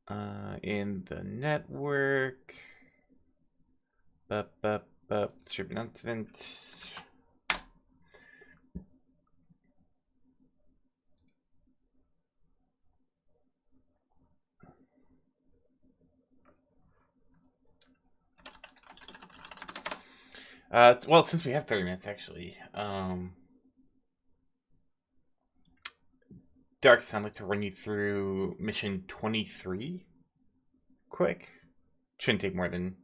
in the network. Trip announcement. Well, since we have 30 minutes, actually, Dark, I'd like to run you through mission 23 quick. Shouldn't take more than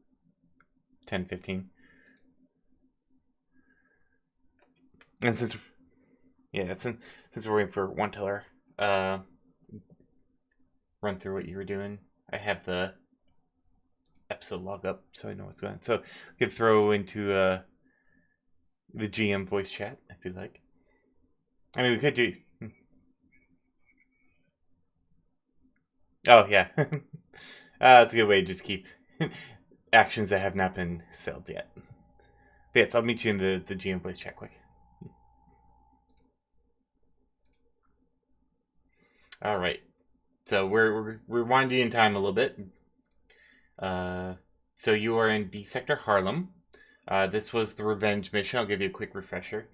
10-15. And since we're waiting for one teller, run through what you were doing. I have the episode log up so I know what's going on. So we could throw into the GM voice chat if you'd like. I mean, we could do. Oh yeah, that's a good way to just keep actions that have not been settled yet. But yes, I'll meet you in the GM voice chat quick. All right, so we're winding in time a little bit. So you are in B Sector Harlem. This was the revenge mission. I'll give you a quick refresher.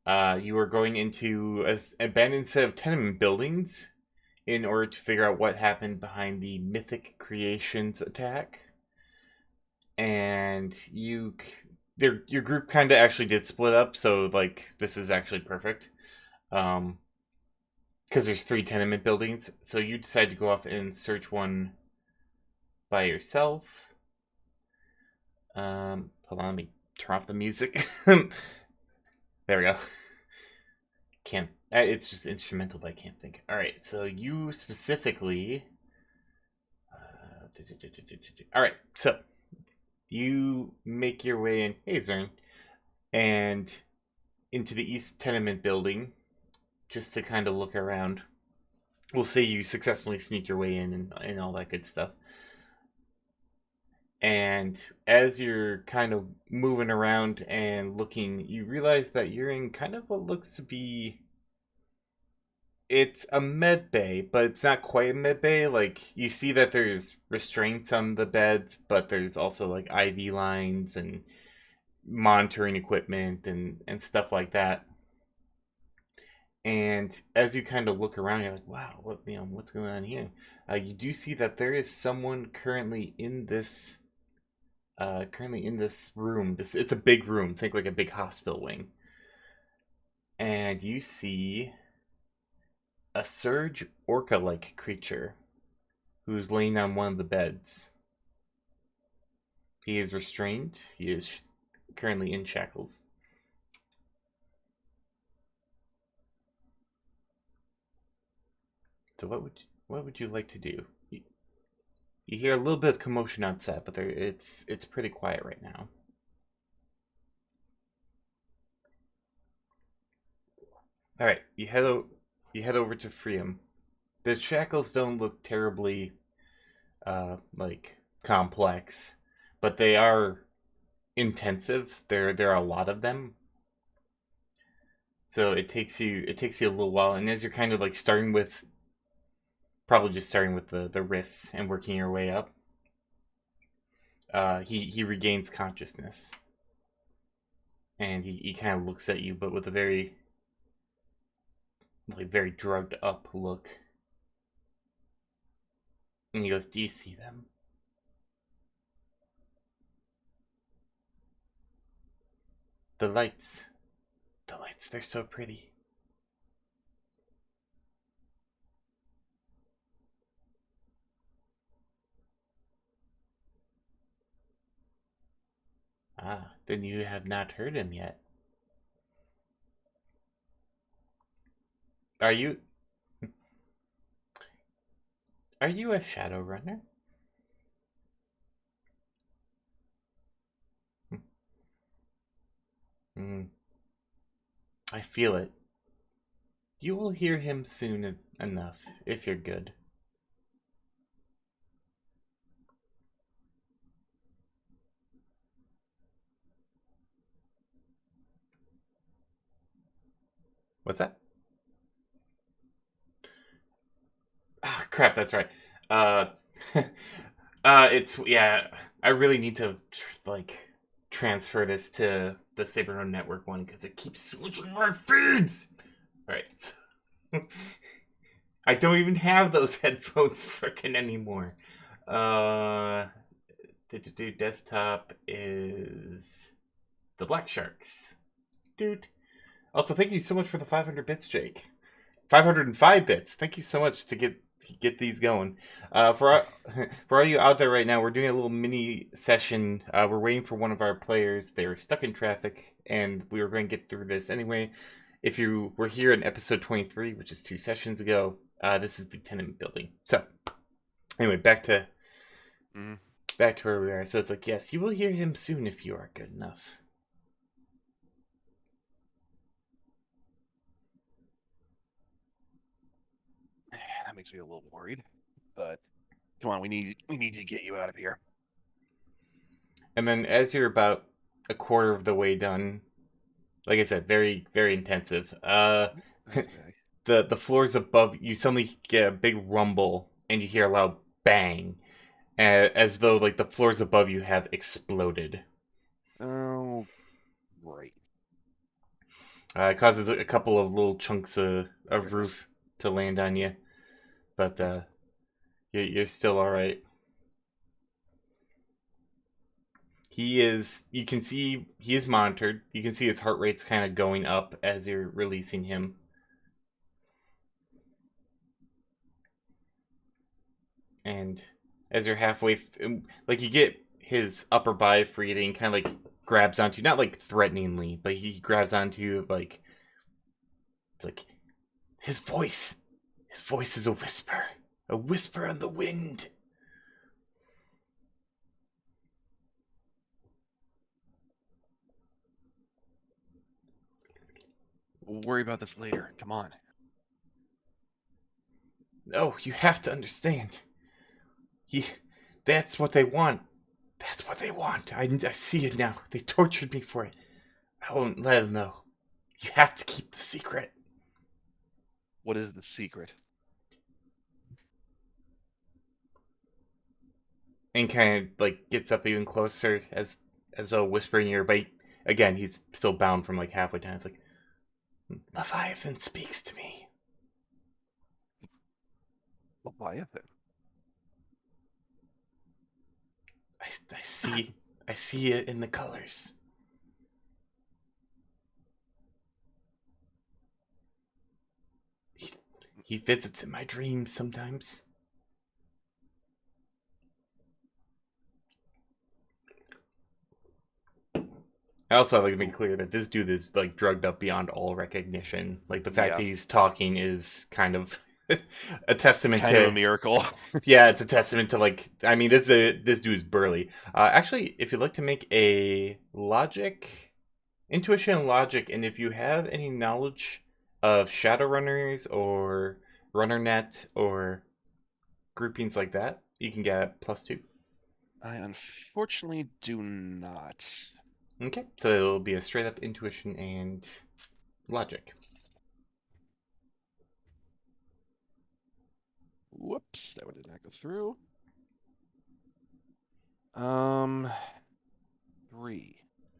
You are going into an abandoned set of tenement buildings in order to figure out what happened behind the Mythic Creations attack. And your group kind of actually did split up, so like this is actually perfect. Because there's 3 tenement buildings, so you decide to go off and search one by yourself. Hold on, let me turn off the music. There we go. Can't. It's just instrumental, but I can't think. All right, so you specifically. All right, so you make your way in Hazern and into the East Tenement building just to kind of look around. We'll say you successfully sneak your way in and all that good stuff. And as you're kind of moving around and looking, you realize that you're in kind of what looks to be. It's a med bay, but it's not quite a med bay. Like, you see that there's restraints on the beds, but there's also like IV lines and monitoring equipment and stuff like that. And as you kind of look around, you're like, "Wow, what's going on here?" You do see that there is someone currently in this room. It's a big room. Think like a big hospital wing. And you see a surge orca-like creature who's laying on one of the beds. He is restrained. He is currently in shackles. So what would you like to do? You hear a little bit of commotion outside, but it's pretty quiet right now. All right, you head over to free him. The shackles don't look terribly like complex, but they are intensive. There are a lot of them, so it takes you a little while. And as you're kind of like probably just starting with the wrists and working your way up, he regains consciousness, and he kind of looks at you, but with a very drugged up look. And he goes, "Do you see them?" The lights. The lights, they're so pretty. Ah, then you have not heard him yet. Are you are you a Shadowrunner? Hmm. I feel it. You will hear him soon enough, if you're good. What's that? Ah, crap, that's right. It's yeah. I really need to like transfer this to the Saberno Network one because it keeps switching my feeds. All right, so I don't even have those headphones freaking anymore. Uh, desktop is the Black Sharks, dude. Also, thank you so much for the 500 bits, Jake. 505 bits. Thank you so much to get these going. For all you out there right now, we're doing a little mini session. We're waiting for one of our players. They're stuck in traffic, and we were going to get through this anyway. If you were here in episode 23, which is 2 sessions ago, this is the tenement building. So, anyway, back to where we are. So it's like, yes, you will hear him soon if you are good enough. That makes me a little worried, but come on, we need to get you out of here. And then as you're about a quarter of the way done, like I said, very, very intensive. The floors above you suddenly get a big rumble and you hear a loud bang, as though like the floors above you have exploded. Oh, right. It causes a couple of little chunks of roof to land on you, but you're still all right. You can see he is monitored. You can see his heart rate's kind of going up as you're releasing him. And as you're halfway, like you get his upper body freed and kind of like grabs onto you, not like threateningly, but he grabs onto you like it's like his voice. His voice is a whisper in the wind. We'll worry about this later. Come on. No, you have to understand. That's what they want. That's what they want. I see it now. They tortured me for it. I won't let them know. You have to keep the secret. What is the secret? And kind of like gets up even closer as though whispering your bite. Again, he's still bound from like halfway down. It's like Leviathan speaks to me. Leviathan. I see it in the colors. He visits in my dreams sometimes. I also like to make clear that this dude is like drugged up beyond all recognition. Like the fact that he's talking is kind of a testament kind to of a miracle. Yeah, it's a testament to like I mean this dude is burly. Actually, if you'd like to make a intuition logic, and if you have any knowledge of Shadowrunners or RunnerNet or groupings like that, you can get +2. I unfortunately do not. Okay, so it'll be a straight up intuition and logic. Whoops, that one did not go through. 3.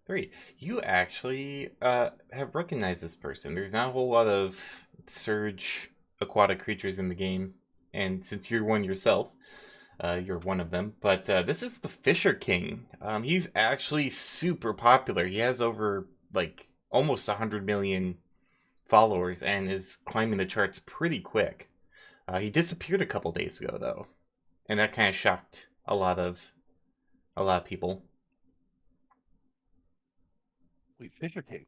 3. You actually have recognized this person. There's not a whole lot of surge aquatic creatures in the game, and since you're one yourself, you're one of them. But this is the Fisher King. He's actually super popular. He has over like almost 100 million followers and is climbing the charts pretty quick. He disappeared a couple days ago though, and that kind of shocked a lot of people. Wait, Fisher King.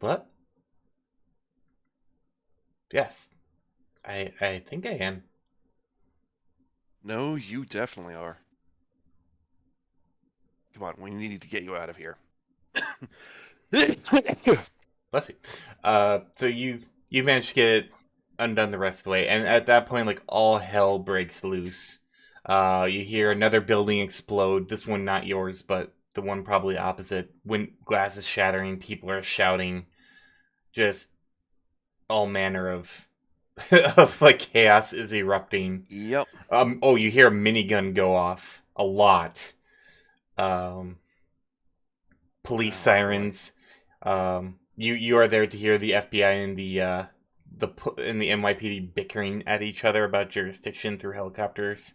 What? Yes, I think I am. No, you definitely are. Come on, we need to get you out of here. Bless you. So you managed to get it undone the rest of the way, and at that point, like all hell breaks loose. You hear another building explode. This one not yours, but the one probably opposite. When glass is shattering, people are shouting, just all manner of of like chaos is erupting. Yep. Oh, you hear a minigun go off a lot. Um, Police Oh boy. sirens. You are there to hear the FBI and the NYPD bickering at each other about jurisdiction through helicopters.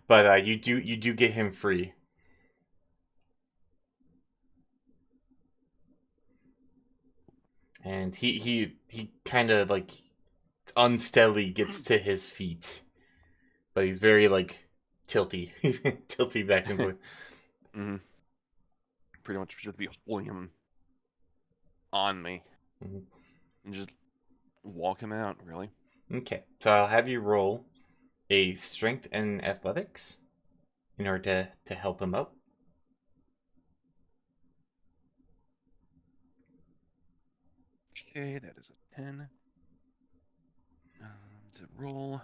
But you do get him free, and he kind of like unsteadily gets to his feet, but he's very like tilty, tilty back and forth. hmm Pretty much just be holding him on me Mhm. and just walk him out. Really. Okay, so I'll have you roll a strength and athletics in order to help him out. Okay, that is a 10. To roll.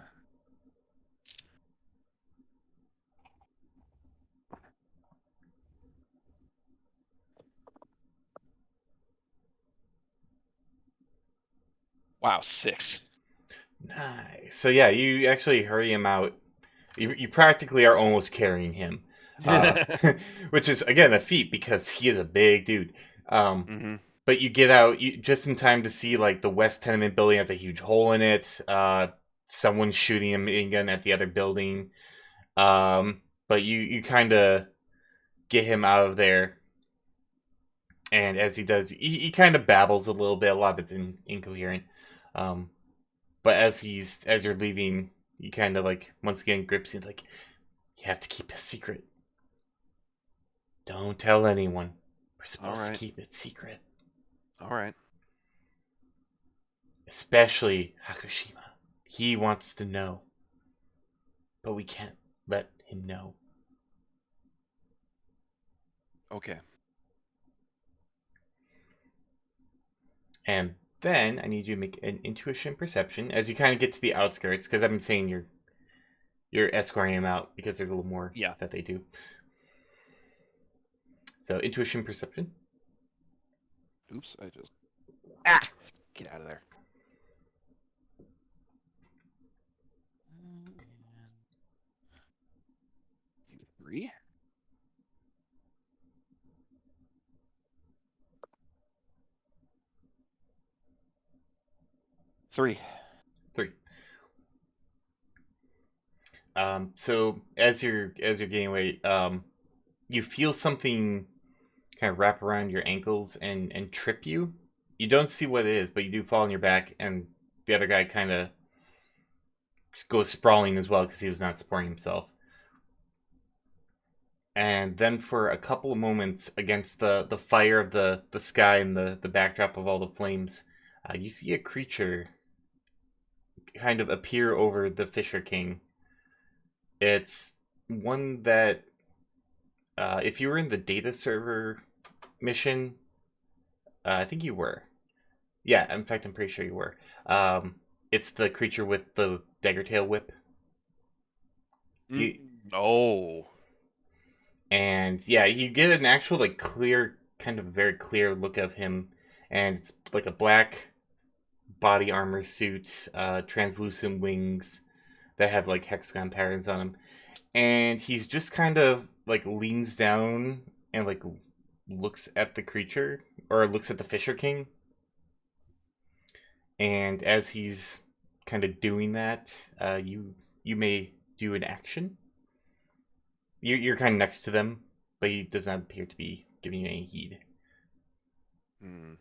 Wow, 6. Nice. So yeah, you actually hurry him out. You practically are almost carrying him, uh, which is again a feat because he is a big dude. Um, hmm but you get out just in time to see like the west tenement building has a huge hole in it. Someone's shooting a minigun at the other building. But you kind of get him out of there, and as he does, he kind of babbles a little bit. A lot of it's incoherent. Um, but as you're leaving, you kind of like once again grips you like you have to keep a secret. Don't tell anyone. We're All supposed to right. keep it secret, All right. especially Hakushima. He wants to know, but we can't let him know. Okay. And then I need you to make an intuition perception as you kind of get to the outskirts, because I've been saying you're escorting him out because there's a little more Yeah. that they do. So intuition perception. Oops. I just. Ah! Get out of there. And 3. 3. 3. So as you're getting away, you feel something kind of wrap around your ankles and trip you. You don't see what it is, but you do fall on your back, and the other guy kind of goes sprawling as well because he was not supporting himself. And then for a couple of moments, against the fire of the sky and the backdrop of all the flames, you see a creature kind of appear over the Fisher King. It's one that, if you were in the data server mission, I think you were. Yeah, in fact, I'm pretty sure you were. It's the creature with the dagger tail whip. You Oh. and yeah, you get an actual like clear, kind of very clear look of him, and it's like a black body armor suit, translucent wings that have like hexagon patterns on him, and he's just kind of like leans down and like looks at the creature or looks at the Fisher King, and as he's kind of doing that, you may do an action. You're kind of next to them, but he does not appear to be giving you any heed. Hmm.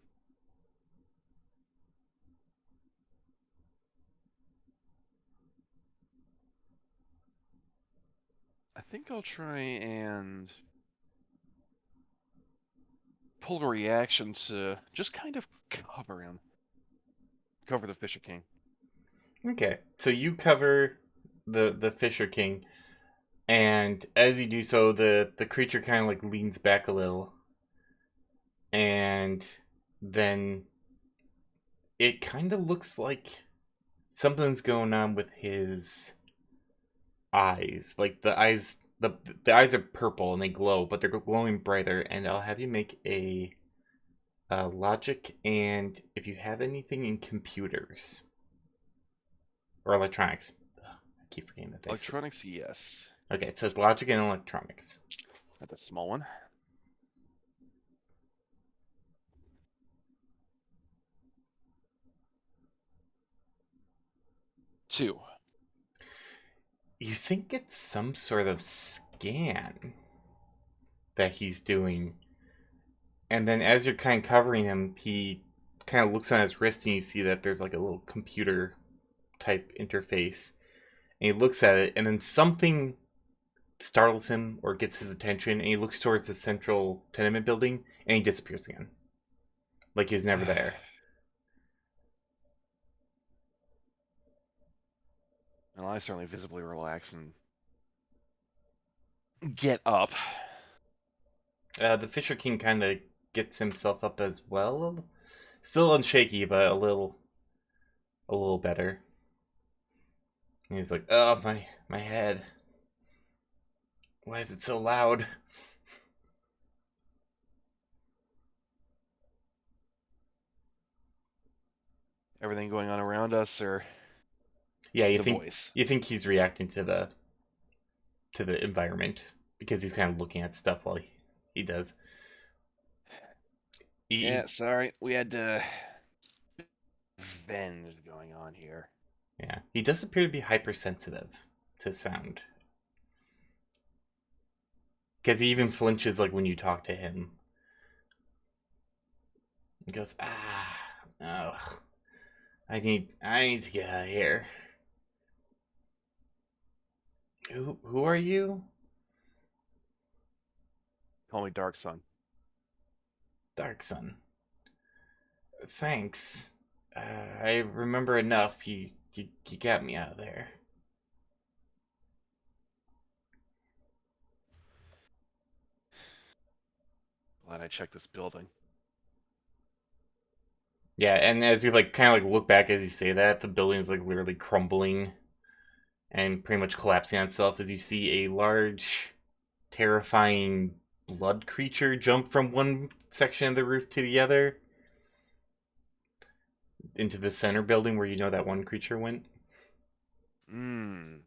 I think I'll try and pull a reaction to just kind of cover him. Cover the Fisher King. Okay, so you cover the Fisher King, and as you do so, the creature kind of like leans back a little, and then it kind of looks like something's going on with his eyes. Like the eyes are purple and they glow, but they're glowing brighter. And I'll have you make a Logic, and if you have anything in computers or electronics. Ugh, I keep forgetting that dice. Electronics, yes. Okay, it says logic and electronics. That's a small one. 2. You think it's some sort of scan that he's doing, and then as you're kind of covering him, he kind of looks on his wrist, and you see that there's like a little computer type interface, and he looks at it, and then something startles him or gets his attention, and he looks towards the central tenement building, and he disappears again, like he was never there. Well, I certainly visibly relax and get up. The Fisher King kind of gets himself up as well, still unshaky, but a little better. And he's like, "Oh, my head. Why is it so loud?" Everything going on around us, or Yeah, the voice? you think he's reacting to the environment because he's kind of looking at stuff while he does. Yeah, sorry. We had venge going on here. Yeah, he does appear to be hypersensitive to sound because he even flinches like when you talk to him. He goes, "Ah, oh, I need to get out of here." Who are you? Call me Dark Sun. Dark Sun. Thanks. I remember enough. You got me out of there. Glad I checked this building. Yeah, and as you like kind of like look back as you say that, the building is like literally crumbling and pretty much collapsing on itself as you see a large, terrifying blood creature jump from one section of the roof to the other into the center building where you know that one creature went. Mmm.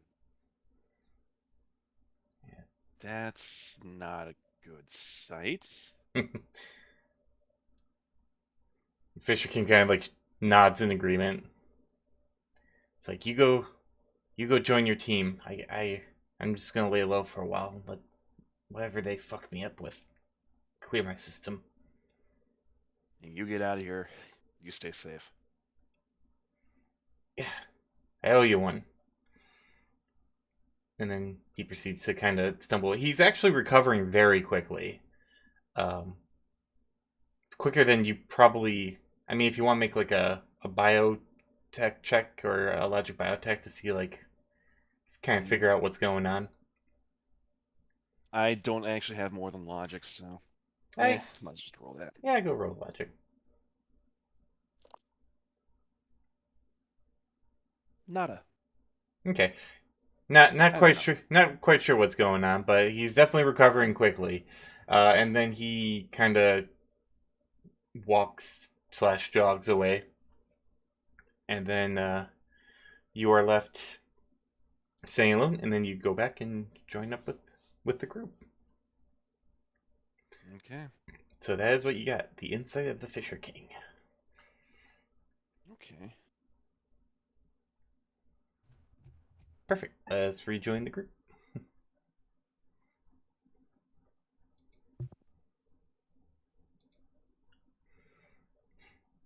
That's not a good sight. Fisher King kind of like nods in agreement. It's like you go join your team. I'm just gonna lay low for a while. Let whatever they fuck me up with clear my system. You get out of here. You stay safe. Yeah, I owe you one. And then he proceeds to kind of stumble. He's actually recovering very quickly, um, quicker than you probably. I mean, if you want to make like a biotech check or a logic biotech to see like kind of figure out what's going on. I don't actually have more than logic, so I let's just roll that. Yeah, go roll logic. Nada. Okay, I don't know. not quite sure what's going on, but he's definitely recovering quickly. And then he kind of walks slash jogs away, and then you are left staying alone, and then you go back and join up with the group. Okay. So that is what you got: the insight of the Fisher King. Okay. Perfect. Let's rejoin the group.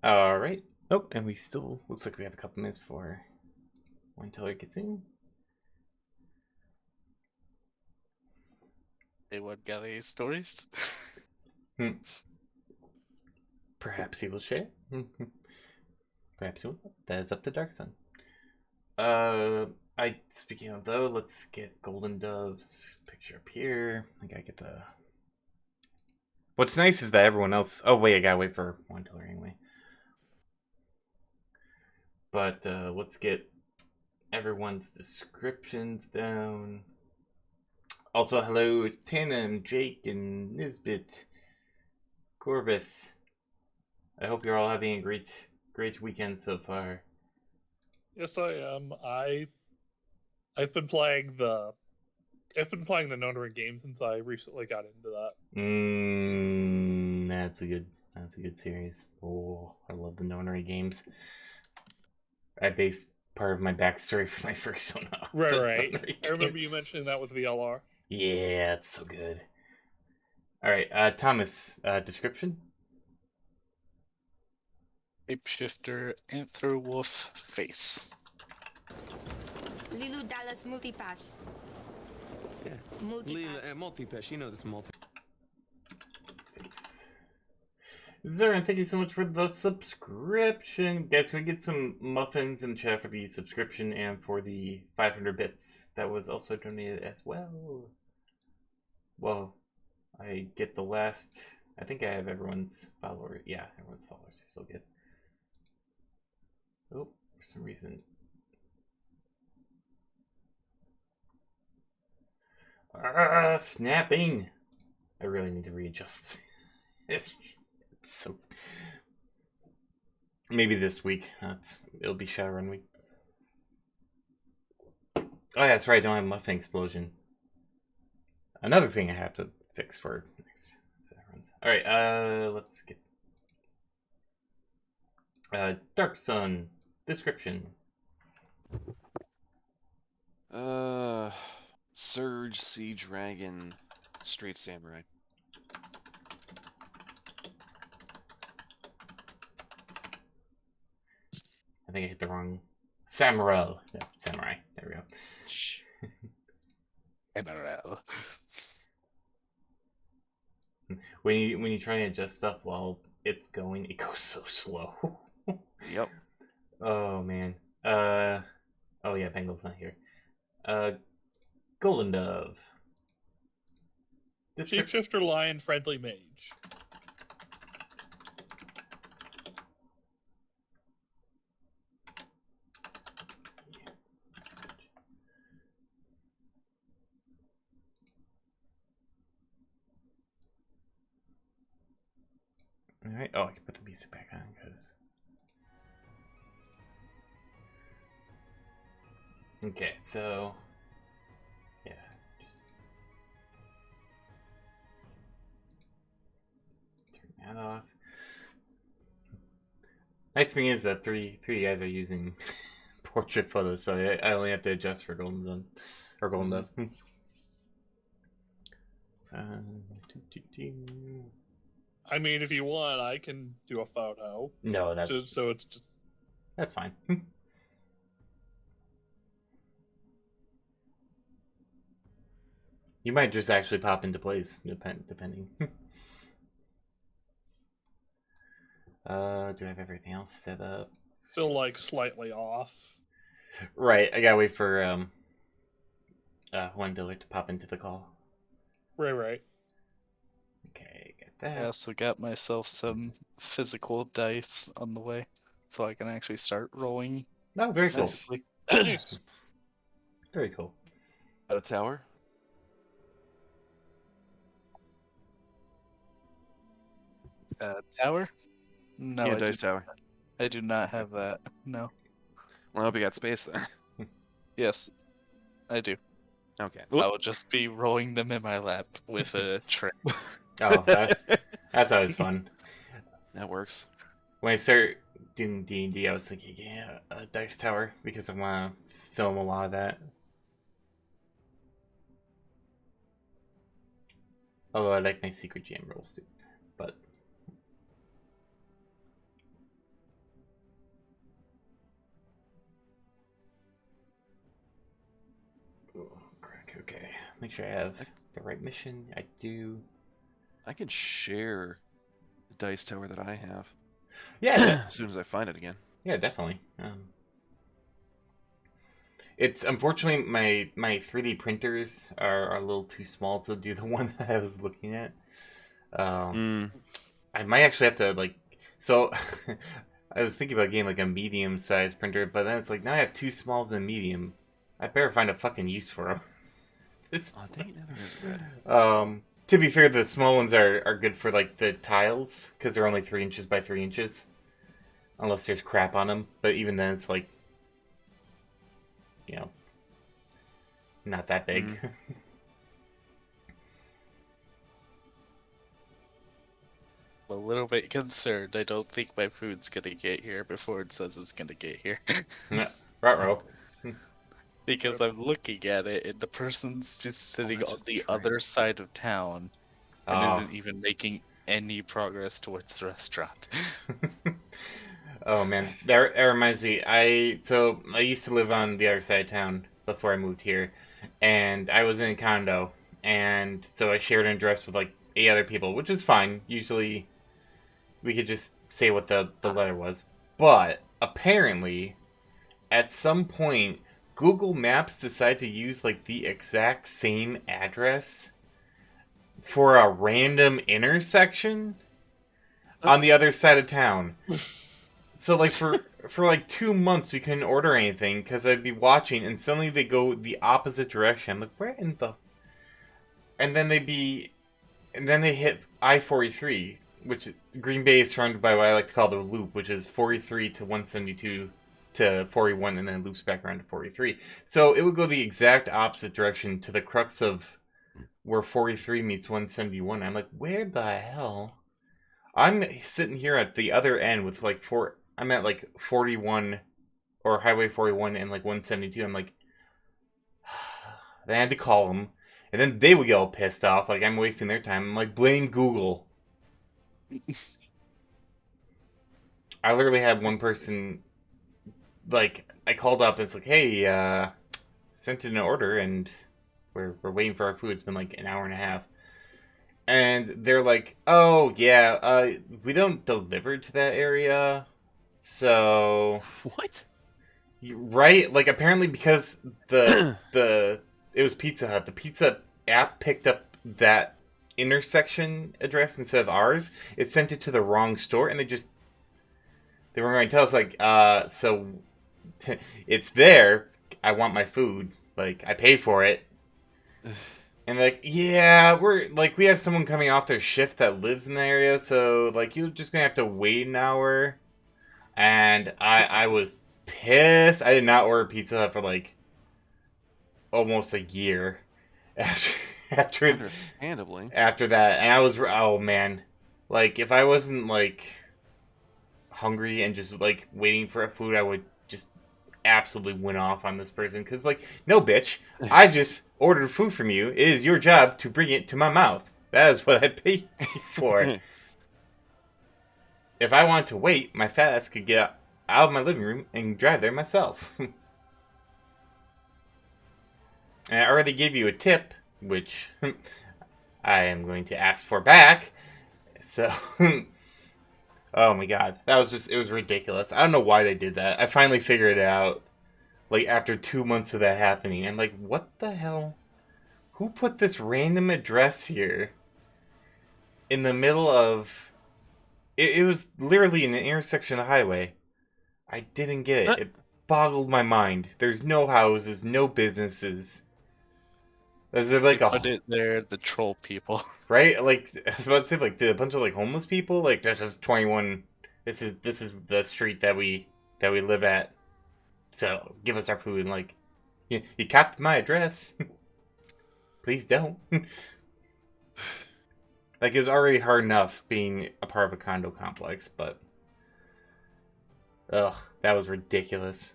All right. Oh, and we still looks like we have a couple minutes before one teller gets in. Anyone got any stories? Hmm. Perhaps he will share. Perhaps he will. That is up to Dark Sun. I speaking of though, let's get Golden Dove's picture up here. I gotta get the. What's nice is that everyone else. Oh wait, I gotta wait for one teller anyway. But let's get everyone's descriptions down. Also, hello, Tannen, Jake, and Nisbet, Corvus. I hope you're all having a great weekend so far. Yes, I am. I've been playing the Nonary game since I recently got into that. That's a good series. Oh, I love the Nonary games. I based part of my backstory for my first one off. Right. I remember you mentioning that with VLR. Yeah, it's so good. All right, Thomas, description? Shapeshifter, Anther Wolf, Face. Lilu Dallas Multipass. Yeah. Multipass. Multipass. You know this multi. Zoran, thank you so much for the subscription. Guys, can we get some muffins in chat for the subscription and for the 500 bits that was also donated as well? Well, I get the last... I think I have everyone's follower. Yeah, everyone's followers is still good. Oh, for some reason... snapping! I really need to readjust. It's so... Maybe this week. It'll be Shadowrun week. Oh, yeah, that's right. I don't have Muffin Explosion. Another thing I have to fix for next Shadowruns. Alright, let's get... Dark Sun. Description. Surge, Sea Dragon, Straight Samurai. I think I hit the wrong... Samurai. Yeah, Samurai. There we go. NRL. When you try and adjust stuff while it's going, it goes so slow. Yep. Oh man. Oh yeah, Bengal's not here. Golden Dove. Shapeshifter, Lion, Friendly Mage. Alright, oh, I can put the music back on because... Okay, so... Yeah, just... Turn that off. Nice thing is that three guys are using portrait photos, so I only have to adjust for Golden Sun. Or Golden Dove. I mean, if you want, I can do a photo. No, that's... So it's just... That's fine. You might just actually pop into place, depending. Do I have everything else set up? Still, like, slightly off. Right, I gotta wait for one dealer to pop into the call. Right. Okay, get I that. also got myself some physical dice on the way, so I can actually start rolling. Oh, very cool. Physically. Nice. Very cool. At a tower? Tower? No, Yeah, I dice do, tower. I do not have that. No. Well, I hope you got space then. Yes, I do. Okay. I will just be rolling them in my lap with a tray. Oh, that's always fun. That works. When I start doing D&D, I was thinking, yeah, a dice tower, because I want to film a lot of that. Although I like my secret jam rolls too, but... Oh, crack, okay. Make sure I have the right mission. I do. I can share the dice tower that I have. Yeah, As soon as I find it again. yeah, definitely. It's unfortunately my 3D printers are a little too small to do the one that I was looking at. I might actually have to like. So I was thinking about getting like a medium size printer, but then it's like now I have two smalls and a medium. I better find a fucking use for them. It's Oh, dang, neither is good. To be fair, the small ones are good for like the tiles because they're only 3 inches by 3 inches, unless there's crap on them. But even then, it's like, it's not that big. I'm a little bit concerned. I don't think my food's gonna get here before it says it's gonna get here. Ruh-roh. Because I'm looking at it and the person's just sitting that's on a the train. other side of town and Oh. isn't even making any progress towards the restaurant. Oh man, that reminds me. I used to live on the other side of town before I moved here, and I was in a condo, and so I shared an address with like 8 other people, which is fine. Usually, we could just say what the letter was, but apparently, at some point, Google Maps decided to use like the exact same address for a random intersection on the other side of town. So like for like 2 months we couldn't order anything because I'd be watching and suddenly they go the opposite direction. I'm like, where in the? And then they hit I-43, which Green Bay is surrounded by what I like to call the loop, which is 43 to 172 to 41, and then loops back around to 43. So it would go the exact opposite direction to the crux of where 43 meets 171. I'm like, where the hell? I'm sitting here at the other end with like I'm at like 41 or Highway 41 and like 172. I'm like, then I had to call them, and then they would get all pissed off, like I'm wasting their time. I'm like, blame Google. I literally had one person, like, I called up and it's like, hey, sent in an order and we're waiting for our food. It's been like an hour and a half. And they're like, oh, yeah, we don't deliver to that area. So, What? right? Like, apparently because it was Pizza Hut, the Pizza app picked up that intersection address instead of ours. It sent it to the wrong store, and they weren't going to tell us, like, it's there. I want my food. Like, I pay for it. And like, yeah, we have someone coming off their shift that lives in the area, so like you're just gonna have to wait an hour. And I was pissed. I did not order Pizza Hut for like almost a year after Understandably. after that, and I was, oh man, like if I wasn't like hungry and just like waiting for food, I would just absolutely went off on this person because like, no bitch, I just ordered food from you. It is your job to bring it to my mouth. That is what I paid for. If I wanted to wait, my fat ass could get out of my living room and drive there myself. And I already gave you a tip, which I am going to ask for back. So, oh my god, it was ridiculous. I don't know why they did that. I finally figured it out. Like, after 2 months of that happening, I'm like, what the hell? Who put this random address here? In the middle of... It was literally in the intersection of the highway. I didn't get it. It boggled my mind. There's no houses, no businesses. Is there like Put it there, the troll people. Right? Like, I was about to say, like, did a bunch of, like, homeless people? Like, there's just 21... This is the street that we live at. So, give us our food, and like, you copied my address. Please don't. Like, it was already hard enough being a part of a condo complex, but... Ugh, that was ridiculous.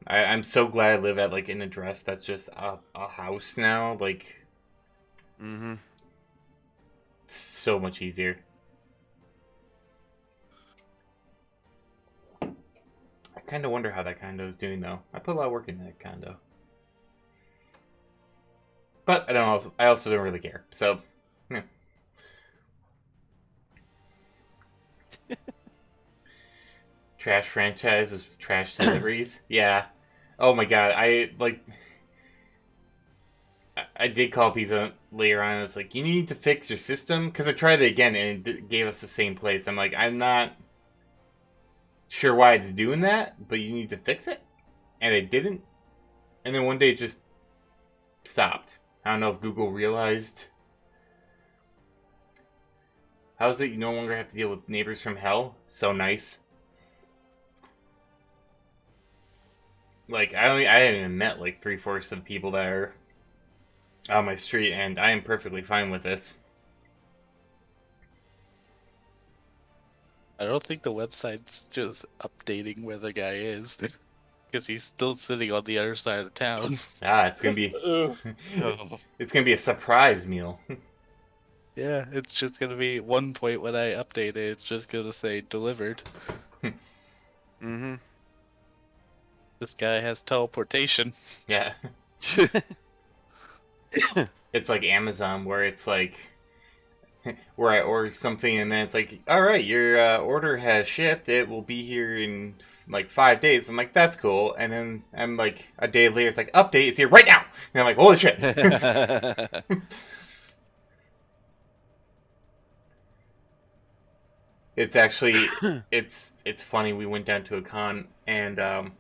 I'm so glad I live at, like, an address that's just a house now. Like... Mm-hmm. So much easier. I kind of wonder how that condo is doing, though. I put a lot of work into that condo. But I don't know. I also don't really care. So, yeah. Trash franchise is trash deliveries. Yeah. Oh my god. I did call Pizza later on. I was like, you need to fix your system, because I tried it again and it gave us the same place. I'm like, I'm not sure why it's doing that, but you need to fix it. And it didn't. And then one day it just stopped. I don't know if Google realized. How is it you no longer have to deal with neighbors from hell? So nice. Like, I haven't even met like 3/4 of the people that are on my street, and I am perfectly fine with this. I don't think the website's just updating where the guy is. Because he's still sitting on the other side of town. Ah, it's gonna be Oof. Oh. it's gonna be a surprise meal. Yeah, it's just gonna be one point when I update it, it's just gonna say delivered. Mm-hmm. This guy has teleportation. Yeah. It's like Amazon, where it's like where I order something and then it's like, all right, your order has shipped. It will be here in like 5 days. I'm like, that's cool. And then I'm like, a day later, it's like, update, it's here right now. And I'm like, holy shit. It's actually, it's funny. We went down to a con and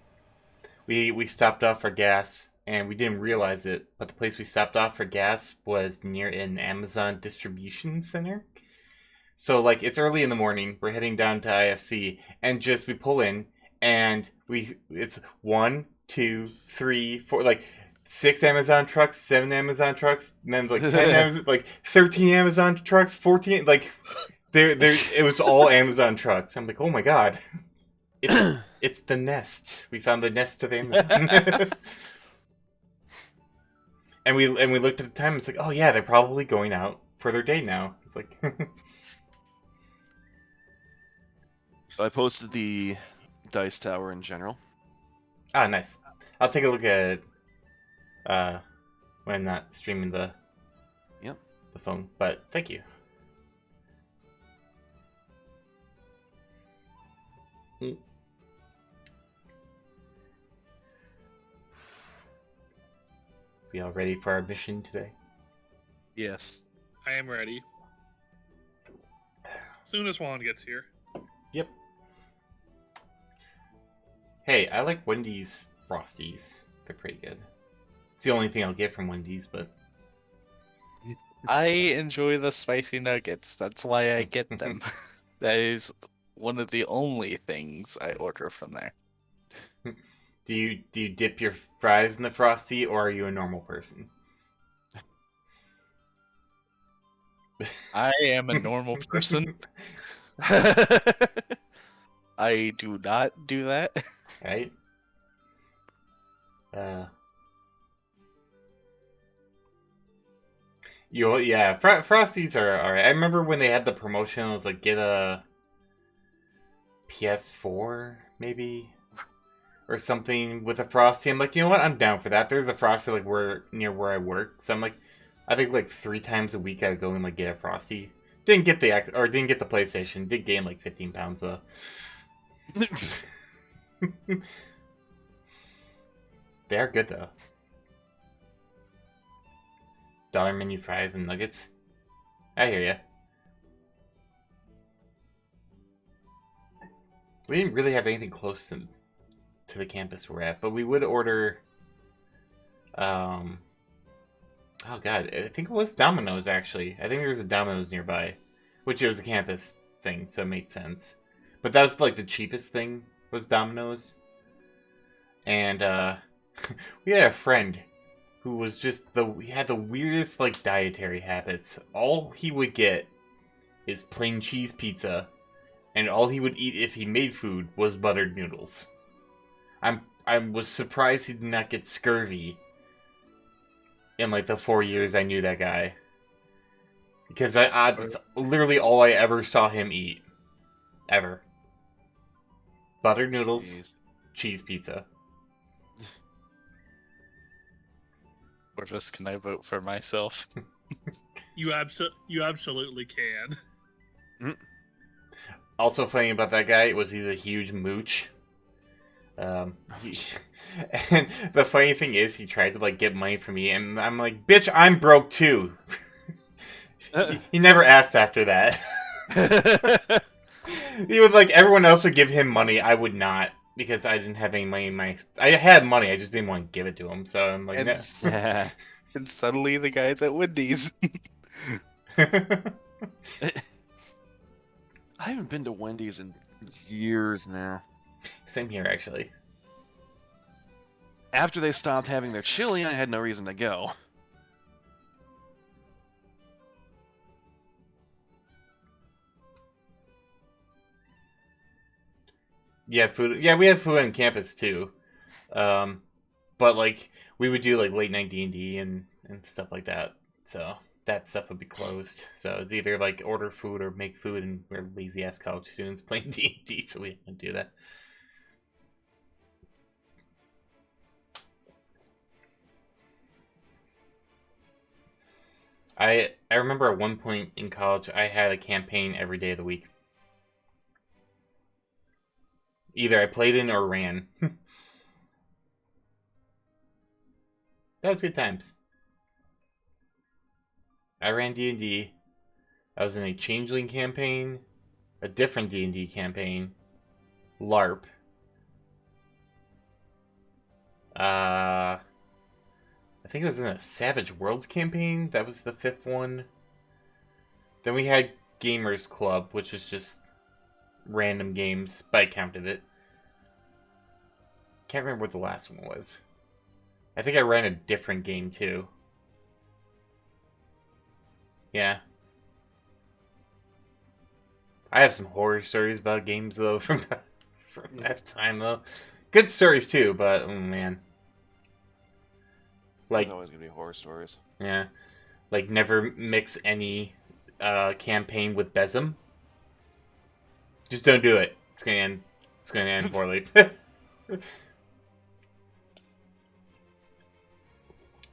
we stopped off for gas and we didn't realize it, but the place we stopped off for gas was near an Amazon distribution center. So like it's early in the morning, we're heading down to IFC, and just we pull in, and it's 1, 2, 3, 4, like 6 Amazon trucks, 7 Amazon trucks, and then like 10 Amazon, like 13 Amazon trucks, 14, like there it was all Amazon trucks. I'm like, oh my god, it's the nest. We found the nest of Amazon. And we looked at the time. It's like, oh yeah, they're probably going out for their day now. It's like, So I posted the dice tower in general. ah, nice. I'll take a look at it when I'm not streaming the phone. But thank you. We all ready for our mission today? Yes. I am ready. Soon as Juan gets here. Yep. Hey, I like Wendy's Frosties. They're pretty good. It's the only thing I'll get from Wendy's, but I enjoy the spicy nuggets. That's why I get them. That is one of the only things I order from there. do you dip your fries in the Frosty, or are you a normal person? I am a normal person. I do not do that. Right? Yeah, Frosties are alright. I remember when they had the promotion, it was like, get a PS4, maybe? Or something with a Frosty. I'm like, you know what? I'm down for that. There's a Frosty like near where I work. So I'm like, I think like 3 times a week I go and like get a Frosty. Didn't get the PlayStation. Did gain like 15 pounds though. They are good though. Dollar menu fries and nuggets. I hear ya. We didn't really have anything close to the campus we're at, but we would order. Oh god, I think it was Domino's actually. I think there was a Domino's nearby, which was a campus thing, so it made sense. But that was like the cheapest thing was Domino's, and we had a friend who was just he had the weirdest like dietary habits. All he would get is plain cheese pizza, and all he would eat if he made food was buttered noodles. I was surprised he did not get scurvy in like the 4 years I knew that guy, because that's literally all I ever saw him eat, ever. Buttered noodles, Jeez. cheese pizza. Orvis, can I vote for myself? You absolutely can. Also funny about that guy was he's a huge mooch. And the funny thing is he tried to like get money from me, and I'm like, bitch, I'm broke too. he never asked after that. He was like, everyone else would give him money, I would not, because I didn't have any money in my. I had money, I just didn't want to give it to him. So I'm like, And- no. And suddenly the guy's at Wendy's. I haven't been to Wendy's in years now. Same here, actually. After they stopped having their chili, I had no reason to go. Yeah, food. Yeah, we have food on campus too. But like we would do like late night D&D and stuff like that. So that stuff would be closed. So it's either like order food or make food, and we're lazy ass college students playing D&D, so we don't do that. I remember at one point in college I had a campaign every day of the week. Either I played in or ran. That was good times. I ran D&D. I was in a Changeling campaign, a different D&D campaign, LARP. I think it was in a Savage Worlds campaign. That was the 5th one. Then we had Gamers Club, which was just random games, but I counted it. Can't remember what the last one was. I think I ran a different game too. Yeah. I have some horror stories about games though from that time though. Good stories too, but oh man. Like There's always gonna be horror stories. yeah. Like never mix any campaign with Besom. Just don't do it. It's gonna end poorly.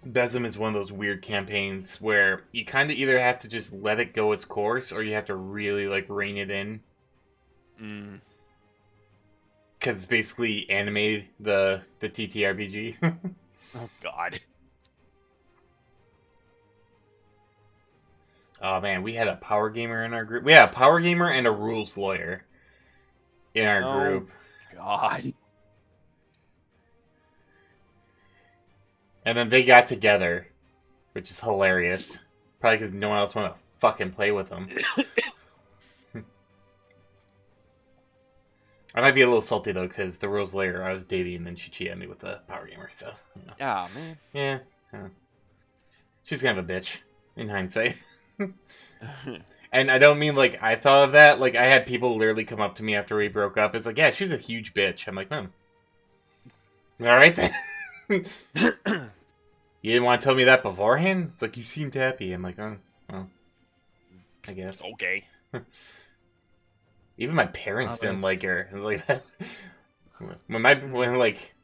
Besom is one of those weird campaigns where you kind of either have to just let it go its course, or you have to really like rein it in. Because it's basically anime the TTRPG. Oh God. Oh man, we had a power gamer in our group. We had a power gamer and a rules lawyer in our group. God. And then they got together, which is hilarious. Probably because no one else wanted to fucking play with them. I might be a little salty though, because the rules lawyer I was dating, and then she cheated on me with the power gamer. So, you know. Ah, man. Yeah, she's kind of a bitch in hindsight. And I don't mean like I thought of that. Like I had people literally come up to me after we broke up. It's like, yeah, she's a huge bitch. I'm like, all right then. You didn't want to tell me that beforehand? It's like, you seemed happy. I'm like, oh, well, I guess. Okay. Even my parents didn't like her. It was like that. When like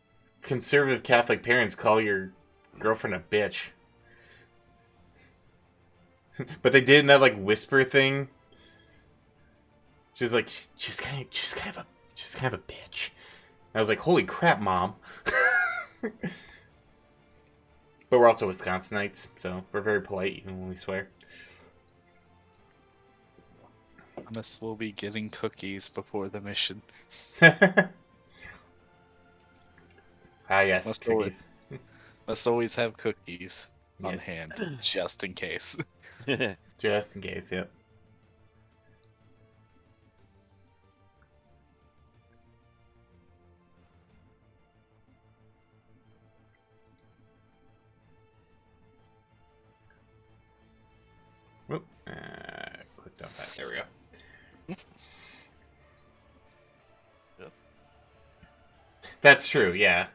conservative Catholic parents call your girlfriend a bitch, but they did in that like whisper thing. She was like, she's kind of a bitch. I was like, holy crap, mom. But we're also Wisconsinites, so we're very polite even when we swear. Thomas will be getting cookies before the mission. Ah, yes, Must cookies. Must always have cookies on Yes. hand, just in case. Just in case, yep. Whoop. Clicked on that. There we go. Yep. That's true, yeah.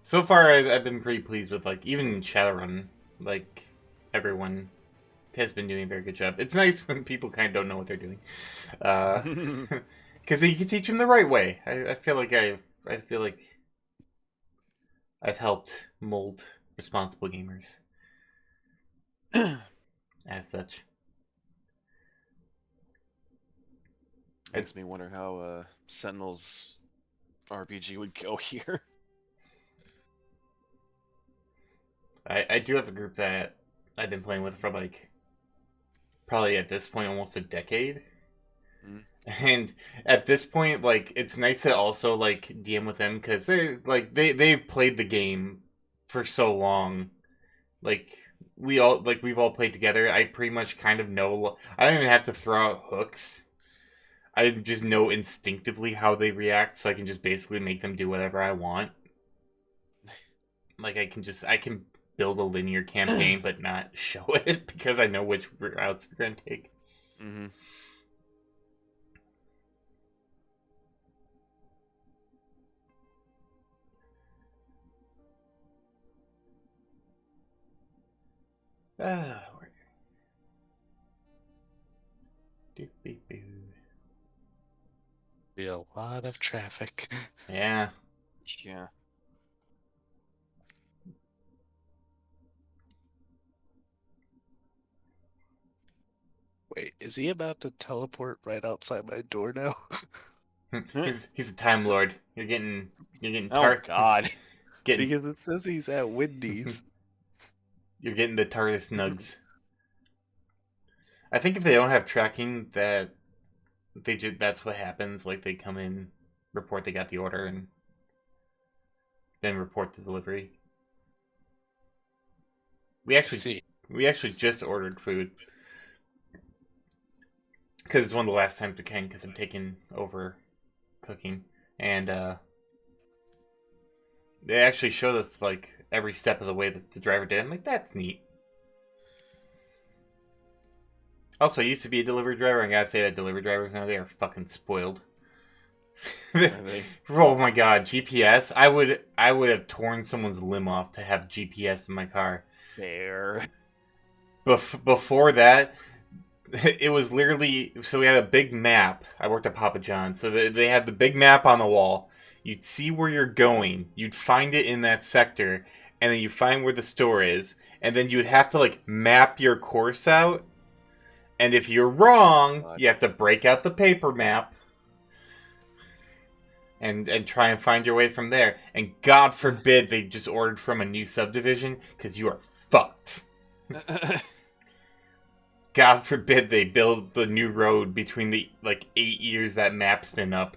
So far, I've been pretty pleased with, like, even Shadowrun, like, everyone has been doing a very good job. It's nice when people kind of don't know what they're doing. Because you can teach them the right way. I feel like I've helped mold responsible gamers. As such. Makes me wonder how Sentinel's RPG would go here. I do have a group that I've been playing with for like probably at this point almost a decade. Mm. And at this point, like, it's nice to also like DM with them because they've played the game for so long Like we've all played together. I pretty much kind of know. I don't even have to throw out hooks. I just know instinctively how they react, so I can just basically make them do whatever I want. Like I can build a linear campaign, but not show it because I know which routes they're gonna take. Mm-hmm. Ah, Be a lot of traffic. yeah. Yeah. Wait, is he about to teleport right outside my door now? He's a time lord. You're getting Oh God. getting Because it says he's at Wendy's. you're getting the TARDIS nugs. I think if they don't have tracking, that that's what happens. Like they come in, report they got the order, and then report the delivery. We actually just ordered food because it's one of the last times we can because I'm taking over cooking, and they actually showed us like every step of the way that the driver did. I'm like, that's neat. Also, I used to be a delivery driver. I gotta say that delivery drivers now, they are fucking spoiled. Oh my god, GPS! I would have torn someone's limb off to have GPS in my car. Fair. Before that, it was literally, so we had a big map. I worked at Papa John's, so they had the big map on the wall. You'd see where you're going. You'd find it in that sector, and then you find where the store is, and then you'd have to like map your course out. And if you're wrong, you have to break out the paper map and try and find your way from there. And God forbid they just ordered from a new subdivision, because you are fucked. God forbid they build the new road between the, like, 8 years that map's been up.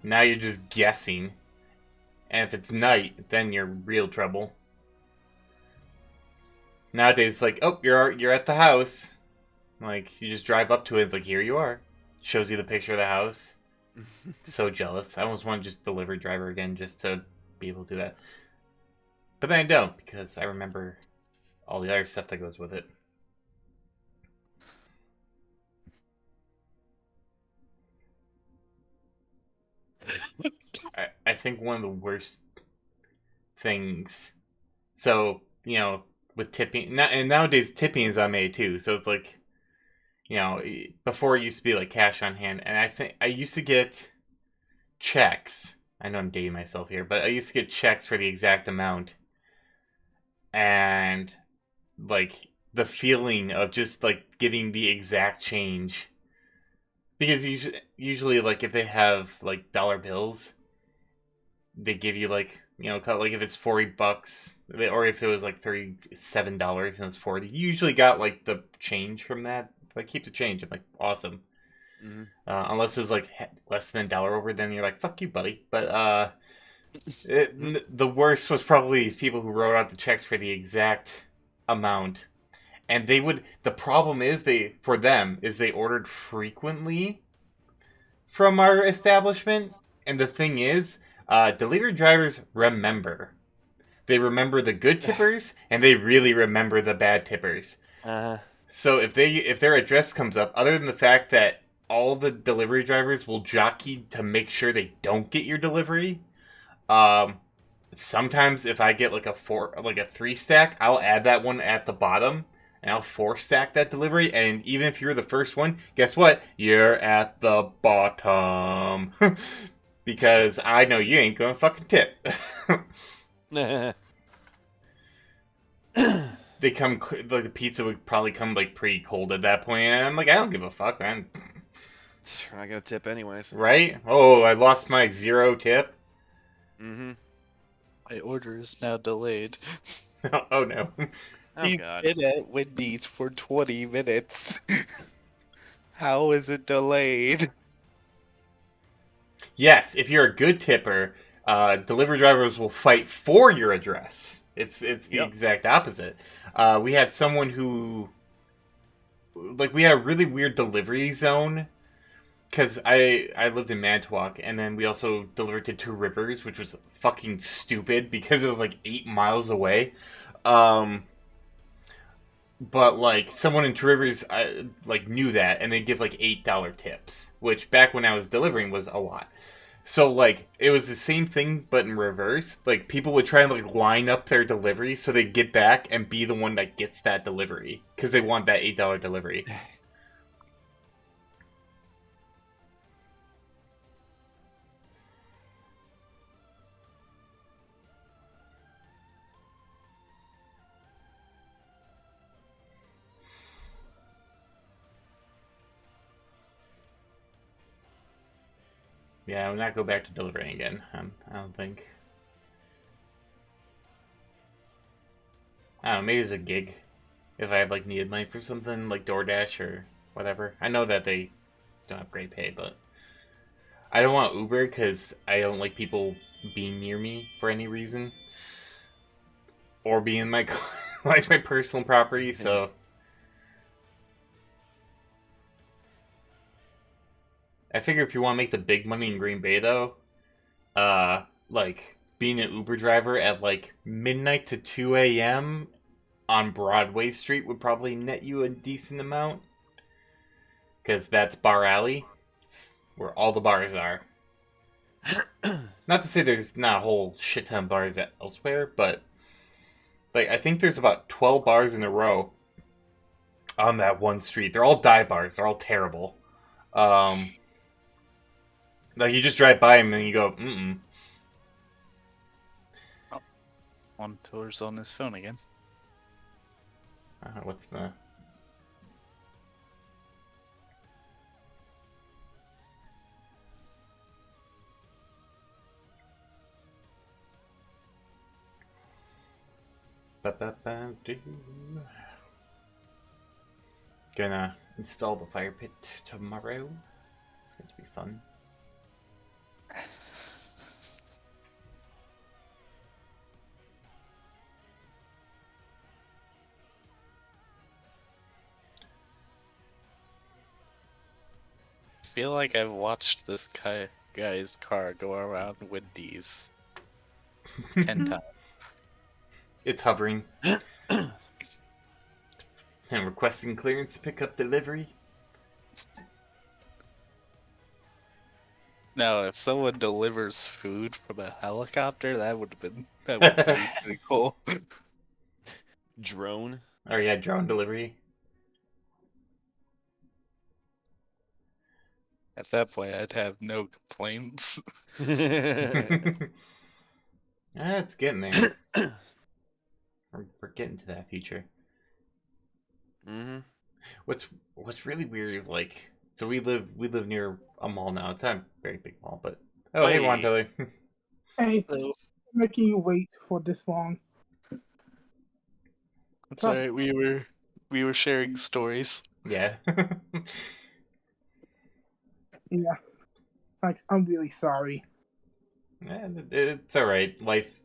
Now you're just guessing. And if it's night, then you're real trouble. Nowadays, like, oh, you're at the house. Like, you just drive up to it, it's like, here you are. Shows you the picture of the house. So jealous. I almost want to just deliver driver again just to be able to do that. But then I don't, because I remember all the other stuff that goes with it. I think one of the worst things. So, you know, with tipping, and nowadays tipping is on May too. So it's like, you know, before it used to be like cash on hand, and I think I used to get checks. I know I'm dating myself here, but I used to get checks for the exact amount, and like the feeling of just like getting the exact change, because usually like if they have like dollar bills, they give you like, you know, like if it's $40, or if it was like $37 and it was 40, you usually got like the change from that. Like, keep the change. I'm like, awesome. Mm-hmm. Unless it was like less than $1 over, then you're like, fuck you, buddy. But the worst was probably these people who wrote out the checks for the exact amount, and they would. The problem is they ordered frequently from our establishment, and the thing is, delivery drivers remember. They remember the good tippers, and they really remember the bad tippers. So if their address comes up, other than the fact that all the delivery drivers will jockey to make sure they don't get your delivery, sometimes if I get like a 3 stack, I'll add that one at the bottom, and I'll 4 stack that delivery. And even if you're the first one, guess what? You're at the bottom. Because I know you ain't gonna fucking tip. They come, like, the pizza would probably come like pretty cold at that point, and I'm like, I don't give a fuck, man. I got a tip anyways. Right? Oh, I lost my 0 tip. Mm-hmm. My order is now delayed. Oh no. Oh He's God. been at Wendy's for 20 minutes. How is it delayed? Yes, if you're a good tipper, delivery drivers will fight for your address. It's the Yep. exact opposite. We had someone who, like, we had a really weird delivery zone because I lived in Manitowoc, and then we also delivered to Two Rivers, which was fucking stupid because it was like 8 miles away. Um, but like someone in Two Rivers, like knew that, and they give like $8 tips, which back when I was delivering was a lot. So like it was the same thing but in reverse. Like people would try and like line up their delivery so they get back and be the one that gets that delivery because they want that $8 delivery. Yeah, I will not go back to delivering again. I don't think. I don't know, maybe it's a gig. If I had like needed money for something like DoorDash or whatever. I know that they don't have great pay, but I don't want Uber because I don't like people being near me for any reason or being my like my personal property. So I figure if you want to make the big money in Green Bay, though, like being an Uber driver at like midnight to 2 a.m. on Broadway Street would probably net you a decent amount. Because that's Bar Alley. It's where all the bars are. Not to say there's not a whole shit ton of bars elsewhere, but like I think there's about 12 bars in a row on that one street. They're all dive bars. They're all terrible. Like you just drive by them and you go, mm-mm. Oh, one tour's on his phone again. What's the... Gonna install the fire pit tomorrow. It's going to be fun. I feel like I've watched this guy's car go around Wendy's 10 times. It's hovering. And requesting clearance to pick up delivery. Now, if someone delivers food from a helicopter, that would be pretty cool. Drone. Oh yeah, drone delivery. At that point, I'd have no complaints. It's getting there. We're getting to that future. Mm-hmm. What's really weird is like, so we live near a mall now. It's not a very big mall, but hey Hey. Juan Billy. Hey, So, making you wait for this long. it's alright, we were sharing stories. Yeah. Yeah, like I'm really sorry. Yeah, it's all right. Life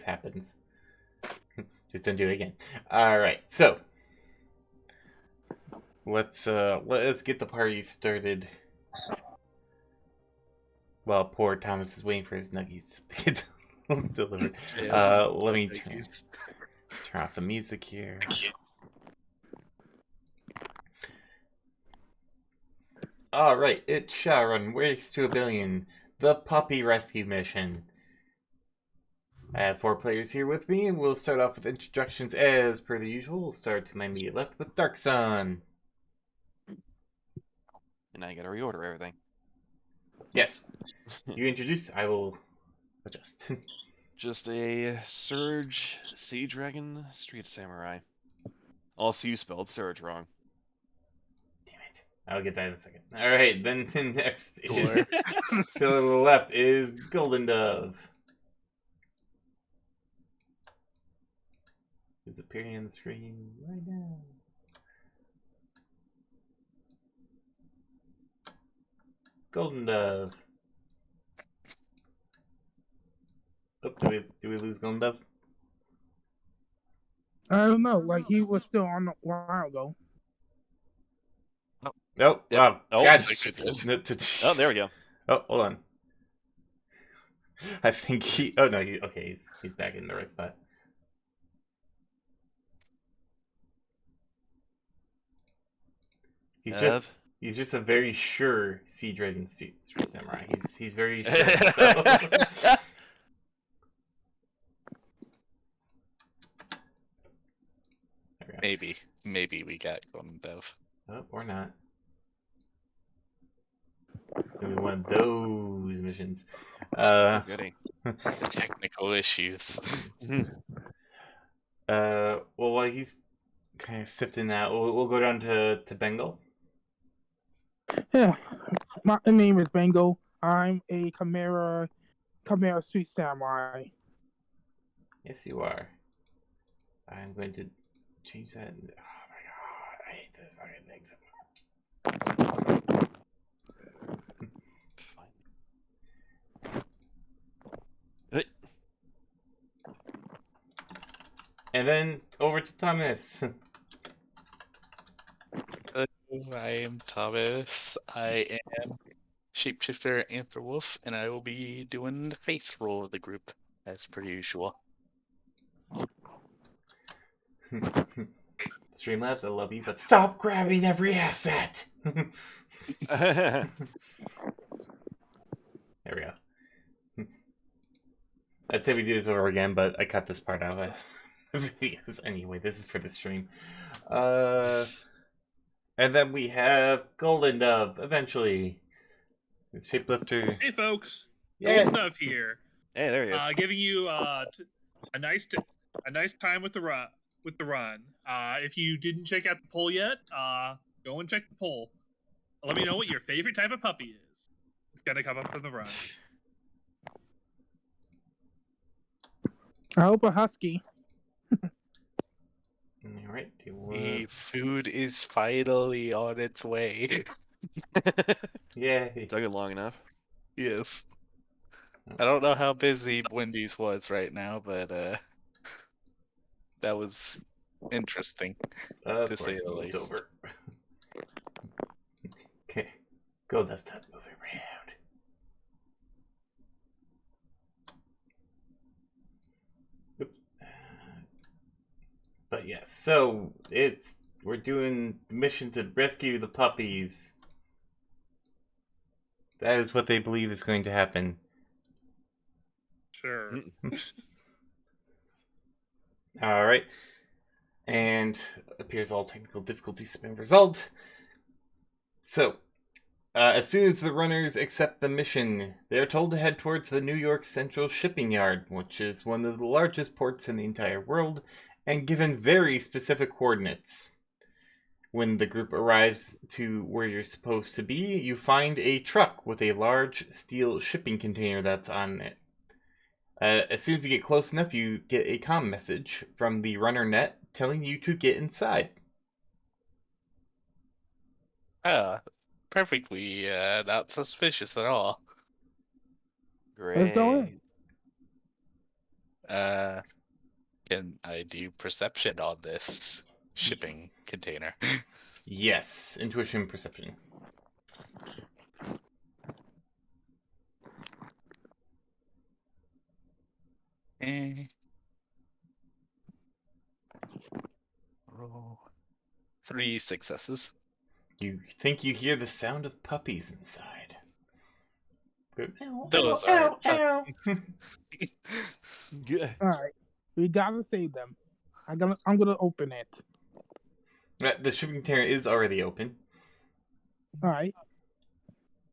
happens. Just don't do it again. All right, so let's get the party started. Well, poor Thomas is waiting for his nuggies to get delivered. Yeah, Let me thank you. turn off the music here. All right, it's Shadowrun, Race to a Billion, the Puppy Rescue Mission. I have 4 players here with me, and we'll start off with introductions as per the usual. We'll start to my immediate left with Dark Sun. And now you gotta reorder everything. Yes, you introduce, I will adjust. Just a Surge, Sea Dragon, Street Samurai. Also, you spelled Surge wrong. Damn it. I'll get that in a second. All right, then next Sure. to the left is Golden Dove. It's appearing on the screen right now. Golden Dove. Oh, do we lose Golden Dove? I don't know. Like he was still on a while ago. Oh, Yep. wow. Oh, God. my goodness. Oh, there we go. Oh, hold on. I think he. Oh no, he's back in the right spot. He's just Ev? he's just a very sure Sea Dragon Street Samurai. He's very sure of himself. There we go. Maybe we got Golden Dove. Oh, or not. It's gonna be one of those missions. Goody. The technical issues. Well, while he's kind of sifting that, we'll go down to Bengal. Yeah. My name is Bengal. I'm a Chimera Street Samurai. Yes, you are. I'm going to change that. Oh my god, I hate this fucking thing so much. Fine. And then over to Thomas. I am Thomas. I am shapeshifter Antherwolf, and I will be doing the face roll of the group as per usual. Streamlabs, I love you, but stop grabbing every asset. There we go. I'd say we do this over again, but I cut this part out of the videos anyway. This is for the stream. And then we have Golden Dove, eventually. It's Shapelifter. Hey, folks. Yeah. Golden Dove here. Hey, there he is. Giving you a nice time with the run. If you didn't check out the poll yet, go and check the poll. Let me know what your favorite type of puppy is. It's gonna come up in the run. I hope a husky. Alright, The food is finally on its way. Yay. Took it long enough. Yes. I don't know how busy Wendy's was right now, but that was interesting. Of to say course, the moved least. over. Okay, Gold Dove stop moving around. Oops. But yes, so we're doing mission to rescue the puppies. That is what they believe is going to happen. Sure. All right, and appears all technical difficulties have been resolved. So, as soon as the runners accept the mission, they are told to head towards the New York Central Shipping Yard, which is one of the largest ports in the entire world, and given very specific coordinates. When the group arrives to where you're supposed to be, you find a truck with a large steel shipping container that's on it. As soon as you get close enough, you get a comm message from the runner net telling you to get inside. Perfectly not suspicious at all. Great. Let's go in. Can I do perception on this shipping container? Yes, intuition, perception. Roll 3 successes. You think you hear the sound of puppies inside. Ow, Those ow, are ow, ow. Yeah. All right, we gotta save them. I'm gonna open it. The shipping container is already open. All right,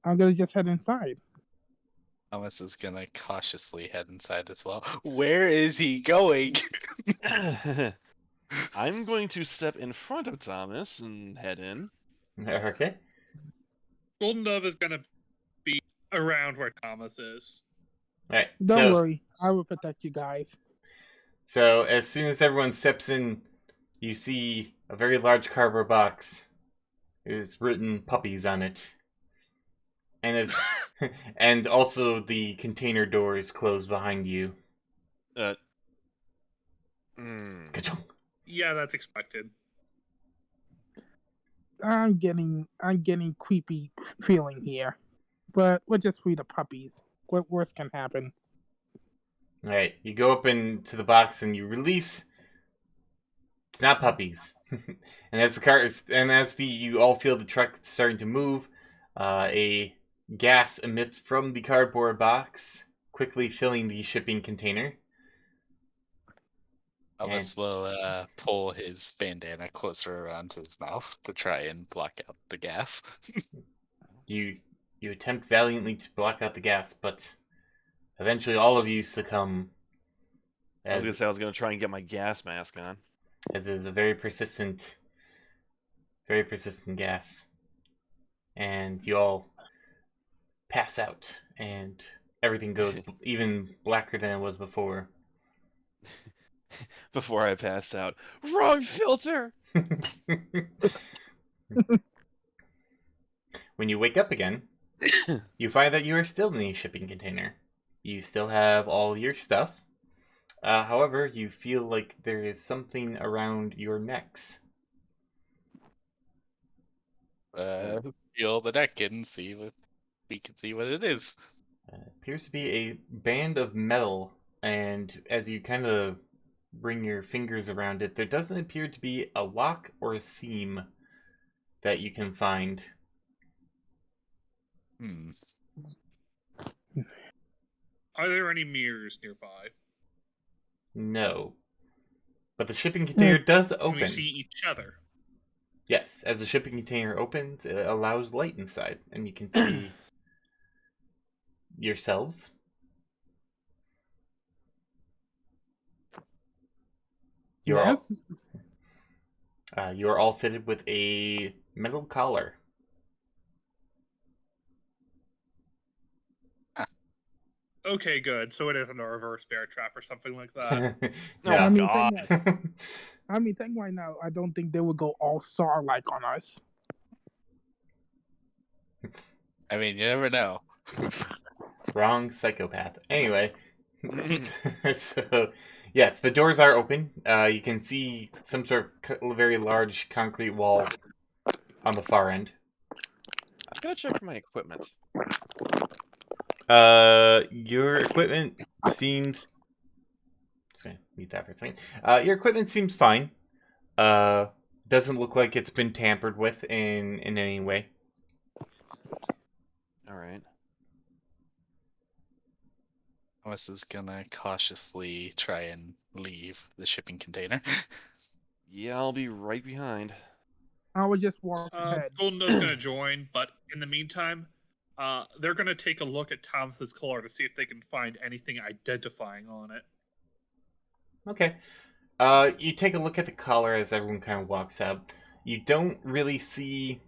I'm gonna just head inside. Thomas is gonna cautiously head inside as well. Where is he going? I'm going to step in front of Thomas and head in. Okay. Golden Dove is gonna be around where Thomas is. Alright, Don't worry, I will protect you guys. So as soon as everyone steps in, you see a very large cardboard box. There's written puppies on it. And it's and also the container doors close behind you. Mm. Ka-chunk. Yeah, that's expected. I'm getting creepy feeling here, but we're just free the puppies. What worse can happen? All right, you go up into the box and you release. It's not puppies, and as the car and as the you all feel the truck starting to move, a gas emits from the cardboard box, quickly filling the shipping container. Elvis will pull his bandana closer around his mouth to try and block out the gas. You attempt valiantly to block out the gas, but eventually all of you succumb. I was As gonna say I was gonna try and get my gas mask on. as is a very persistent gas, and you all pass out, and everything goes even blacker than it was before. Before I pass out. Wrong filter! When you wake up again, you find that you are still in the shipping container. You still have all your stuff. However, you feel like there is something around your necks. Feel the neck and see if we can see what it is. Appears to be a band of metal, and as you kind of bring your fingers around it, there doesn't appear to be a lock or a seam that you can find. Are there any mirrors nearby? No. But the shipping container does Can open. we see each other? Yes, as the shipping container opens, it allows light inside, and you can see yourselves. Yes. You are all fitted with a metal collar. Okay, good. So it isn't a reverse bear trap or something like that. Oh I mean, god. think right now, I don't think they would go all Saw-like on us. I mean, you never know. Wrong psychopath. Anyway, so yes, the doors are open. You can see some sort of very large concrete wall on the far end. I'm gonna check for my equipment. Your equipment seems. Just gonna mute that for a second. Your equipment seems fine. Doesn't look like it's been tampered with in any way. Alright. Thomas is gonna cautiously try and leave the shipping container. Yeah, I'll be right behind. I would just walk ahead. Golden No's going to join, but in the meantime, they're going to take a look at Thomas's collar to see if they can find anything identifying on it. Okay. You take a look at the collar as everyone kind of walks up. You don't really see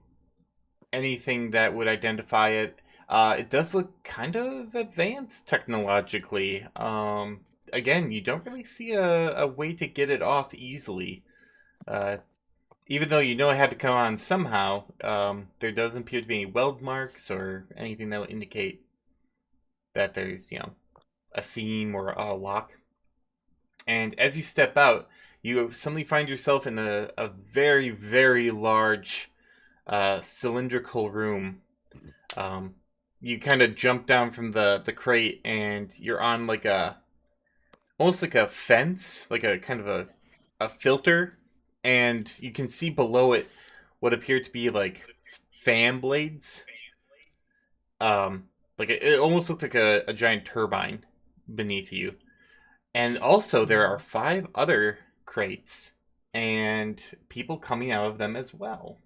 anything that would identify it. It does look kind of advanced technologically. Again, you don't really see a way to get it off easily. Even though you know it had to come on somehow, there doesn't appear to be any weld marks or anything that would indicate that there's, a seam or a lock. And as you step out, you suddenly find yourself in a very, very large cylindrical room. You kind of jump down from the crate and you're on like almost like a fence, like a kind of a filter, and you can see below it what appear to be like fan blades. Like it almost looked like a giant turbine beneath you. And also there are 5 other crates and people coming out of them as well.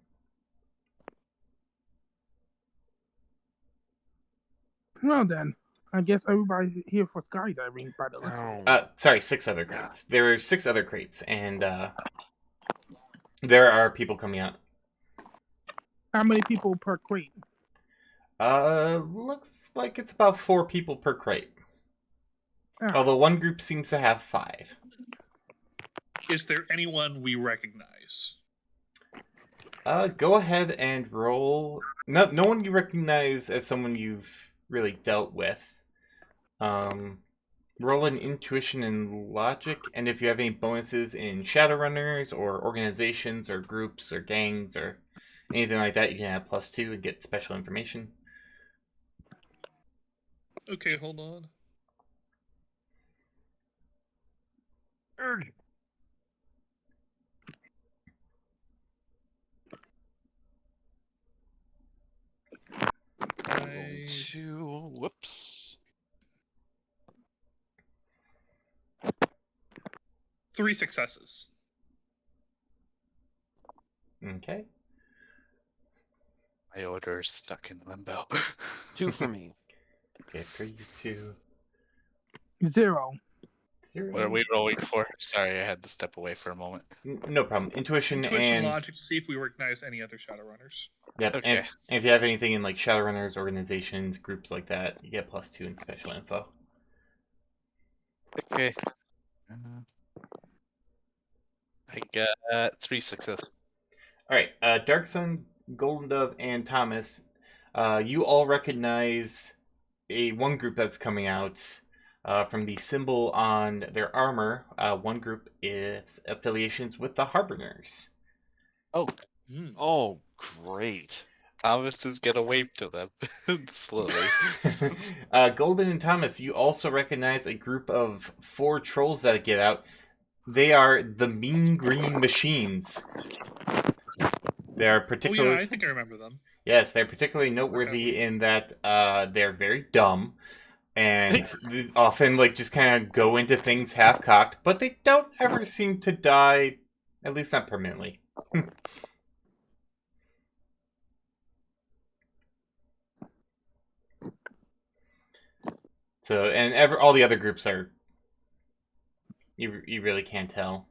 Well then, I guess everybody's here for skydiving, by the way. Oh. Sorry, 6 other crates. There were 6 other crates, and there are people coming out. How many people per crate? Looks like it's about 4 people per crate. Ah. Although one group seems to have 5. Is there anyone we recognize? Go ahead and roll. No one you recognize as someone you've really dealt with. roll an intuition and logic, and if you have any bonuses in Shadowrunners or organizations or groups or gangs or anything like that, you can add +2 and get special information. Okay, hold on. Rolling Nice. 2. Whoops. 3 successes. Okay. My order is stuck in limbo. 2 for me. Okay, 3, 2, 0. 0. What are we rolling for? Sorry, I had to step away for a moment. No problem. Intuition and logic to see if we recognize any other Shadowrunners. yep. Okay. And if you have anything in like Shadowrunners, organizations, groups like that, you get +2 in special info. Okay. I got 3 successes. All right, Dark Sun, Golden Dove, and Thomas, you all recognize one group that's coming out from the symbol on their armor. One group is affiliations with the Harbingers. Oh, Oh, great. Thomas is gonna wave to them slowly. Golden and Thomas, you also recognize a group of 4 trolls that get out. They are the Mean Green Machines. They are Oh particularly. yeah, I think I remember them. Yes, they're particularly noteworthy in that they're very dumb and these often like just kind of go into things half-cocked, but they don't ever seem to die, at least not permanently. So, and all the other groups are you really can't tell.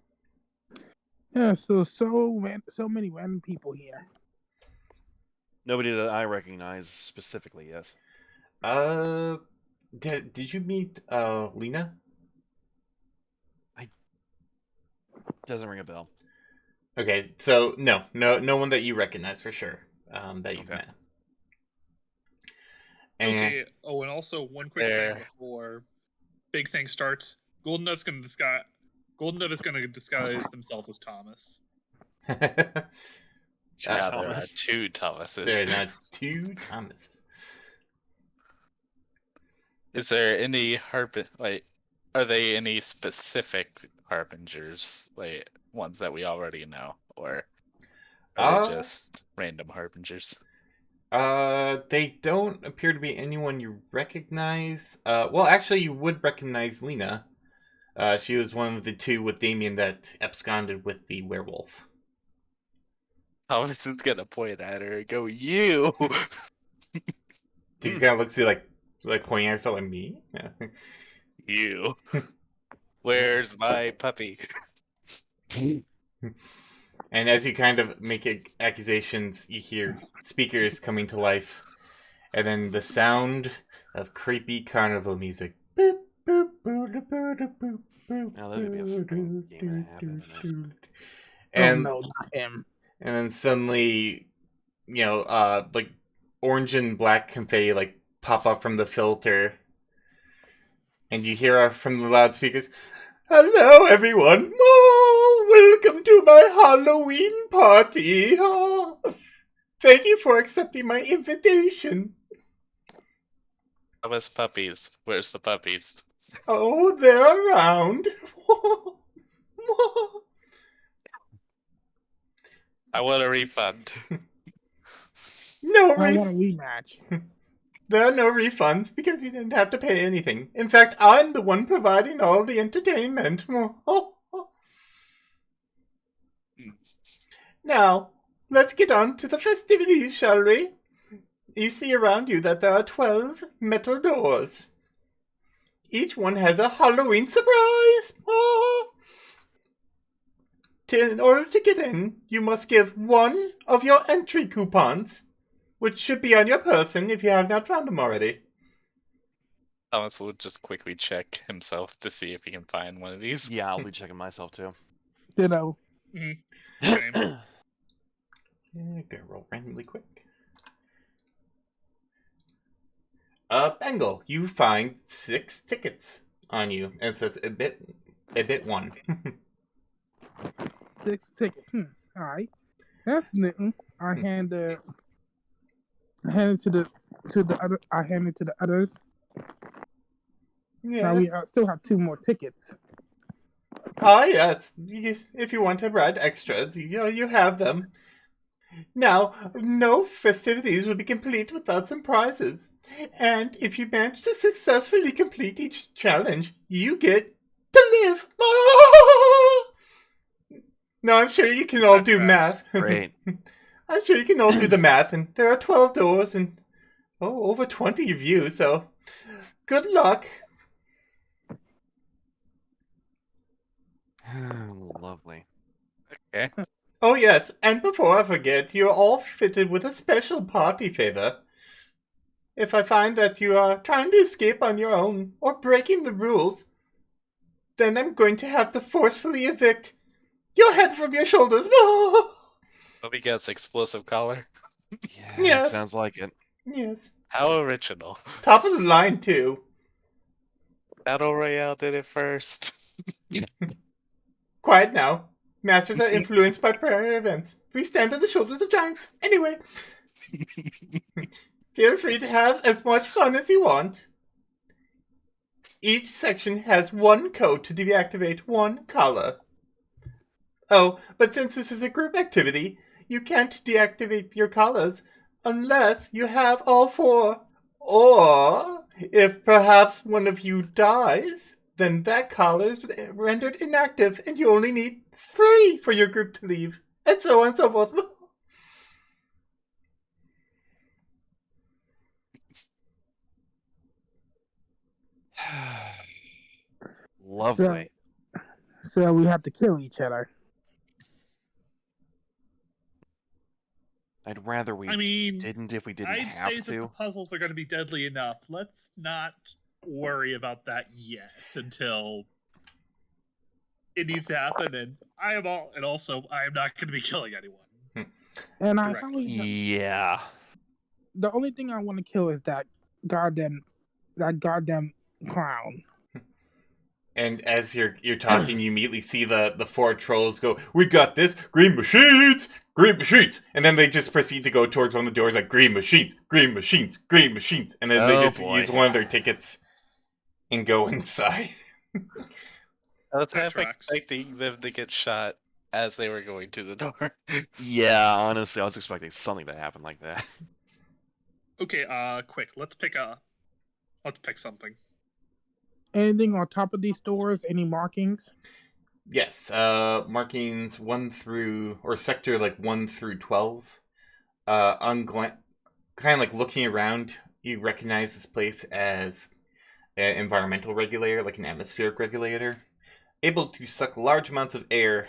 Yeah, so many random people here. Nobody that I recognize specifically, yes. Did you meet Lena? Doesn't ring a bell. Okay, so no one that you recognize for sure. That you've Okay. met. And Okay. Oh, and also one quick There. thing before big thing starts. Golden Dove is going to disguise themselves as Thomas. Yeah, there are Thomas. 2 Thomases. there are not 2 Thomases. Is there any are they any specific harbingers, like ones that we already know, or are they just random harbingers? They don't appear to be anyone you recognize. Well, actually, you would recognize Lena. She was one of the 2 with Damien that absconded with the werewolf. Thomas is gonna point at her and go, "You." She kind of looks at you like pointing at herself like me. Yeah. You. Where's my puppy? And as you kind of make accusations, you hear speakers coming to life, and then the sound of creepy carnival music. Boop, boop, boop, boop, boop, boop, boop, Now that would be a fucking game and a half, isn't it? And oh no, not him. and then suddenly, like orange and black confetti like pop up from the filter, and you hear from the loudspeakers, "Hello, everyone! Oh, welcome to my Halloween party! Oh, thank you for accepting my invitation. Thomas puppies. Where's the puppies? Oh, they're around. I want a refund. No I want a rematch. There are no refunds because you didn't have to pay anything. In fact, I'm the one providing all the entertainment. Now, let's get on to the festivities, shall we? You see around you that there are 12 metal doors. Each one has a Halloween surprise. In order to get in, you must give one of your entry coupons, which should be on your person if you have not found them already. Thomas will just quickly check himself to see if he can find one of these. Yeah, I'll be checking myself too. Ditto. Same. Yeah, gonna roll randomly quick. Bengal, you find 6 tickets. on you, and it says a bit 1. 6 tickets. All right. That's new. I hand it to the other. I hand it to the others. Now we Yes. still have 2 more tickets. Ah, yes. If you want to ride extras, you have them. Now, no festivities would be complete without some prizes. And if you manage to successfully complete each challenge, you get to live. Now, I'm sure you can all do math. Great. I'm sure you can all do the math, and there are 12 doors and over 20 of you, so good luck. Lovely. Okay. Oh yes, and before I forget, you're all fitted with a special party favor. If I find that you are trying to escape on your own, or breaking the rules, then I'm going to have to forcefully evict your head from your shoulders. Let me guess, explosive collar. Yeah, Yes. sounds like it. Yes. How original. Top of the line, too. Battle Royale did it first. Quiet now. Masters are influenced by prior events. We stand on the shoulders of giants. Anyway. Feel free to have as much fun as you want. Each section has 1 code to deactivate 1 color. Oh, but since this is a group activity, you can't deactivate your collars unless you have all 4. Or, if perhaps one of you dies, then that collar is rendered inactive and you only need 3 for your group to leave. And so on and so forth. Lovely. So we have to kill each other. I'd rather we I mean, didn't if we didn't I'd have say that the to. puzzles are going to be deadly enough. Let's not worry about that yet until it needs to happen. And I am also I am not going to be killing anyone. And I Correct. only Yeah. the only thing I want to kill is that goddamn clown. And as you're talking, you immediately see the 4 trolls go, "We got this! Green machines! Green machines!" And then they just proceed to go towards one of the doors like, "Green machines! Green machines! Green machines!" And then they Oh, just boy. use one of their tickets and go inside. I was That half tracks. expecting them to get shot as they were going to the door. Yeah, honestly, I was expecting something to happen like that. Okay, quick. Let's pick something. Anything on top of these doors? Any markings? Yes, markings 1 through, or sector like 1 through 12. Kind of like looking around, you recognize this place as an environmental regulator, like an atmospheric regulator, able to suck large amounts of air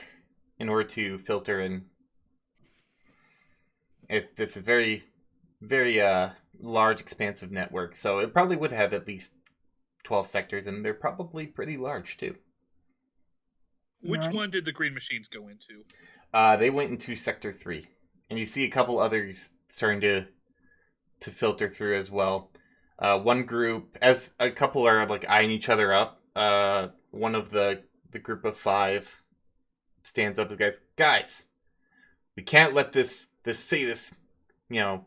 in order to filter in. This is very, very large, expansive network, so it probably would have at least 12 sectors, and they're probably pretty large too. Which Right. one did the green machines go into? They went into sector 3, and you see a couple others starting to filter through as well. One group, as a couple are like eyeing each other up, one of the group of 5 stands up and guys, we can't let this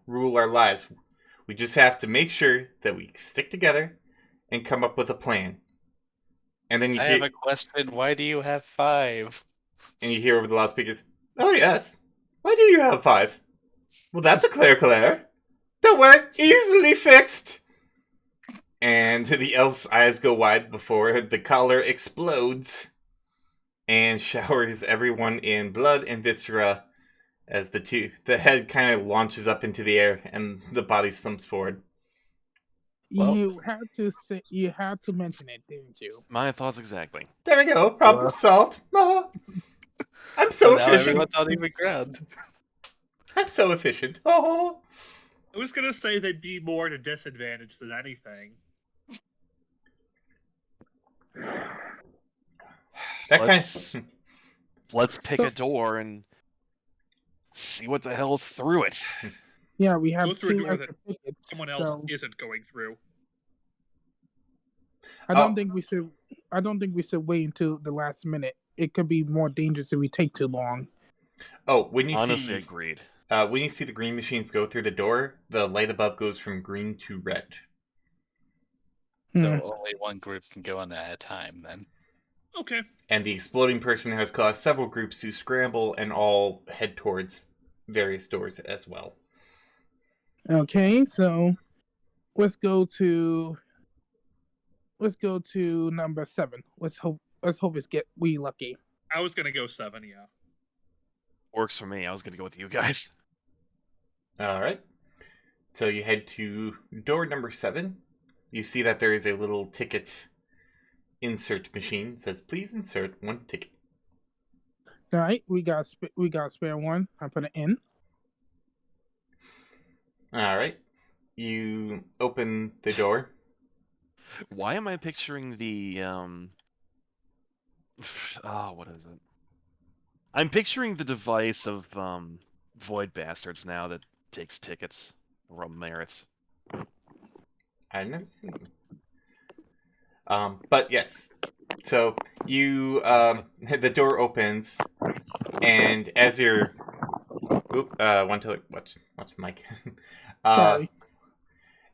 rule our lives. We just have to make sure that we stick together and come up with a plan. And then you I hear, have a question. Why do you have 5? and you hear over the loudspeakers, "Oh yes, why do you have 5? Well, that's a clerical error. Don't worry, easily fixed." And the elf's eyes go wide before the collar explodes and showers everyone in blood and viscera as the head kind of launches up into the air and the body slumps forward. Well- You had to mention it, didn't you? My thoughts exactly. There we go, problem Well. solved. I'm so Now efficient. everyone's on even ground. I'm so efficient. Oh. I was gonna say they'd be more at a disadvantage than anything. That Let's- kind Let's pick a door and see what the hell's through it. Yeah, we have Go through a 2 door extra tickets. Someone else so- isn't going through. I Oh. don't think we should. I don't think we should wait until the last minute. It could be more dangerous if we take too long. Oh, when you Honestly, see agreed. when you see the green machines go through the door, the light above goes from green to red. Hmm. So only one group can go in at a time then. Okay. And the exploding person has caused several groups to scramble and all head towards various doors as well. Okay, so let's go to number 7. Let's hope it's get we lucky. I was gonna go 7. Yeah. Works for me. I was gonna go with you guys. All right. So you head to door number 7. You see that there is a little ticket insert machine. It says, "Please insert 1 ticket." All right, we got spare one. I put it in. All right. You open the door. Why am I picturing the what is it? I'm picturing the device of Void Bastards now that takes tickets or merits. I've never seen them. But yes. So you the door opens, and as you're one to watch the mic. Sorry.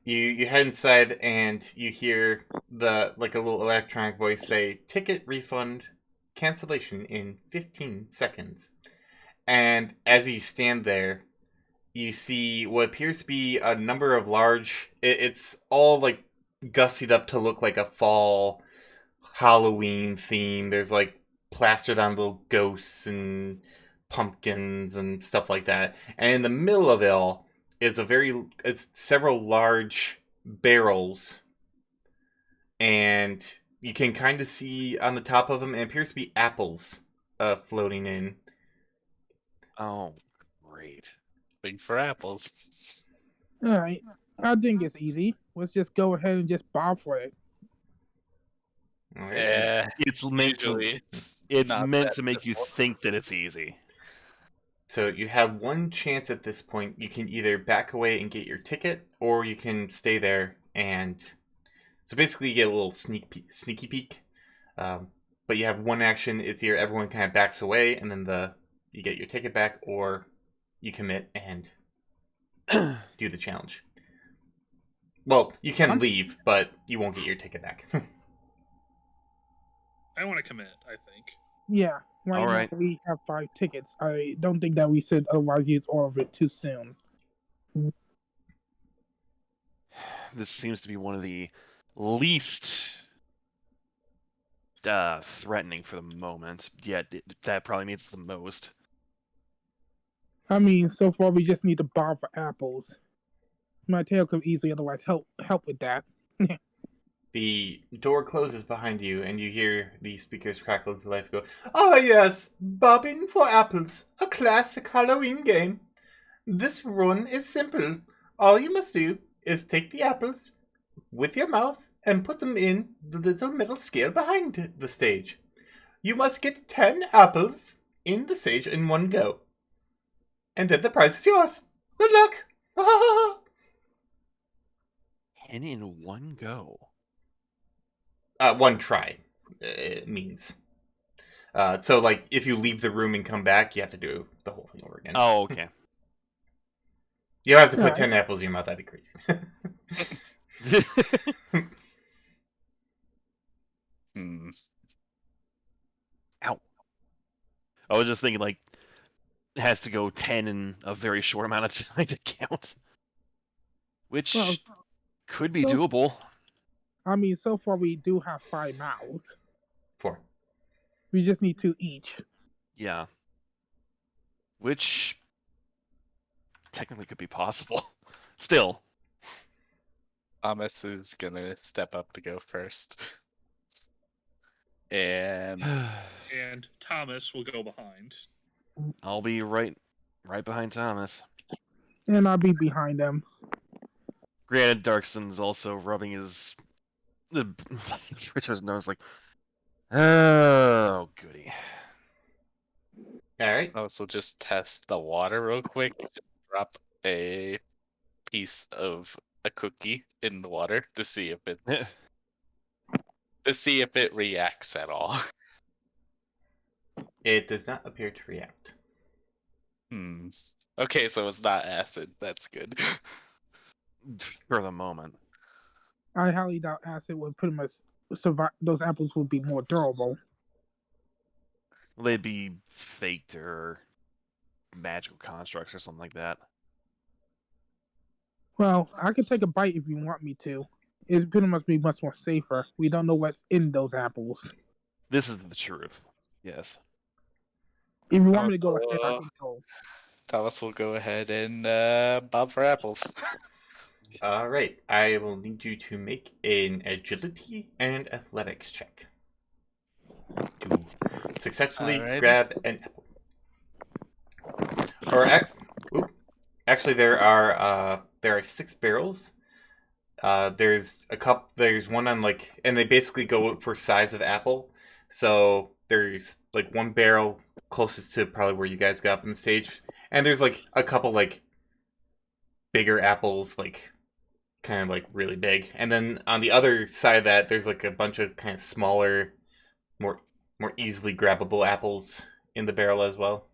You head inside and you hear a little electronic voice say, "Ticket refund cancellation in 15 seconds." And as you stand there, you see what appears to be a number of large. It's all like gussied up to look like a fall Halloween theme. There's like plastered on little ghosts and pumpkins and stuff like that. And in the middle of it all is it's several large barrels, and you can kind of see on the top of them, it appears to be apples floating in. Oh, great. Big for apples. All right, I think it's easy. Let's just go ahead and just bob for it. All right. Yeah, It's meant usually it's not meant that to make you simple. think that it's easy. So you have one chance at this point. You can either back away and get your ticket, or you can stay there and. So basically, you get a little sneaky peek. But you have one action. It's either everyone kind of backs away, and then you get your ticket back, or you commit and do the challenge. Well, you can leave, but you won't get your ticket back. I want to commit. I think. Yeah, right All now right. we have 5 tickets. I don't think that we should otherwise use all of it too soon. This seems to be one of the least threatening for the moment. Yet that probably means the most. I mean, so far we just need to bob for apples. My tail could easily otherwise help with that. The door closes behind you, and you hear the speakers crackle into life. Go, "Ah, yes, bobbing for apples, a classic Halloween game. This run is simple. All you must do is take the apples with your mouth and put them in the little metal scale behind the stage. You must get 10 apples in the stage in one go. And then the prize is yours. Good luck!" And in one go. One try, it means. So, like, if you leave the room and come back, you have to do the whole thing over again. Oh, okay. You don't have to put Alright. 10 apples in your mouth, that'd be crazy. Hmm. Ow. I was just thinking, like, it has to go 10 in a very short amount of time to count. Which Well, could be so- doable. I mean, so far we do have 5 mouths. 4. We just need 2 each. Yeah. Which technically could be possible. Still. Thomas is gonna step up to go first. And And Thomas will go behind. I'll be right behind Thomas. And I'll be behind them. Granted, Darkson's also rubbing the Richard's nose like, oh, goody. Alright. also just test the water real quick. Just drop a piece of a cookie in the water to see if it's to see if it reacts at all. It does not appear to react. Hmm. Okay, so it's not acid. That's good. For the moment. I highly doubt acid would pretty much survive. Those apples would be more durable. They'd be faked or magical constructs or something like that. Well, I could take a bite if you want me to. It'd pretty much be much more safer. We don't know what's in those apples. This is the truth. Yes. If you want me to go ahead, I Uh, can go. Thomas will go ahead and bob for apples. All right, I will need you to make an agility and athletics check to successfully Alrighty. grab an apple. Or actually, there are 6 barrels. There's a cup. There's one on and they basically go for size of apple. So there's like one barrel closest to probably where you guys got up on the stage, and there's like a couple like bigger apples, like kind of like really big, and then on the other side of that, there's like a bunch of kind of smaller, more easily grabbable apples in the barrel as well,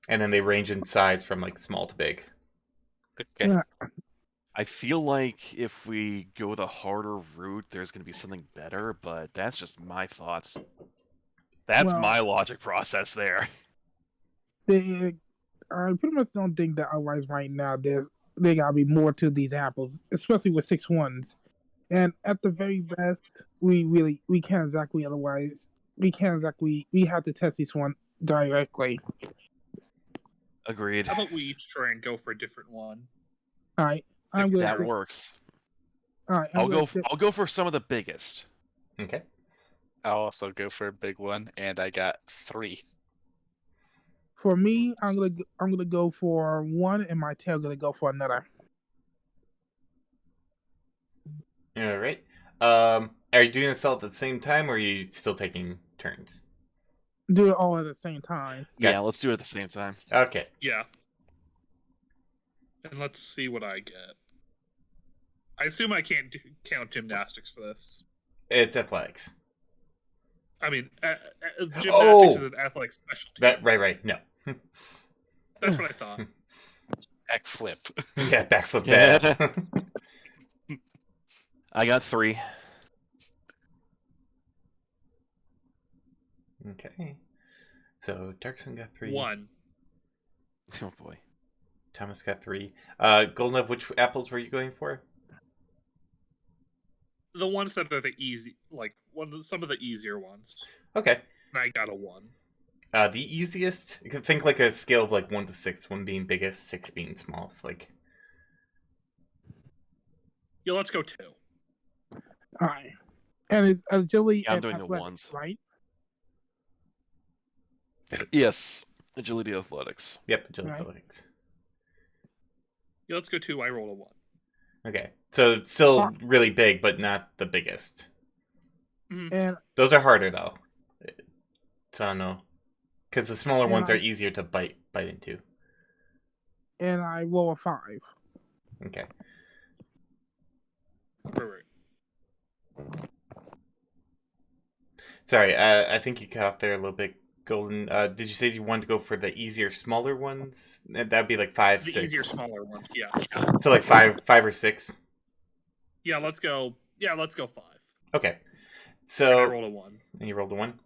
and then they range in size from like small to big. Okay. Yeah. I feel like if we go the harder route, there's going to be something better, but that's just my thoughts. That's Well- my logic process there. I pretty much don't think that otherwise right now there gotta be more to these apples, especially with 6 ones. And at the very best, we can't exactly otherwise we have to test this one directly. Agreed. How about we each try and go for a different one? Alright. I'm If gonna that works. Alright, I'll go for some of the biggest. Okay. I'll also go for a big one, and I got 3. for me, I'm gonna go for one and my tail gonna go for another. All right. Are you doing this all at the same time, or are you still taking turns? Do it all at the same time. Yeah, let's do it at the same time. Okay. Yeah. And let's see what I get. I assume I can't count gymnastics for this. It's athletics. I mean, gymnastics Oh! is an athletic specialty. Right. No. That's what I thought. Backflip. Yeah, backflip Yeah. bad. I got 3. Okay. So Darkson got 3. 1. Oh boy. Thomas got 3. Goldenov, which apples were you going for? The ones that are the easy, some of the easier ones. Okay. And I got a 1. The easiest, you can think like a scale of like 1 to 6, 1 being biggest, 6 being smallest. Like, Yeah, let's go 2. Alright. And it's agility Yeah, I'm and doing the athletics, ones. right? Yes. Agility athletics. yep, agility Right. athletics. Yeah, let's go 2. I rolled a 1. Okay, so it's still really big, but not the biggest. And Those are harder though. So I don't know, because the smaller Yeah, ones are I- easier to bite into. and I roll a 5. Okay. Right. Sorry, I think you cut off there a little bit, Golden. Did you say you wanted to go for the easier, smaller ones? That'd be like 5, The 6. easier, smaller ones, yes. So like 5 or 6. Yeah, let's go. Yeah, let's go 5. Okay. And I So rolled a 1. and you rolled a 1,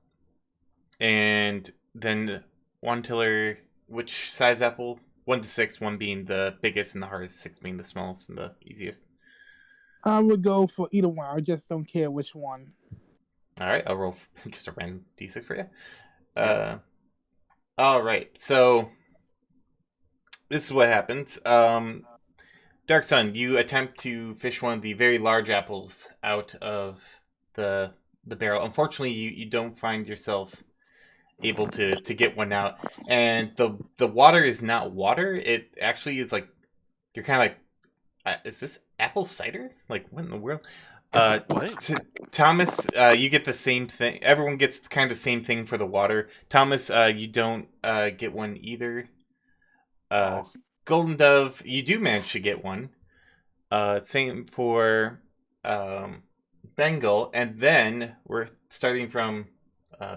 and then one tiller. Which size apple? 1 to 6. 1 being the biggest and the hardest. 6 being the smallest and the easiest. I would go for either one. I just don't care which one. All right, I'll roll just a random d6 for you. All right, so this is what happens. Dark Sun, you attempt to fish one of the very large apples out of the barrel. Unfortunately, you don't find yourself able to get one out, and the water is not water. It actually is like you're kind of like, is this apple cider? Like, what in the world? What? Thomas, you get the same thing. Everyone gets kind of the same thing for the water. Thomas, you don't get one either. Golden Dove, you do manage to get one. Same for Bengal, and then we're starting from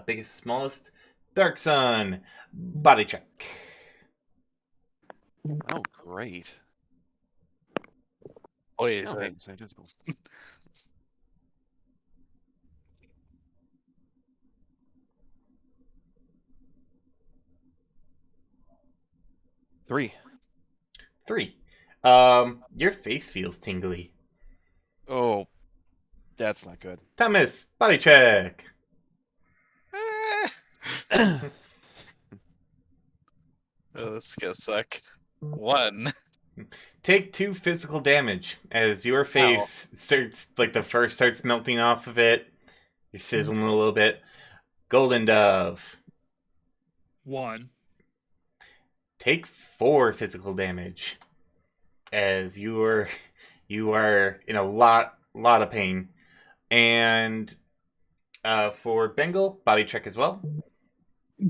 biggest, smallest. Dark Sun, body check. Oh, great. Wait, is Oh, it? hey, so identical. 3. 3. Your face feels tingly. Oh, that's not good. Thomas, body check. Oh, this is gonna suck. 1. Take 2 physical damage as your face starts, like the fur starts melting off of it. You're sizzling a little bit. Golden Dove. 1. Take 4 physical damage as you are in a lot of pain. And for Bengal, body check as well.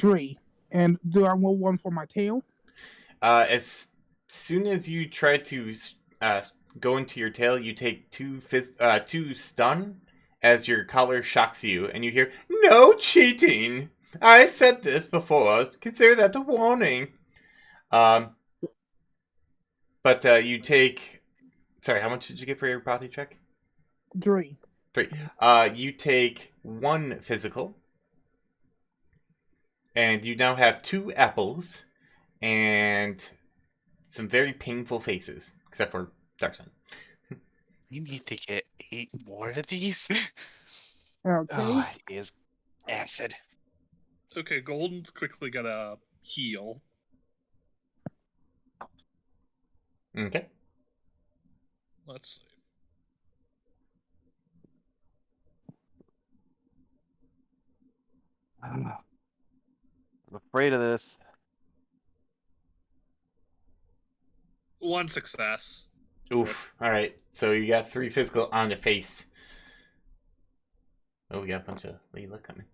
3. And do I want one for my tail? As soon as you try to go into your tail, you take 2 stun as your collar shocks you, and you hear, "No cheating! I said this before. Consider that a warning." But you take. Sorry, how much did you get for your body check? 3. 3. You take 1 physical, and you now have 2 apples and some very painful faces, except for Dark Sun. You need to get 8 more of these. Okay. Oh, it is acid. Okay, Golden's quickly gonna heal. Okay. Let's see. I'm afraid of this. 1 success. Oof. All right. So you got 3 physical on the face. Oh, we got a bunch of Layla coming.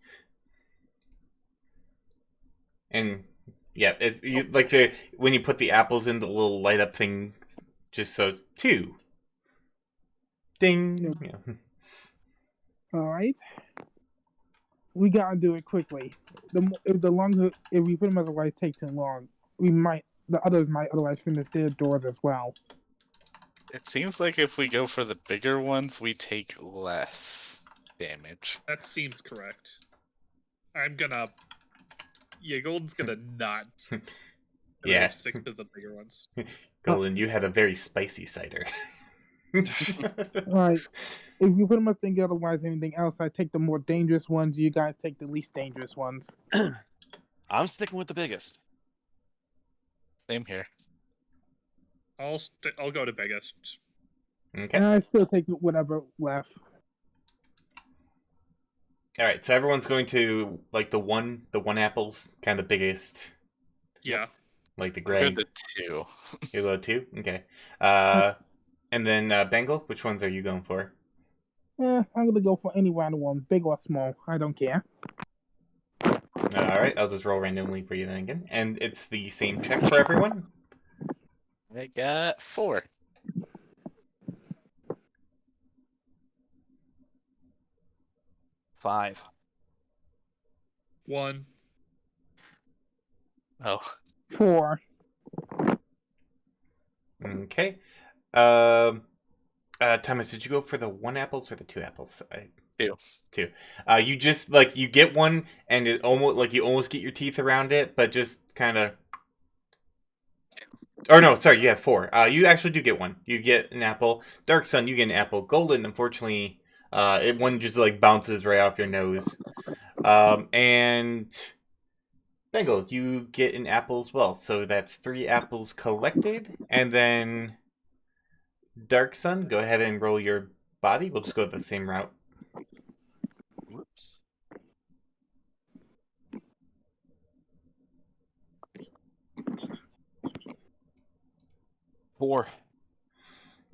And yeah, it's like when you put the apples in the little light up thing, just so it's 2. Ding. Yeah. All right. We gotta do it quickly. If we put them otherwise take too long, the others might otherwise finish their doors as well. It seems like if we go for the bigger ones, we take less damage. That seems correct. I'm gonna. Yeah, Golden's gonna not. I'm Yeah. gonna stick to the bigger ones. Golden, you had a very spicy cider. All right. If you put them up thinking otherwise anything else, I take the more dangerous ones. You guys take the least dangerous ones. I'm sticking with the biggest. Same here. I'll go to biggest. Okay. And I still take whatever left. All right. So everyone's going to like the one apples, kind of the biggest, Yeah. like the Go gray. to 2. You go 2. Okay. And then Bengal, which ones are you going for? I'm gonna go for any random one, big or small. I don't care. All right. I'll just roll randomly for you then again, and it's the same check for everyone. I got 4. 5. 1. Oh, 4. Okay. Thomas, did you go for the 1 apples or the 2 apples? 2. 2. You just like you get one, and it almost like you almost get your teeth around it, but just kind of. Or no, sorry, you have 4. You actually do get one. You get an apple. Dark Sun, you get an apple. Golden, unfortunately, one just like bounces right off your nose. And Bengal, you get an apple as well. So that's 3 apples collected, and then Dark Sun, go ahead and roll your body. We'll just go the same route. Whoops. Four.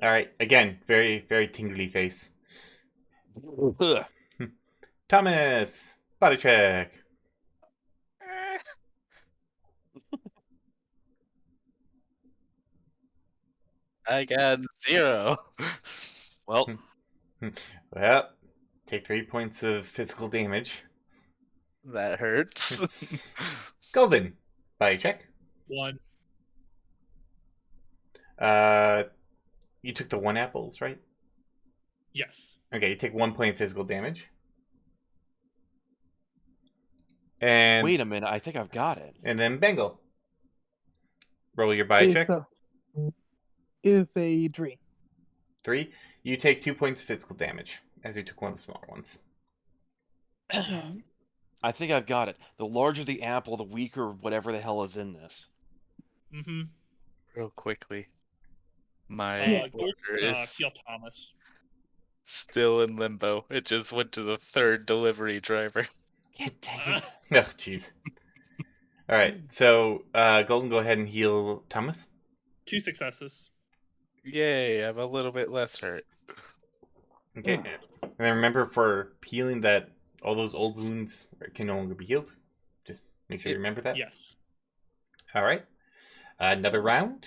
All right. Again, very, very tingly face. Ugh. Thomas, body check. I got 0. Well, Well, Take 3 points of physical damage. That hurts. Golden, body check. 1. You took the 1 apples, right? Yes. Okay, you take 1 point of physical damage. And Wait a minute, I think I've got it. and then Bengal. Roll your body check. It's a 3. 3. You take 2 points of physical damage, as you took one of the smaller ones. I think I've got it. The larger the apple, the weaker whatever the hell is in this. Mm-hmm. Real quickly. My Gold, order is heal Thomas. still in limbo. It just went to the 3rd delivery driver. God dang it. Oh, jeez. All right, so Golden, go ahead and heal Thomas. 2 successes. Yay, I'm a little bit less hurt. Okay. And then remember, for healing, that all those old wounds can no longer be healed. Just make sure you remember that. Yes. All right. Another round.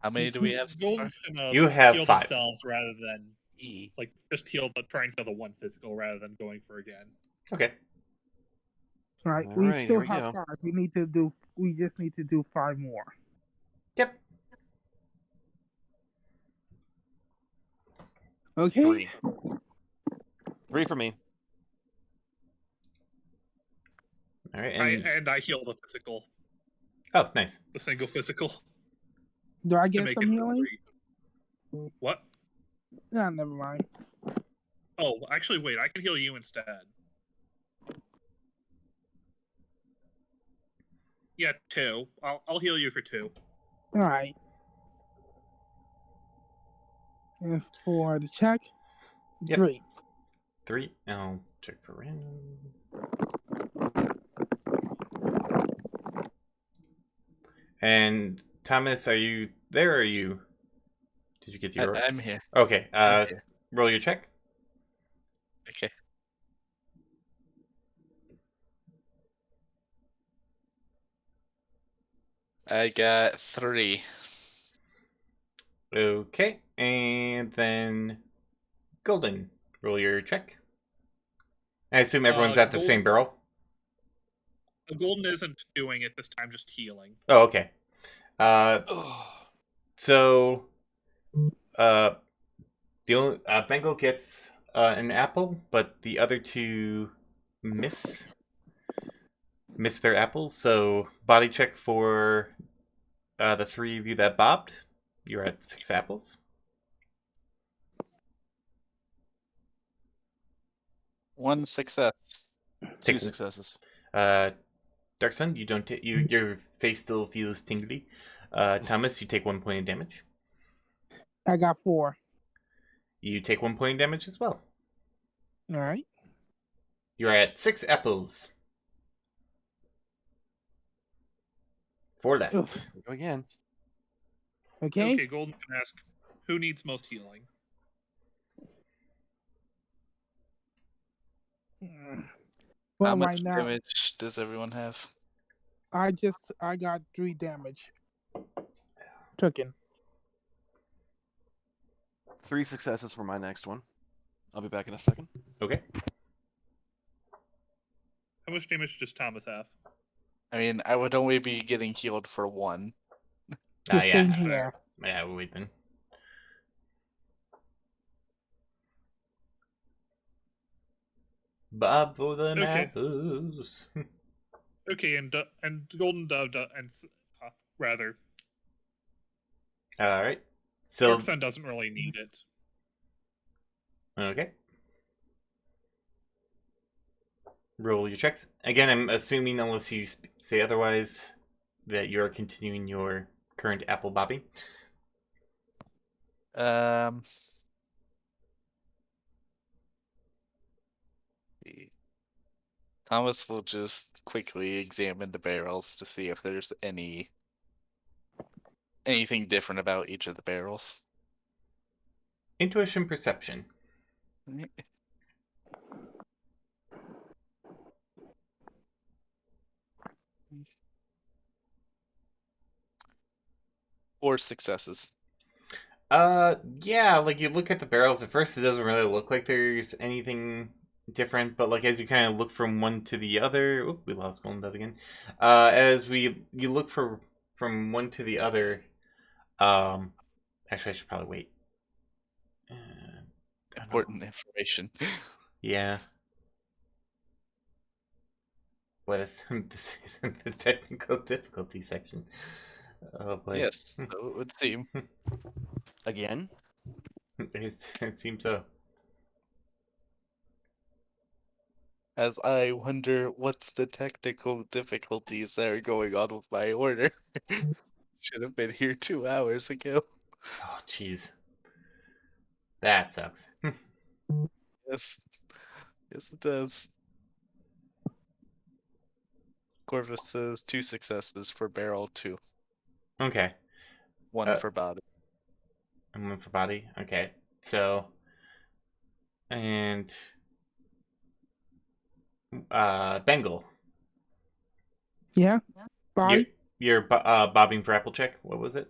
How many do we have? So far? Golden's gonna You have heal 5. themselves rather than E. like just heal, but try and heal the 1 physical rather than going for again. Okay. Right. All We right, still here we have go. 5. We just need to do 5 more. Yep. Okay. 3. 3 for me. All right. And I heal the physical, oh, nice. the single physical. Do I To get make some it healing? 3. What? Nah, never mind. Oh, actually, wait. I can heal you instead. Yeah, 2. I'll heal you for 2. All right. And for the check, Yep. 3. 3. I'll check for random. And Thomas, are you there? Or are you? Did you get to your? I'm here. Okay. I'm here. Roll your check. Okay. I got 3. Okay. And then Golden, roll your check. I assume everyone's at the same barrel. Golden isn't doing it this time, just healing. Oh, okay. Ugh. So, the only Bengal gets an apple, but the other 2 miss their apples. So, body check for the 3 of you that bobbed. You're at 6 apples. 1 success. 2 Take- successes. Dark Sun, you don't. Your face still feels tingly. Thomas, you take 1 point of damage. I got 4. You take 1 point of damage as well. All right. You're at 6 apples. 4 left. Ugh. Here we go again. Okay. Okay, Golden can ask, who needs most healing? Well, How much right now, damage does everyone have? I got 3 damage. Taken. 3 successes for my next one. I'll be back in a second. Okay. How much damage does Thomas have? I mean, I would only be getting healed for 1. The same Yeah. here. Yeah, we'll wait then. Bob for the Okay. apples. Okay, and Golden Dove and rather All right. So Dark Sun doesn't really need it. okay. Roll your checks again. I'm assuming, unless you say otherwise, that you're continuing your current apple bobbing. Thomas will just quickly examine the barrels to see if there's anything different about each of the barrels. Intuition, perception. Or successes. Yeah, like you look at the barrels at first, it doesn't really look like there's anything different, but like as you kind of look from one to the other, oop, we lost Golden Dove again. As you look from one to the other, um, actually I should probably wait. Uh, oh no. Important information. Yeah. What is this? Isn't the technical difficulty section? Oh boy. Yes, so it would seem. Again? It seems so. As I wonder what's the technical difficulties that are going on with my order. Should have been here 2 hours ago. Oh jeez, that sucks. Yes, yes it does. Corvus says 2 successes for barrel, 2. Okay. 1 Uh, for body. I'm one for body. Okay, so and Bengal. Yeah. You're Body. bobbing for apple check. What was it?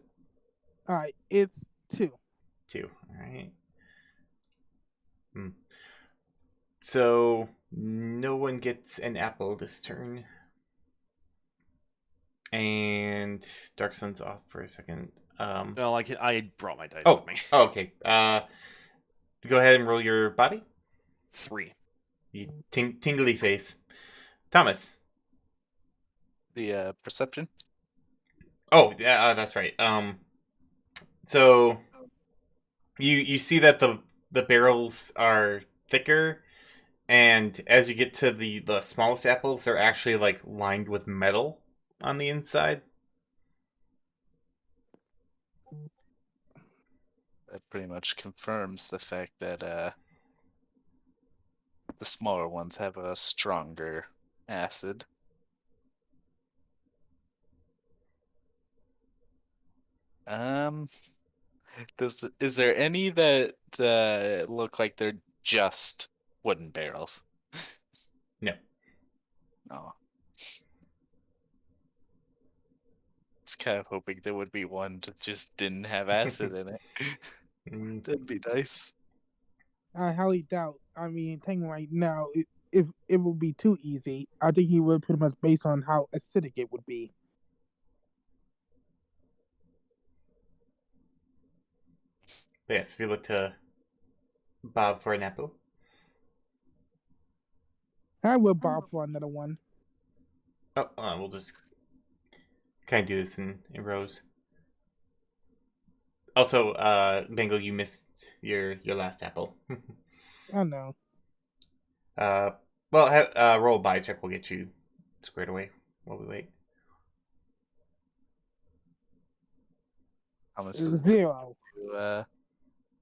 All right. It's 2. 2. All right. Hmm. So no one gets an apple this turn, and Dark Sun's off for a second. Well, I brought my dice Oh, with me. oh, okay. Go ahead and roll your body. 3. You tingly face. Thomas. The perception? Oh, yeah, that's right. So you see that the barrels are thicker, and as you get to the smallest apples, they're actually like lined with metal on the inside. That pretty much confirms the fact that the smaller ones have a stronger acid. Um, is there any that look like they're just wooden barrels? No. Oh, it's kind of hoping there would be one that just didn't have acid in it. Mm, That'd be nice. I highly doubt. I mean, thinking right now, if it would be too easy, I think he would pretty much based on how acidic it would be. but yes, if you look to Bob for an apple. I would bob for another one. Oh, we'll just kind of do this in rows. Also, Bengal, you missed your last apple. I know. uh, well, roll a buy check will get you squared away while we wait. Thomas is 0.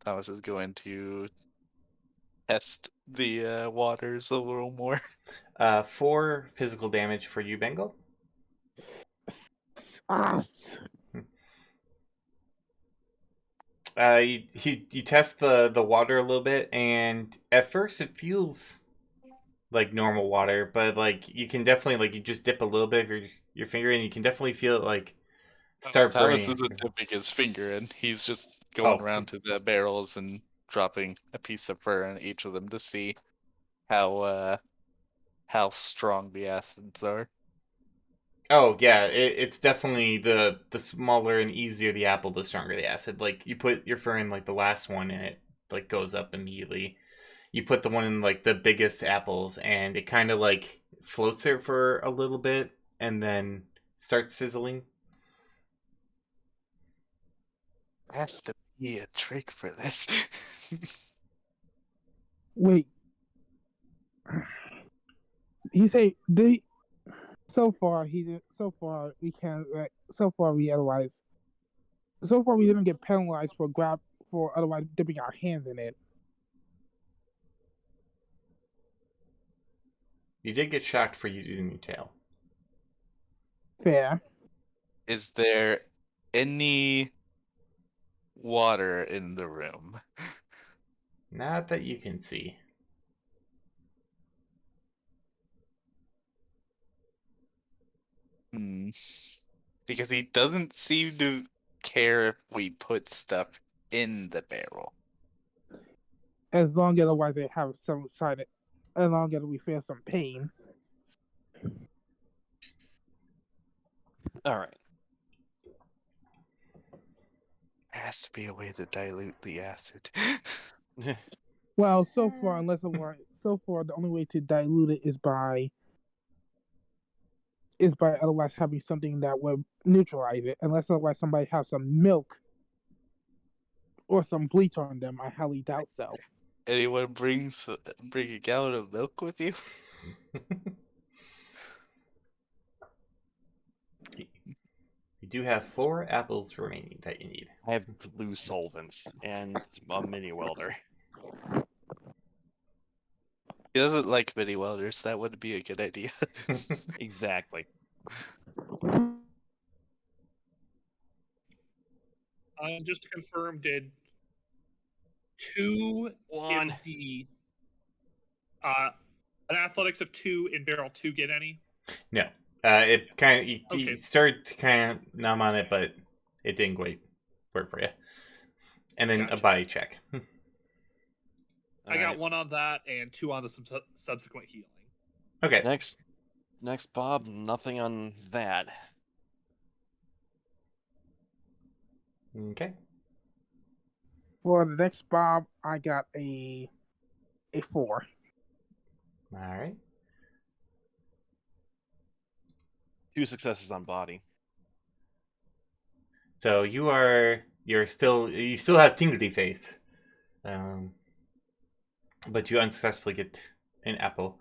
Thomas is going to test the waters a little more. 4 physical damage for you, Bengal. Ah. You test the water a little bit, and at first it feels like normal water, but like you can definitely like you just dip a little bit of your finger, and you can definitely feel it like start Thomas burning. isn't dipping his finger in. He's just Oh. going around to the barrels and dropping a piece of fur in each of them to see how strong the acids are. Oh yeah, it's definitely the smaller and easier the apple, the stronger the acid. Like you put your fur in like the last one, and it like goes up immediately. You put the one in like the biggest apples, and it kind of like floats there for a little bit, and then starts sizzling. Has to be a trick for this. Wait. He say they. So far, he did. So far, we can't. So far, we otherwise. So far, we didn't get penalized for otherwise dipping our hands in it. You did get shocked for using your tail. Fair. Is there any water in the room? Not that you can see. Because he doesn't seem to care if we put stuff in the barrel. As long as otherwise they have some side, as long as we feel some pain. All right. There has to be a way to dilute the acid. Well, so far, the only way to dilute it is by otherwise having something that would neutralize it. Unless otherwise somebody has some milk or some bleach on them, I highly doubt so. Anyone bring a gallon of milk with you? You do have 4 apples remaining that you need. I have glue solvents and a mini welder. He doesn't like mini welders. That would be a good idea. Exactly. Just to confirm, did 2 One. in the an athletics of 2 in barrel 2 get any? No. It kind of you Okay. started to kind of numb on it, but it didn't quite work for you. And then a Gotcha. body check. I got 1 on that and 2 on the subsequent healing. Okay. Next, Bob. Nothing on that. Okay. For the next Bob, I got a 4. All right. 2 successes on body. So you still have tingly face, but you unsuccessfully get an apple.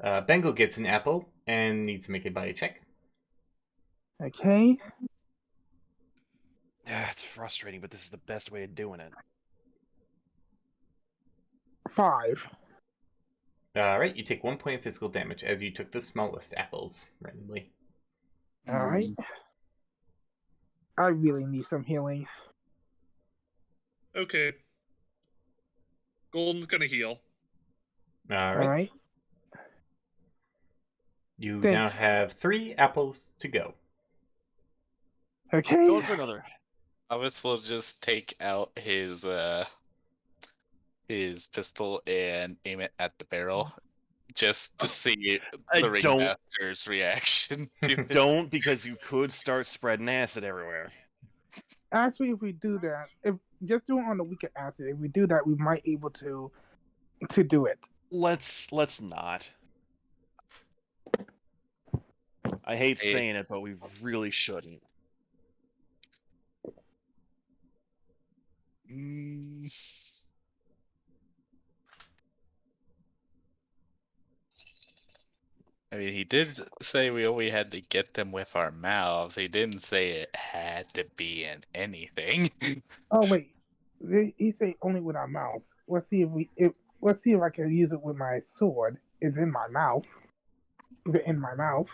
Bengal gets an apple and needs to make a body check. Okay. It's frustrating, but this is the best way of doing it. 5. All right, you take 1 point of physical damage as you took the smallest apples randomly. All right. I really need some healing. Okay. Golden's gonna heal. All All right. You Thanks. now have 3 apples to go. Okay. Go for another. Thomas will just take out his pistol and aim it at the barrel, just to see I the don't- ringmaster's reaction to it. Don't, because you could start spreading acid everywhere. Actually, if we do that, if just do it on the weaker acid, if we do that, we might be able to do it. Let's not. I hate Hey. saying it, but we really shouldn't. Mm. I mean, he did say we only had to get them with our mouths. He didn't say it had to be in anything. Oh wait, he say only with our mouth. Let's see if I can use it with my sword. It's in my mouth. Is it in my mouth?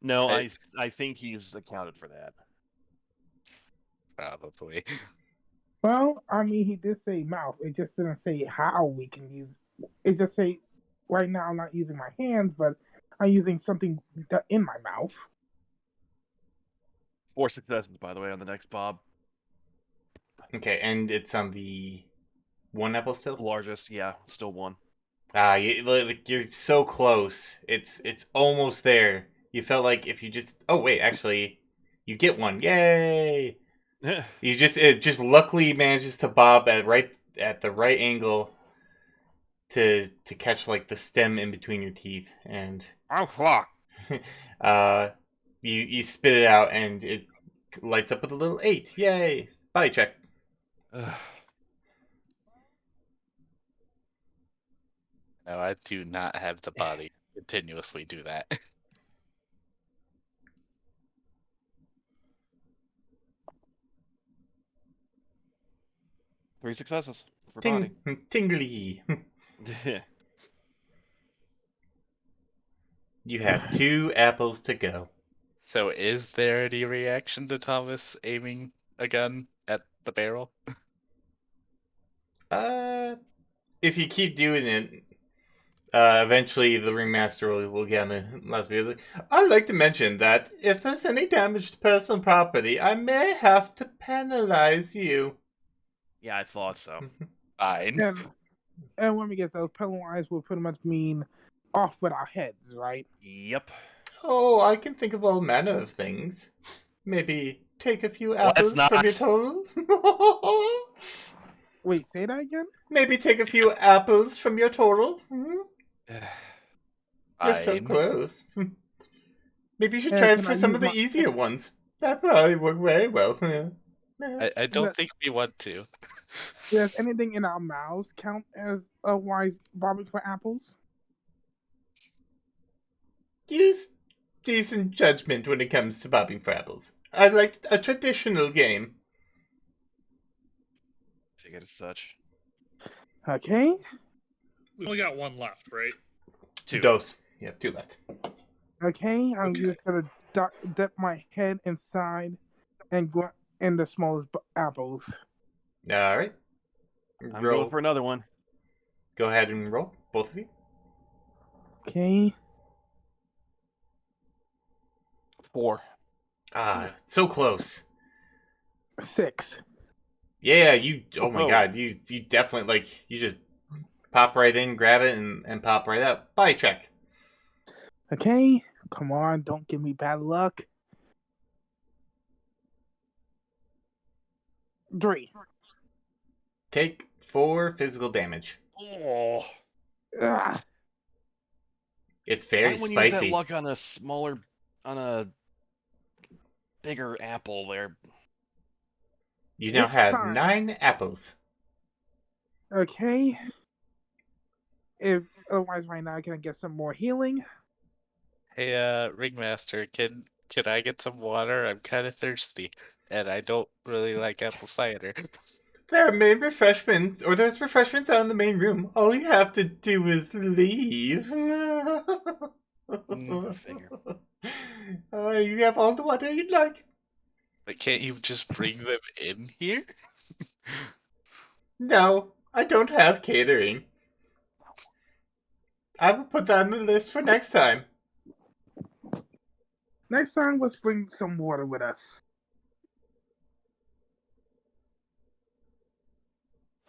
No, I- I think he's accounted for that. Probably. Well, I mean, he did say mouth. It just didn't say how we can use. It just say right now I'm not using my hands, but I'm using something in my mouth. 4 successes, by the way, on the next Bob. Okay, and it's on the 1 apple still. Largest, yeah, still 1. You're so close. It's almost there. You felt like if you just. Oh wait, actually, you get 1. Yay! It just luckily manages to bob at the right angle to catch like the stem in between your teeth, and Oh fuck! you spit it out and it lights up with a little 8. Yay! Body check. No, I do not have the body to continuously do that. 3 successes for body. Tingly. You have 2 apples to go. So is there any reaction to Thomas aiming a gun at the barrel? If you keep doing it, eventually the ringmaster will get on the last video. I'd like to mention that if there's any damage to personal property, I may have to penalize you. Yeah, I thought so. Fine. And when we get those penalized will pretty much mean off with our heads, right? Yep. Oh, I can think of all manner of things. Maybe take a few Let's apples from your not. total. Wait, say that again? Maybe take a few apples from your total. Hmm? You're so Fine. close. Maybe you should Yeah, try can for I some use of the my easier ones. That probably work very well. I don't think we want to. does anything in our mouths count as a wise bobbing for apples? Use decent judgment when it comes to bobbing for apples. I like a traditional game. Figured as such. Okay. We only got one left, right? 2. Dose. Yeah, 2 left. Okay, I'm Okay. just gonna dip my head inside and go in the smallest apples. All right. I'm Roll. going for another one. Go ahead and roll, both of you. Okay. 4. Ah, so close. 6. Yeah, you. Oh my Whoa. god, you definitely you just pop right in, grab it, and pop right out. Body check. Okay. Come on, don't give me bad luck. 3. Take 4 physical damage. Oh. Ugh. It's Why very wouldn't use that spicy. luck on a bigger apple there? You now It's have fine. 9 apples. Okay. If otherwise, right now, can I get some more healing? Hey, Ringmaster, can I get some water? I'm kind of thirsty, and I don't really like apple cider. There are main refreshments, or there's refreshments out in the main room. All you have to do is leave. Figure. You have all the water you'd like. But can't you just bring them in here? No, I don't have catering. I will put that on the list for next time. Next time, let's bring some water with us.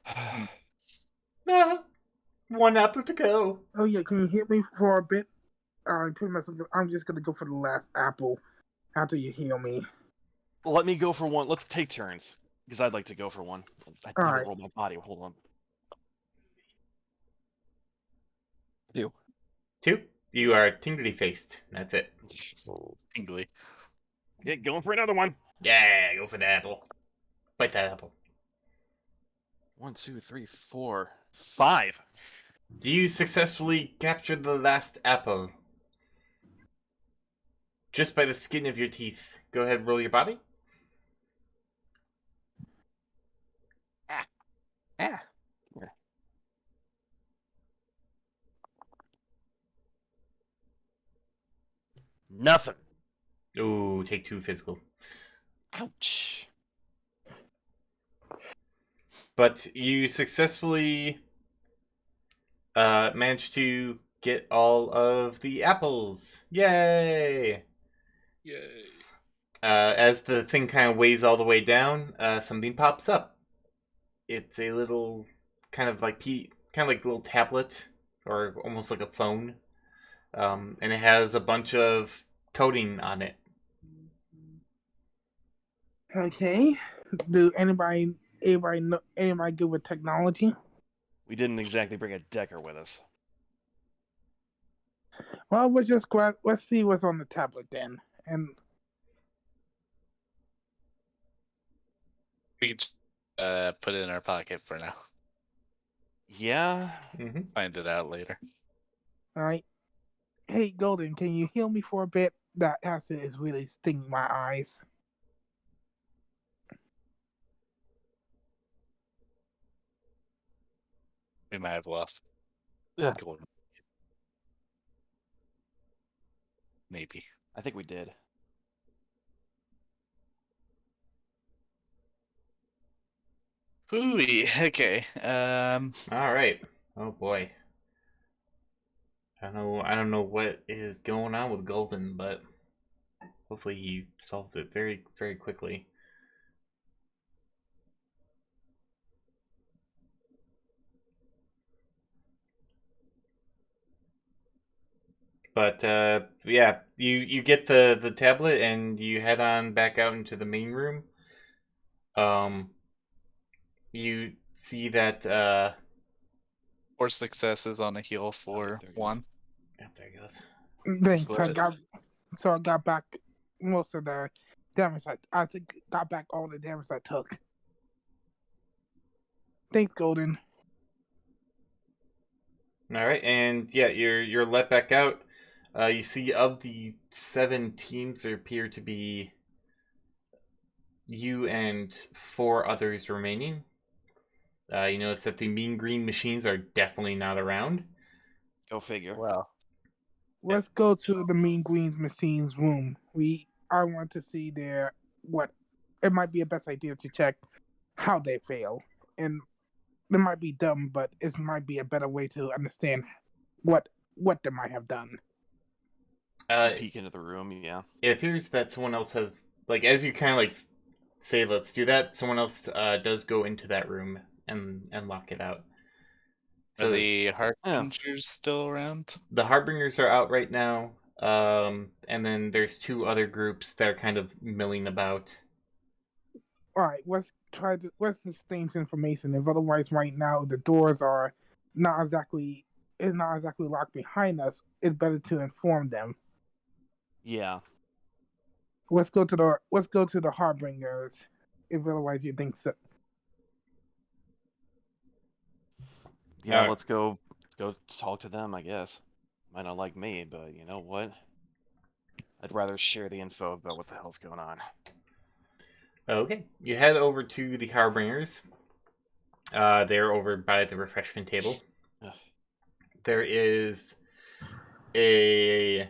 Ah, 1 apple to go. Oh yeah, can you hit me for a bit? Pretty much, I'm just gonna go for the last apple after you heal me. Let me go for one. Let's take turns. Because I'd like to go for one. I need to Alright. roll my body. Hold on. 2. 2. You are tingly faced. That's it. Tingly. Okay, going for another one. Yeah, go for the apple. Bite that apple. 1, 2, 3, 4, 5. You successfully captured the last apple. Just by the skin of your teeth. Go ahead and roll your body. Ah. Nothing. Ooh, take 2 physical. Ouch. But you successfully managed to get all of the apples. Yay! Yay. As the thing kind of weighs all the way down, something pops up. It's a little kind of like little tablet or almost like a phone, and it has a bunch of coding on it. Okay. Do anybody know anybody good with technology? We didn't exactly bring a Decker with us. Well, let's see what's on the tablet then. And We can put it in our pocket for now. Yeah. Mm-hmm. Find it out later. alright. Hey Golden, can you heal me for a bit? That acid is really stinging my eyes. We might have lost. Yeah. Golden. Maybe. I think we did. Ooh, okay. All right. Oh boy. I don't know what is going on with Golden, but hopefully he solves it very, very quickly. But yeah, you get the tablet and you head on back out into the main room. You see that 4 successes on a heal Oh, for there it goes. 1. oh, there it goes. Thanks. Split. I got back most of the damage. I got back all the damage I took. Thanks, Golden. All right, and yeah, you're let back out. You see of the 7 teams, there appear to be you and 4 others remaining. You notice that the mean green machines are definitely not around. Go figure. Well, Let's go to the Mean Green's machine's room. I want to see what. It might be a best idea to check how they fail, and it might be dumb, but it might be a better way to understand what they might have done. Peek into the room, yeah. It appears that someone else has, like, as you kind of like say, let's do that. Someone else does go into that room and lock it out. are the Harbingers still around? The Harbingers are out right now, and then there's 2 other groups that are kind of milling about. All right, let's exchange information. If otherwise, right now the doors are not exactly locked behind us. It's better to inform them. Yeah. Let's go to the Harbingers. If otherwise you think so. Yeah, let's go talk to them, I guess. Might not like me, but you know what? I'd rather share the info about what the hell's going on. Okay, you head over to the Harbingers. They're over by the refreshment table. Ugh. There is the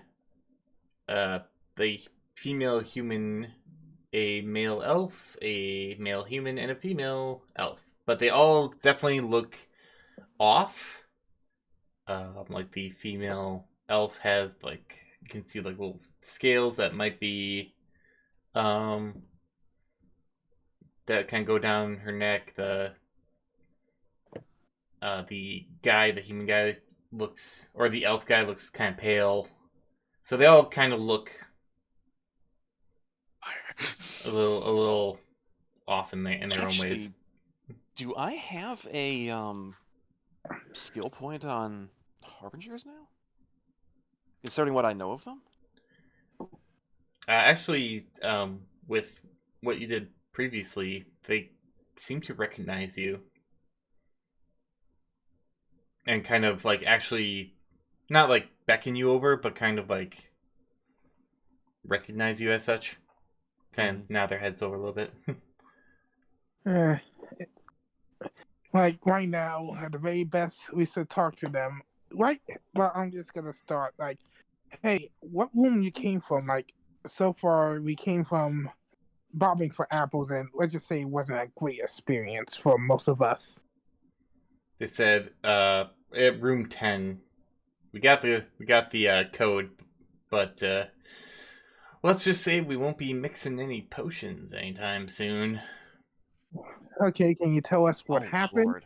female human, a male elf, a male human, and a female elf. But they all definitely look off. Like the female elf has, like, you can see like little scales that might be that kind of go down her neck. The human guy looks, or the elf guy looks kind of pale. So they all kind of look a little off in their own ways. Do I have a skill point on Harbingers now? Considering what I know of them? Actually, with what you did previously, they seem to recognize you. And kind of like actually, not like beckon you over, but kind of like recognize you as such. Kind of nod their heads over a little bit. Like right now, at the very best, we should talk to them. Right, but I'm just gonna start. Like, hey, what room you came from? Like, so far we came from bobbing for apples, and let's just say it wasn't a great experience for most of us. They said, at room 10. We got the code, but let's just say we won't be mixing any potions anytime soon. Okay, can you tell us what Oh, happened? Lord.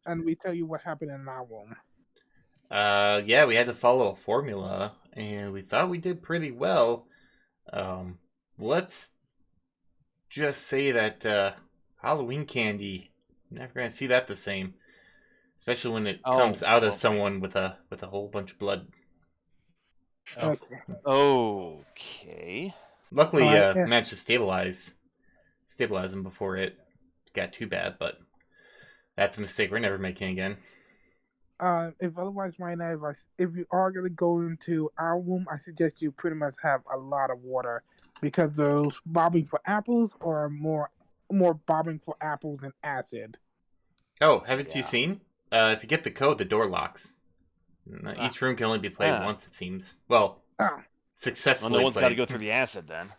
And we tell you what happened in our room. Yeah, we had to follow a formula, and we thought we did pretty well. Let's just say that Halloween candy, never gonna see that the same, especially when it comes out of someone with a whole bunch of blood. Okay. Okay. Luckily, Alright, yeah. managed to stabilize him before it got too bad, but that's a mistake we're never making again. If otherwise, right now, if you are gonna go into our room, I suggest you pretty much have a lot of water, because those bobbing for apples are more bobbing for apples and acid. Oh, haven't you Yeah. seen? If you get the code, the door locks. Each room can only be played once, it seems. Well, successfully Well, no one's got to played. go through the acid then.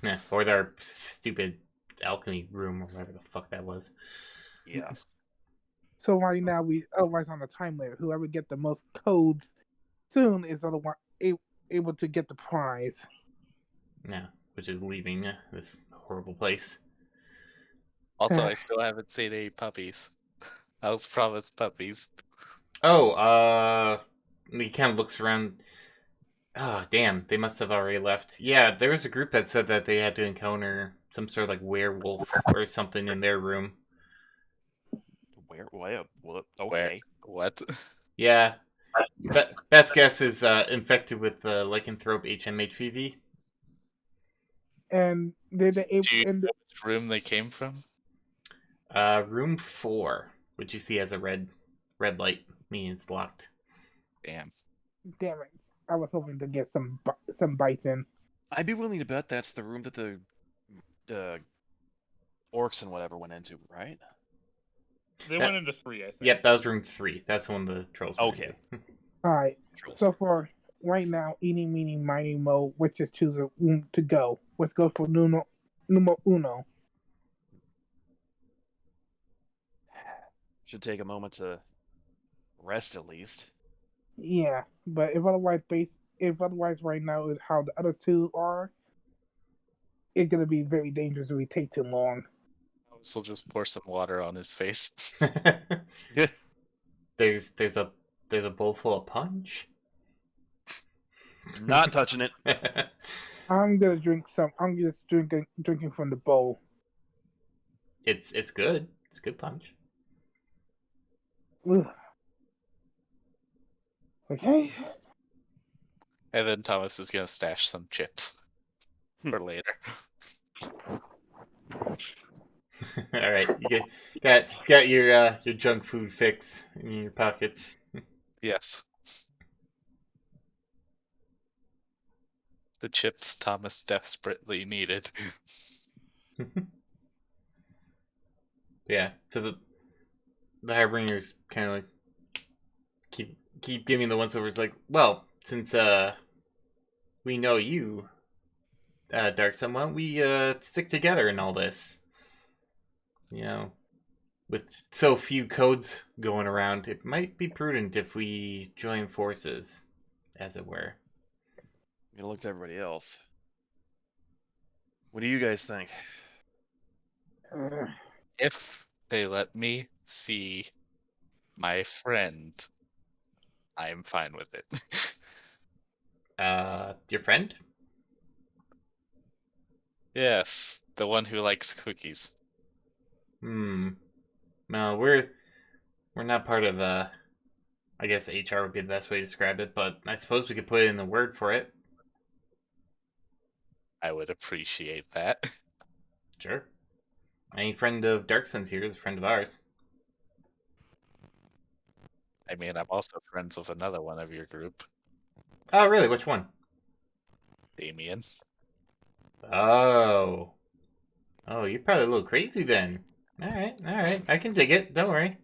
Yeah, or their stupid alchemy room, or whatever the fuck that was. Yeah. So right now, otherwise on the time limit, whoever get the most codes soon is otherwise able to get the prize. Yeah, which is leaving this horrible place. Also, I still haven't seen any puppies. I was promised puppies. Oh, he kind of looks around. Oh, damn. They must have already left. Yeah, there was a group that said that they had to encounter some sort of like werewolf or something in their room. Where? What? Where? Okay. What? Yeah. Best guess is infected with lycanthrope HMHPV. And did they Do you and know which room they came from? Room 4, which you see has a red light, meaning it's locked. Damn. damn it, I was hoping to get some bites in. I'd be willing to bet that's the room that the orcs and whatever went into, right? They went into 3, I think. Yep, that was room 3. That's the one the trolls were Okay. into. All right. Trolls. So for right now, eeny, meeny, miny, mo, let's just choose a room to go. Let's go for numero uno. Should take a moment to rest at least. Yeah, but if otherwise right now is how the other two are, it's gonna be very dangerous if we take too long. So we'll just pour some water on his face. there's a bowl full of punch. Not touching it. I'm gonna drink some. I'm just drinking from the bowl. It's good. It's good punch. Ugh. Okay. And then Thomas is gonna stash some chips for later. All right, you got your junk food fix in your pockets. Yes. The chips Thomas desperately needed. Yeah, so the Harbingers kind of like keep giving the once overs like, well, since we know you, Dark Sun, why don't we stick together in all this? You know, with so few codes going around, it might be prudent if we join forces, as it were. I'm gonna look to everybody else. What do you guys think? If they let me see my friend, I'm fine with it. Your friend? Yes, the one who likes cookies. No, we're not part of I guess HR would be the best way to describe it, but I suppose we could put it in the word for it. I would appreciate that. Sure. Any friend of Darkson's here is a friend of ours. I mean, I'm also friends with another one of your group, Oh, really? Which one? Damien. Oh. Oh, you're probably a little crazy then. All right. I can dig it. Don't worry.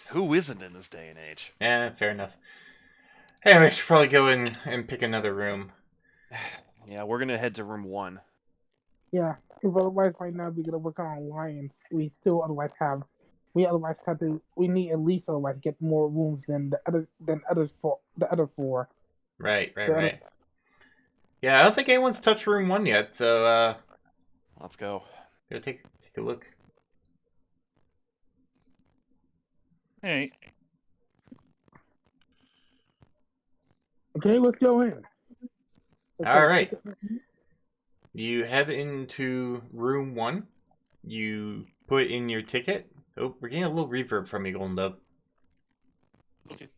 Who isn't in this day and age? Yeah, fair enough. Anyway, I should probably go in and pick another room. Yeah, we're gonna head to room 1. Yeah. If otherwise right now we're gonna work on alliance, we otherwise have to. We need at least otherwise get more rooms than the other four. Right. The other- Yeah, I don't think anyone's touched room 1 yet, so Let's go. go take a look. Hey, Okay, let's go in. All right. You head into room 1. You put in your ticket. Oh, we're getting a little reverb from you, Golden Dove. Okay.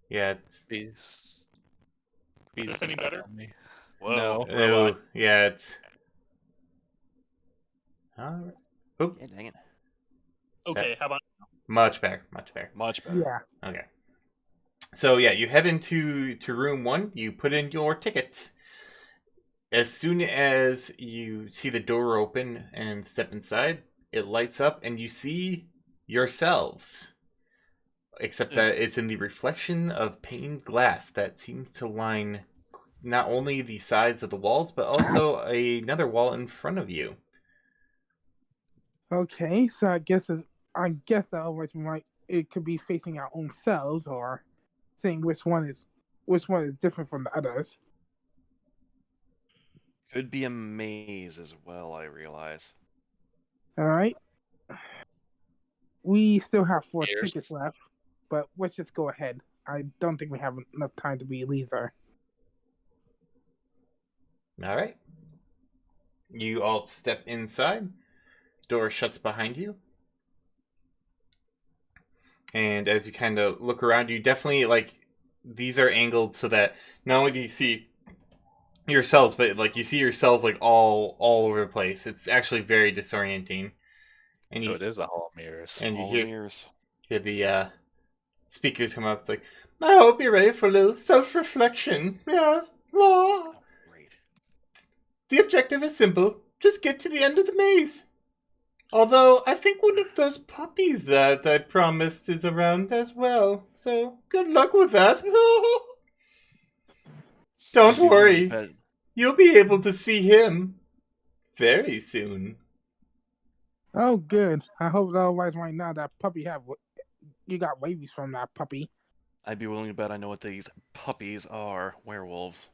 Yeah, it's please. Is this any better? Whoa. No. oh, yeah, it's. All right. Oh, Yeah, dang it. Okay, how about much better. Much better. Yeah. Okay. So yeah, you head into room 1. You put in your ticket. As soon as you see the door open and step inside, it lights up, and you see yourselves. Except that it's in the reflection of painted glass that seems to line not only the sides of the walls, but also another wall in front of you. Okay, so I guess that otherwise it could be facing our own selves or saying which one is different from the others. Could be a maze as well, I realize. All right. We still have 4 Here's- tickets left, but let's just go ahead. I don't think we have enough time to be Elisa. All right. You all step inside. Door shuts behind you. And as you kind of look around, you definitely, like, these are angled so that not only do you see yourselves, but, like, you see yourselves, like, all over the place. It's actually very disorienting. And So you, it is a hall of mirrors. and you All hear, mirrors. hear the speakers come up. It's like, I hope you're ready for a little self-reflection. Yeah. Ah. Oh, great. The objective is simple. Just get to the end of the maze. Although, I think one of those puppies that I promised is around as well. So, good luck with that. Don't I'd be willing to worry. bet. You'll be able to see him very soon. Oh, good. I hope otherwise right now that puppy you got rabies from that puppy. I'd be willing to bet I know what these puppies are. Werewolves.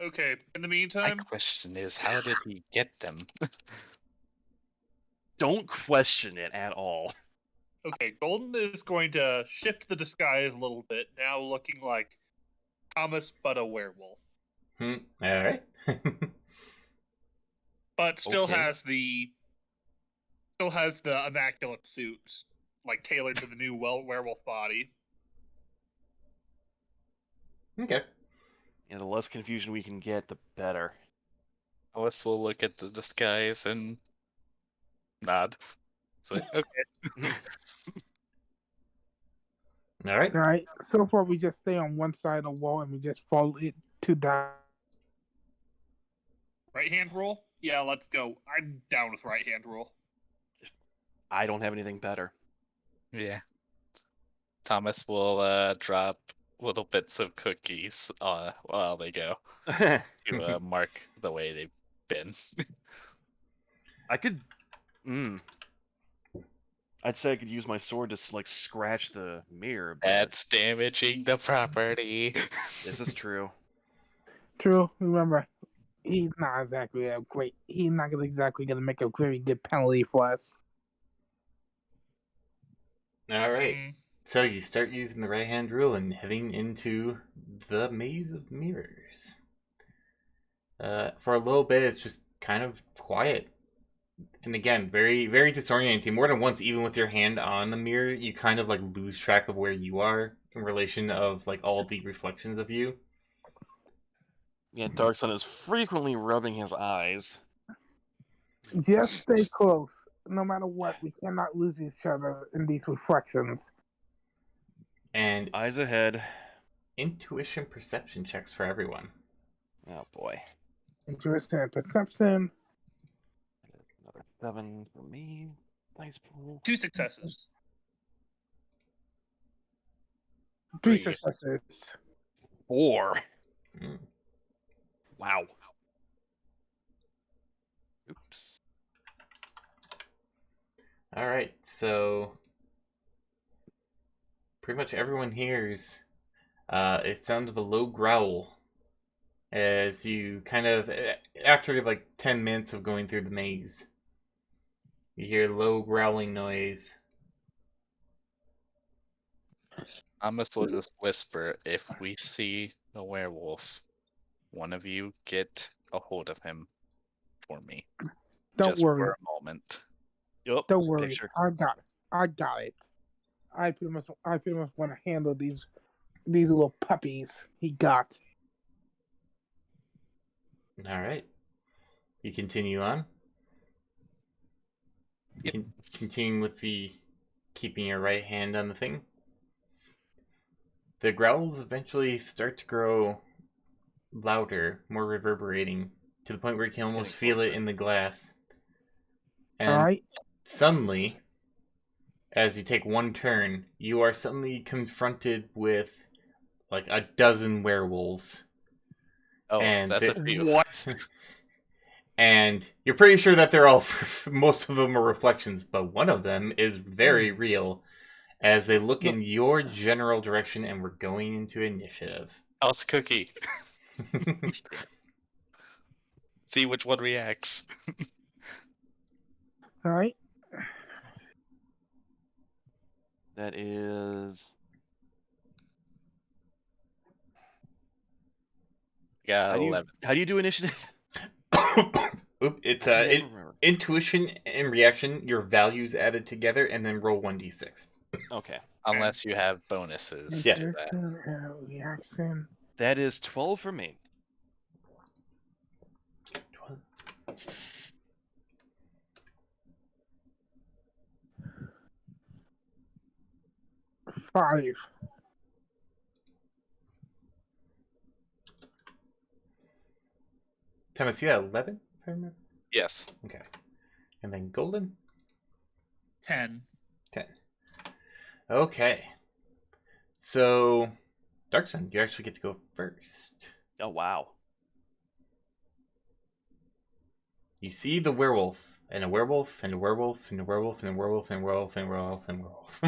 Okay. In the My meantime, question is, how did he get them? Don't question it at all. okay, Golden is going to shift the disguise a little bit, now looking like Thomas but a werewolf. Alright. But still Okay. has the immaculate suit, like tailored to the new werewolf body. Okay. Yeah, the less confusion we can get, the better. Alice will look at the disguise and nod. So, okay. Alright. All right. So far, we just stay on one side of the wall and we just follow it to die. Right hand roll? Yeah, let's go. I'm down with right hand roll. I don't have anything better. Yeah. Thomas will drop little bits of cookies while they go to mark the way they've been. I could. I'd say I could use my sword to like scratch the mirror. But That's damaging the property. this is true. True. Remember, he's not exactly a great. He's not exactly gonna make a very good penalty for us. Alright. Mm. So you start using the right hand rule and heading into the maze of mirrors. For a little bit, it's just kind of quiet. And again, very, very disorienting. More than once, even with your hand on the mirror, you kind of like lose track of where you are in relation of like all the reflections of you. Yeah, Darksun is frequently rubbing his eyes. Just stay close. No matter what, we cannot lose each other in these reflections. And Eyes ahead. intuition perception checks for everyone. Oh boy. Intuition and perception. Another 7 for me. Dice pool. 2 successes. 3 Three. successes. 4. Mm. Wow. Oops. Alright, so pretty much everyone hears it sound of a low growl as you kind of, after like 10 minutes of going through the maze, you hear low growling noise. Thomas will just whisper, if we see the werewolf, one of you get a hold of him for me. Don't just worry. for a moment. Yup. Don't worry. Picture. I got it. I got it. I pretty much want to handle these little puppies he got. Alright. You continue on. Yep. Continuing with the keeping your right hand on the thing. The growls eventually start to grow louder, more reverberating, to the point where you can It's almost getting feel it closer. in the glass. And Alright? suddenly, as you take one turn, you are suddenly confronted with like a dozen werewolves. Oh, And that's a few. What? And you're pretty sure that they're all, most of them are reflections, but one of them is very real as they look in your general direction and we're going into initiative. House cookie. See which one reacts. Alright? That is Got 11. How do you do initiative? Oop, it's I can never remember. intuition and reaction, your values added together, and then roll 1d6. Okay. Unless you have bonuses Yeah. to that. Reaction. That is 12 for me. 5. Thomas, you got 11, if I remember? Yes. Okay. And then Golden? 10. 10. Okay. So, Darksun, you actually get to go first. Oh, wow. You see the werewolf, and a werewolf, and a werewolf, and a werewolf, and a werewolf, and a werewolf, and a werewolf, and a werewolf.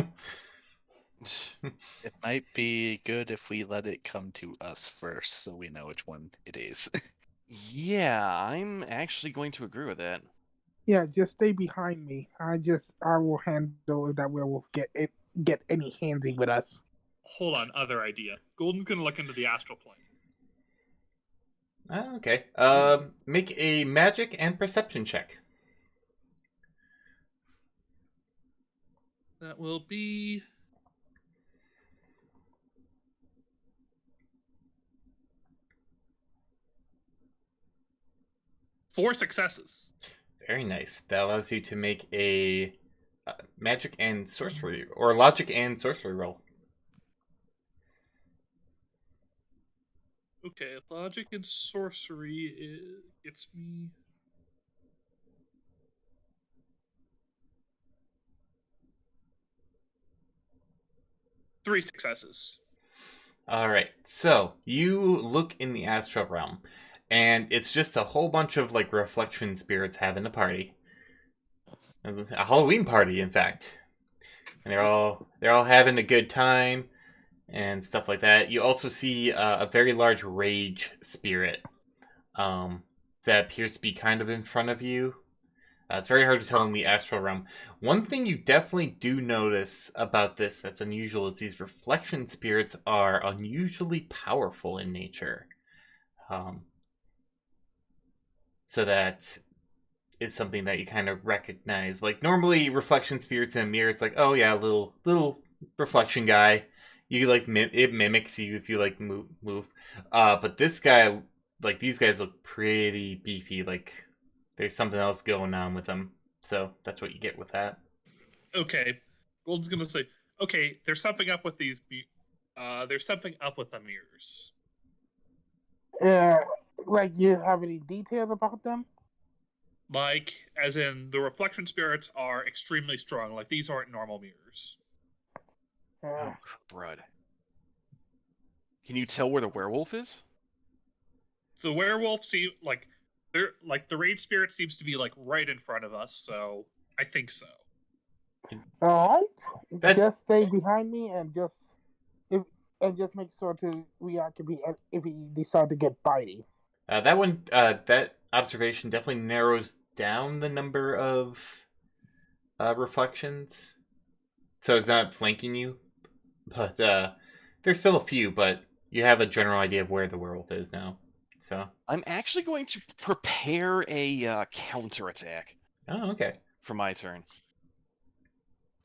It might be good if we let it come to us first so we know which one it is. Yeah, I'm actually going to agree with that. Yeah, just stay behind me. I will handle if that werewolf get any handsy with us. Hold on, other idea. Golden's gonna look into the astral plane. Okay. Make a magic and perception check. That will be 4 successes. Very nice. That allows you to make a magic and sorcery, or logic and sorcery roll. Okay, logic and sorcery gets me. Three successes. All right. So you look in the astral realm, and it's just a whole bunch of like reflection spirits having a party, a Halloween party, in fact. And they're all having a good time and stuff like that. You also see a very large rage spirit that appears to be kind of in front of you. It's very hard to tell in the astral realm. One thing you definitely do notice about this that's unusual is these reflection spirits are unusually powerful in nature. So that is something that you kind of recognize. Like normally reflection spirits in a mirror, it's like, oh yeah, little reflection guy. You like it mimics you if you like move. But this guy, like these guys look pretty beefy. Like there's something else going on with them. So that's what you get with that. Okay, Golden's gonna say, okay, there's something up with these. There's something up with the mirrors. Like you have any details about them? Like, as in, the reflection spirits are extremely strong. Like, these aren't normal mirrors. Oh, crud. Can you tell where the werewolf is? The werewolf the rage spirit seems to be like right in front of us. So I think so. All right, That- just stay behind me and just make sure to react if he decide to get bitey. That observation definitely narrows down the number of reflections. So it's not flanking you, but there's still a few. But you have a general idea of where the werewolf is now. So I'm actually going to prepare a counterattack oh, okay. for my turn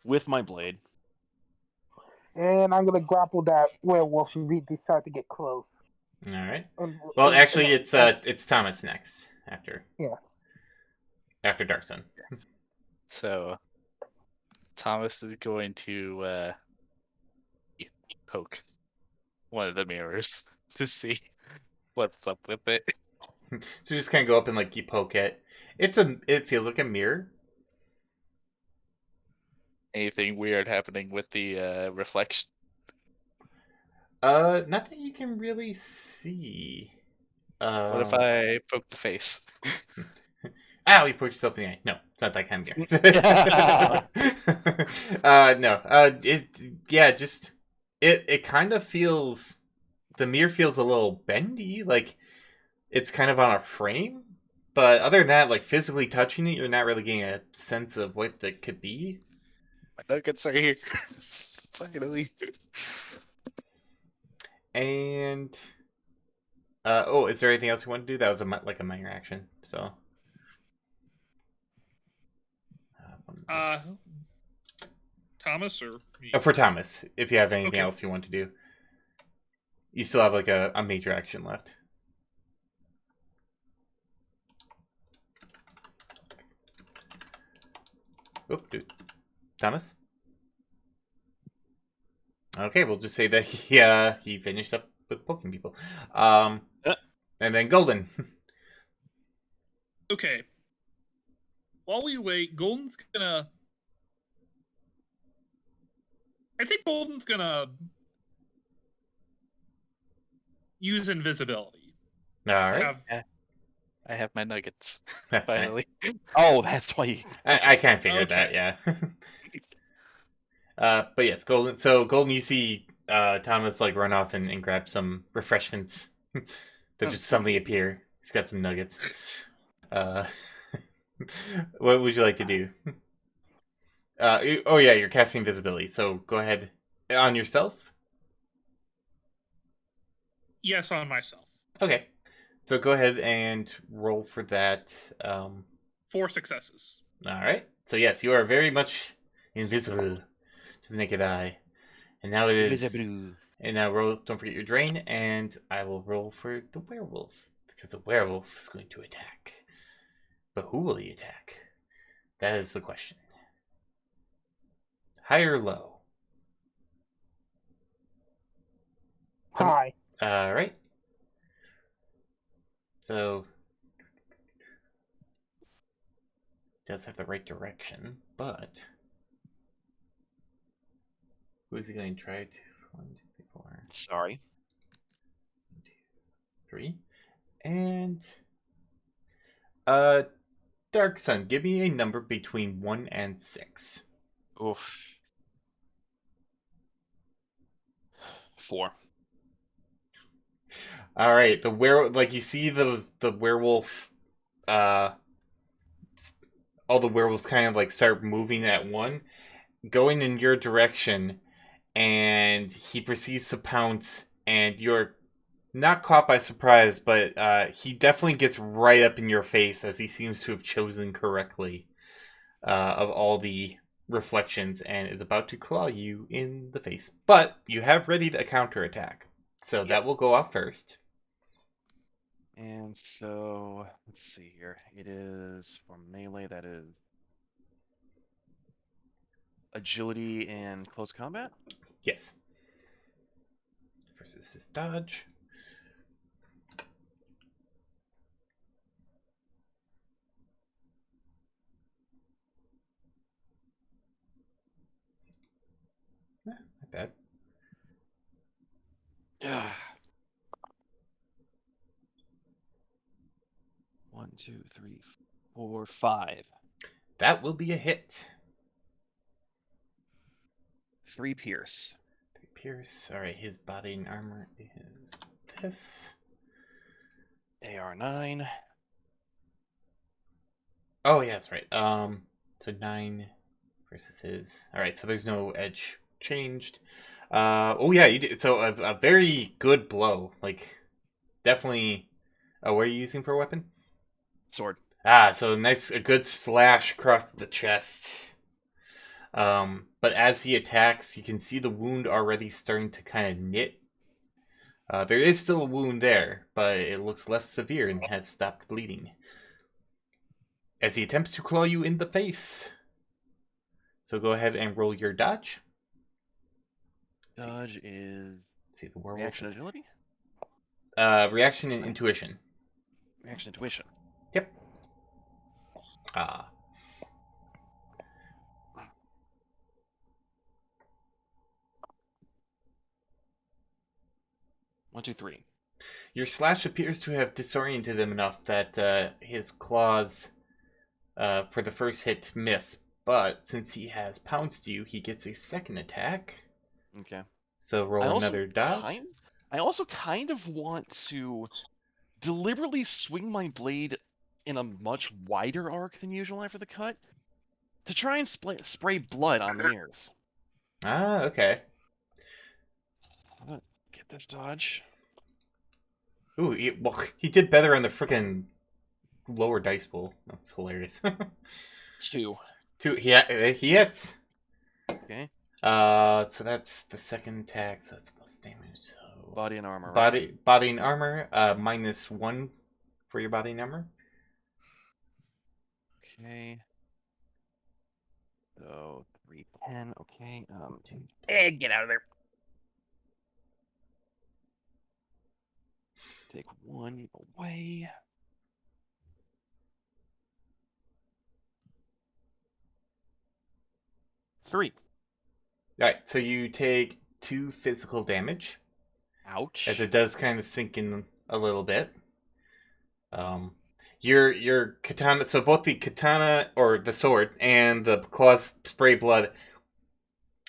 with my blade. And I'm gonna grapple that werewolf if he decide to get close. All right. And, Well, and- actually, and- it's Thomas next after. Yeah. After Darksun. So Thomas is going to poke one of the mirrors to see what's up with it. So you just kind of go up and like you poke it. It feels like a mirror. Anything weird happening with the reflection? Not that you can really see. What if I poke the face? Ow, you poked yourself in the eye. No, it's not that kind of mirror. No. It kind of feels. The mirror feels a little bendy, like it's kind of on a frame. But other than that, like physically touching it, you're not really getting a sense of what that could be. My nuggets are here. Finally. And Oh, is there anything else you want to do? That was like a minor action. So. Thomas or me? For Thomas, if you have anything Okay. else you want to do, you still have like a major action left. Oop, dude. Thomas. Okay, we'll just say that he finished up with poking people. And then Golden. Okay. While we wait, Golden's gonna. I think Golden's gonna use invisibility. All right. I have my nuggets I, finally. Oh, that's why. I can't figure Okay. that. Yeah. But yes, Golden. So Golden, you see Thomas like run off and grab some refreshments that just suddenly appear. He's got some nuggets. Uh, what would you like to do? Oh yeah, you're casting invisibility. So go ahead on yourself. Yes, on myself. Okay. So go ahead and roll for that. 4 successes. All right. So yes, you are very much invisible to the naked eye, and now it is. Invisible. And now roll. Don't forget your drain, and I will roll for the werewolf because the werewolf is going to attack. But who will he attack? That is the question. High or low? Hi. All right. So does have the right direction, but who's he going to try to? 1, 2, 3, 4. Sorry. 1, 2, 3, and Dark Sun. Give me a number between 1 and 6. Oof. 4. All right, like you see the werewolf, all the werewolves kind of like start moving at one, going in your direction, and he proceeds to pounce, and you're not caught by surprise, but he definitely gets right up in your face as he seems to have chosen correctly of all the reflections and is about to claw you in the face. But you have ready a counterattack, so that will go off first. And so, let's see here. It is for melee, that is agility and close combat? Yes. Versus his dodge. Not bad. Yeah. 1, 2, 3, 4, 5. That will be a hit. 3 pierce. 3 pierce. Alright, his body and armor is this. AR9. Oh, yeah, that's right. So 9 versus his. Alright, so there's no edge changed. Oh, yeah, you did. So a very good blow. Like, definitely. Oh, what are you using for a weapon? Sword. So a good slash across the chest. But as he attacks, you can see the wound already starting to kind of knit. There is still a wound there, but it looks less severe and has stopped bleeding. As he attempts to claw you in the face. So go ahead and roll your dodge. Dodge is See the werewolf. reaction agility? Reaction and intuition. Reaction intuition. Yep. Ah. 1, 2, 3. Your slash appears to have disoriented him enough that his claws, for the first hit, miss. But since he has pounced you, he gets a second attack. Okay. So roll another dodge. I also kind of want to deliberately swing my blade in a much wider arc than usual after the cut to try and spray blood on mirrors. Ah, okay. I'm gonna get this dodge. Ooh, he did better on the freaking lower dice pool. That's hilarious. 2. Two, he hits. Okay. So that's the second attack. So that's less damage. So Body and armor, right? body and armor. -1 for your body and armor. Okay. So 310. Okay. Get out of there. Take 1 away. Three. All right. So you take 2 physical damage, Ouch. as it does kind of sink in a little bit. Your katana. So both the katana or the sword and the claws spray blood.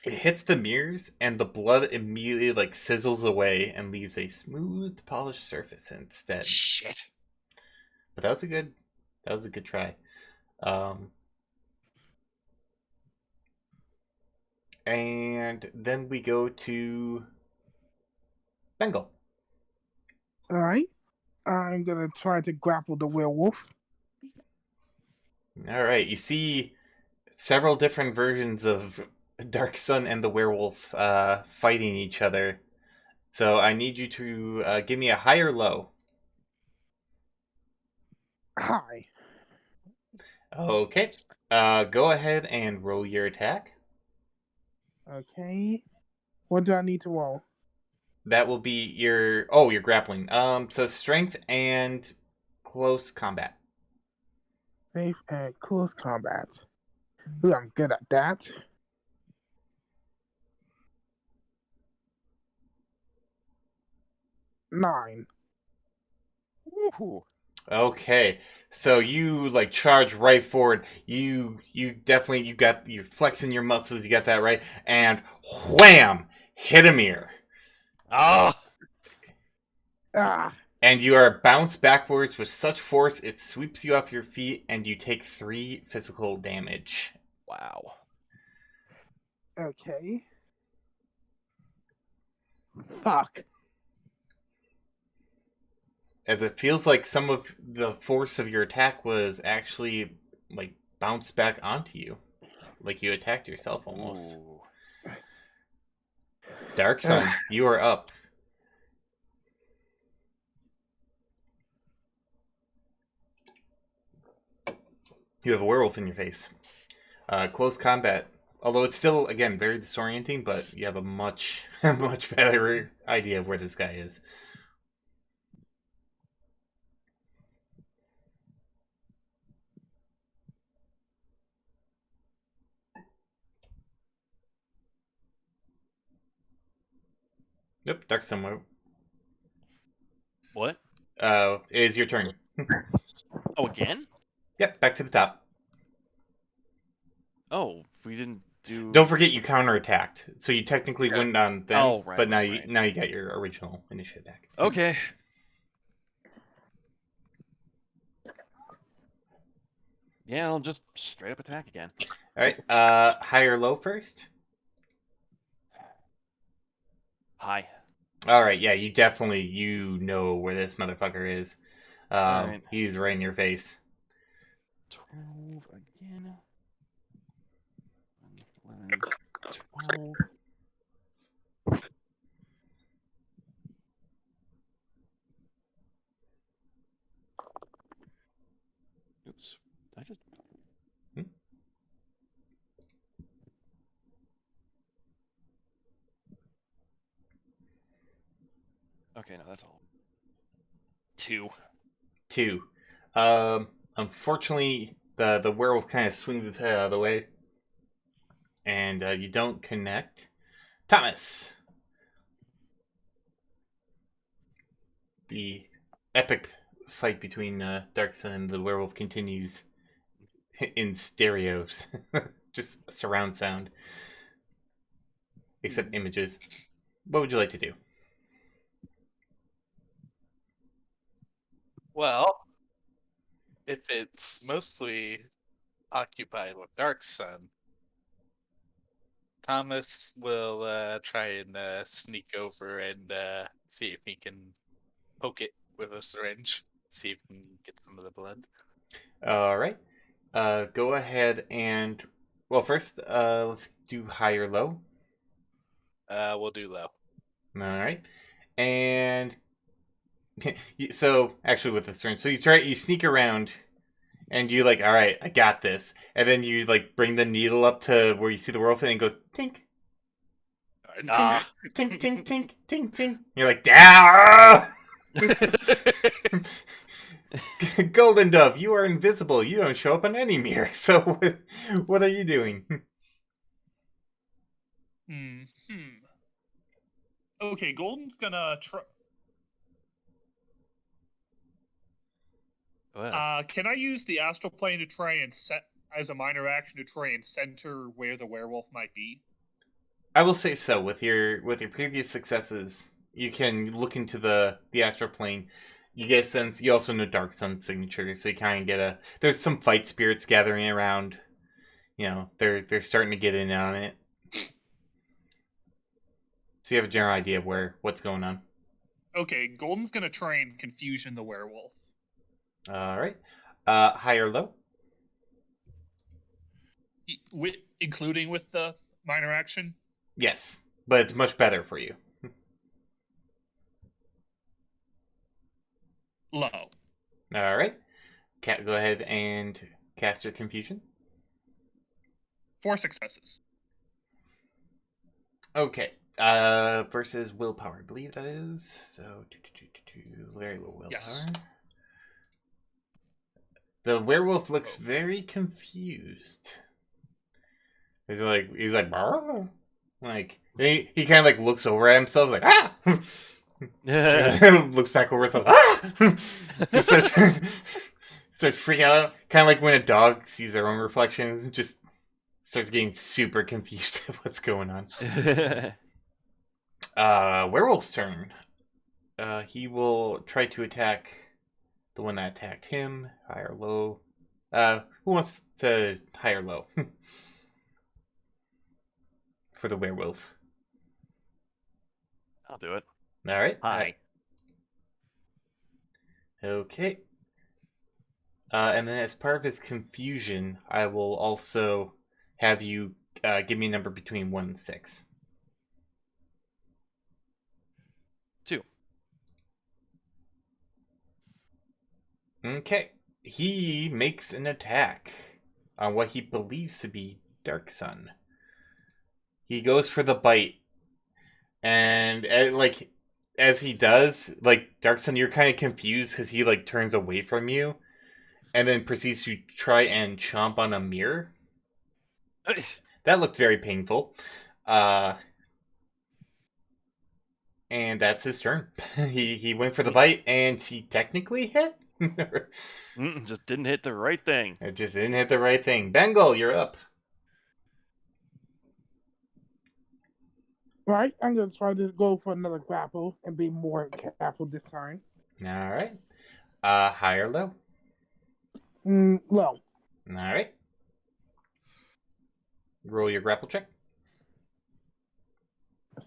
It hits the mirrors, and the blood immediately like sizzles away and leaves a smooth, polished surface instead. Shit. But that was a good try. And then we go to Bengal. All right. I'm gonna try to grapple the werewolf. All right, you see several different versions of Dark Sun and the werewolf fighting each other. So I need you to give me a high or low. Hi. Okay. Go ahead and roll your attack. Okay. What do I need to roll? That will be your your grappling. So strength and close combat. Safe and close combat. Ooh, I'm good at that. 9. Woohoo. Okay, so you like charge right forward. You definitely you're flexing your muscles. You got that right, and wham, hit a mirror, Ah. Ah. and you are bounced backwards with such force it sweeps you off your feet, and you take 3 physical damage. Wow. Okay. Fuck. As it feels like some of the force of your attack was actually like bounced back onto you, like you attacked yourself almost. Ooh. Dark Sun, you are up. You have a werewolf in your face. Close combat. Although it's still, again, very disorienting, but you have a much, much better idea of where this guy is. Yep, Dark Sun. What? It is your turn. Oh, again? Yep, back to the top. Oh, we didn't do. Don't forget you counterattacked, so you technically went on them. Oh, right, but now right, right. now you got your original initiative back. Okay. Yeah, I'll just straight up attack again. All right. High or low first? Hi. All right. Yeah, you know where this motherfucker is. Alright. He's right in your face. 12 again. 11, 12. Oops. Did I just. Hmm? Okay, no, that's all. 2. 2. Unfortunately, the werewolf kind of swings his head out of the way, and you don't connect. Thomas, the epic fight between Dark Sun and the werewolf continues in stereos, just surround sound, except images. What would you like to do? Well, if it's mostly occupied with Dark Sun, Thomas will try and sneak over and see if he can poke it with a syringe. See if we can get some of the blood. All right. Go ahead and well, first, let's do high or low. We'll do low. All right, and so actually with the syringe, so you sneak around, and you like, all right, I got this, and then you like bring the needle up to where you see the werewolf, and it goes tink, Ah. tink, tink, tink, tink, tink. You're like, down. Golden Dove, you are invisible. You don't show up on any mirror. So, what are you doing? Okay, Golden's gonna try. Can I use the astral plane to try and set as a minor action to try and center where the werewolf might be? I will say so. With your previous successes, you can look into the astral plane. You get a sense. You also know Dark Sun's signature, so you kind of get a. There's some fight spirits gathering around. You know, they're starting to get in on it. So you have a general idea of what's going on. Okay, Golden's gonna try and confusion the werewolf. All right. High or low? Including with the minor action? Yes, but it's much better for you. Low. All right. Go ahead and cast your confusion. 4 successes. Okay. Versus willpower, I believe that is. So, very low willpower. Yes. The werewolf looks very confused. He's like, "Barr?" Like he kind of like looks over at himself, like ah. Looks back over himself, ah. Just starts freaking out, kind of like when a dog sees their own reflections, and just starts getting super confused at what's going on. Werewolf's turn. He will try to attack the one that attacked him. High or low? Who wants to high or low? For the werewolf. I'll do it. All right. Hi. Okay. And then as part of his confusion, I will also have you give me a number between 1 and 6. 2. Okay. He makes an attack on what he believes to be Dark Sun. He goes for the bite. And like as he does, like Dark Sun, you're kind of confused because he like turns away from you and then proceeds to try and chomp on a mirror. That looked very painful. And that's his turn. He went for the bite and he technically hit. Just didn't hit the right thing. It just didn't hit the right thing. Bengal, you're up. Right, I'm gonna try to go for another grapple and be more careful this time. All right. High or low? Low. All right. Roll your grapple check.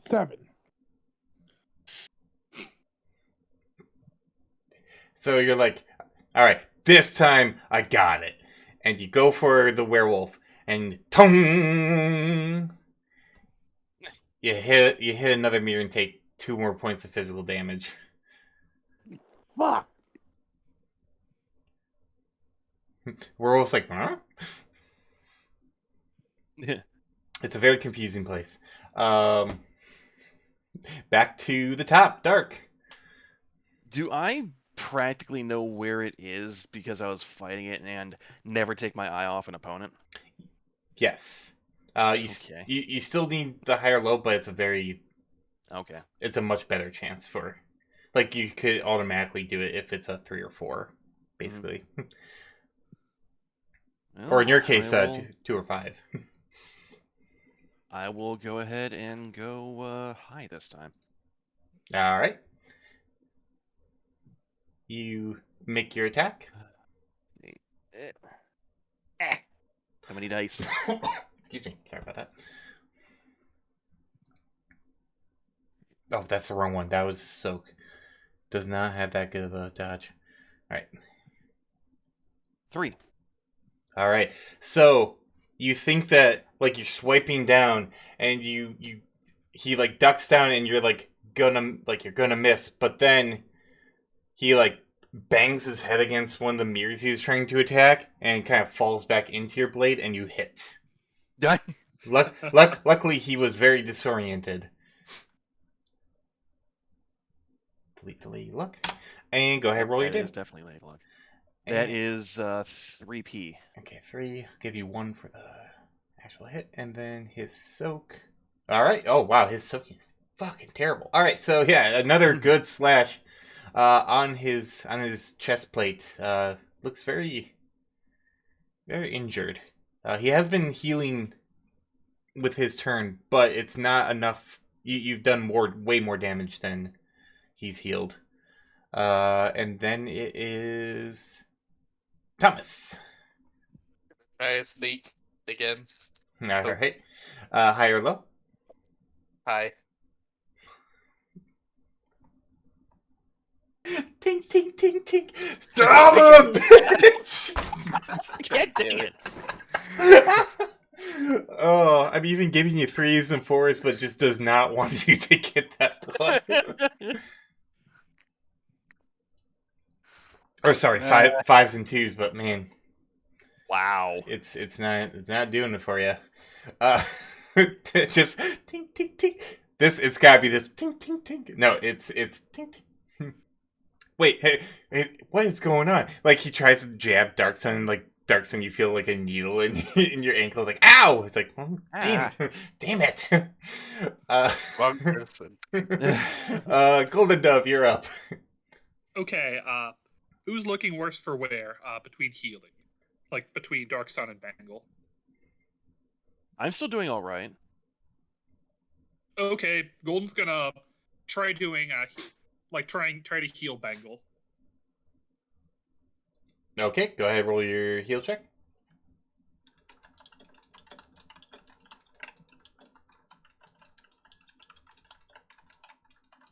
7. So you're like, all right, this time I got it. And you go for the werewolf, and tong! You hit another mirror and take 2 more points of physical damage. Fuck. Werewolf's like, huh? Yeah. It's a very confusing place. Back to the top, Dark. Do I practically know where it is because I was fighting it and never take my eye off an opponent? Yes. Okay. You still need the higher low, but Okay. it's a much better chance for, like, you could automatically do it if it's a 3 or 4, basically. Well, Or in your case, I will, 2 or 5. I will go ahead and go high this time. All right. You make your attack. How many dice? Excuse me. Sorry about that. Oh, that's the wrong one. That was soak. Does not have that good of a dodge. All right. 3. All right. So you think that like you're swiping down, and he like ducks down, and you're like you're gonna miss, but then he like bangs his head against one of the mirrors he was trying to attack, and kind of falls back into your blade, and you hit. Luckily, he was very disoriented. Delete luck, and go ahead, roll your That is damage. definitely late luck. That is 3p. Okay, 3. I'll give you 1 for the actual hit, and then his soak. All right. Oh wow, his soaking is fucking terrible. All right, so yeah, another good slash on his chest plate. Looks very injured. He has been healing with his turn, but it's not enough. You've done way more damage than he's healed. And then it is Thomas. Try sneak again. All right. High or low? Hi. Tink, tink, tink, tink. Stop a bitch! God dang it. Oh, I'm even giving you 3s and 4s, but just does not want you to get that blood. Or sorry, 5s and 2s, but man, Wow. it's not doing it for you. Just tink, tink, tink. It's gotta be this tink, tink, tink. No, it's tink, tink. Wait, hey, what is going on? Like he tries to jab Darksun, and like Darksun, you feel like a needle in your ankle. It's like, ow! It's like, oh, damn it. Wrong person. Golden Dove, you're up. Okay, who's looking worse for wear between healing? Like between Dark Sun and Bangle. I'm still doing all right. Okay, Golden's gonna try doing try to heal Bangle. Okay, go ahead, roll your heal check.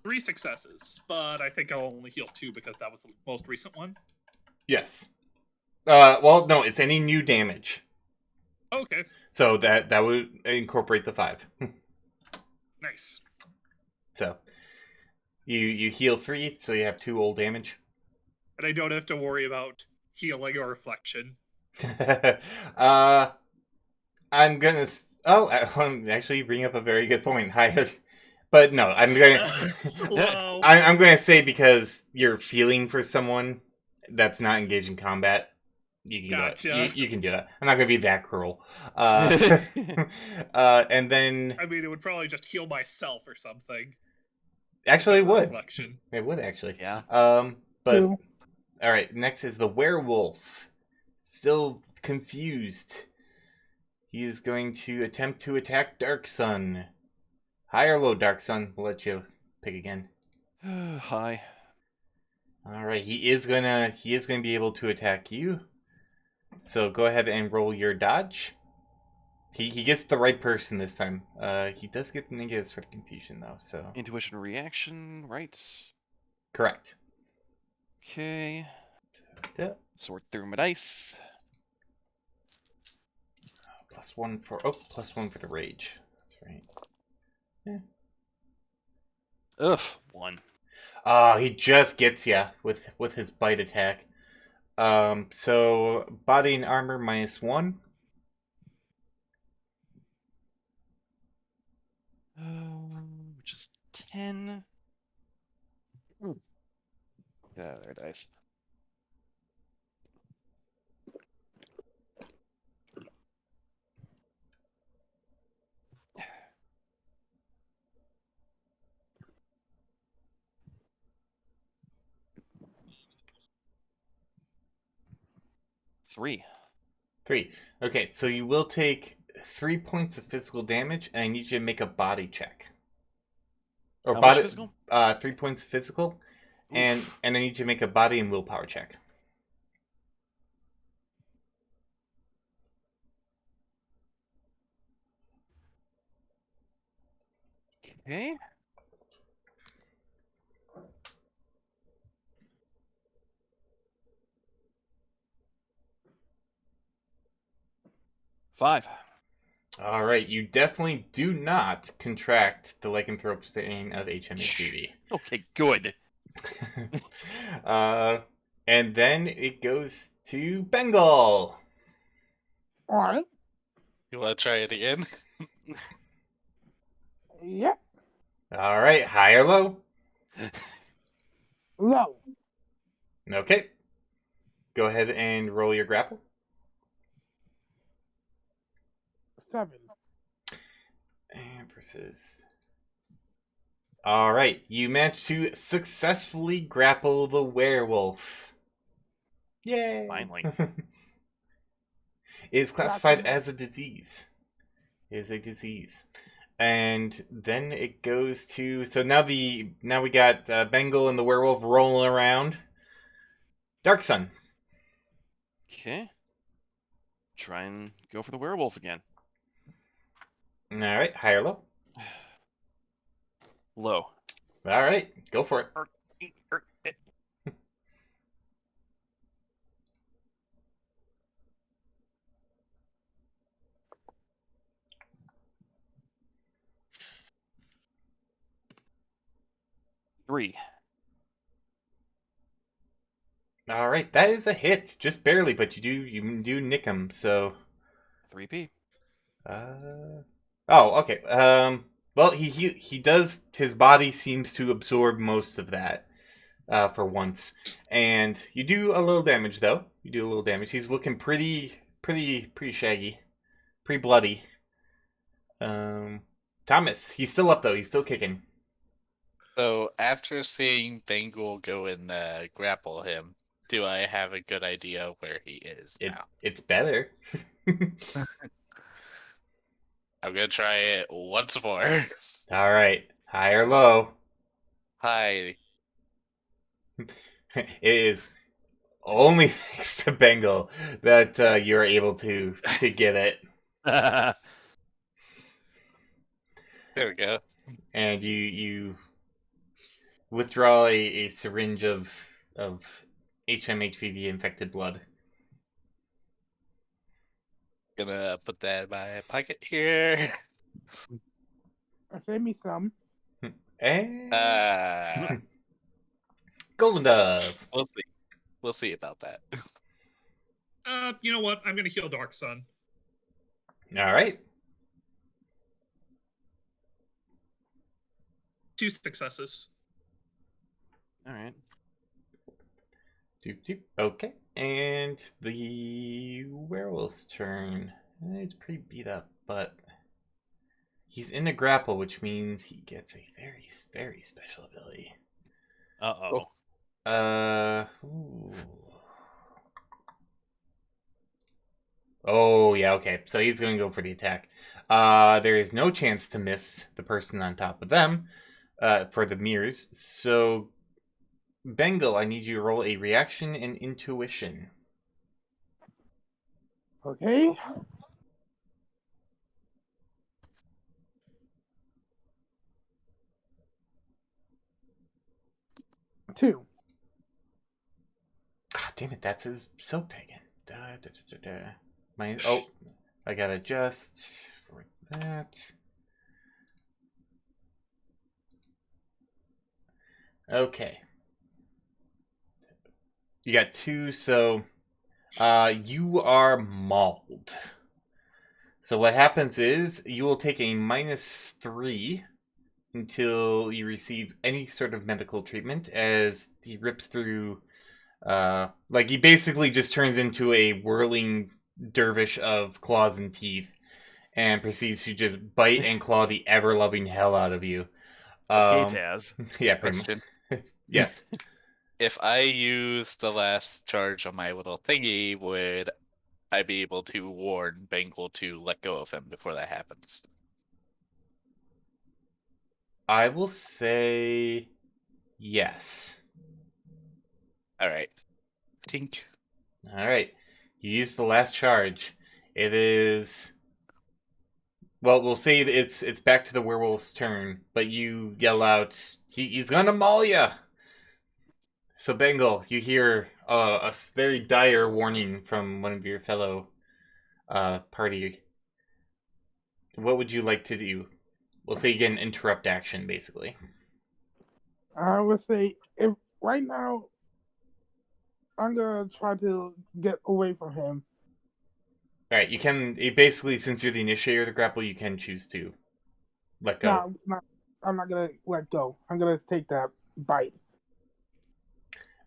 Three successes, but I think I'll only heal 2 because that was the most recent one. Yes. Well, no, it's any new damage. Okay, So that would incorporate the 5. nice. So you heal 3, so you have 2 old damage. And I don't have to worry about healing or reflection. I'm gonna. Actually, you bring up a very good point. But no, I'm gonna. Wow. I'm gonna say because you're feeling for someone that's not engaged in combat. You can Gotcha. do it. You can do that. I'm not gonna be that cruel. And then I mean, it would probably just heal myself or something. actually, it would. Reflection. It would actually. Yeah. But Cool. all right. Next is the werewolf. Still confused. He is going to attempt to attack Darksun. High or low, Darksun? We'll let you pick again. Hi. All right. He is gonna be able to attack you. So go ahead and roll your dodge. He gets the right person this time. He does get the negatives for the confusion though. So Intuition reaction, right? correct. Okay. Yeah. Sort through my dice. +1 for the rage. That's right. Ugh, 1. Oh, he just gets ya with his bite attack. So body and armor -1. Which is 10. Get out of there, dice. Three. 3. Okay, so you will take 3 points of physical damage, and I need you to make a body check. Or How much body physical? 3 points physical, and I need you to make a body and willpower check. Okay. 5. All right, you definitely do not contract the lycanthrope strain of HMHCV. Okay, good. uh, and then it goes to Bengal. All right. You want to try it again? Yep. All right, high or low? Low. Okay. Go ahead and roll your grapple. 7. And versus. All right, you managed to successfully grapple the werewolf. Yay! Finally. It is classified as a disease. It is a disease. And then it goes to now we got Bengal and the werewolf rolling around. Dark Sun. Okay. Try and go for the werewolf again. All right, high or low? Low. All right, go for it. 3. All right, that is a hit, just barely, but you do nick him. So, 3p. oh, okay. Well, he does. His body seems to absorb most of that, for once, and you do a little damage though. You do a little damage. He's looking pretty shaggy, pretty bloody. Thomas, he's still up though. He's still kicking. So after seeing Bengal go and grapple him, do I have a good idea of where he is now? It's better. I'm gonna try it once more. All right, high or low? Hi. It is only thanks to Bengal that you're able to get it, There we go. and you withdraw a syringe of HMHPV infected blood. Gonna put that in my pocket here. Save me some. And Golden Dove. We'll see. We'll see about that. You know what? I'm gonna heal Dark Sun. All right. 2 successes. All right. Doop, doop. Okay. And the werewolf's turn. It's pretty beat up, but he's in a grapple, which means he gets a very, very special ability. Uh-oh. Ooh. Oh, yeah, okay. So he's going to go for the attack. There is no chance to miss the person on top of them for the mirrors. So, Bengal, I need you to roll a reaction and intuition. Okay. Two. Ah, damn it, that's his soak taken. Oh, I gotta adjust for that. Okay. You got 2, so you are mauled. So what happens is you will take a -3 until you receive any sort of medical treatment as he rips through like he basically just turns into a whirling dervish of claws and teeth and proceeds to just bite and claw the ever-loving hell out of you. Okay, Taz. Yeah, pretty much. Question. Yes. If I use the last charge on my little thingy, would I be able to warn Bengal to let go of him before that happens? I will say yes. Alright. Tink. Alright. You use the last charge. It is... Well, we'll say it's back to the werewolf's turn, but you yell out, he's gonna maul ya! So, Bengal, you hear a very dire warning from one of your fellow party what would you like to do? We'll say you get an interrupt action, basically. I would say if right now I'm gonna try to get away from him. All right, you basically, since you're the initiator of the grapple, you can choose to let go. No, I'm not gonna let go. I'm gonna take that bite.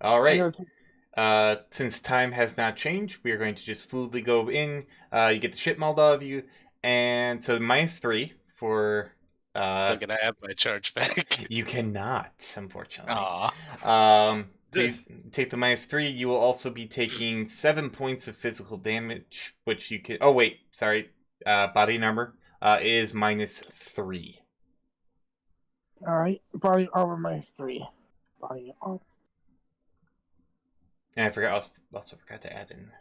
All I'm right. gonna take, Since time has not changed, we are going to just fluidly go in. You get the shit mauled out of you, and so -3 for. Look at I have my charge back. You cannot, unfortunately. Aw. So you take the -3. You will also be taking 7 points of physical damage, which you can. Oh wait, sorry. Body number is -3. all right, body armor -3. Body armor. And I forgot. Also forgot to add in.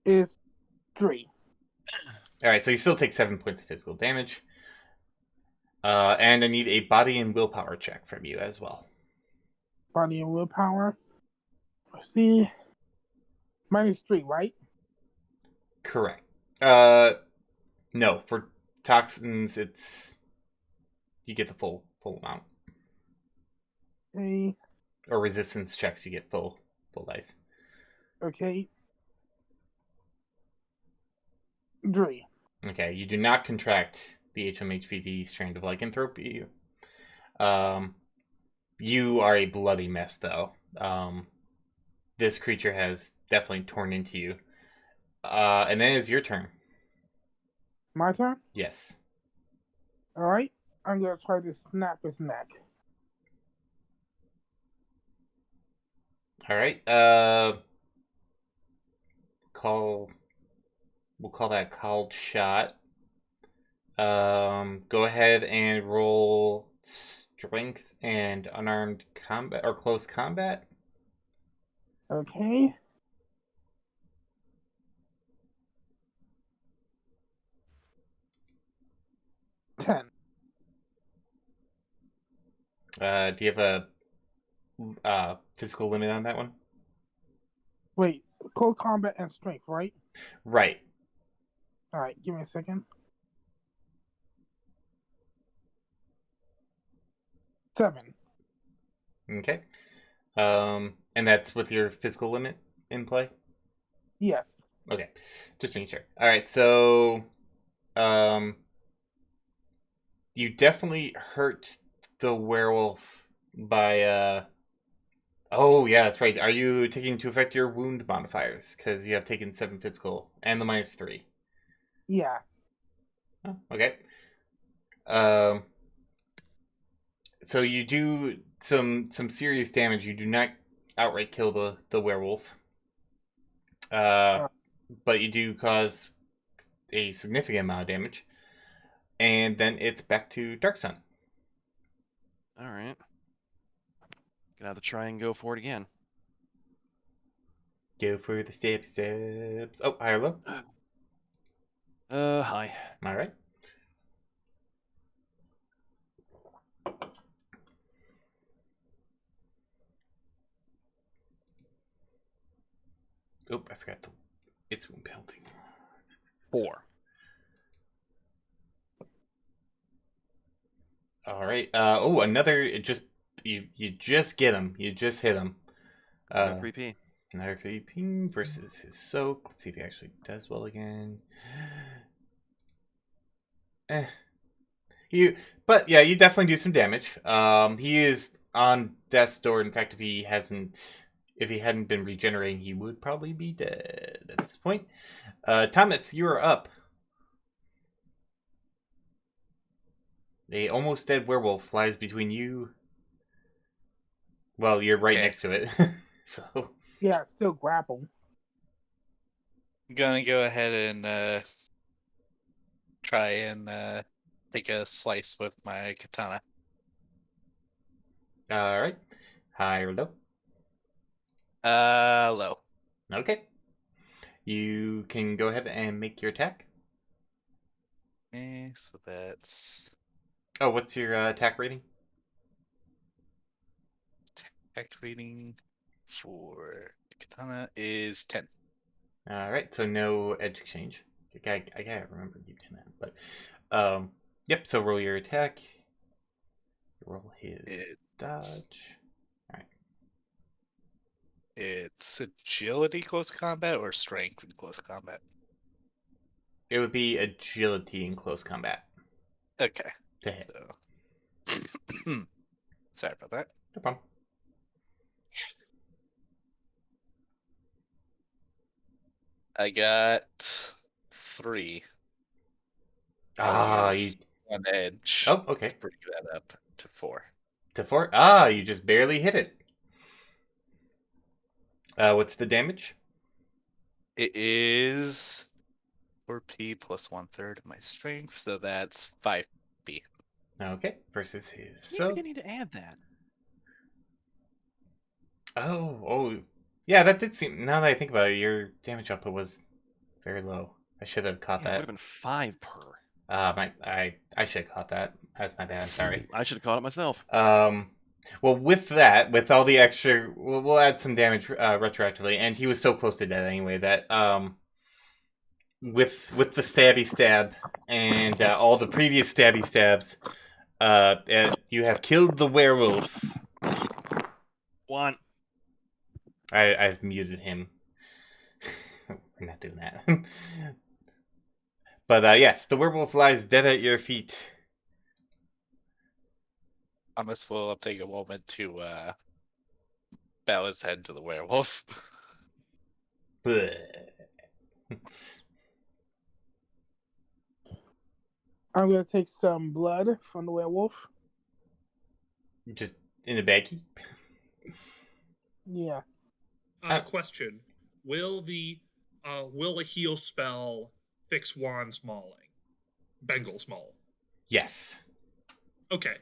Is 3. All right, so you still take 7 points of physical damage. And I need a body and willpower check from you as well. Body and willpower. See, -3, right? Correct. No, for toxins, it's you get the full amount. Okay. Or resistance checks, you get full dice. Okay. 3. Okay, you do not contract the HMHVD strand of lycanthropy. You are a bloody mess, though. This creature has definitely torn into you. And then it's your turn. My turn. Yes. All right. I'm gonna try to snap his neck. All right. We'll call that called shot. Go ahead and roll strength and unarmed combat or close combat. Okay. Ten. Do you have a physical limit on that one? Wait, close combat and strength, right? Right. All right, give me a second. 7. Okay. And that's with your physical limit in play? Yes. Okay. Just making sure. All right, so you definitely hurt the werewolf by oh yeah, that's right. Are you taking into effect your wound modifiers? Because you have taken 7 physical and the -3. Yeah. Oh, okay. Um so you do some serious damage. You do not outright kill the werewolf. Uh, But you do cause a significant amount of damage. And then it's back to Dark Sun. All right. Gonna have to try and go for it again. Go for the steps. Oh, high or low? Hi. All right. Oh, I forgot its wound penalty. 4. All right. Oh, another. It just you just get him. You just hit him. 3P. Another 3P versus his soak. Let's see if he actually does well again. But yeah, you definitely do some damage. He is on death's door. In fact, if he hadn't been regenerating, he would probably be dead at this point. Thomas, you are up. A almost dead werewolf flies between you. Well, you're right Okay. next to it. So yeah, still grapple. I'm gonna go ahead and try and take a slice with my katana. all right. High or low? Low. Okay. You can go ahead and make your attack. Okay, so that's Oh, what's your attack rating? attack rating for katana is 10. All right, so no edge exchange. I gotta remember you doing that, but yep. So roll your attack. Roll his dodge. All right. It's agility close combat or strength in close combat. It would be agility in close combat Okay. to hit. So, sorry about that. No problem. I got 3. Ah, I you. used one edge Oh, okay. to bring that up to 4. To 4. Ah, you just barely hit it. What's the damage? It is 4p plus 1/3 of my strength, so that's 5p. Okay, versus his. You So. didn't need to add that. Oh. Yeah, that did seem. Now that I think about it, your damage output was very low. I should have caught Yeah, it would that. have been 5 per. I should have caught that. That's my bad. I'm sorry. I should have caught it myself. Well, with that, with all the extra, we'll add some damage retroactively, and he was so close to death anyway that with the stabby stab and all the previous stabby stabs, you have killed the werewolf. One. I've muted him. We're not doing that. But yes, the werewolf lies dead at your feet. Thomas will take a moment to bow his head to the werewolf. Bleh. I'm gonna take some blood from the werewolf. Just in the baggie. Yeah. Question: Will a heal spell fix wand smalling? Bengal small. Yes. Okay,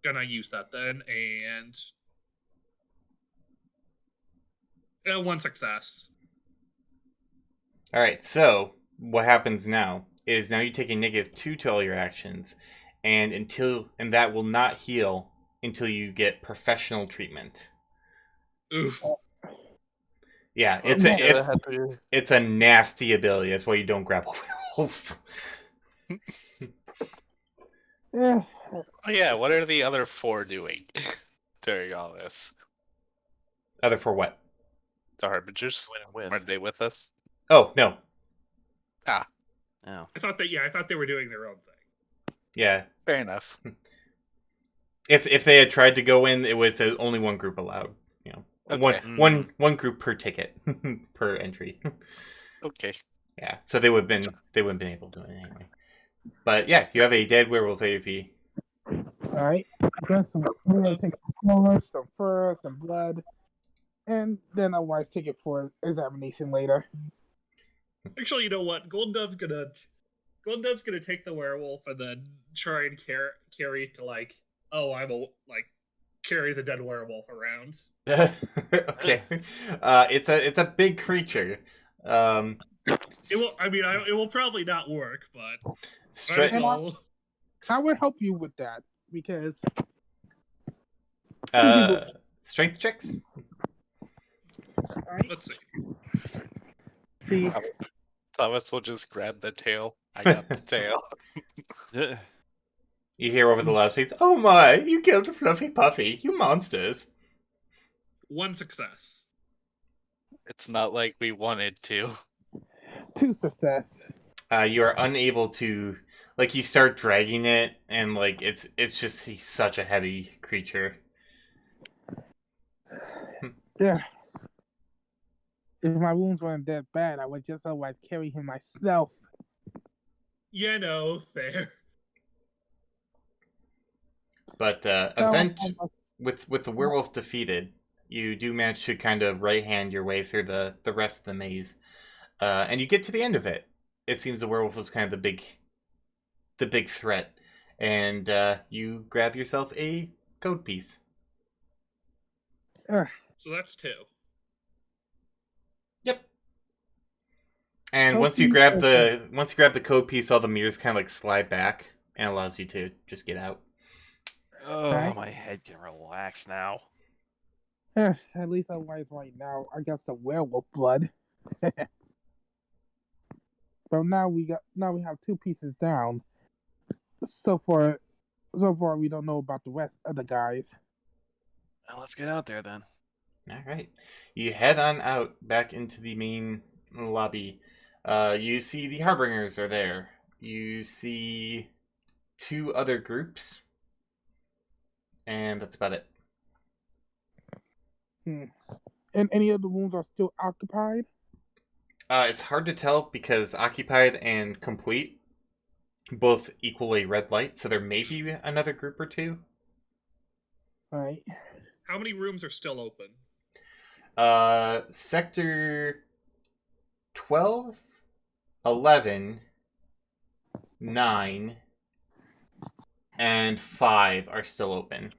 gonna use that then, and one success. All right. So what happens now is now you take a -2 to all your actions, and that will not heal until you get professional treatment. Oof. Yeah, it's a nasty ability. That's why you don't grapple werewolves. Yeah. Oh yeah, what are the other 4 doing during all this? Other for what? The Harbingers? Are they with us? Oh no. Ah, Oh. I thought they were doing their own thing. Yeah. fair enough. If they had tried to go in, it was only one group allowed. You know, Okay. one group per ticket per entry. Okay. Yeah, so they wouldn't been able to do it anyway. But yeah, you have a dead werewolf AV. Alright. I'm gonna take some fur, some blood, and then otherwise take it for examination later. Actually, you know what? Golden Dove's gonna take the werewolf and then try and carry to carry the dead werewolf around. Okay, it's a big creature. It will probably not work, but Strength, I would help you with that because strength checks. alright. let's see. See, Thomas will just grab the tail. I got the tail. Yeah. You hear over the loudspeakers, "Oh my! You killed Fluffy Puffy! You monsters!" One success. It's not like we wanted to. 2 success. You are unable to, like, you start dragging it, and like it's just he's such a heavy creature. Yeah. If my wounds weren't that bad, I would just otherwise carry him myself. Yeah, no, fair. But with the werewolf defeated, you do manage to kind of right hand your way through the rest of the maze, and you get to the end of it. It seems the werewolf was kind of the big threat, and you grab yourself a code piece. So that's 2. Yep. And Code once you piece, grab okay. the code piece, all the mirrors kind of like slide back and allows you to just get out. Oh, Right. my head can relax now. At least otherwise right now, I got some werewolf blood. But now we have two pieces down. So far, so far we don't know about the rest of the guys. Well, let's get out there then. All right. You head on out back into the main lobby. You see the Harbingers are there. You see two other groups. And that's about it. And any of the rooms are still occupied. It's hard to tell because occupied and complete both equal a red light, so there may be another group or two. All right. How many rooms are still open? Sector 12, 11, 9, and 5 are still open.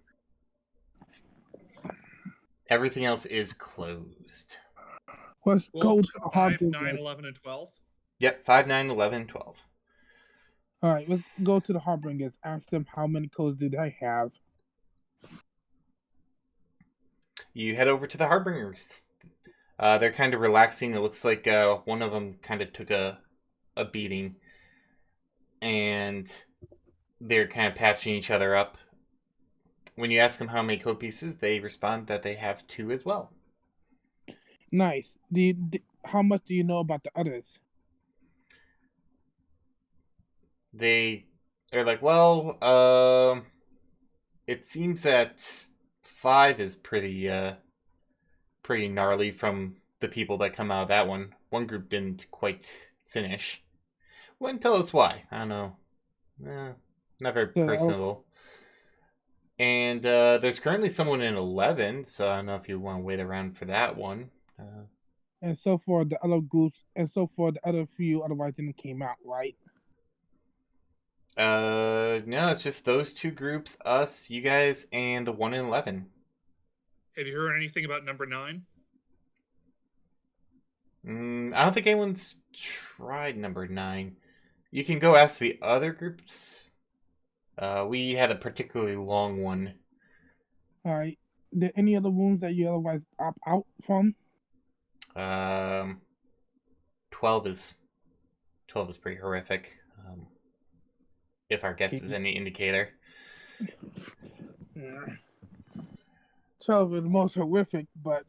Everything else is closed. Let's Well, go to the 5, Harbingers. 9, 11, and 12. Yep, 5, 9, 11, 12. All right, let's go to the Harbingers. Ask them how many codes do they have. You head over to the Harbingers. They're kind of relaxing. It looks like one of them kind of took a beating. And they're kind of patching each other up. When you ask them how many code pieces, they respond that they have 2 as well. Nice. How much do you know about the others? They're like, well, it seems that 5 is pretty gnarly from the people that come out of that one. One group didn't quite finish. Wouldn't tell us why. I don't know. Not very personable. And there's currently someone in 11, so I don't know if you want to wait around for that one. And so for the other groups, and so for the other few, otherwise didn't came out, right? No, it's just those two groups, us, you guys, and the one in 11. Have you heard anything about number 9? I don't think anyone's tried number 9. You can go ask the other groups. We had a particularly long one. All right. There any other rooms that you otherwise opt out from? 12 is pretty horrific. If our guess is any indicator. Yeah. 12 is most horrific, but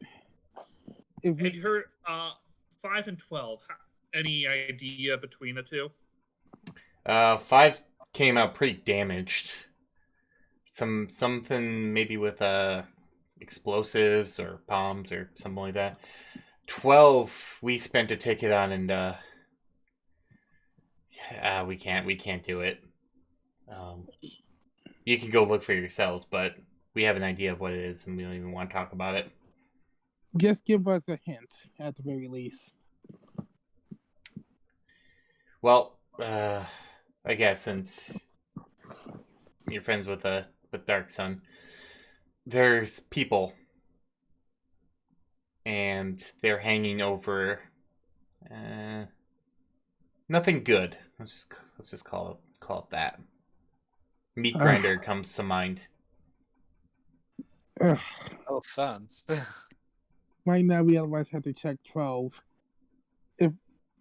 if Have you heard 5 and 12? Any idea between the two? 5 came out pretty damaged. Something maybe with explosives or bombs or something like that. 12 we spent a ticket on, and we can't do it. You can go look for yourselves, but we have an idea of what it is, and we don't even want to talk about it. just give us a hint at the very least. Well, I guess since you're friends with Dark Sun, there's people, and they're hanging over nothing good. Let's just call it that. Meat grinder comes to mind. Ugh. Oh, fun. Right now, we otherwise have to check 12. If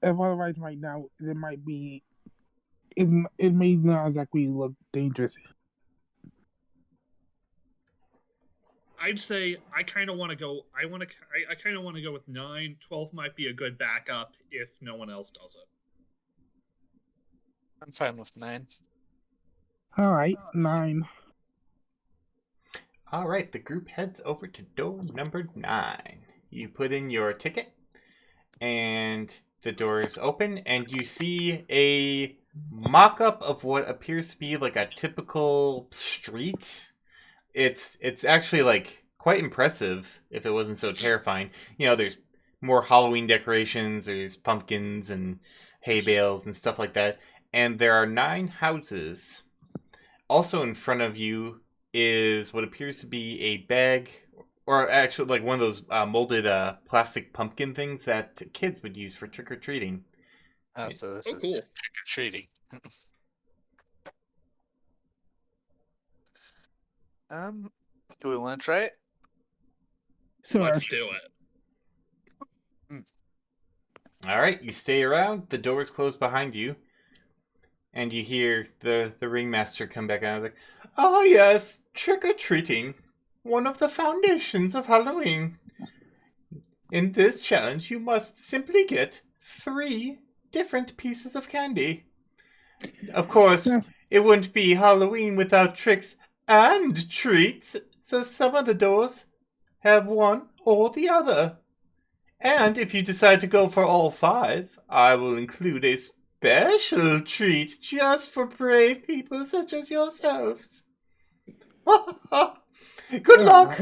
otherwise, right now, it might be. It may not exactly look dangerous. I'd say I kind of want to go. I kind of want to go with 9. 12 might be a good backup if no one else does it. I'm fine with 9. All right, 9. All right, the group heads over to door number 9. You put in your ticket, and the doors open, and you see a mock-up of what appears to be like a typical street. It's actually like quite impressive if it wasn't so terrifying. You know, there's more Halloween decorations, there's pumpkins and hay bales and stuff like that, and there are 9 houses. Also in front of you is what appears to be a bag, or actually like one of those molded plastic pumpkin things that kids would use for trick-or-treating. Oh, so this Oh, is cool. just trick-or-treating. Do we want to try it? Sure. Let's do it. All right, you stay around. The doors close behind you, and you hear the ringmaster come back out. Like, "Oh yes, trick or treating, one of the foundations of Halloween. In this challenge, you must simply get 3 different pieces of candy. Of course, Yeah. it wouldn't be Halloween without tricks and treats, so some of the doors have one or the other. And if you decide to go for all 5, I will include a special treat just for brave people such as yourselves. Good luck!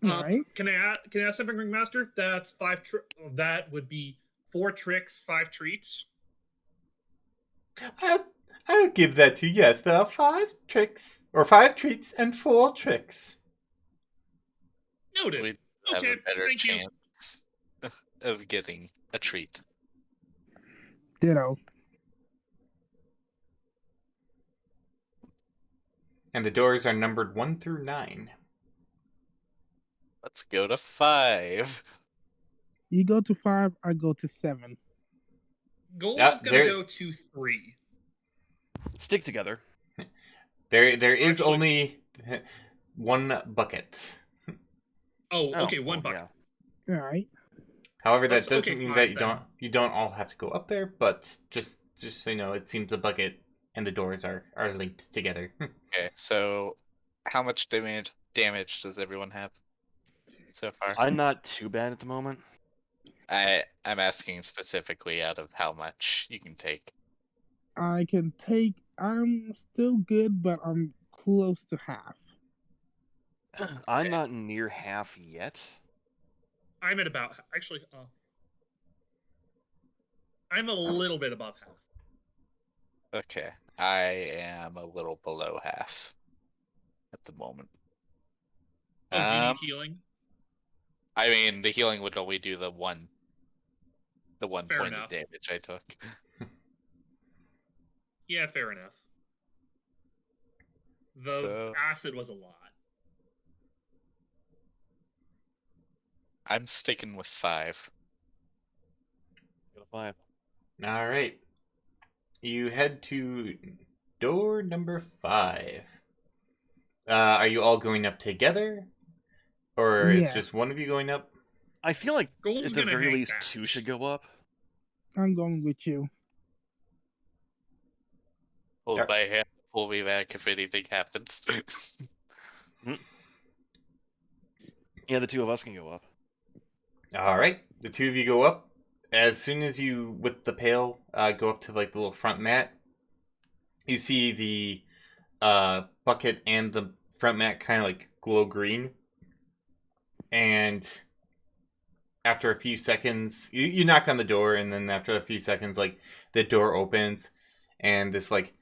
All right. Can I ask something, Ringmaster? That's 5. That would be 4 tricks, 5 treats. I'll give that to you. Yes, there are 5 tricks, or 5 treats and 4 tricks. Noted. We'd have Okay, a better thank you. chance of getting a treat. Ditto. And the doors are numbered 1 through 9. Let's go to 5. You go to 5, I go to 7. Golden's gonna there- go to 3. Stick together. There is Actually- only 1 bucket. Oh, Oh, okay, 1 well, bucket. yeah. All right. However, that That's doesn't okay, mean 5 that you then. don't all have to go up there. But just so you know, it seems the bucket and the doors are linked together. Okay, so how much damage does everyone have so far? I'm not too bad at the moment. I'm asking specifically out of how much you can take. I can take. I'm still good, but I'm close to half. I'm not near half yet. I'm at about actually. I'm a little bit above half. Okay, I am a little below half at the moment. Oh, do you need healing? I mean, the healing would only do the one Fair point enough. of damage I took. Yeah, fair enough. The So- acid was a lot. I'm sticking with 5. Go to 5. All right, you head to door number 5. Are you all going up together, or is Yeah. just one of you going up? I feel like Golden's at the gonna very hang least back. 2 should go up. I'm going with you. Hold Yep. my hand, pull me back if anything happens. Yeah, the 2 of us can go up. All right, the 2 of you go up. As soon as you, with the pail, go up to like the little front mat, you see the bucket and the front mat kind of like glow green. And after a few seconds, you knock on the door, and then after a few seconds, like the door opens, and this like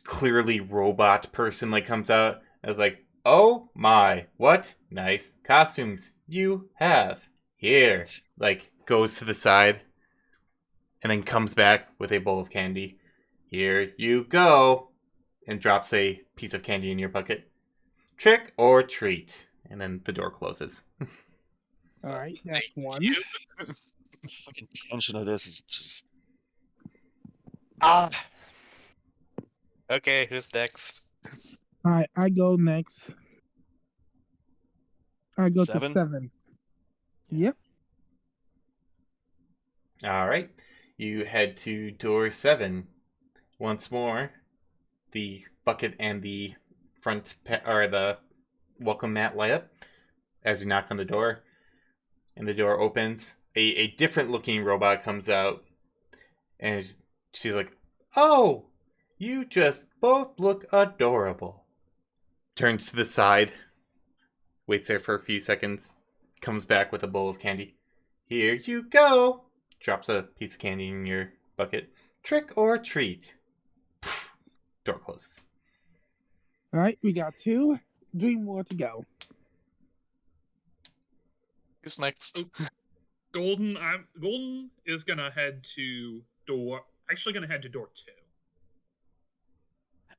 clearly robot person like comes out. I was like, "Oh my, what nice costumes you have here!" Like goes to the side, and then comes back with a bowl of candy. Here you go, and drops a piece of candy in your bucket. Trick or treat, and then the door closes. All right, that's one. The fucking tension of this is just. Okay, who's next? All right, I go next. I go 7? to 7. Yep. All right, you head to door 7. Once more, the bucket and the or the welcome mat light up as you knock on the door, and the door opens. A different looking robot comes out, and she's like, "Oh, you just both look adorable." Turns to the side, waits there for a few seconds, comes back with a bowl of candy. Here you go. Drops a piece of candy in your bucket. Trick or treat. Door closes. All right, we got 2. 3 more to go. Who's next? Golden is gonna head to door. Actually, gonna head to door 2.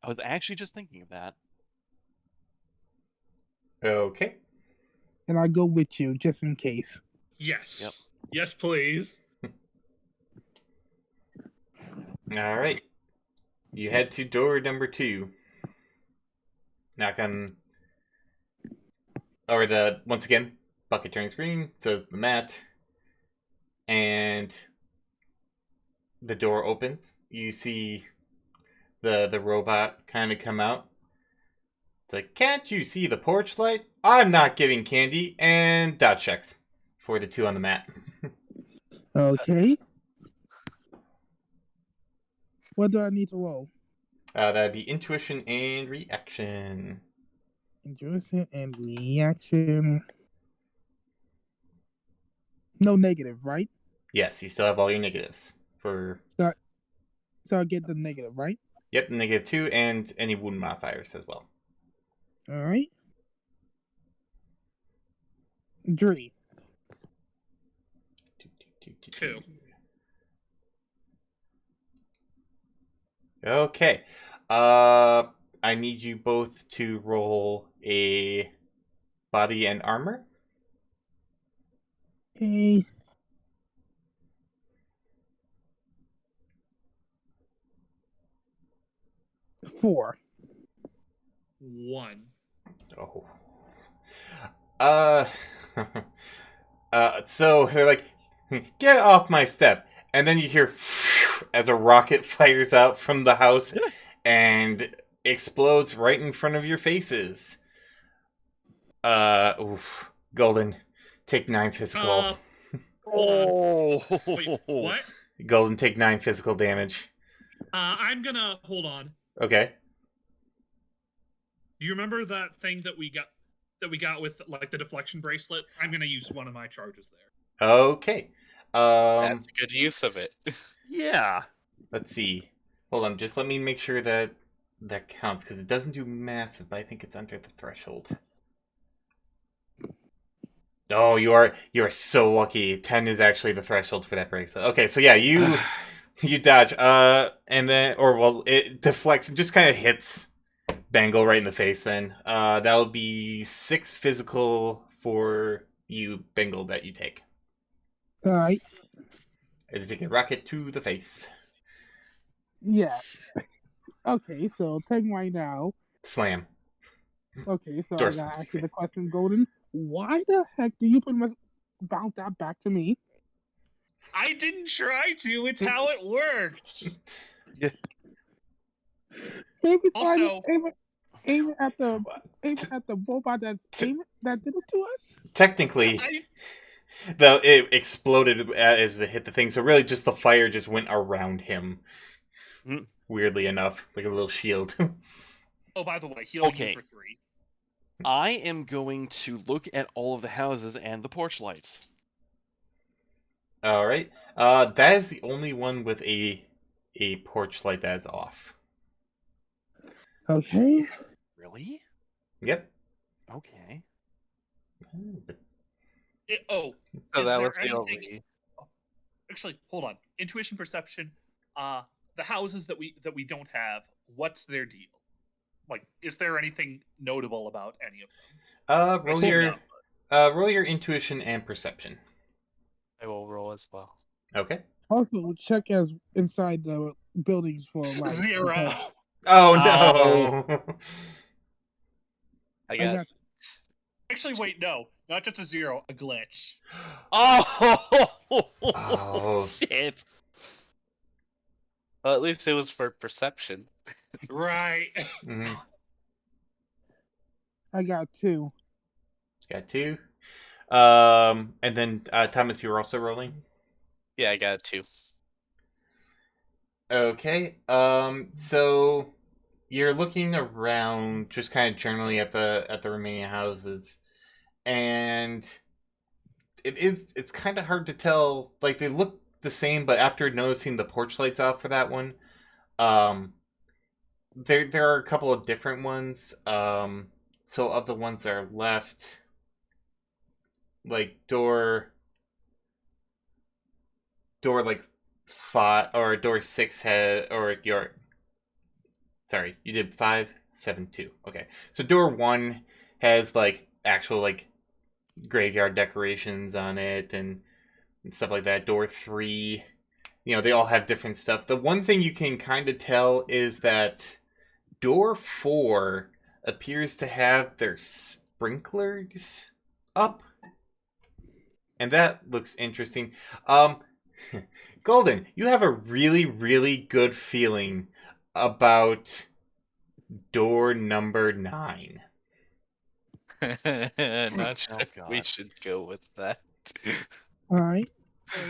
I was actually just thinking of that. Okay. and I go with you just in case. Yes. Yep. Yes, please. All right. You head to door number 2. Knock on, or once again, bucket turns green. So is the mat, and the door opens. You see the robot kind of come out. It's like, can't you see the porch light? I'm not giving candy, and dot checks for the 2 on the mat. Okay. What do I need to roll? That'd be intuition and reaction. Intuition and reaction. No negative, right? Yes, you still have all your negatives for. So I get the negative, right? Yep, -2 and any wound modifiers as well. All right. 3. 2. Okay. I need you both to roll a body and armor. Okay. Four. 1. Oh. Uh. So they're like, get off my step. And then you hear as a rocket fires out from the house and explodes right in front of your faces. Oof. Golden, take 9 physical. Hold on. Oh. Wait, what? Golden, take 9 physical damage. I'm gonna hold on. Okay. Do you remember that thing that we got with like the deflection bracelet? I'm gonna use one of my charges there. Okay. That's a good use of it. Yeah. Let's see. Hold on, just let me make sure that counts, because it doesn't do massive, but I think it's under the threshold. Oh, you are so lucky. 10 is actually the threshold for that bracelet. Okay, so yeah, you dodge. And then, or well, it deflects and just kind of hits Bangle right in the face. Then, that'll be 6 physical for you, Bangle, that you take. All right. As you take a rocket to the face. Yeah. Okay, so take right now. Slam. Okay, so Door I gotta slams ask your you the face. question, Golden. Why the heck do you bounce that back to me? I didn't try to. It's how it worked. Maybe Also- aim it at the robot that did it to us. Technically, I, it exploded as it hit the thing, so really just the fire just went around him. Mm. Weirdly enough, like a little shield. oh, by the way, healing Okay. you for 3. I am going to look at all of the houses and the porch lights. All right. That is the only one with a porch light that is off. Okay. Really? Yep. Okay. So is that there was the anything? only. Actually, hold on. Intuition, perception. The houses that we don't have. What's their deal? Like, is there anything notable about any of them? Roll your intuition and perception. I will roll as well. Okay. Also, check as inside the buildings for like 0. Oh no. I I got. got Actually, wait, no, not just a 0, a glitch. Oh, Oh. shit. Well, at least it was for perception. Right. Mhm. I got 2. Got 2. And then Thomas, you were also rolling. Yeah, I got 2. Okay. So you're looking around, just kind of generally at the remaining houses, and it's kind of hard to tell. Like, they look the same, but after noticing the porch lights off for that one, there are a couple of different ones. So of the ones that are left, like door like 5 or door 6 had, or your, sorry, you did 5, 7, 2. Okay, so door 1 has like actual like graveyard decorations on it and stuff like that. Door 3, they all have different stuff. The one thing you can kind of tell is that door 4 appears to have their sprinklers up, and that looks interesting. Golden, you have a really, really good feeling about door number 9. Not sure Oh, if we God. should go with that. All right.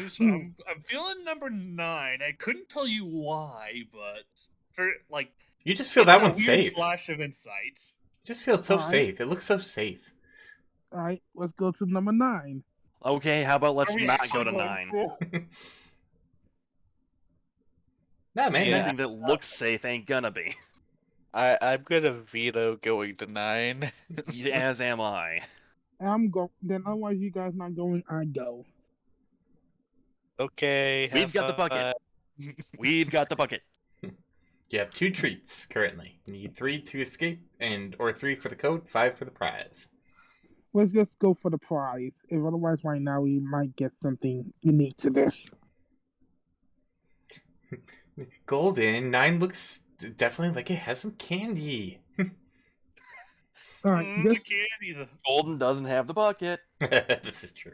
So I'm feeling number 9. I couldn't tell you why, but for like You just feel it's that a one's weird safe. flash of insight. It just feels so Alright. safe. It looks so safe. All right. Let's go to number 9. Okay, how about let's Are we not actually go to going 9? for- No, man. Yeah. Anything that looks safe ain't gonna be. I'm gonna veto going to 9. As am I. I'm go. Then otherwise, you guys not going. I go. Okay. We've got the bucket. We've got the bucket. You have 2 treats currently. You need 3 to escape, or 3 for the code, 5 for the prize. Let's just go for the prize. If otherwise, right now we might get something unique to this. Golden 9 looks definitely like it has some candy. All right. the Just candy. Golden doesn't have the bucket. This is true.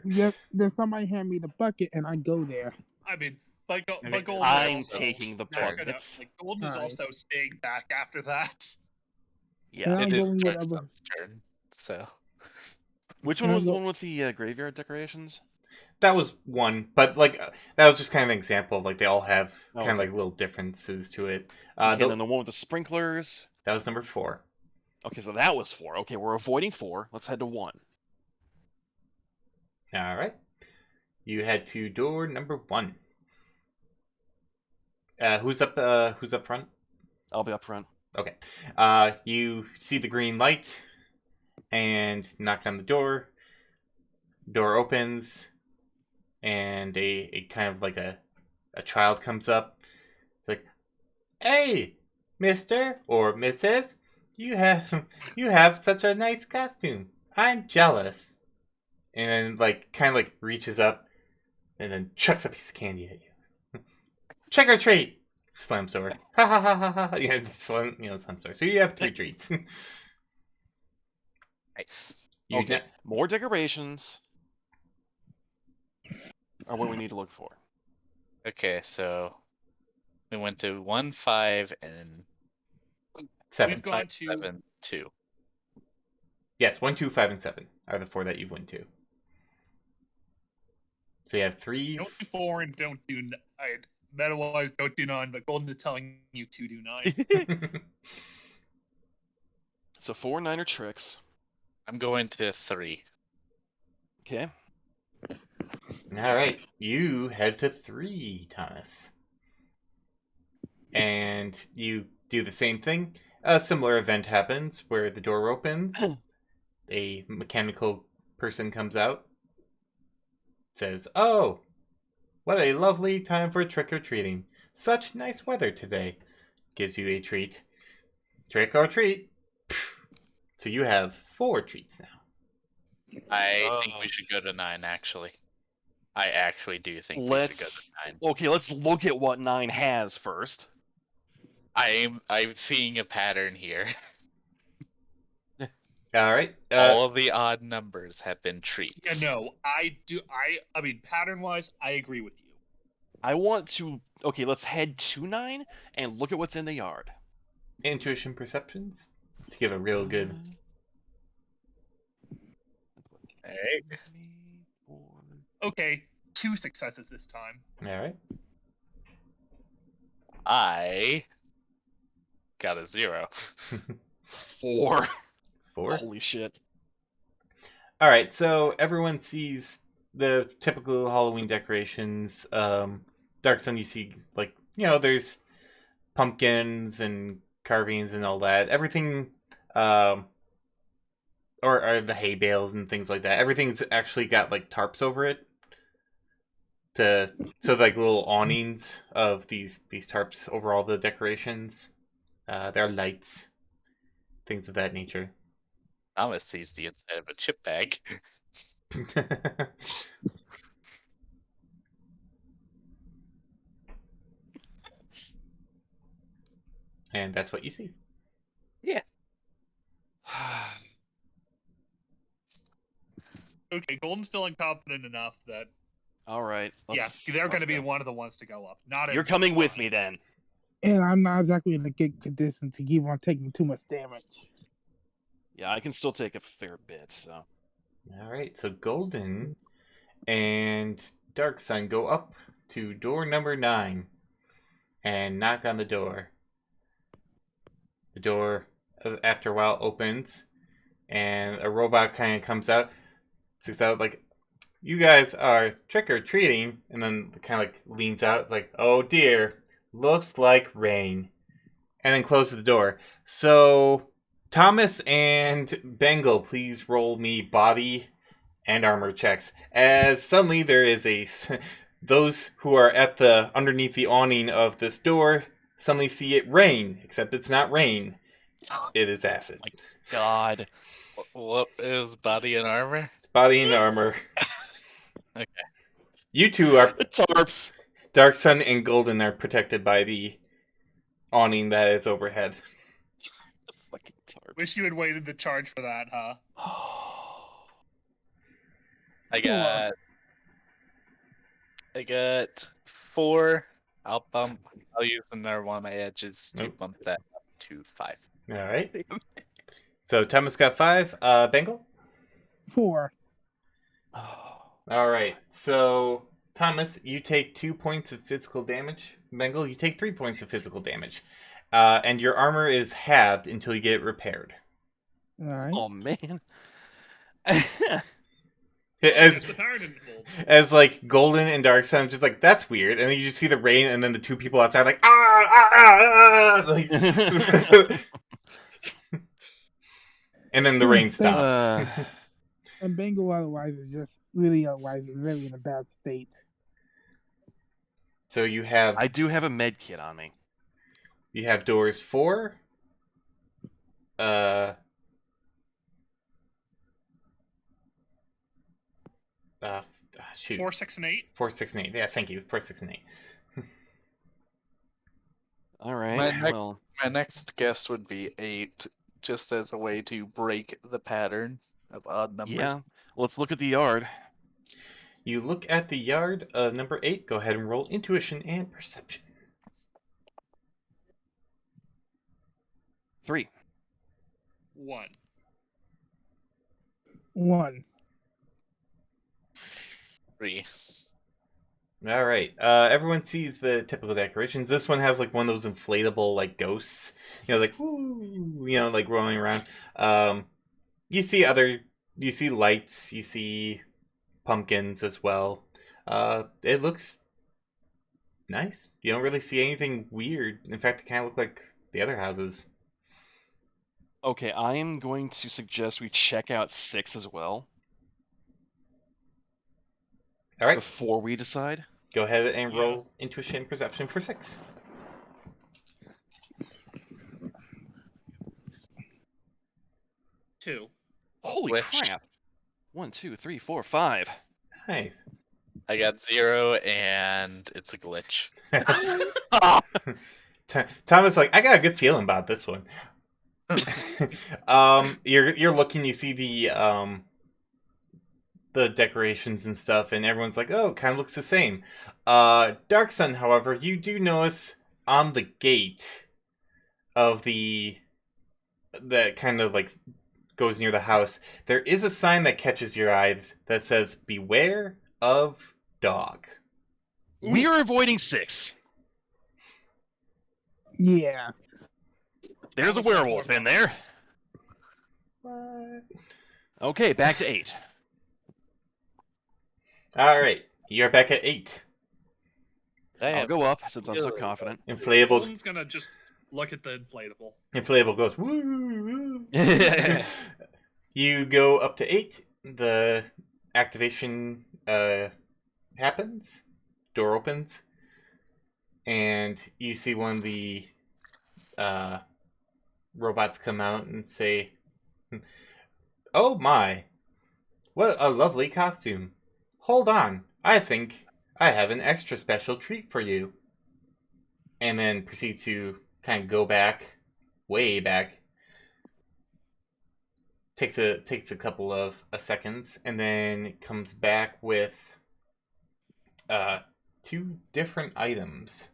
then somebody hand me the bucket and I go there. I mean, but mean, Golden. I'm also, taking the not gonna- buckets. like, Golden is Alright. also staying back after that. Yeah. And I'm It is going Dark whatever. Stuff's turn, so Which one Can I was the go- one with the graveyard decorations? That was one, but that was just kind of an example of they all have Oh, kind of okay. little differences to it. Okay, then the one with the sprinklers. That was number 4. Okay, so that was 4. Okay, we're avoiding 4. Let's head to 1. All right. You head to door number 1. Who's up front? I'll be up front. Okay. You see the green light and knock on the door. Door opens and a kind of like a child comes up. It's like, "Hey, Mister or Mrs. You have such a nice costume. I'm jealous." And then kind of reaches up and then chucks a piece of candy at you. "Trick or treat!" Slams door. Ha ha ha ha ha. Yeah, slams door. So you have 3 treats. nice. Okay, more decorations are what we need to look for. Okay, so we went to 1, 5, and 7. We've gone 5, to 7, 2. Yes, 1, 2, 5, and 7 are the 4 that you've went to. So you have 3. don't do 4 and don't do. Meta-wise, don't do 9, but Golden is telling you to do 9. So 4 9 are tricks. I'm going to 3. Okay. All right, you head to 3, Thomas, and you do the same thing. A similar event happens where the door opens. A mechanical person comes out. Says, "Oh, what a lovely time for trick-or-treating. Such nice weather today." Gives you a treat. Trick or treat. So you have 4 treats now. I think we should go to 9, actually. I actually do think we should go to 9. Okay, let's look at what 9 has first. I'm seeing a pattern here. All right. All of the odd numbers have been treats. Yeah, no, I do. I mean, pattern-wise, I agree with you. I want to. Okay, let's head to 9 and look at what's in the yard. Intuition perceptions to give a real good. Hey. Okay, 2 successes this time. All right. I got a 0. 4. 4. Holy shit. All right. So everyone sees the typical Halloween decorations. Dark Sun, you see there's pumpkins and carvings and all that. Everything, or the hay bales and things like that. Everything's actually got tarps over it. So little awnings of these tarps over all the decorations. There are lights, things of that nature. Thomas sees the inside of a chip bag. And that's what you see. Yeah. Okay, Golden's feeling confident enough that All right. they're going to be go. one of the ones to go up. Not You're in coming with front. me then. And I'm not exactly in a good condition to keep on taking too much damage. Yeah, I can still take a fair bit. So. All right, so Golden and Dark Sun go up to door number 9 and knock on the door. The door, after a while, opens, and a robot kind of comes out, sticks out like, "You guys are trick or treating," and then kind of like leans out. It's like, "Oh dear, looks like rain," and then closes the door. So, Thomas and Bengal, please roll me body and armor checks. As suddenly there is those who are at the underneath the awning of this door suddenly see it rain, except it's not rain. It is acid. God. What is body and armor? Body and armor. Okay. You two are The tarps. Dark Sun and Golden are protected by the awning that is overhead. The fucking tarps. Wish you had waited to charge for that, huh? I got 4. I'll use another one of my edges to bump that up to 5. All right. So Thomas got 5. Bengal? 4. All right. So Thomas, you take 2 points of physical damage. Bengal, you take 3 points of physical damage. And your armor is halved until you get it repaired. All right. Oh man. As like Golden and Dark Sun, just like, that's weird, and then you just see the rain, and then the two people outside like, ah, ah, ah, ah, like, and then the rain stops. And Bengal otherwise is just really in a bad state. So you have I do have a med kit on me. You have doors 4, shoot. 4, 6, and 8. 4, 6, and 8. Yeah, thank you. 4, 6, and 8. All right. My next guess would be 8, just as a way to break the pattern of odd numbers. Yeah. Let's look at the yard. You look at the yard of number 8. Go ahead and roll intuition and perception. 3. 1. 1. 3. All right. Everyone sees the typical decorations. This one has like one of those inflatable like ghosts, like woo, like rolling around. You see lights. You see pumpkins as well. It looks nice. You don't really see anything weird. In fact, it kind of look like the other houses. Okay, I am going to suggest we check out 6 as well. All right. Before we decide. Go ahead and roll intuition and perception for 6. 2. Holy crap! 1, 2, 3, 4, 5. Nice. I got 0, and it's a glitch. Thomas, like, I got a good feeling about this one. You're looking. You see the decorations and stuff, and everyone's like, "Oh, kind of looks the same." Dark Sun, however, you do notice on the gate of that kind of like goes near the house, there is a sign that catches your eyes that says, "Beware of dog." We are avoiding 6. Yeah. There's a werewolf in there. What? Okay, back to 8. All right, you're back at 8. I'll go up since I'm so confident. Inflatable. Golden's gonna just look at the inflatable. Inflatable goes woo. You go up to 8. The activation happens. Door opens, and you see one of the robots come out and say, "Oh my, What a lovely costume. Hold on, I think I have an extra special treat for you. And then proceeds to kind of go back, way back. Takes a couple of seconds, and then comes back with uh, two different items.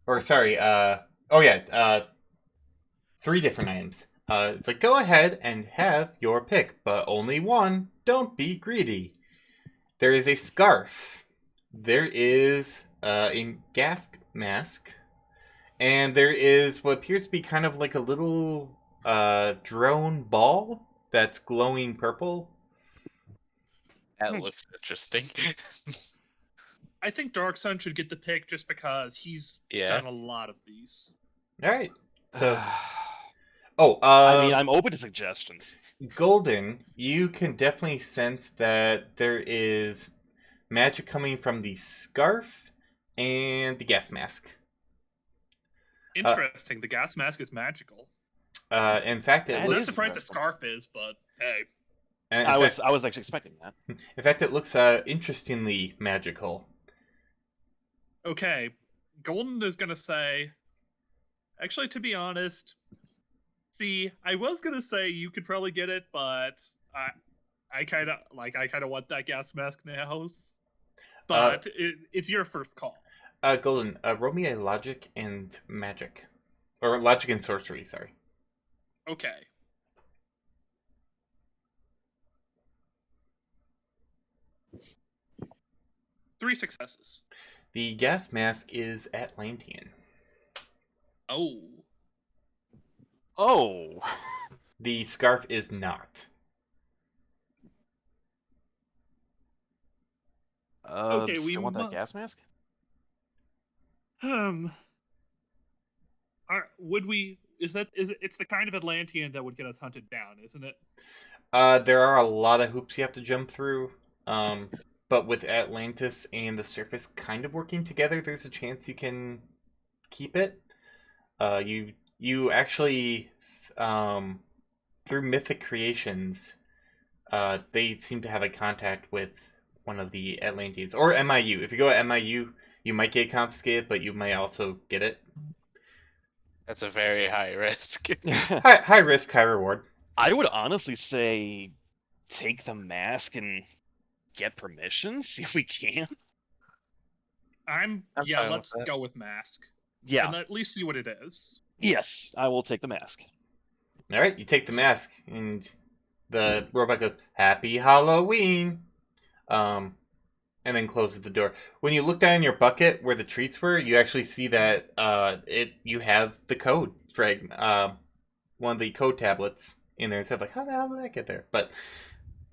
Or sorry, oh yeah, three different items. It's like, go ahead and have your pick, but only one. Don't be greedy. There is a scarf. There is a gas mask. And there is what appears to be kind of like a little drone ball that's glowing purple. That looks interesting. I think Dark Sun should get the pick just because he's Yeah. done a lot of these. All right. So, oh, I mean, I'm open to suggestions. Golden, you can definitely sense that there is magic coming from the scarf and the gas mask. Interesting. The gas mask is magical. In fact, it That I'm not looks. is surprised the interesting. scarf is, but hey. In I fact, was actually expecting that. in fact, it looks interestingly magical. Okay. Golden is gonna say, actually, to be honest, see, I was gonna say you could probably get it, but I kind of want that gas mask now. But it's your first call. Golden, roll me a logic and magic, or logic and sorcery. Sorry. Okay. Three successes. The gas mask is Atlantean. Oh. Oh, The scarf is not. Okay, we still want that mu- gas mask? Would we? Is it? It's the kind of Atlantean that would get us hunted down, isn't it? There are a lot of hoops you have to jump through. But with Atlantis and the surface kind of working together, there's a chance you can keep it. You actually through Mythic Creations, they seem to have a contact with one of the Atlanteans or MIU. If you go at MIU, you might get confiscated, but you might also get it. That's a very high risk. High risk, high reward. I would honestly say take the mask and get permission, see if we can. I'm Yeah. fine with Let's that. go with mask. Yeah. And at least see what it is. Yes, I will take the mask. All right, you take the mask, and the robot goes, "Happy Halloween," and then closes the door. When you look down in your bucket where the treats were, you actually see that you have the code frag, one of the code tablets in there. It said like, "How the hell did that get there?" But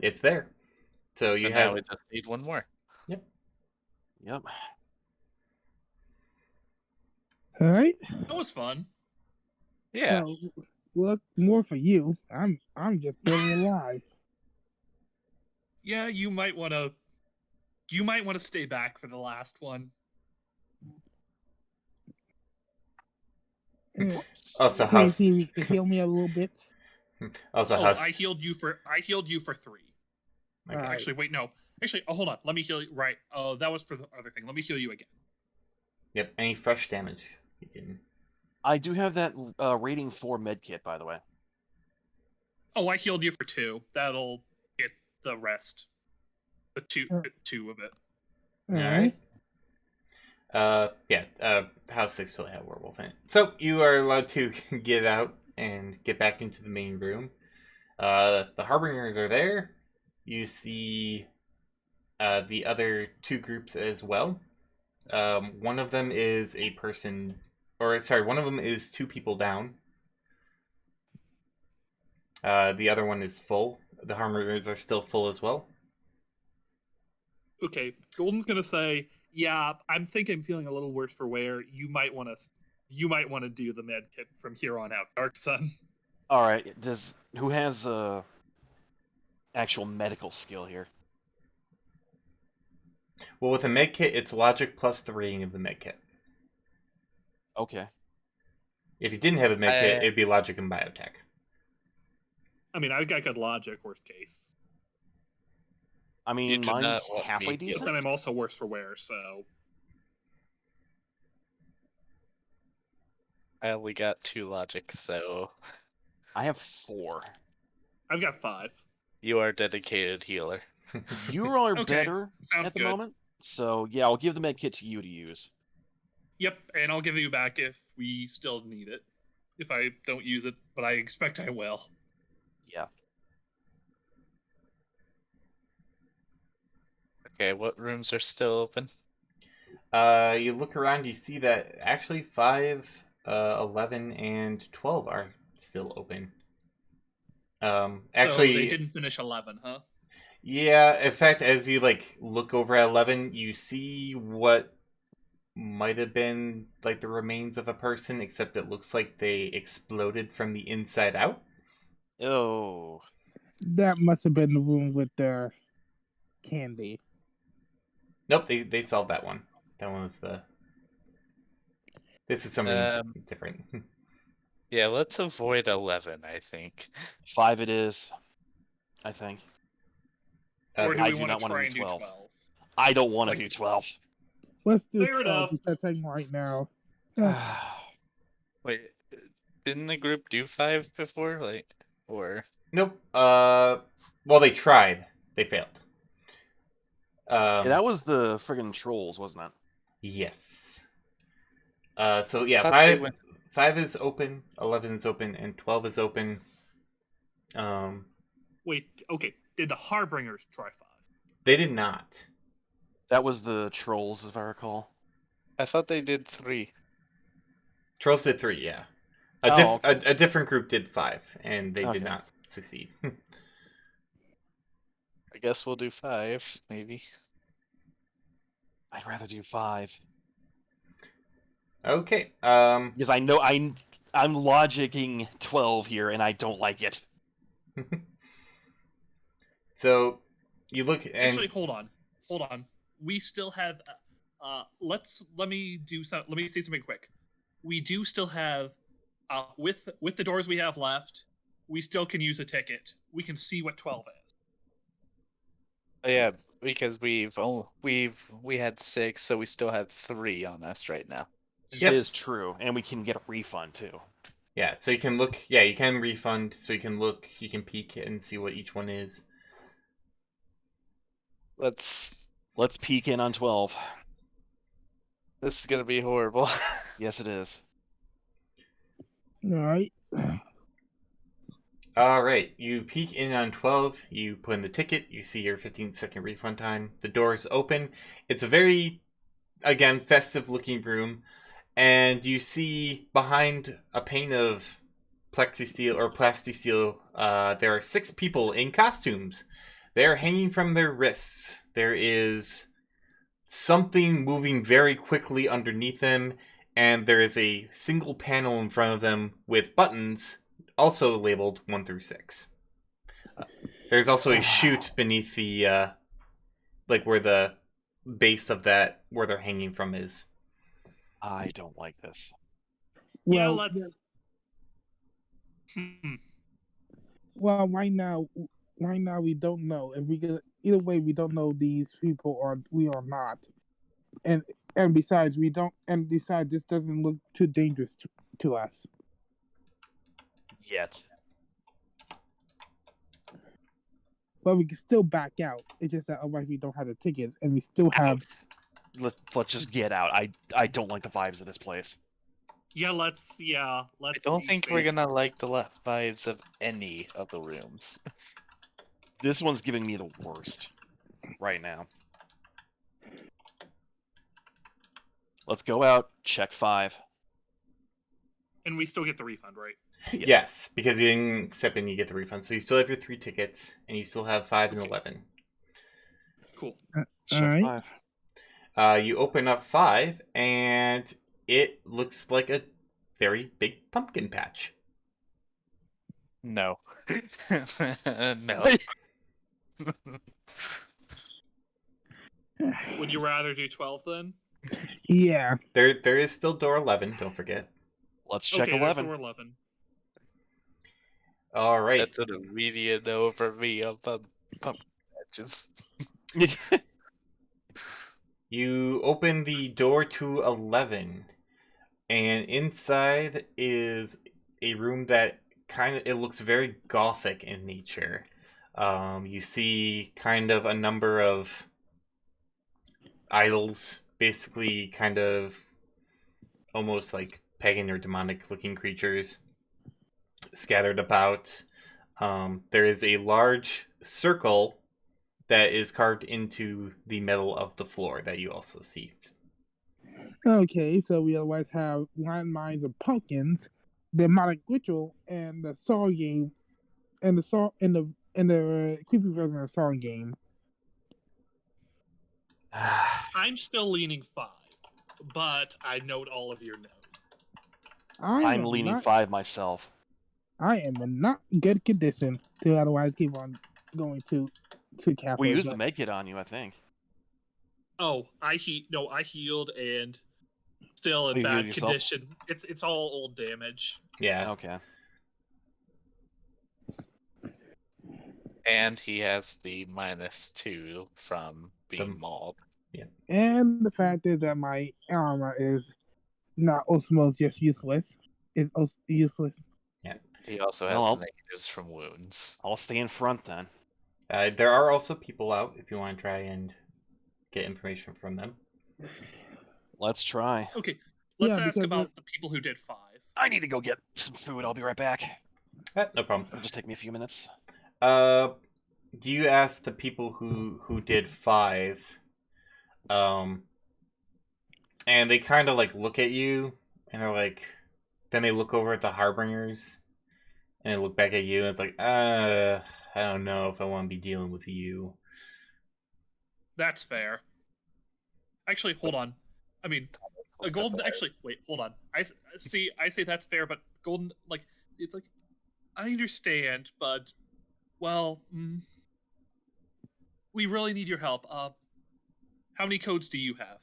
it's there. So you And have. now we just need one more. Yep. All right. That was fun. Yeah. Well, more for you. I'm just feeling alive. Yeah, you might want to. You might want to stay back for the last one. Yeah. Also, Can you house. see if you can heal me a little bit? Also, Oh, house. I healed you for 3. Okay. Alright. Actually, wait, no. Actually, hold on. Let me heal you. Right. Oh, that was for the other thing. Let me heal you again. Yep. Any fresh damage you can. I do have that rating 4 medkit, by the way. Oh, I healed you for 2. That'll get the rest. The two of it. All Alright. House 6 still had werewolf in it. So you are allowed to get out and get back into the main room. The Harbingers are there. You see the other two groups as well. One of them is a person, or sorry, one of them is 2 people down. The other one is full. The Harbingers are still full as well. Okay, Golden's gonna say, "Yeah, I'm feeling a little worse for wear. You might want to do the med kit from here on out, Dark Sun." All right. Who has actual medical skill here? Well, with a med kit, it's logic plus the rating of the med kit. Okay. If you didn't have a med kit, it'd be logic and biotech. I mean, I got good logic, worst case. I You mean, do not mine's want halfway me- But decent. then I'm also worse for wear, so I only got 2 logic, so I have 4. I've got 5. you are a dedicated healer. You are Okay, better sounds at the good. moment. So, yeah, I'll give the med kit to you to use. Yep, and I'll give you back if we still need it. If I don't use it, but I expect I will. Yeah. Okay, what rooms are still open? You look around, you see that actually 5, 11, and 12 are still open. So they Actually, didn't finish 11, huh? yeah, in fact, as you like look over at 11, you see what might have been like the remains of a person, except it looks like they exploded from the inside out. Oh. That must have been the room with the candy. Nope, they solved that one. That one was the. This is something different. Yeah, let's avoid 11, I think. 5 it is, I think. Or do I we do want not to wanna try do and do 12. 12? I don't want to Like- do 12. Let's do Fair 12 enough. because I'm right now. Wait, didn't the group do 5 before? Like, or Nope. Well, they tried. They failed. Yeah, that was the friggin' trolls, wasn't it? Yes. So yeah, Thought they 5 went- 5 is open, 11 is open, and 12 is open. Wait, okay. Did the Harbingers try 5? They did not. That was the trolls, if I recall. I thought they did 3. Trolls did 3, yeah. Okay. A different group did 5, and they did Okay. not succeed. I guess we'll do 5, maybe. I'd rather do 5. Okay. Because I know I'm logicking 12 here, and I don't like it. So you look and Actually, hold on. We still have. Let me say something quick. We do still have, with the doors we have left, we still can use a ticket. We can see what 12 is. Oh, yeah, because we had 6, so we still have 3 on us right now. This Yes. is true, and we can get a refund, too. yeah, so you can look. Yeah, you can refund. So you can look. You can peek and see what each one is. Let's peek in on 12. This is gonna be horrible. Yes, it is. All right. All right, you peek in on 12. You put in the ticket. You see your 15-second refund time. The doors open. It's a very, again, festive-looking room, and you see behind a pane of plexisteel or plasticeel, there are 6 people in costumes. They are hanging from their wrists. There is something moving very quickly underneath them, and there is a single panel in front of them with buttons, also labeled 1 through 6. There's also a chute beneath the, like where the base of that, where they're hanging from is. I don't like this. Yeah, Well, let's. well, right now we don't know if we get either way. We don't know these people or we are not, and besides this doesn't look too dangerous to us. Yet. But we can still back out. It's just that otherwise we don't have the tickets, and we still have. Let's just get out. I don't like the vibes of this place. Yeah, let's. I Let's. don't be think safe. we're gonna like the vibes of any of the rooms. This one's giving me the worst right now. Let's go out, check 5. And we still get the refund, right? Yeah. Yes, because you didn't step in, you get the refund. So you still have your 3 tickets, and you still have 5 and Okay. 11. Cool. Check Alright. 5. You open up 5, and it looks like a very big pumpkin patch. No. No. Would you rather do 12 then? Yeah. There is still door 11, don't forget. Let's check Okay, there's 11. door 11. All right. That's an immediate no for me on pumpkin patches. You open the door to 11, and inside is a room that it looks very gothic in nature. You see kind of a number of idols, basically kind of almost like pagan or demonic looking creatures scattered about. There is a large circle that is carved into the middle of the floor that you also see. Okay, so we otherwise have landmines of pumpkins, the demonic ritual, and the song game, and the song and the creepy version of the song game. I'm still leaning 5, but I note all of your notes. I'm leaning 5 myself. I am in not good condition to otherwise keep on going to cafe. We used the med kit on you, I think. Oh, I healed and still in You healed bad yourself? condition. It's all old damage. Yeah. Okay. And he has the -2 from being mauled. And the fact is that my armor is not osmos just useless. It's useless. Yeah. He also has the negatives from wounds. I'll stay in front then. There are also people out if you want to try and get information from them. Let's try. Okay, let's Yeah, ask because about the people who did 5. I need to go get some food. I'll be right back. No problem. It'll just take me a few minutes. Do you ask the people who did 5? And they kind of like look at you, and they're like, then they look over at the harbingers, and they look back at you, and it's like, I don't know if I want to be dealing with you. That's fair. Actually, hold on. I mean, a golden. Actually, wait, hold on. I say that's fair, but golden, like, it's like, I understand, but, well, we really need your help. How many codes do you have?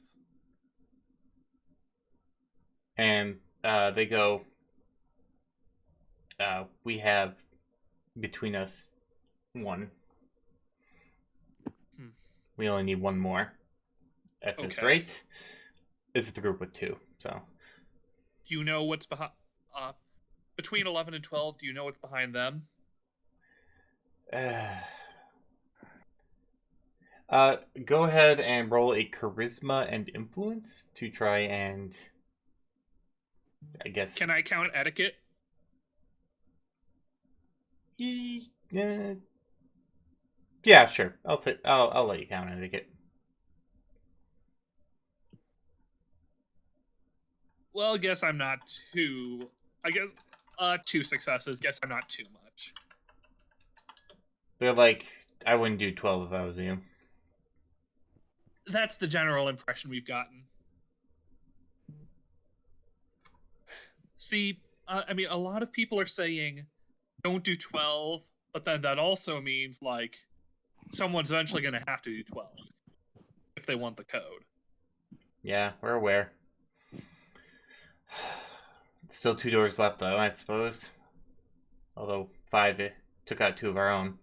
And they go, we have between us 1. We only need 1 more. At this rate, this is the group with 2. So, do you know what's behind? Between 11 and 12, do you know what's behind them? Go ahead and roll a charisma and influence to try and, I guess. Can I count etiquette? Yeah, sure. I'll let you count etiquette. Well, guess I'm not too. I guess 2 successes. Guess I'm not too much. They're like, I wouldn't do 12 if I was you. That's the general impression we've gotten. See, I mean, a lot of people are saying don't do 12, but then that also means, like, someone's eventually going to have to do 12 if they want the code. Yeah, we're aware. Still 2 doors left, though, I suppose. Although 5 took out 2 of our own.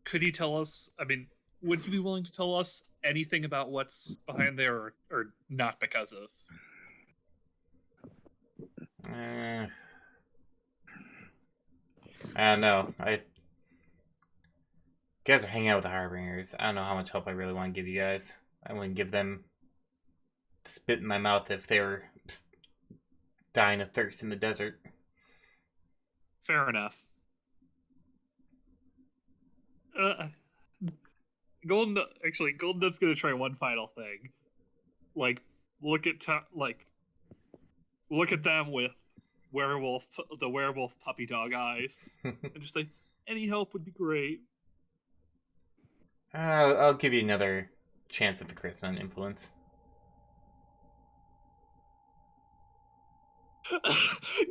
Could you tell us, I mean, would you be willing to tell us anything about what's behind there, or not because of? I don't know. You guys are hanging out with the Harbingers. I don't know how much help I really want to give you guys. I wouldn't give them spit in my mouth if they were dying of thirst in the desert. Fair enough. Golden's gonna try one final thing. Like, look at them with the werewolf puppy dog eyes, and just say, any help would be great. I'll give you another chance at the charisma and influence.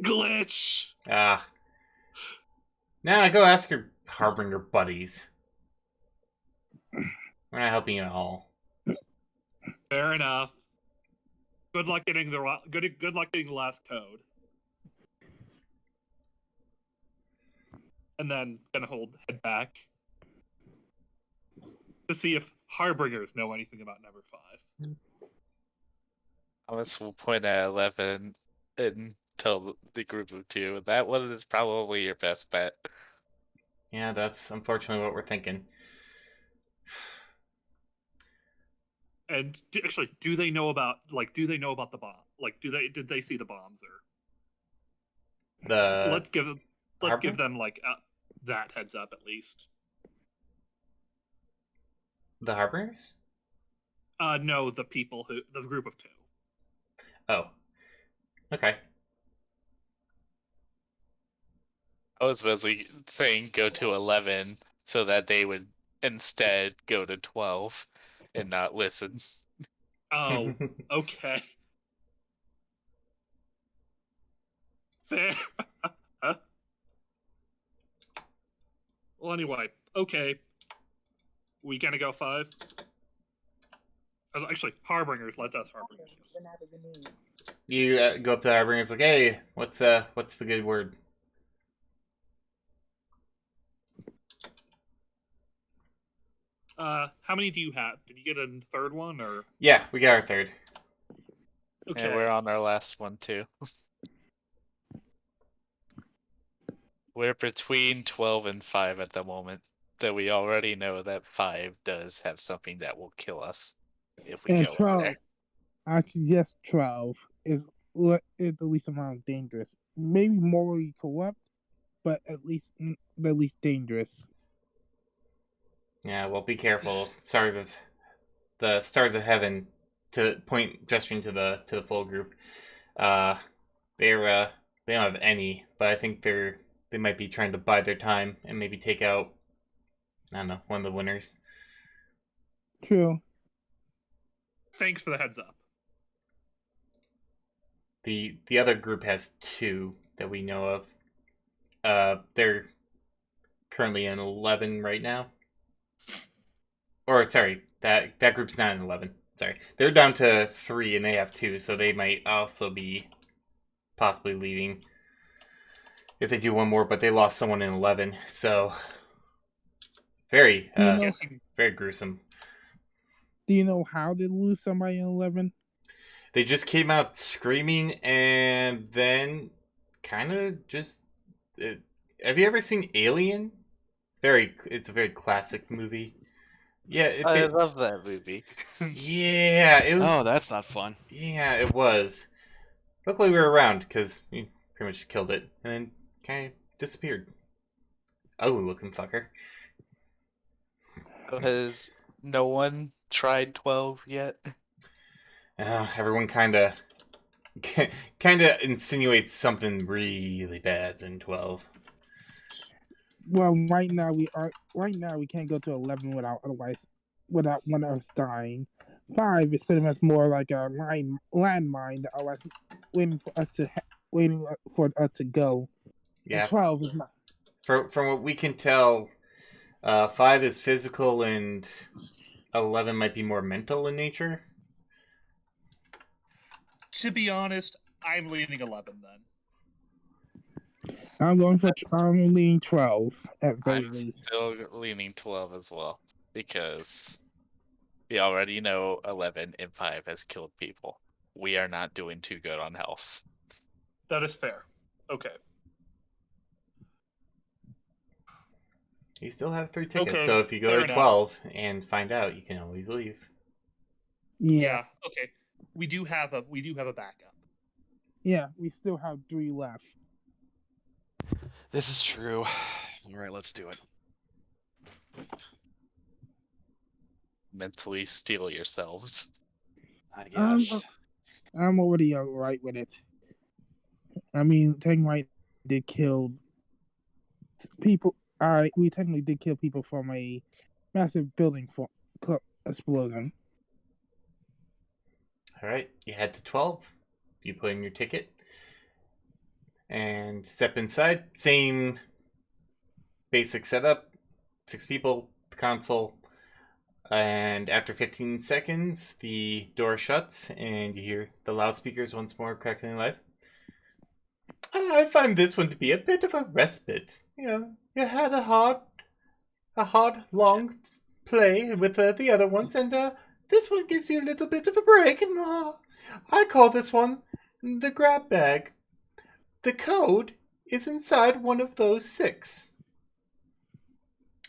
Glitch. Nah, go ask your Harbinger buddies. We're not helping you at all. Fair enough. Good luck getting good luck getting the last code. And then gonna head back to see if Harbingers know anything about number 5. Alice will point at 11 and tell the group of 2 that one is probably your best bet. Yeah, that's unfortunately what we're thinking. And actually, do they know about the bomb? Like, did they see the bombs or let's give them like that heads up at least. The Harbingers? No, the group of 2. Oh. Okay. I was supposedly saying go to 11 so that they would instead go to 12 and not listen. Oh, okay. Fair. Well, anyway, okay. We gonna go 5? Actually, Harbingers. Let's ask Harbingers. You go up to the Harbingers like, hey, what's the good word? How many do you have? Did you get a third one or? Yeah, we got our third. Okay. And we're on our last one too. We're between 12 and 5 at the moment. That we already know that 5 does have something that will kill us if we And go over 12, there. I suggest 12 is the least amount dangerous. Maybe morally corrupt, but at least dangerous. Yeah, well, be careful. The stars of heaven, to point gesturing to the full group. They're they don't have any, but I think they might be trying to bide their time and maybe take out, I don't know, one of the winners. True. Thanks for the heads up. The other group has 2 that we know of. They're currently in 11 right now. Or sorry, that group's not in 11. Sorry, they're down to 3 and they have 2, so they might also be possibly leaving if they do one more. But they lost someone in 11, so very very gruesome. Do you know how they lose somebody in 11? They just came out screaming, and then kind of just. Have you ever seen Alien? It's a very classic movie. Yeah, I love that movie. yeah, it was. Oh, that's not fun. Yeah, it was. Luckily, we were around because we pretty much killed it, and then kind of disappeared. Ugly looking fucker. Has no one tried 12 yet? Everyone kind of insinuates something really bad's in 12. Well, right now we can't go to 11 without one of us dying. 5 is pretty much more like a landmine that always waiting for us to go. Yeah. And 12 is not. From what we can tell, 5 is physical and 11 might be more mental in nature. To be honest, I'm leaning 11 then. I'm leaning 12 at very I'm least. still leaning 12 as well because we already know 11 and 5 has killed people. We are not doing too good on health. That is fair. Okay. You still have 3 tickets, Okay, so if you go fair to enough. 12 and find out, you can always leave. Yeah. Okay. We do have a backup. Yeah, we still have 3 left. This is true. All right, let's do it. Mentally steel yourselves. I guess. I'm already alright with it. I mean, technically did kill people. We technically did kill people from a massive building explosion. All right, you head to 12. You put in your ticket and step inside. Same basic setup. 6 people, the console. And after 15 seconds, the door shuts, and you hear the loudspeakers once more crackling live. I find this one to be a bit of a respite. You had a hard, long play with the other ones, and this one gives you a little bit of a break. And I call this one the grab bag. The code is inside one of those 6.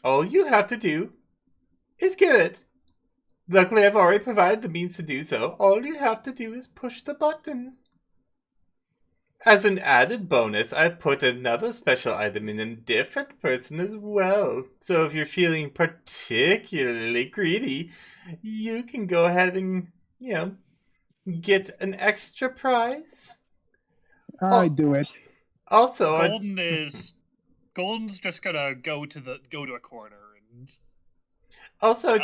All you have to do is get it. Luckily, I've already provided the means to do so. All you have to do is push the button. As an added bonus, I put another special item in a different person as well. So if you're feeling particularly greedy, you can go ahead and, get an extra prize. I do it. Also, Golden's just gonna go to a corner and also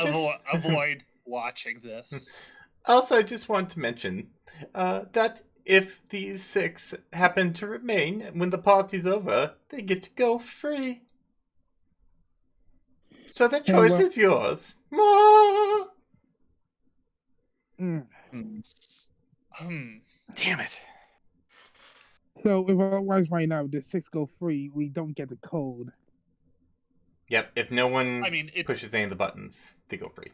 avoid watching this. Also, I just want to mention that if these 6 happen to remain when the party's over, they get to go free. So the choice is yours. Mm. Damn it. So if otherwise right now the 6 go free, we don't get the code. Yep, if no one It's pushes any of the buttons, they go free.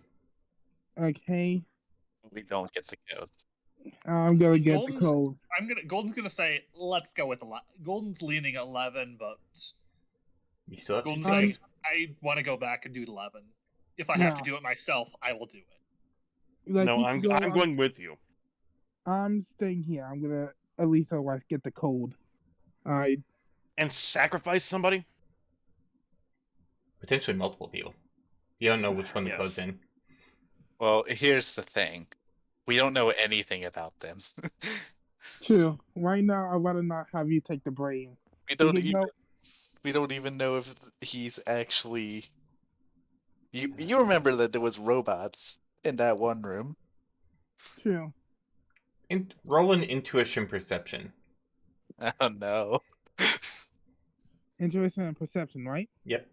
Okay. We don't get the code. I'm gonna get the code. Golden's gonna say, let's go with 11. Golden's leaning 11, but You still have Golden's to saying, I want to go back and do 11. If I have to No. do it myself, I will do it. Like, No, you I'm can go, going with you. I'm staying here. I'm gonna at least otherwise get the code. Alright. And sacrifice somebody? Potentially multiple people. You don't know which one the Yes. code's in. Well, here's the thing. We don't know anything about them. True. Right now, I'd rather not have you take the blame. we don't You even know- we don't even know if he's actually. You remember that there was robots in that one room. True. Roll an intuition perception. Oh no. Intuition and perception, right? Yep.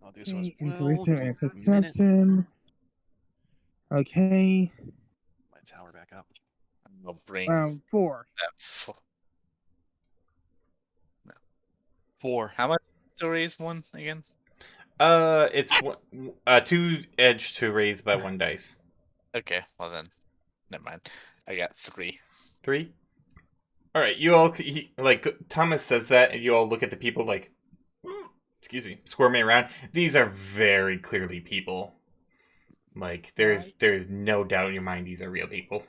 I'll do so as Okay, well. intuition and Give me a minute. perception. Okay. My tower back up. I'll bring 4. that. 4. How much to raise one again? It's 2 edge to raise by 1 dice. Okay, well then, never mind. I got 3. 3. All right, you all Thomas says that, and you all look at the people like, excuse me, squirming around. These are very clearly people. Like there's no doubt in your mind these are real people.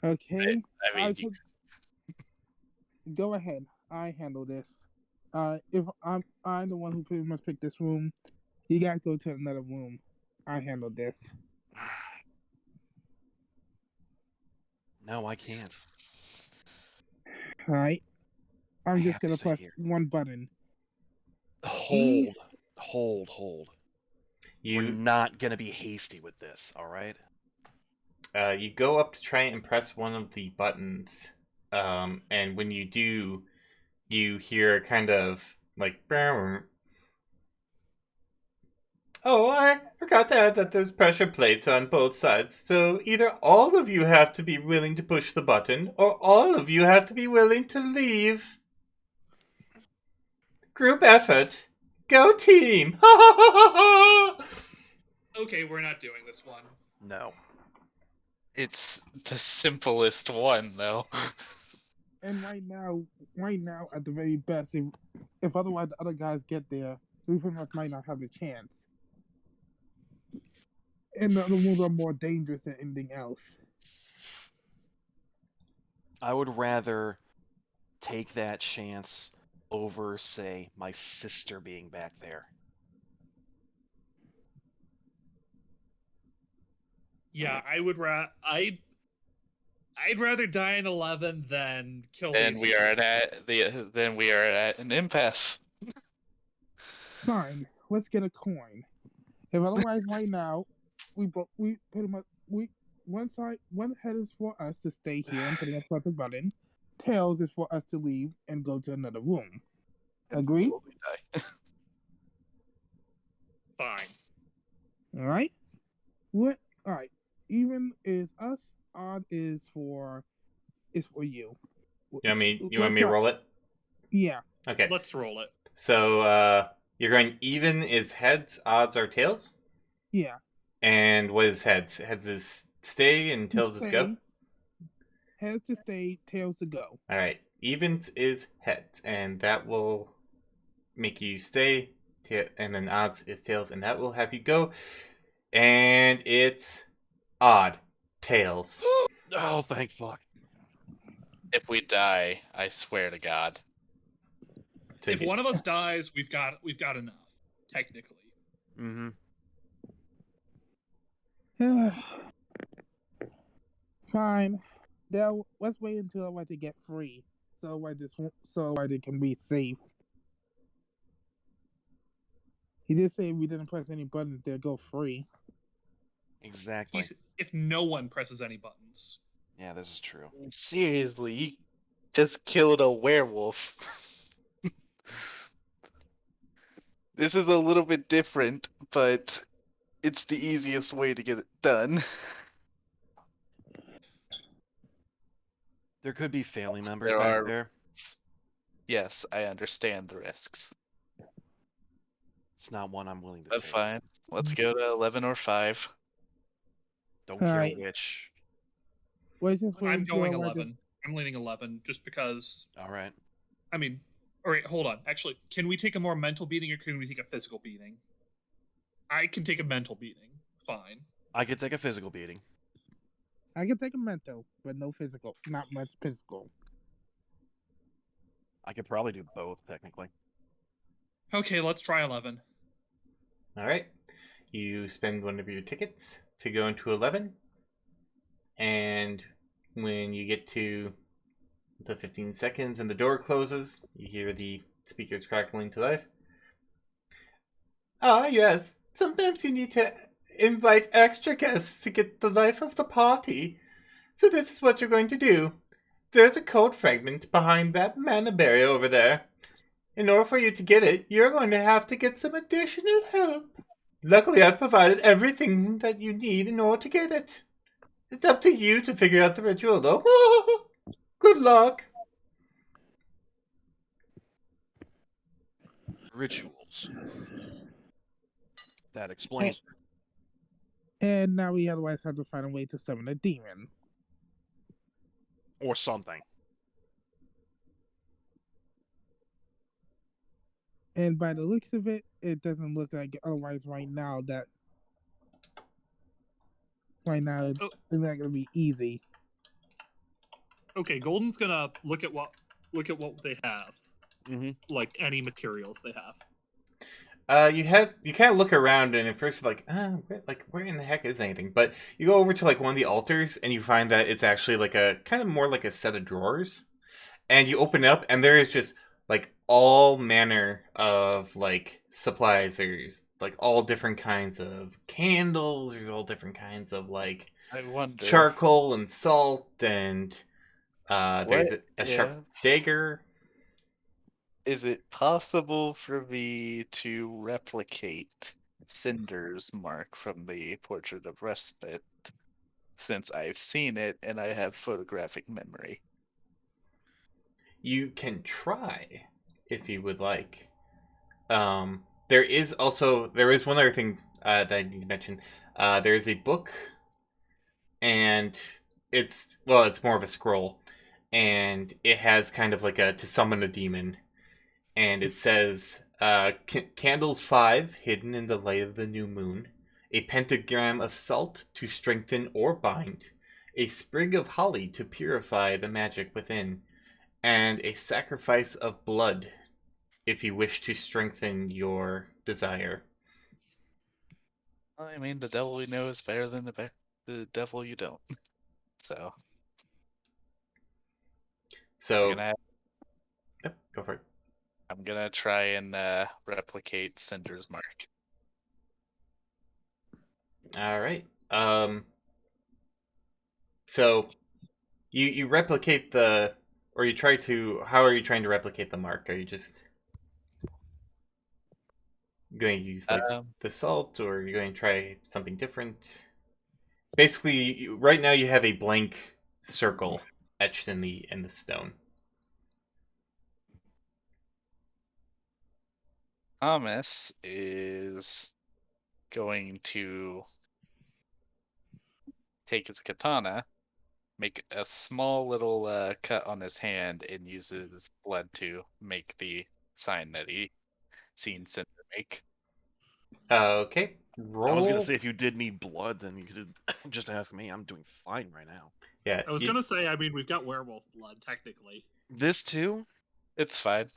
Okay. I mean, Go ahead. I handle this. If I'm the one who pretty much picked this room, you gotta go to another room. I handle this. No, I can't. Alright. I'm I just have to gonna stay press here. one button. Hold. We're You not gonna be hasty with this, alright? you go up to try and press one of the buttons, and when you do, you hear kind of like, oh, I forgot to add that there's pressure plates on both sides, so either all of you have to be willing to push the button, or all of you have to be willing to leave. Group effort. Go team! Okay, we're not doing this one. No. it's the simplest one though. And right now, at the very best, if otherwise the other guys get there, we pretty much might not have the chance. And the other ones are more dangerous than anything else. I would rather take that chance over, say, my sister being back there. Yeah, I'd rather die in 11 than kill Then these we are at an impasse. Fine, let's get a coin. If otherwise, right now, we pretty much one head is for us to stay here and pretty much press the button. Tails is for us to leave and go to another room. Agree? Fine. All right. What? All right. Even is us. Odd is for you. You want What's me to up? roll it? Yeah. Okay. Let's roll it. So you're going even is heads, odds are tails. Yeah. And what is heads? Heads is stay and tails is go. Stay. Heads to stay, tails to go. All right. Evens is heads, and that will make you stay. And then odds is tails, and that will have you go. And it's odd tails. Oh, thank fuck. If we die, I swear to God. So If one of us dies, we've got enough, technically. Mm-hmm. Fine. Now let's wait until I to get free, so I they can be safe. He did say if we didn't press any buttons, they'll go free. Exactly. If no one presses any buttons. Yeah, this is true. Seriously, you just killed a werewolf. This is a little bit different, but it's the easiest way to get it done. There could be family members There back are. there. Yes, I understand the risks. It's not one I'm willing to That's take. fine. Let's go to 11 or 5. Don't care Alright. which. Let's just wait I'm until going I to- 11. I'm leaning 11 just because. All right. I mean, all right, hold on. Actually, can we take a more mental beating or can we take a physical beating? I can take a mental beating. Fine. I could take a physical beating. I can take a mental, but no physical. Not much physical. I could probably do both, technically. Okay, let's try 11. All right. You spend one of your tickets to go into 11. And when you get to the 15 seconds and the door closes, you hear the speakers crackling to life. Ah, yes. Sometimes you need to invite extra guests to get the life of the party. So this is what you're going to do. There's a code fragment behind that mana berry over there. In order for you to get it, you're going to have to get some additional help. Luckily, I've provided everything that you need in order to get it. It's up to you to figure out the ritual, though. Good luck. Rituals. That explains. And now we otherwise have to find a way to summon a demon. Or something. And by the looks of it, it doesn't look like otherwise right now it's not gonna be easy. Okay, Golden's gonna look at what they have, Mm-hmm. like any materials they have. You kind of look around and at first you're like, where in the heck is anything? But you go over to like one of the altars and you find that it's actually like a kind of more like a set of drawers. And you open it up and there is just like all manner of like supplies. There's like all different kinds of candles. There's all different kinds of like I wonder. charcoal and salt and there's What a sharp dagger. Is it possible for me to replicate Cinder's mark from the Portrait of Respite, since I've seen it and I have photographic memory? You can try if you would like. There is one other thing that I need to mention. There is a book, and it's more of a scroll, and it has kind of like a to summon a demon, and it says candles 5 hidden in the light of the new moon, a pentagram of salt to strengthen or bind, a sprig of holly to purify the magic within, and a sacrifice of blood if you wish to strengthen your desire. I mean, the devil you know is better than the devil you don't. So So, yep, go for it. I'm gonna try and replicate Cinder's mark. All right. So you replicate or you try to. How are you trying to replicate the mark? Are you just? going to use like Um, the salt, or you're going to try something different? Basically, right now you have a blank circle etched in the stone. Thomas is going to take his katana, make a small little cut on his hand, and use his blood to make the sign that he seen Cinder make. Okay, I was gonna roll. say if you did need blood, then you could just ask me. I'm doing fine right now. Yeah, I was gonna say, I mean, we've got werewolf blood technically. This too? It's fine.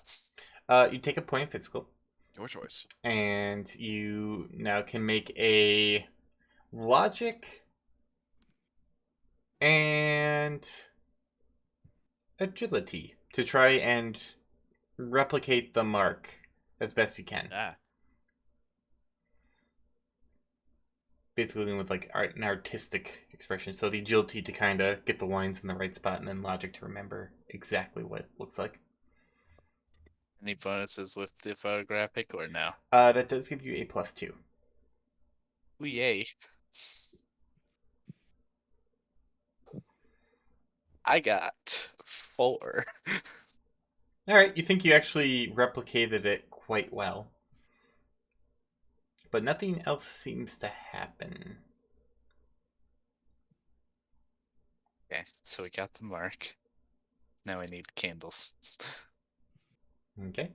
you take a point of physical, Your choice. and you now can make a logic and agility to try and replicate the mark as best you can. Ah. Basically, with like an artistic expression. So the agility to kind of get the lines in the right spot, and then logic to remember exactly what it looks like. Any bonuses with the photographic or no? That does give you a +2. Ooh, yay. I got 4. All right, you think you actually replicated it quite well, but nothing else seems to happen. Okay, so we got the mark. Now we need candles. Okay.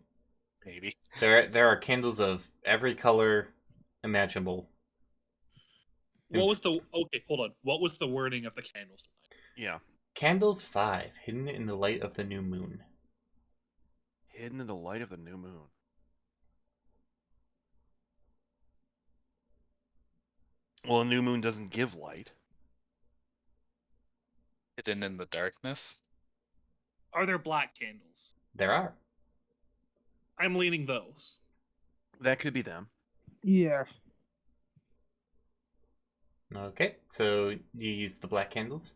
Maybe. There are candles of every color imaginable. What was the okay? Hold on. What was the wording of the candles? Yeah. Candles 5, hidden in the light of the new moon. Hidden in the light of the new moon. Well, a new moon doesn't give light. Hidden in the darkness. Are there black candles? There are. I'm leaning those. That could be them. Yeah. Okay, so you use the black candles.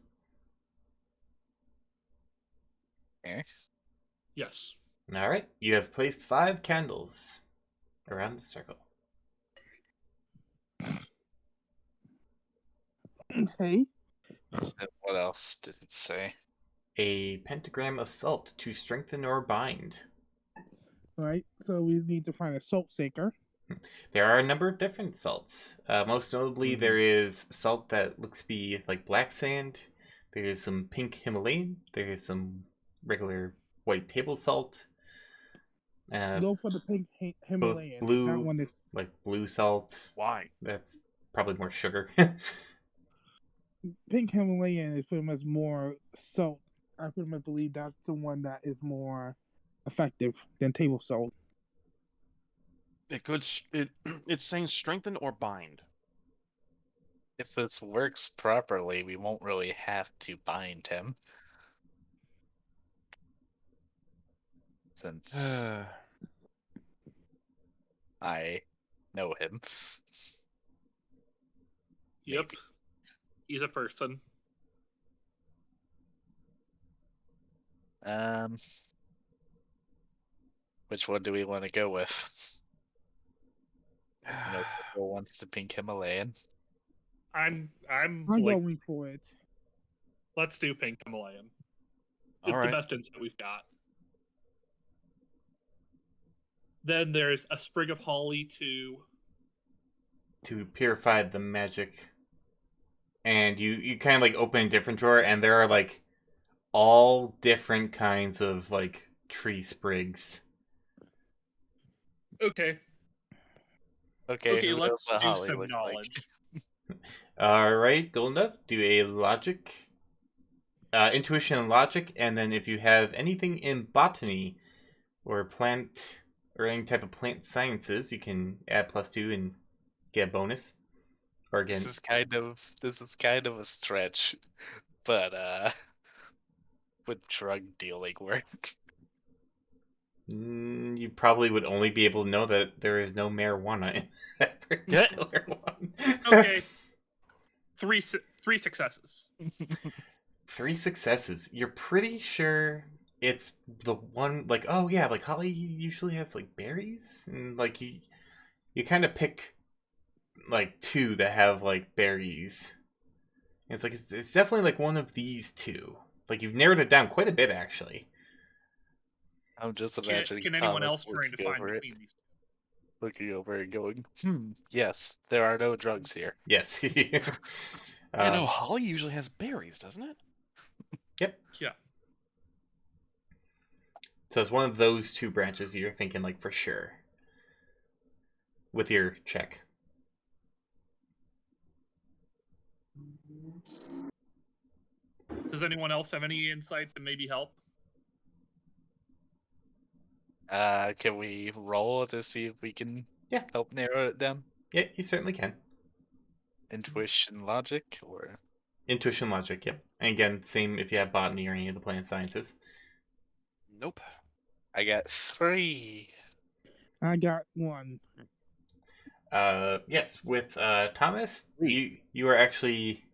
Okay. Yes. All right, you have placed 5 candles around the circle. Okay. And what else did it say? A pentagram of salt to strengthen or bind. Right. So we need to find a salt shaker. There are a number of different salts. Most notably, there is salt that looks to be like black sand. There's some pink Himalayan. There's some regular white table salt. Go for the pink Himalayan. That Blue, one is like blue salt. Why? That's probably more sugar. pink Himalayan is pretty much more salt. I pretty much believe that's the one that is more effective than table salt. It could. It's saying strengthen or bind. If this works properly, we won't really have to bind him. Since I know him. Yep. Maybe. He's a person. Which one do we want to go with? You know, who wants the pink Himalayan? I'm I'm like, going for it. let's do pink Himalayan. All It's right. the best insight we've got. Then there's a sprig of holly to purify the magic. And you kind of like open a different drawer, and there are like all different kinds of like tree sprigs. Okay, Okay, who knows let's what do Holly some looks knowledge. All right, gold enough. Do a logic, intuition, and logic, and then if you have anything in botany or plant or any type of plant sciences, you can add +2 and get a bonus. Or again, This is kind of a stretch, but would drug dealing work? you probably would only be able to know that there is no marijuana in that particular one. Okay. Three successes. 3 successes. You're pretty sure it's the one, like, oh yeah, like Holly usually has like berries, and like you kind of pick like two that have like berries. And it's like it's definitely like one of these two. Like you've narrowed it down quite a bit actually. I'm just Can, imagining can anyone Thomas else trying to looking find over it, between these two? looking over and going, yes, there are no drugs here. Yes. Yeah, no, holly usually has berries, doesn't it? Yep. Yeah. So it's one of those two branches you're thinking like for sure. With your check. Does anyone else have any insight to maybe help? Can we roll to see if we can Yeah. help narrow it down? Yeah, you certainly can. Intuition, logic, or Intuition, logic, yep. And again, same if you have botany or any of the plant sciences. Nope. I got 3. I got 1. Yes, with Thomas, Wait. you are actually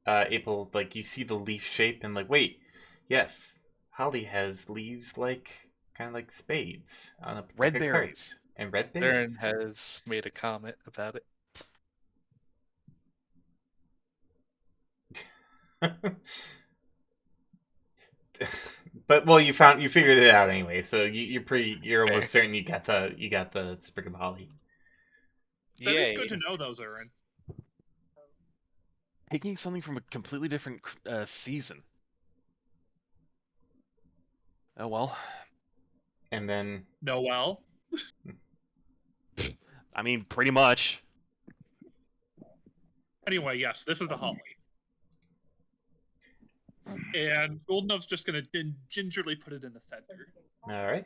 able, like, you see the leaf shape and like, wait, yes, holly has leaves like kind of like spades on a Red like a berries. cart. And red Darren berries. has made a comment about it. But well, you figured it out anyway, so you're almost certain you got the sprig of holly. That is Yay. good to know, though, Zarin. Taking something from a completely different season. Oh well. And then Noel. I mean, pretty much. Anyway, yes, this is the holly. And Goldenov's just going to gingerly put it in the center. all right.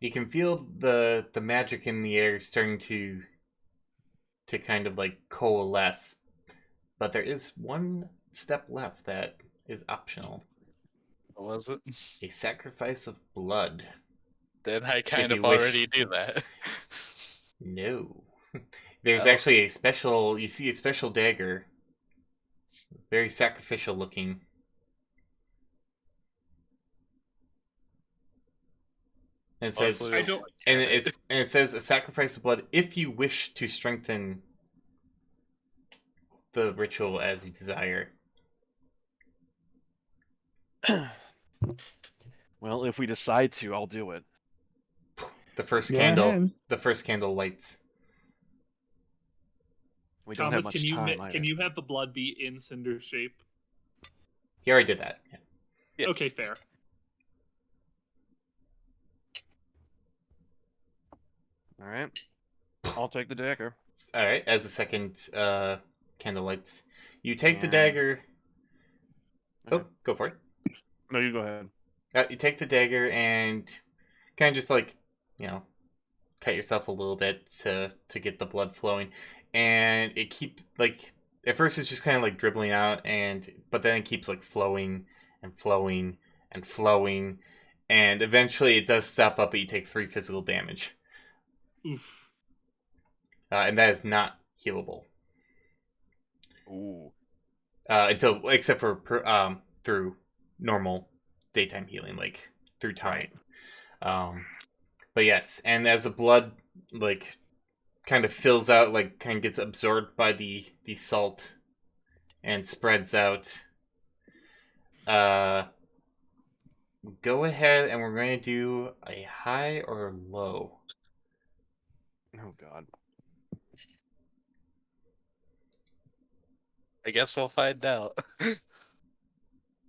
You can feel the magic in the air starting to kind of like coalesce, but there is one step left that is optional. What was it? A sacrifice of blood. Then I kind you of wish. already do that. No. There's Oh. actually a special, you see a special dagger. Very sacrificial looking. And it says, Mostly I with, don't- like, and carrot. it says a sacrifice of blood if you wish to strengthen the ritual as you desire. Well, if we decide to, I'll do it. The first Go candle, ahead. the first candle lights. We don't Thomas, have much can you time can either. you have the blood be in cinder shape? He already did that. Yeah. Yeah. Okay, fair. All right. I'll take the dagger. All right. As the second candle lights, you take the And- dagger. Okay. Oh, go for it. No, you go ahead. You take the dagger and kind of just like, cut yourself a little bit to get the blood flowing, and it like at first it's just kind of like dribbling out, but then it keeps like flowing and flowing and flowing, and eventually it does stop up, but you take 3 physical damage, Oof. and that is not healable Ooh. except for through normal daytime healing, like through time. But yes, and as the blood like kind of fills out, like kind of gets absorbed by the salt and spreads out, go ahead and we're going to do a high or low. Oh God. I guess we'll find out.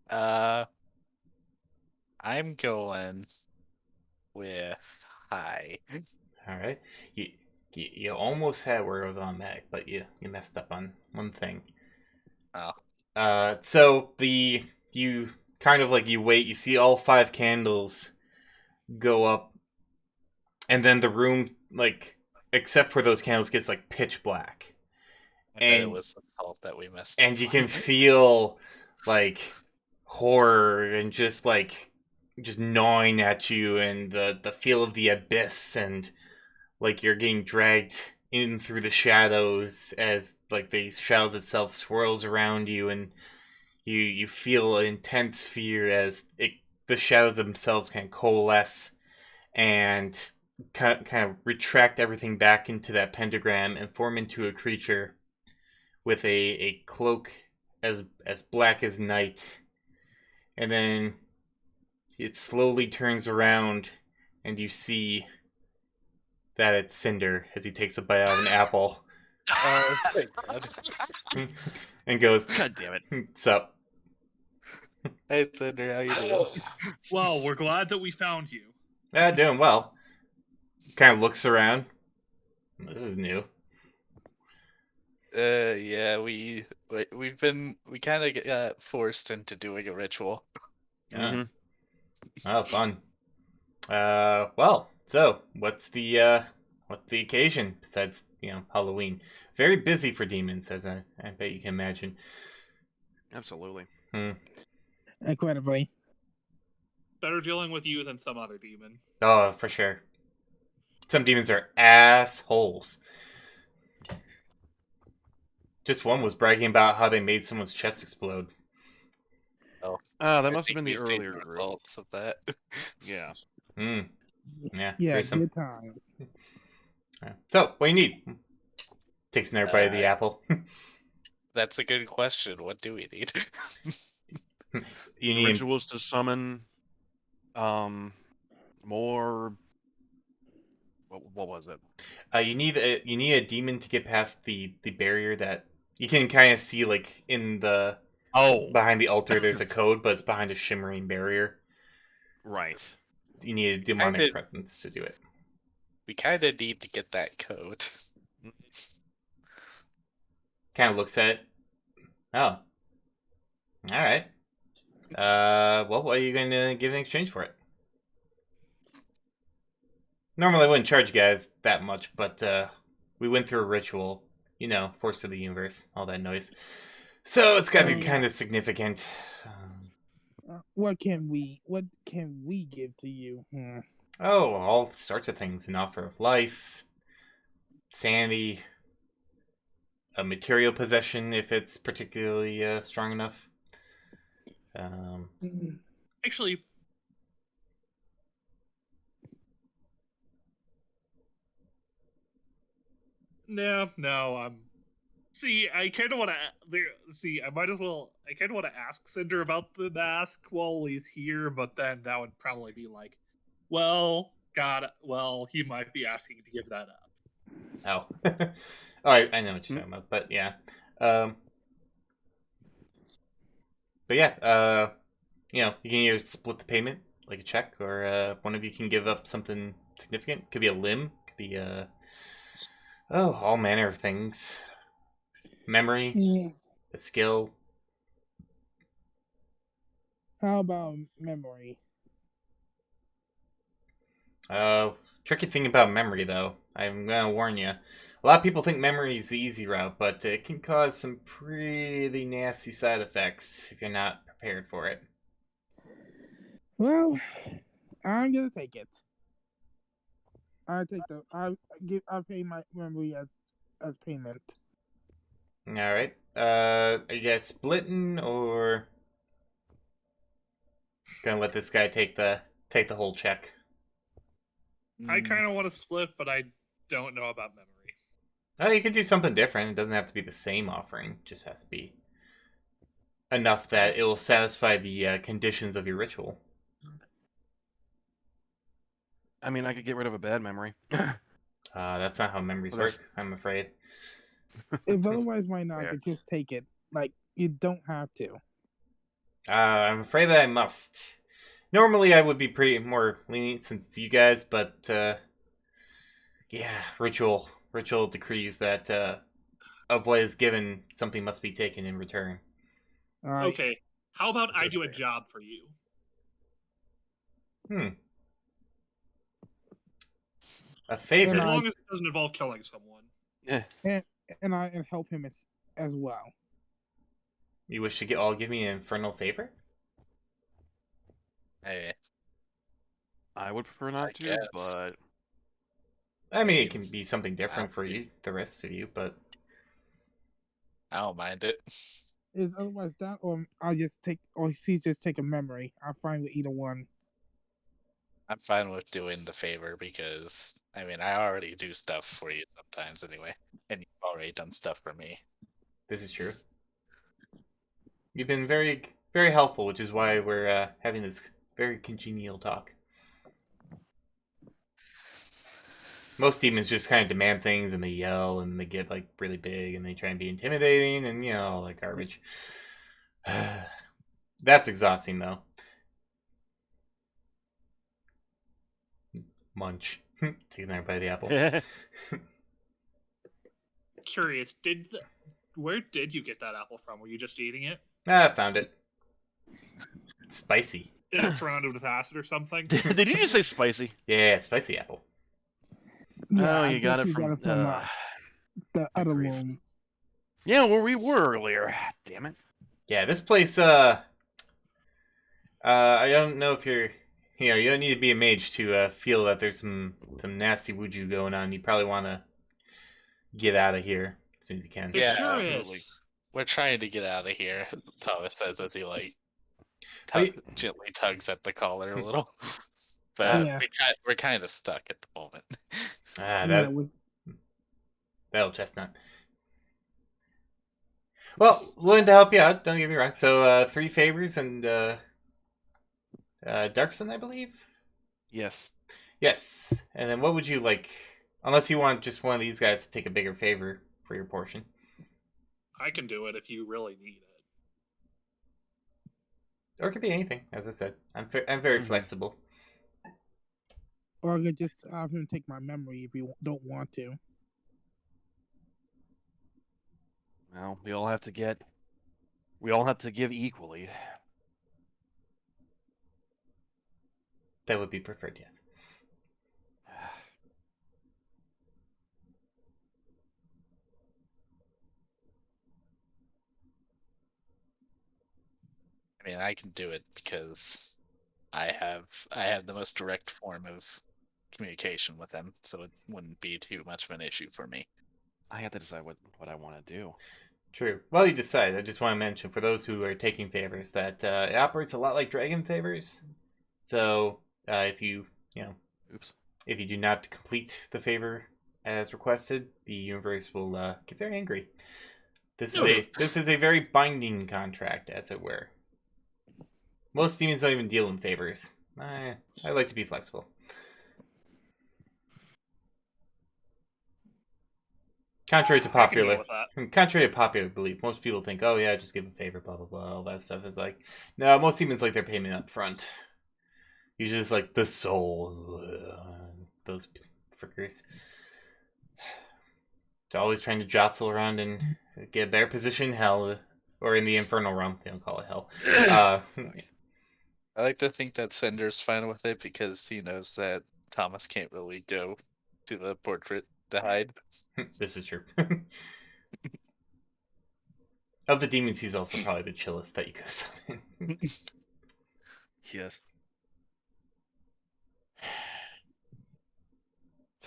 I'm going with high. All right, you almost had where it was automatic, but you messed up on one thing. Oh. So you kind of like you wait, you see all 5 candles go up, and then the room, like except for those candles, gets like pitch black. I bet it was the salt that we messed up. And you can feel like horror and just gnawing at you, and the feel of the abyss, and like you're getting dragged in through the shadows as like the shadows itself swirls around you, and you feel intense fear as the shadows themselves can coalesce, and kind of retract everything back into that pentagram and form into a creature with a cloak as black as night. And then it slowly turns around, and you see that it's Cinder as he takes a bite out of an apple Thank God. and goes, God damn it. "Sup?" Hey, Thunder, how you doing? Well, we're glad that we found you. Doing well. Kind of looks around. This is new. Yeah, we kind of got forced into doing a ritual. Yeah. Mhm. Oh, fun. Well, so what's the occasion besides Halloween? Very busy for demons, as I bet you can imagine. Absolutely. Incredibly. Better dealing with you than some other demon. Oh, for sure. Some demons are assholes. Just one was bragging about how they made someone's chest explode. Oh, That I must have think been the we've seen earlier the group. results of that. Yeah. Yeah, Yeah, gruesome. good time. So, what do you need? Takes another bite of the apple. That's a good question. What do we need? You need Rituals to summon more. What was it? you need a demon to get past the barrier that you can kind of see, like in the Oh, behind the altar. There's a code, but it's behind a shimmering barrier. right. You need a demonic presence to do it. We kind of need to get that code. Kind of looks at it. Oh, all right. Well, what are you going to give in exchange for it? Normally, I wouldn't charge you guys that much, but we went through a ritual. Force of the universe, all that noise. So it's got to be kind of significant. What can we give to you? Oh, all sorts of things: an offer of life, sanity, a material possession if it's particularly strong enough. Actually, no. See, I kind of want to. See, I might as well. I kind of want to ask Cinder about the mask while he's here, but then that would probably be like, well, God, well, he might be asking to give that up. Oh, oh, I know what you're talking about, but yeah, um, but yeah, you can either split the payment like a check, or one of you can give up something significant. Could be a limb, could be all manner of things. Memory, Yeah. a skill. How about memory? Tricky thing about memory, though, I'm gonna warn you. A lot of people think memory is the easy route, but it can cause some pretty nasty side effects if you're not prepared for it. Well, I'm gonna take it. I pay my memory as payment. All right. Are you guys splitting, or gonna let this guy take the whole check? I kind of want to split, but I don't know about memory. Oh, you could do something different. It doesn't have to be the same offering. It just has to be enough that it will satisfy the conditions of your ritual. I mean, I could get rid of a bad memory. That's not how memories Well, work, I'm afraid. If otherwise, why not? I Yeah. could just take it. Like you don't have to. I'm afraid that I must. Normally, I would be pretty more lenient since it's you guys, but yeah, ritual decrees that of what is given, something must be taken in return. All right. Okay, how about I That's do a fair. job for you? A favor. As I- long as it doesn't involve killing someone. Yeah. and help him as well. You wish to give me an infernal favor? Hey, I would prefer not I to, guess. but I mean, Hey, it can be something different for see. you, the rest of you, but I don't mind it. Is otherwise that, or I'll just take, or she just take a memory. I'm fine with either one. I'm fine with doing the favor because I mean I already do stuff for you sometimes anyway, and you've already done stuff for me. This is true. You've been very, very helpful, which is why we're having this very congenial talk. Most demons just kind of demand things and they yell and they get like really big and they try and be intimidating and all that garbage. That's exhausting though. Munch. Taking there by the apple. Curious, where did you get that apple from? Were you just eating it? I found it. Spicy. Did it surrounded with acid or something? Did you just say spicy? Yeah, spicy apple. Yeah, Oh, I you got guess it we from, the other grief. room. yeah, where we were earlier. Damn it. Yeah, this place, I don't know if you're, you don't need to be a mage to feel that there's some nasty wuju going on. You probably want to get out of here as soon as you can. There Yeah, sure absolutely. is. We're trying to get out of here, Thomas says as he like Wait. gently tugs at the collar a little. But Yeah. we're kind of stuck at the moment. Ah, Yeah, we, that old chestnut. Well, willing to help you out. Don't get me wrong. So, 3 favors and Darkson, I believe. Yes. Yes. And then what would you like? Unless you want just one of these guys to take a bigger favor for your portion. I can do it if you really need it. Or it could be anything, as I said. I'm very Mhm. flexible. or I could just have him take my memory if you don't want to. Well, we all have to give equally. That would be preferred, yes. I mean, I can do it because I have the most direct form of communication with them, so it wouldn't be too much of an issue for me. I have to decide what I want to do. True. Well, you decide. I just want to mention for those who are taking favors that it operates a lot like dragon favors. So if you Oops. if you do not complete the favor as requested, the universe will get very angry. This is a very binding contract, as it were. Most demons don't even deal in favors. I like to be flexible. Contrary to I can deal popular, with that. contrary to popular belief, most people think, "Oh yeah, just give a favor, blah blah blah." All that stuff is like, no. Most demons like their payment up front. Usually, it's like the soul. Those frickers. They're always trying to jostle around and get a better position in hell, or in the infernal realm. They don't call it hell. I like to think that Sender's fine with it because he knows that Thomas can't really go to the portrait to hide. This is true. Of the demons, he's also probably the chillest that you could summon. Yes.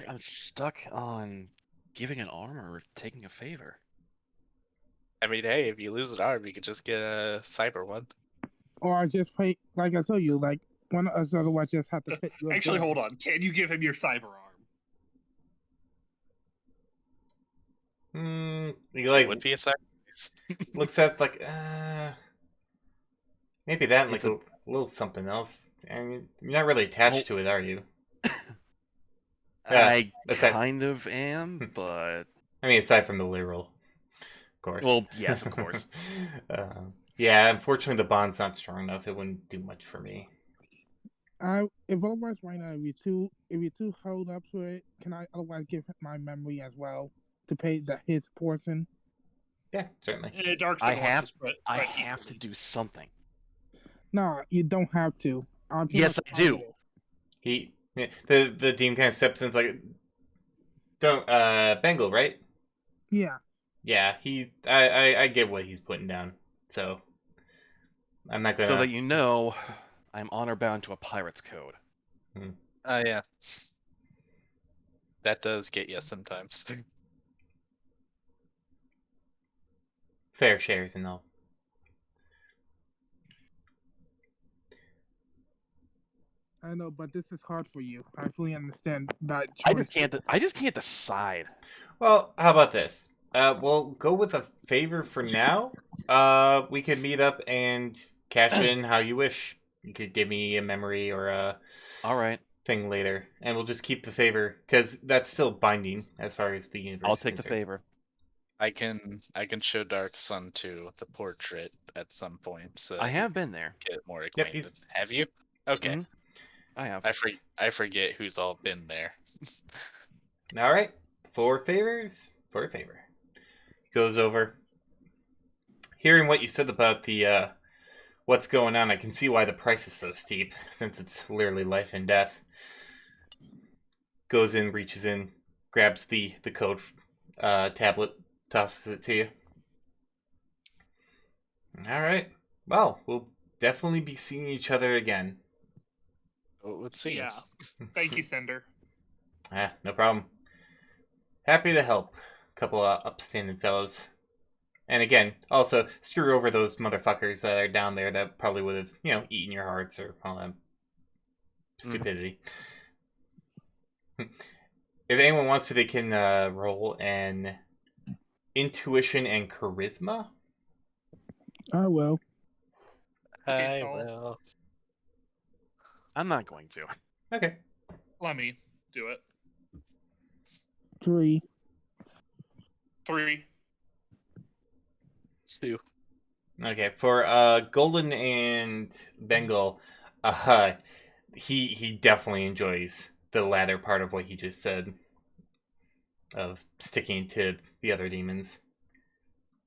I'm stuck on giving an arm or taking a favor. I mean, hey, if you lose an arm, you could just get a cyber one. Or just pay, like I told you, like one of us otherwise just have to fit your Actually, bill. hold on. Can you give him your cyber arm? You like Would be a cyber. looks at like maybe that and like It's a little something else. And you're not really attached to it, are you? Yeah, I that's it. kind of am, but I mean, aside from the literal, of course. well, yes, of course. Yeah, unfortunately, the bond's not strong enough. It wouldn't do much for me. If otherwise right now, if you two hold up to it, can I otherwise give my memory as well to pay his portion? Yeah, certainly. Dark I Side wants have to spread- I spread have to equally. do something. No, you don't have to. I'm pretty Yes, much I do. positive. The team kind of steps in. It's like, don't Bengal, right? Yeah. Yeah, I get what he's putting down. So I'm not gonna. So that you know, I'm honor bound to a pirate's code. Oh yeah, that does get you sometimes. Fair shares and all. I know, but this is hard for you. I fully understand that I choice. just can't decide. Well, how about this? We'll go with a favor for now. We could meet up and cash in how you wish. You could give me a memory or a All right, thing later, and we'll just keep the favor because that's still binding as far as the universe. I'll is take the concerned. favor. I can show Dark Sun to the portrait at some point. So I have been there. get more Yep, he's- acquainted. Have you? Okay. Mhm. I have. I forget who's all been there. All right, 4 favors for a favor. Goes over. Hearing what you said about the what's going on, I can see why the price is so steep, since it's literally life and death. Goes in, reaches in, grabs the code tablet, tosses it to you. All right. Well, we'll definitely be seeing each other again. Let's see. Yeah. Thank you, Sender. No problem. Happy to help. Couple of upstanding fellas. And again, also screw over those motherfuckers that are down there that probably would have, eaten your hearts or all that stupidity. If anyone wants to, they can roll an intuition and charisma. I will. I I'll- will. I'm not going to. Okay. Let me do it. 3. 3. 2. Okay. For Golden and Bengal, he definitely enjoys the latter part of what he just said of sticking to the other demons.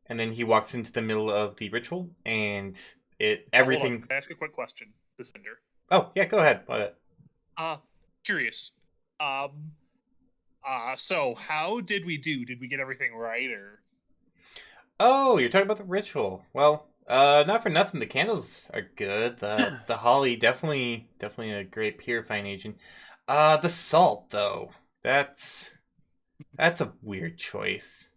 And then he walks into the middle of the ritual, and everything. Hold on. Can I ask a quick question, to Sender? Oh yeah, go ahead. Curious. So how did we do? Did we get everything right, or? Oh, you're talking about the ritual. Well, not for nothing. The candles are good. The holly definitely a great purifying agent. The salt though, that's a weird choice.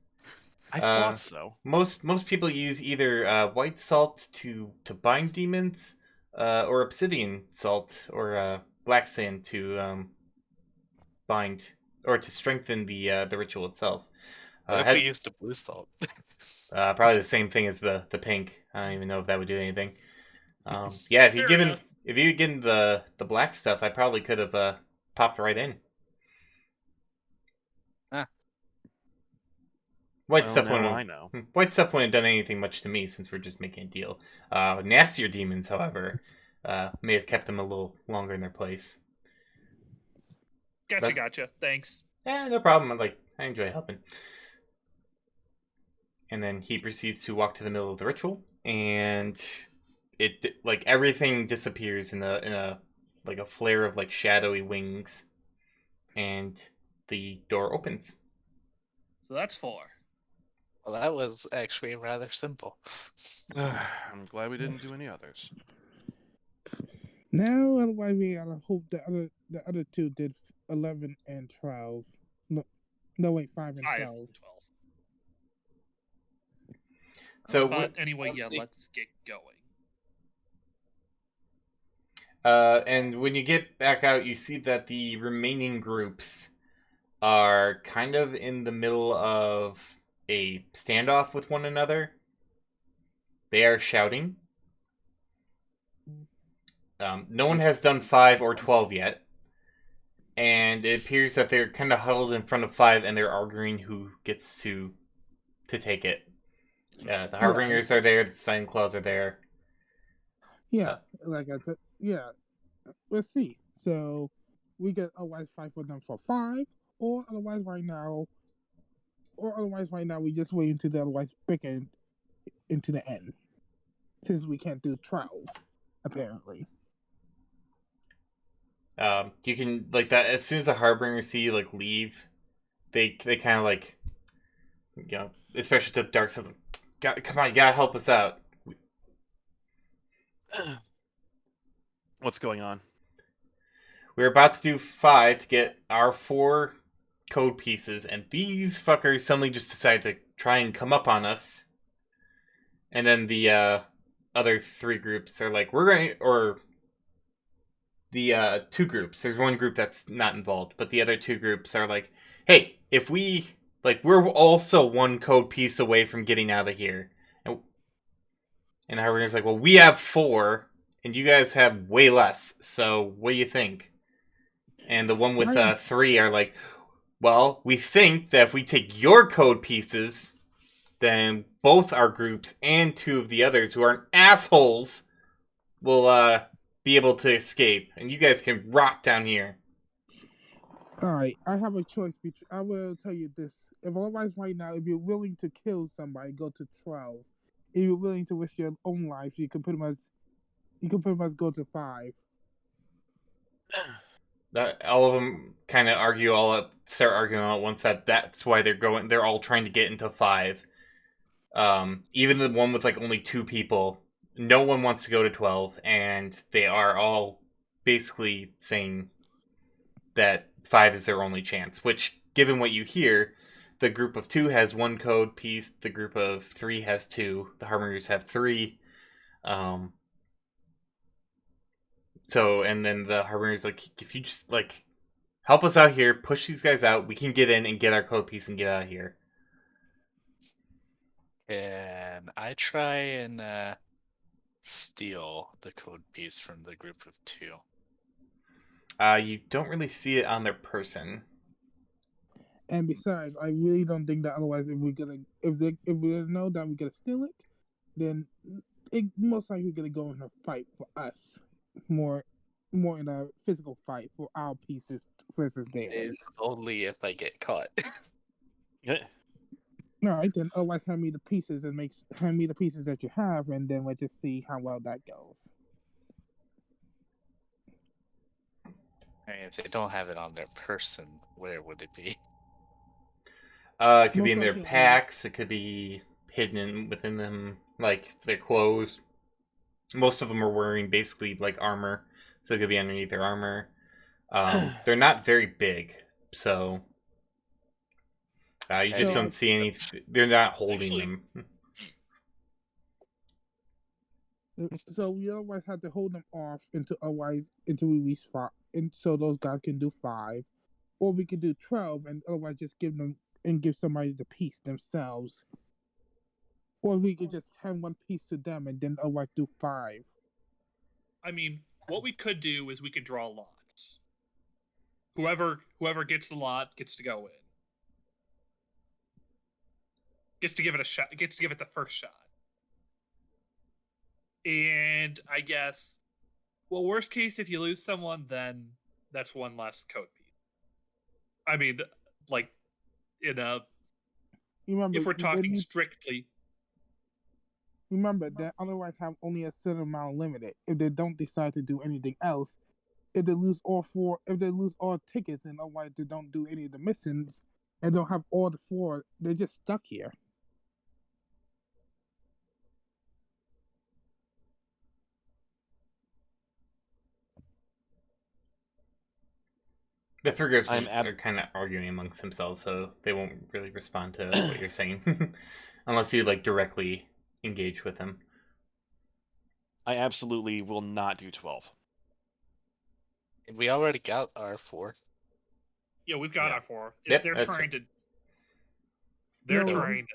I thought so. Most people use either white salt to bind demons, or obsidian salt or black sand to bind or to strengthen the ritual itself. What if we used a blue salt? Probably the same thing as the pink. I don't even know if that would do anything. Yeah, if you Fair given enough. if you given the black stuff, I probably could have popped right in. White Well, stuff now wouldn't. I know. White stuff wouldn't have done anything much to me since we're just making a deal. Nastier demons, however, may have kept them a little longer in their place. Gotcha. Thanks. No problem. I enjoy helping. And then he proceeds to walk to the middle of the ritual, and everything disappears in a flare of shadowy wings, and the door opens. So that's 4. Well, that was actually rather simple. I'm glad we didn't do any others. Now, otherwise, we gotta hope the other 2 did 11 and 12. No, wait, 5 and 5 12. and 12. So, But anyway, yeah, let's get going. and when you get back out, you see that the remaining groups are kind of in the middle of a standoff with one another. They are shouting. No one has done 5 or 12 yet. And it appears that they're kind of huddled in front of 5, and they're arguing who gets to take it. The Harbingers are there, the Sign Claws are there. Yeah, like I said, yeah. Let's see. So, we could otherwise fight for them for 5, or otherwise right now we just wait until the otherwise pick into the end. Since we can't do 12, apparently. You can that as soon as the Harbingers see you leave, they kind of especially to Dark Side, come on, you gotta help us out. What's going on? We're about to do 5 to get our 4 code pieces, and these fuckers suddenly just decide to try and come up on us. And then the other 3 groups are we're going, or two groups. There's one group that's not involved, but the other two groups are like, hey, if we we're also one code piece away from getting out of here. And Harbinger's like, well, we have 4, and you guys have way less. So what do you think? And the one with 3 are like, well, we think that if we take your code pieces, then both our groups and 2 of the others who aren't assholes will be able to escape, and you guys can rot down here. Alright, I have a choice between. I will tell you this. If otherwise, right now, if you're willing to kill somebody, go to 12. If you're willing to risk your own life, you can pretty much go to 5. All of them kind of start arguing all at once that's why they're all trying to get into 5. Even the one with only 2 people, no one wants to go to 12, and they are all basically saying that 5 is their only chance, which, given what you hear, the group of 2 has 1 code piece, the group of 3 has 2, the Harbingers have 3. So, and then the Harbinger's like, if you just, help us out here, push these guys out, we can get in and get our code piece and get out of here. Can I try and steal the code piece from the group of 2? You don't really see it on their person. And besides, I really don't think that otherwise, if we know that we're gonna steal it, then it most likely gonna go in a fight for us, more in a physical fight for our pieces versus theirs. It's only if I get caught. Alright, then otherwise hand me the pieces that you have, and then we'll just see how well that goes. I mean, if they don't have it on their person, where would it be? It could be in their packs, it could be hidden within them, their clothes. Most of them are wearing basically armor, so it could be underneath their armor. They're not very big, so you just don't see any. They're not holding them. So we otherwise have to hold them off until we reach 5, and so those guys can do 5, or we could do 12 and otherwise just give somebody the piece themselves, or we could just hand 1 piece to them and then otherwise do 5. I mean, what we could do is we could draw lots. Whoever gets the lot gets to go in. Gets to give it a shot. Gets to give it the first shot. And I guess, well, worst case, if you lose someone, then that's 1 less code piece. I mean, if we're talking strictly. Remember that otherwise have only a certain amount limited. If they don't decide to do anything else, if they lose all tickets and otherwise they don't do any of the missions and don't have all the 4, they're just stuck here. The 3 groups are kind of arguing amongst themselves, so they won't really respond to what you're saying. Unless you, directly engage with them. I absolutely will not do 12. We already got our 4. Yeah, we've got our 4. Yep, They're trying right. to. They're trying to.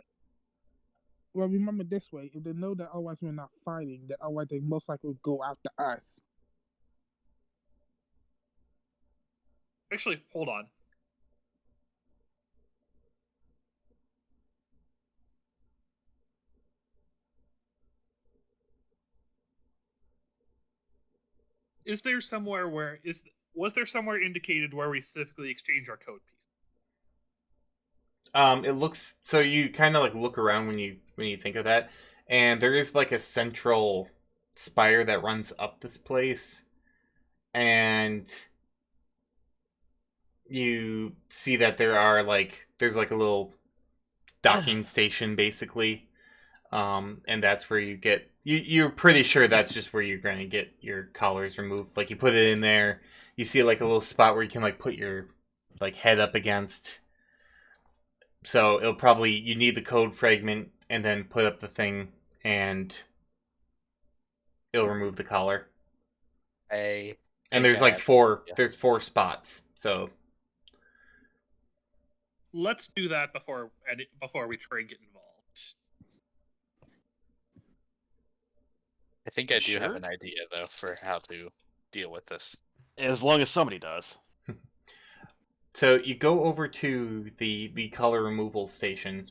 Well, remember this way: if they know that otherwise we're not fighting, that otherwise they most likely would go after us. Actually, hold on. Was there somewhere indicated where we specifically exchange our code piece? It looks so you kind of look around when you think of that, and there is a central spire that runs up this place, and you see that there are there's a little docking station basically, and that's where you get you're pretty sure that's just where you're going to get your collars removed. You put it in there, you see a little spot where you can put your head up against. So it'll probably you need the code fragment and then put up the thing and it'll remove the collar. I And think there's I like have- four. yeah. There's 4 spots. So Let's do that before we try and get involved. I think I do have Sure. an idea though for how to deal with this. As long as somebody does. So you go over to the color removal station,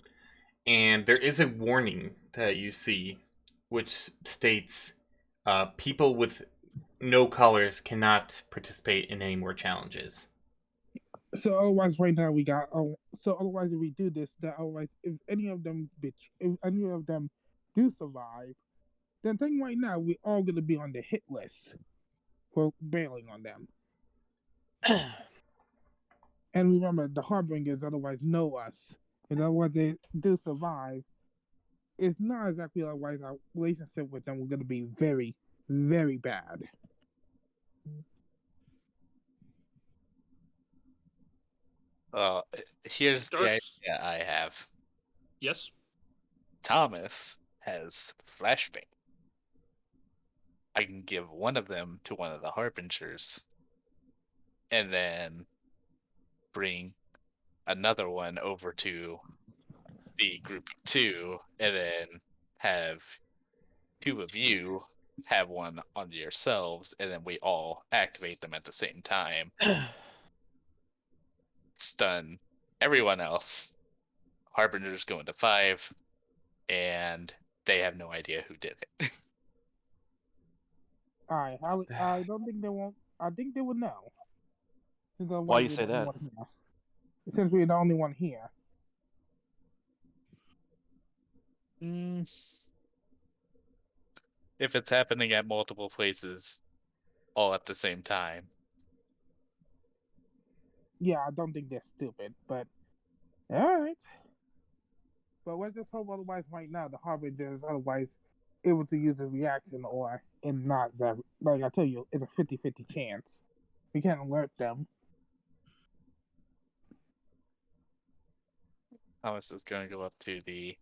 and there is a warning that you see, which states, people with no colors cannot participate in any more challenges. So otherwise, right now we got. So otherwise, if we do this, that otherwise, if any of them do survive, then think right now we're all gonna be on the hit list for bailing on them. And remember, the harbingers otherwise know us, and otherwise they do survive. It's not exactly otherwise our relationship with them. We're gonna be very, very bad. Here's the Darks. idea I have. Yes. Thomas has flashbang. I can give one of them to one of the harbingers, and then bring another one over to the group of 2, and then have 2 of you have one on yourselves, and then we all activate them at the same time. Stun everyone else. Harbingers go into 5, and they have no idea who did it. Alright, I don't think they won't. I think they would know. Since Why do you we're say the only that? one here. Since we're the only one here. If it's happening at multiple places all at the same time. Yeah, I don't think they're stupid, but alright. But let's just hope otherwise right now the Harbinger is otherwise able to use a reaction or and not that like I tell you, it's a 50-50 chance. We can't alert them. Thomas is going to go up to the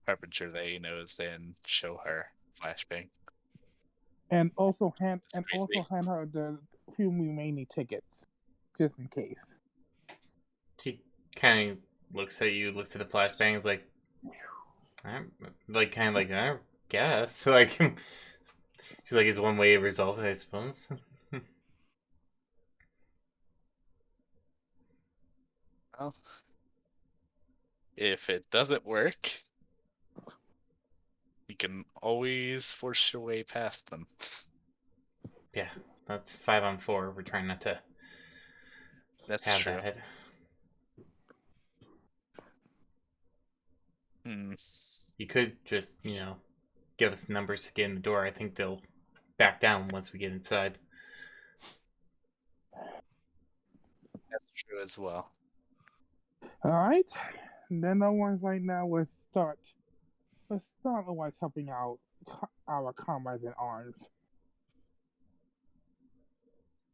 harbinger that he knows and show her flashbang. And also Crazy. hand her the few remaining tickets. Just in case. She kind of looks at you, looks at the flashbang, is like, I'm like kind of like, I guess. Like, she's like, it's one way to resolve it, I suppose. Well, if it doesn't work, you can always force your way past them. Yeah, that's 5 on 4. We're trying not to That's have true. that. You could just, give us numbers to get in the door. I think they'll back down once we get inside. That's true as well. Alright. Then otherwise right now let's start otherwise helping out our comrades in arms.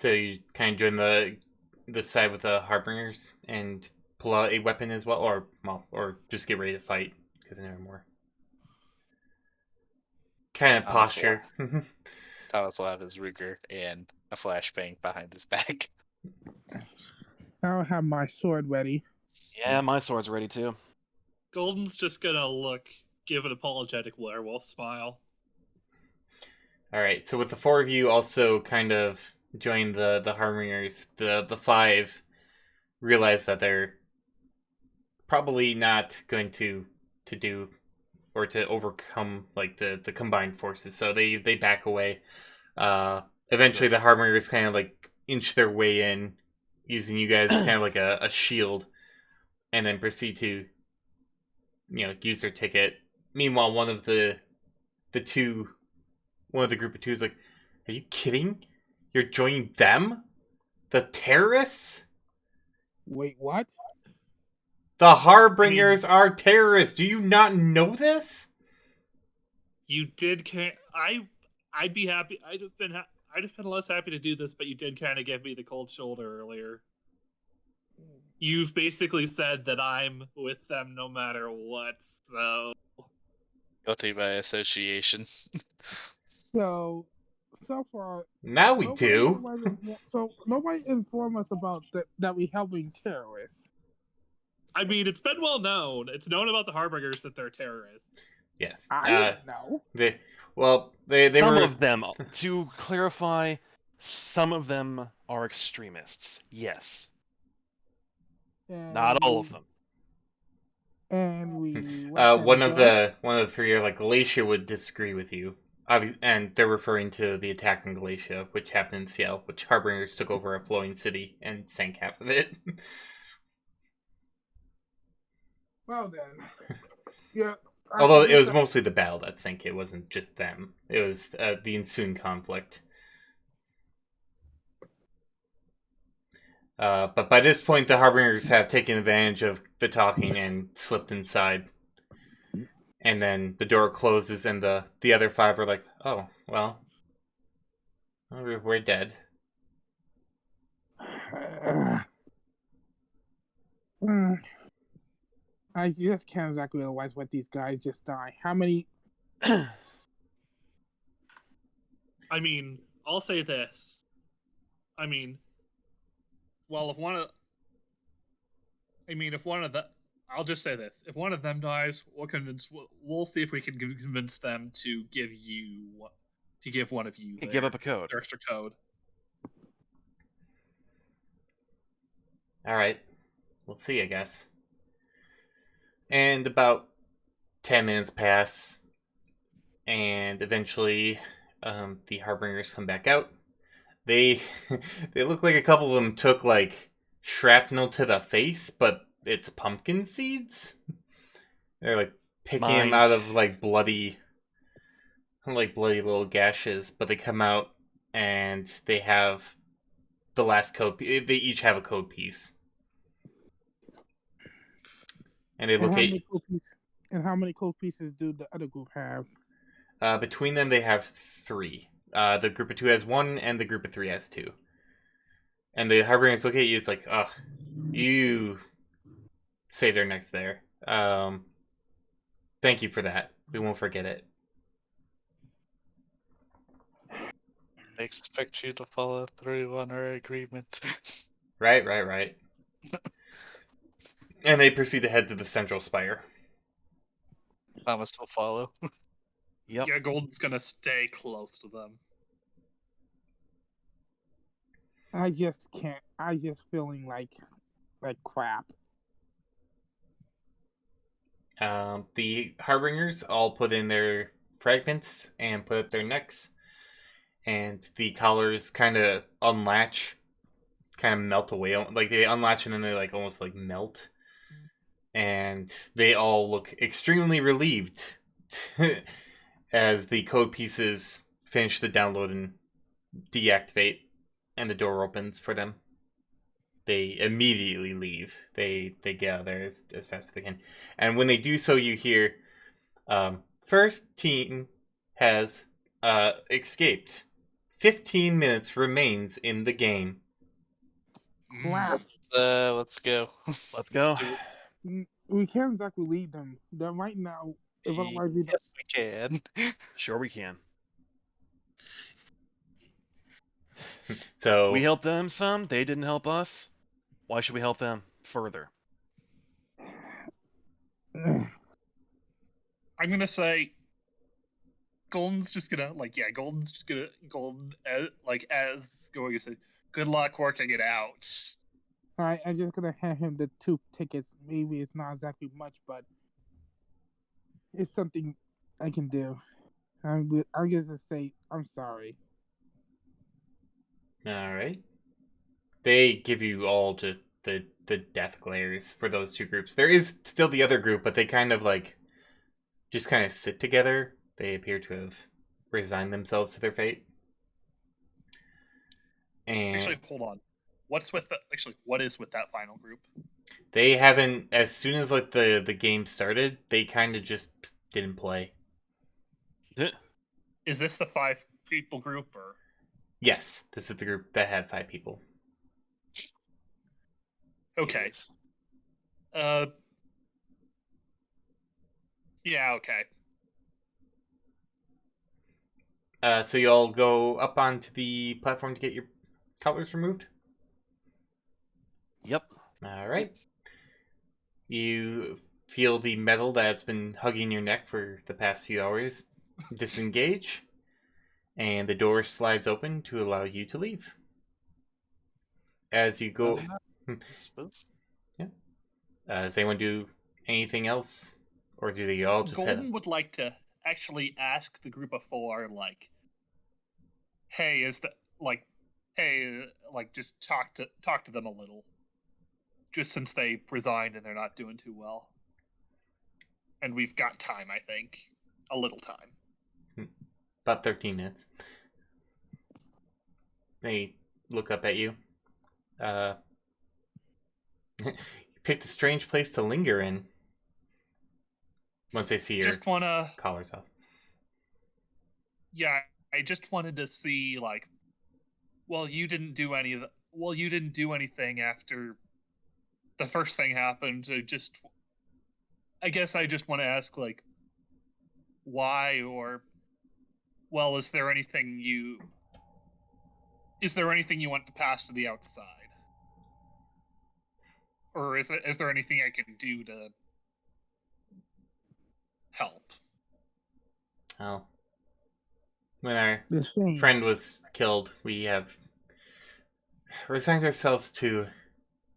So you kind of join the side with the harbingers and pull out a weapon as well, or just get ready to fight because there are more. Kind of posture. Thomas will have his Ruger and a flashbang behind his back. I'll have my sword ready. Yeah, my sword's ready too. Golden's just gonna give an apologetic werewolf smile. All right. So with the 4 of you also kind of join the harbingers, the 5 realize that they're probably not going to do or to overcome like the combined forces, so they back away. Eventually the harbingers kind of like inch their way in, using you guys kind of like a shield, and then proceed to use their ticket. Meanwhile, one of the group of 2 is like, are you kidding? You're joining them? The terrorists? Wait, what? The harbingers are terrorists. Do you not know this? You did. I'd be happy. I'd have been less happy to do this, but you did kind of give me the cold shoulder earlier. You've basically said that I'm with them no matter what. So Guilty by association. So so far, Now we nobody do. otherwise so nobody informed us about that we helping terrorists. I mean, it's been well known. It's known about the Harbingers that they're terrorists. Yes. I didn't know. They Some were. of them, to clarify, some of them are extremists. Yes, And not all of them. And we what One have of done. the three are like Galatia would disagree with you. And they're referring to the attack on Galatia, which happened in Seattle, which Harbingers took over a flowing city and sank half of it. Well then, yeah. Although it was mostly the battle that sank it, wasn't just them. It was the ensuing conflict. But by this point, the Harbingers have taken advantage of the talking and slipped inside. And then the door closes, and the other five are like, "Oh, well, we're dead." I just can't exactly realize what these guys just died. How many? I mean, I'll say this. I mean, well, if one of the, I'll just say this: if one of them dies, we'll see if we can convince them to give one of you Give up a code. their extra code. All right, we'll see, I guess. And about 10 minutes pass, and eventually, the Harbingers come back out. They they look like a couple of them took like shrapnel to the face, but it's pumpkin seeds. They're like picking them out of like bloody little gashes, but they come out and they have the last code. They each have a code piece, and they look at. And how many code pieces do the other group have? Between them, they have 3. The group of 2 has 1, and the group of 3 has 2. And the Harbingers look at you. It's like, ugh, you saved our necks there. Thank you for that. We won't forget it. I expect you to follow through on our agreement. Right. And they proceed to head to the central spire. Thomas will follow. Yep. Yeah, Golden's gonna stay close to them. I just can't. I just feeling like crap. The Harbingers all put in their fragments and put up their necks, and the collars kind of unlatch, kind of melt away. Like they unlatch and then they like almost like melt, and they all look extremely relieved as the code pieces finish the download and deactivate, and the door opens for them. They immediately leave. They get out of there as fast as they can. And when they do so, you hear, first team has escaped. 15 minutes remains in the game. Crap. Let's go. Let's go. We can't exactly lead them. They're right now. If otherwise we Yes, we can. Sure, we can. So We helped them some. They didn't help us. Why should we help them further? I'm gonna say Golden's just gonna Golden as going to say good luck working it out. Alright, I'm just gonna hand him the 2 tickets. Maybe it's not exactly much, but it's something I can do. I'll just say I'm sorry. all right, they give you all just the death glares for those 2 groups. There is still the other group, but they kind of like just kind of sit together. They appear to have resigned themselves to their fate. And Actually, hold on. What is with that final group? they haven't. As soon as like the game started, they kind of just didn't play. Is this the 5 people group or? Yes, this is the group that had 5 people. Okay. Yeah. Okay. So you all go up onto the platform to get your collars removed? Yep. All right. You feel the metal that's been hugging your neck for the past few hours disengage, and the door slides open to allow you to leave. As you go, I suppose. yeah. Does anyone do anything else, or do they all just head up? Golden would like to actually ask the group of four, like, "Hey, is that like, hey, like, just talk to them a little, just since they resigned and they're not doing too well, and we've got time. I think a little time." About 13 minutes. They look up at you. You picked a strange place to linger in. Once they see your Just wanna, collars off. yeah, I just wanted to see, like, well, you didn't do any of the, well, you didn't do anything after the first thing happened. So just, I guess I just want to ask, like, why, or, well, is there anything you want to pass to the outside, or is there anything I can do to help? Oh. When our The same. friend was killed, we have resigned ourselves to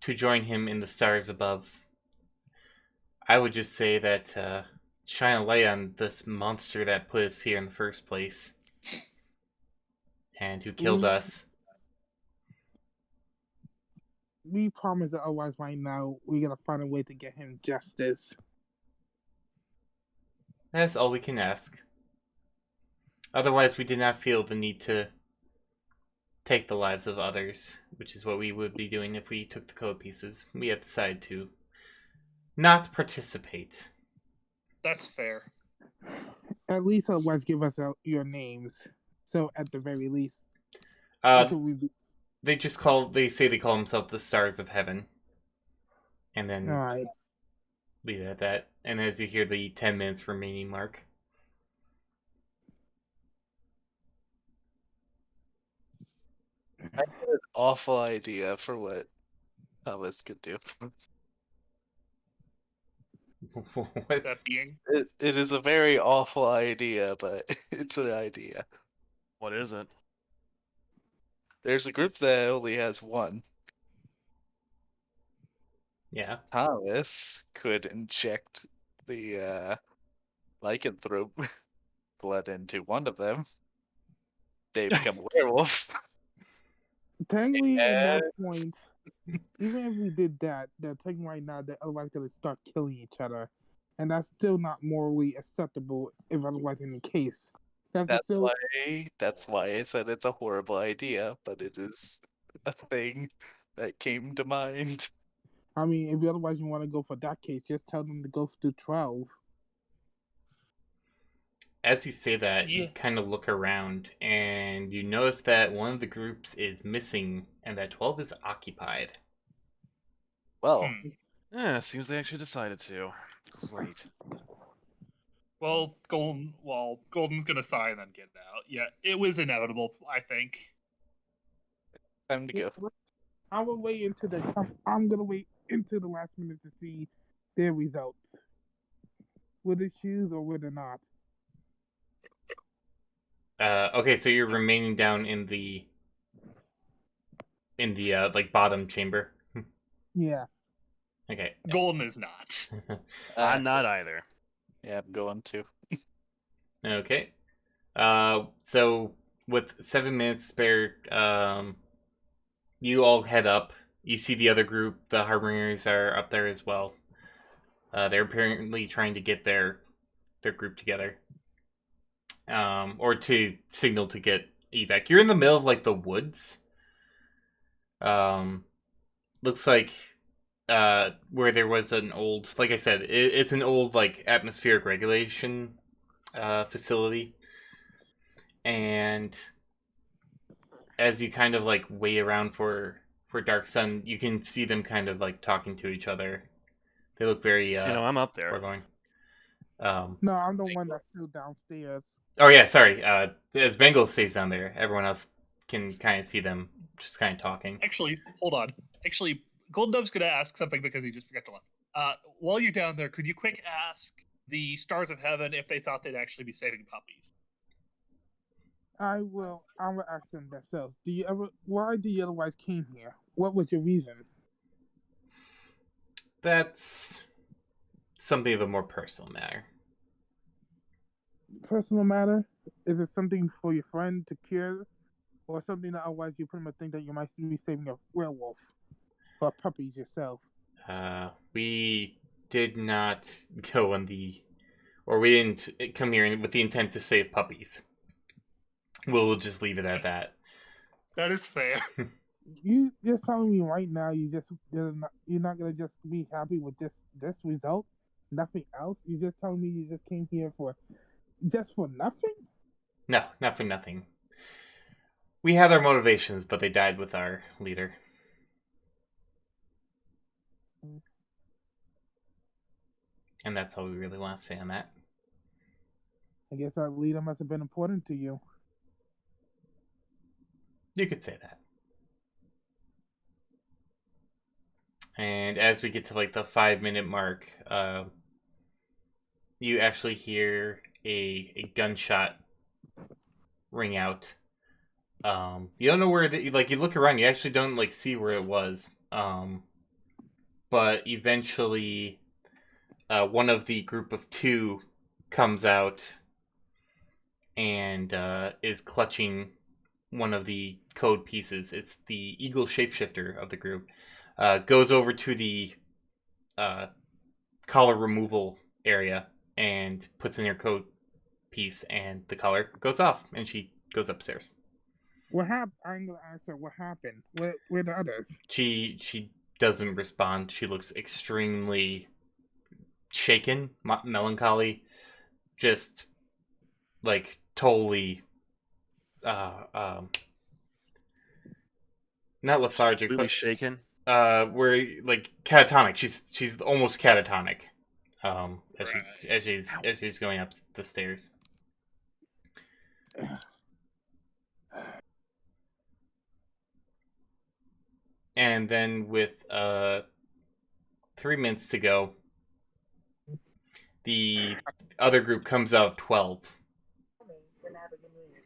join him in the stars above. I would just say that shine a light on this monster that put us here in the first place, and who killed us. We promise that otherwise right now we gotta find a way to get him justice. That's all we can ask. Otherwise, we did not feel the need to take the lives of others, which is what we would be doing if we took the code pieces. We have decided to not participate. That's fair. At least otherwise give us your names. So at the very least, Uh, we be... they say they call themselves the Stars of Heaven. And then Alright. leave it at that. And as you hear the 10 minutes remaining mark. I had an awful idea for what Thomas could do. That What's... being, It is a very awful idea, but it's an idea. What is it? There's a group that only has one. Yeah. Thomas could inject the lycanthrope blood into one of them. They become a werewolf. Technically, at that And point, even if we did that, they're taking right now that otherwise gonna start killing each other, and that's still not morally acceptable if otherwise in the case. that's Still, why I said it's a horrible idea, but it is a thing that came to mind. I mean, if otherwise you want to go for that case, just tell them to go to 12. As you say that, you yeah, kind of look around and you notice that one of the groups is missing and that 12 is occupied. Well, Yeah, seems they actually decided to. Great. well, Golden's gonna sigh and then get out. Yeah, it was inevitable, I think. time to go. I will wait into the. I'm gonna wait into the last minute to see their results. Will it choose or will it not? Okay, so you're remaining down in the like bottom chamber. Yeah. Okay. Golden is not. I'm not either. Yeah, I'm going to. Okay. So with 7 minutes spare, you all head up. You see the other group, the Harbingers, are up there as well. They're apparently trying to get their group together, or to signal to get evac. You're in the middle of like the woods. Looks like where there was an old, like I said, it's an old like atmospheric regulation facility, and as you kind of like wait around for Dark Sun, you can see them kind of like talking to each other. They look very I'm up there. forlorn. No, I'm the one that's still downstairs. Oh yeah, sorry. As Bengal stays down there, everyone else can kind of see them just kind of talking. Actually, hold on. Actually, Golden Dove's gonna ask something because he just forgot to laugh. While you're down there, could you quick ask the Stars of Heaven if they thought they'd actually be saving puppies? I will ask them themselves. Why do you otherwise came here? What was your reason? That's something of a more personal matter. Personal matter? Is it something for your friend to cure? Or something that otherwise you pretty much think that you might be saving a werewolf? Or puppies yourself? We did not go on we didn't come here with the intent to save puppies. We'll just leave it at that. That is fair. You just telling me right now you're not gonna just be happy with this result? Nothing else? You just telling me you just came here for nothing? No, not for nothing. We had our motivations, but they died with our leader. And that's all we really want to say on that. I guess our leader must have been important to you. You could say that. And as we get to like the 5-minute mark, you actually hear a gunshot ring out. You don't know where you look around, you actually don't like see where it was. But eventually, one of the group of two comes out and is clutching one of the code pieces. It's the Eagle shapeshifter of the group. Goes over to the collar removal area and puts in her code piece, and the collar goes off, and she goes upstairs. What happened? I'm gonna ask her what happened. Where the others? She doesn't respond. She looks extremely shaken, melancholy, just like totally not lethargic, Completely but shaken. where like catatonic. She's almost catatonic. Right. As she's going up the stairs. And then with 3 minutes to go, the other group comes out of 12.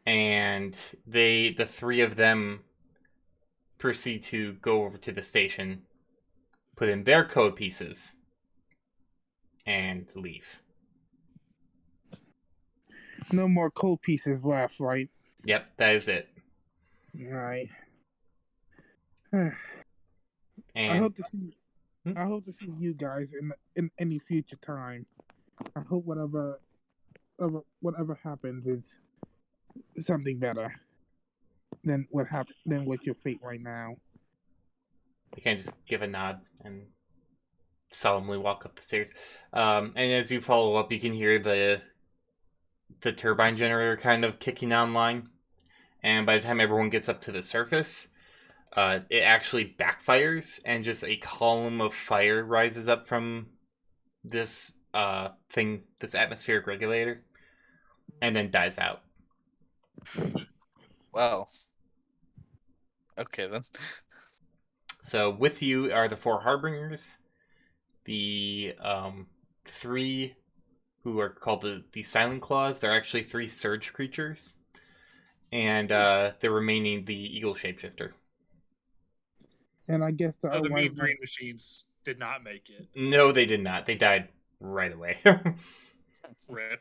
And the three of them proceed to go over to the station, put in their code pieces, and leave. No more code pieces left, right? Yep, that is it. Right. And I hope to see you guys in any future time. I hope whatever happens is something better than what's your fate right now. they kind of just give a nod and solemnly walk up the stairs. And as you follow up, you can hear the turbine generator kind of kicking online. And by the time everyone gets up to the surface, it actually backfires, and just a column of fire rises up from this this atmospheric regulator, and then dies out. Well. Okay then. So with you are the 4 harbingers, the 3 who are called the Silent Claws. They're actually 3 surge creatures, and the remaining the Eagle shapeshifter. And I guess So the new green machines did not make it. No, they did not. They died right away. Rip.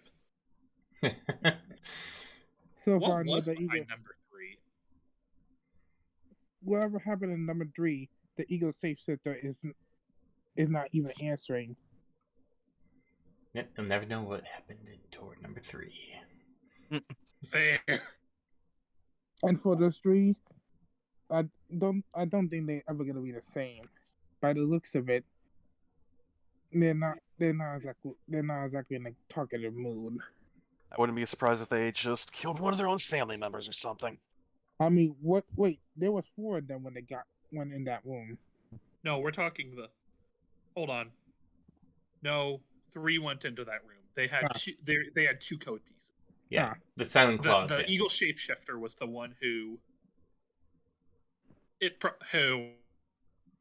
so What far, was the behind Eagle. number 3? Whatever happened in number 3, the Eagle shapeshifter is not even answering. Yep, you'll never know what happened in tour number 3. Fair. And for those 3, I don't think they're ever gonna be the same. By the looks of it, they're not exactly in a talkative mood. I wouldn't be surprised if they just killed one of their own family members or something. I mean, what? Wait, there was 4 of them when they got one in that room. No, we're talking the. Hold on. No, 3 went into that room. They had 2. They had 2 code pieces. Yeah, Ah. the Silent Claws. The Yeah. eagle shapeshifter was the one who who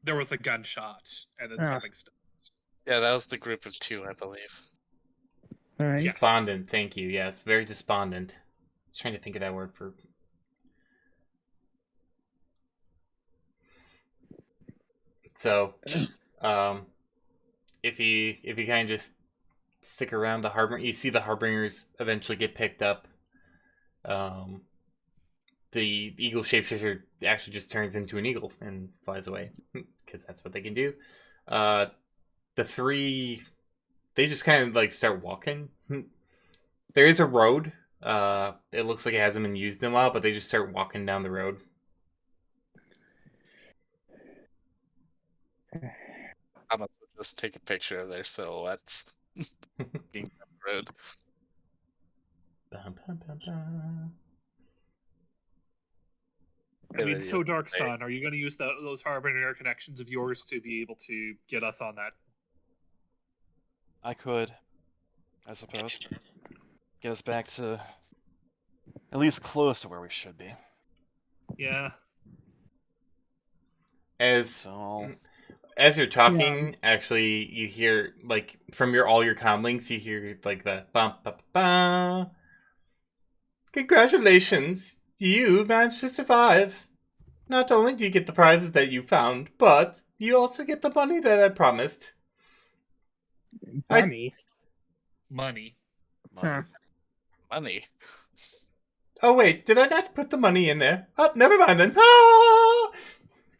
there was a gunshot and then Ah. something stopped. Yeah, that was the group of 2, I believe. All right. Yes. Despondent. Thank you. Yes, very despondent. I was trying to think of that word for. So, if you kind of just stick around the harbor, you see the harbingers eventually get picked up. The eagle shapeshifter actually just turns into an eagle and flies away because that's what they can do. The 3, they just kind of like start walking. There is a road. It looks like it hasn't been used in a while, but they just start walking down the road. I must just take a picture of their silhouettes being on the road. Bum, bum, bum, bum. I mean, so Dark Sun, are you going to use those Harbinger connections of yours to be able to get us on that? I could, I suppose, get us back to at least close to where we should be. Yeah. So As you're talking, actually, you hear like from all your comlinks, you hear like the bum ba ba. Congratulations, you managed to survive. Not only do you get the prizes that you found, but you also get the money that I promised. Money. Money. Huh. Money. Oh wait, did I not put the money in there? Oh, never mind then.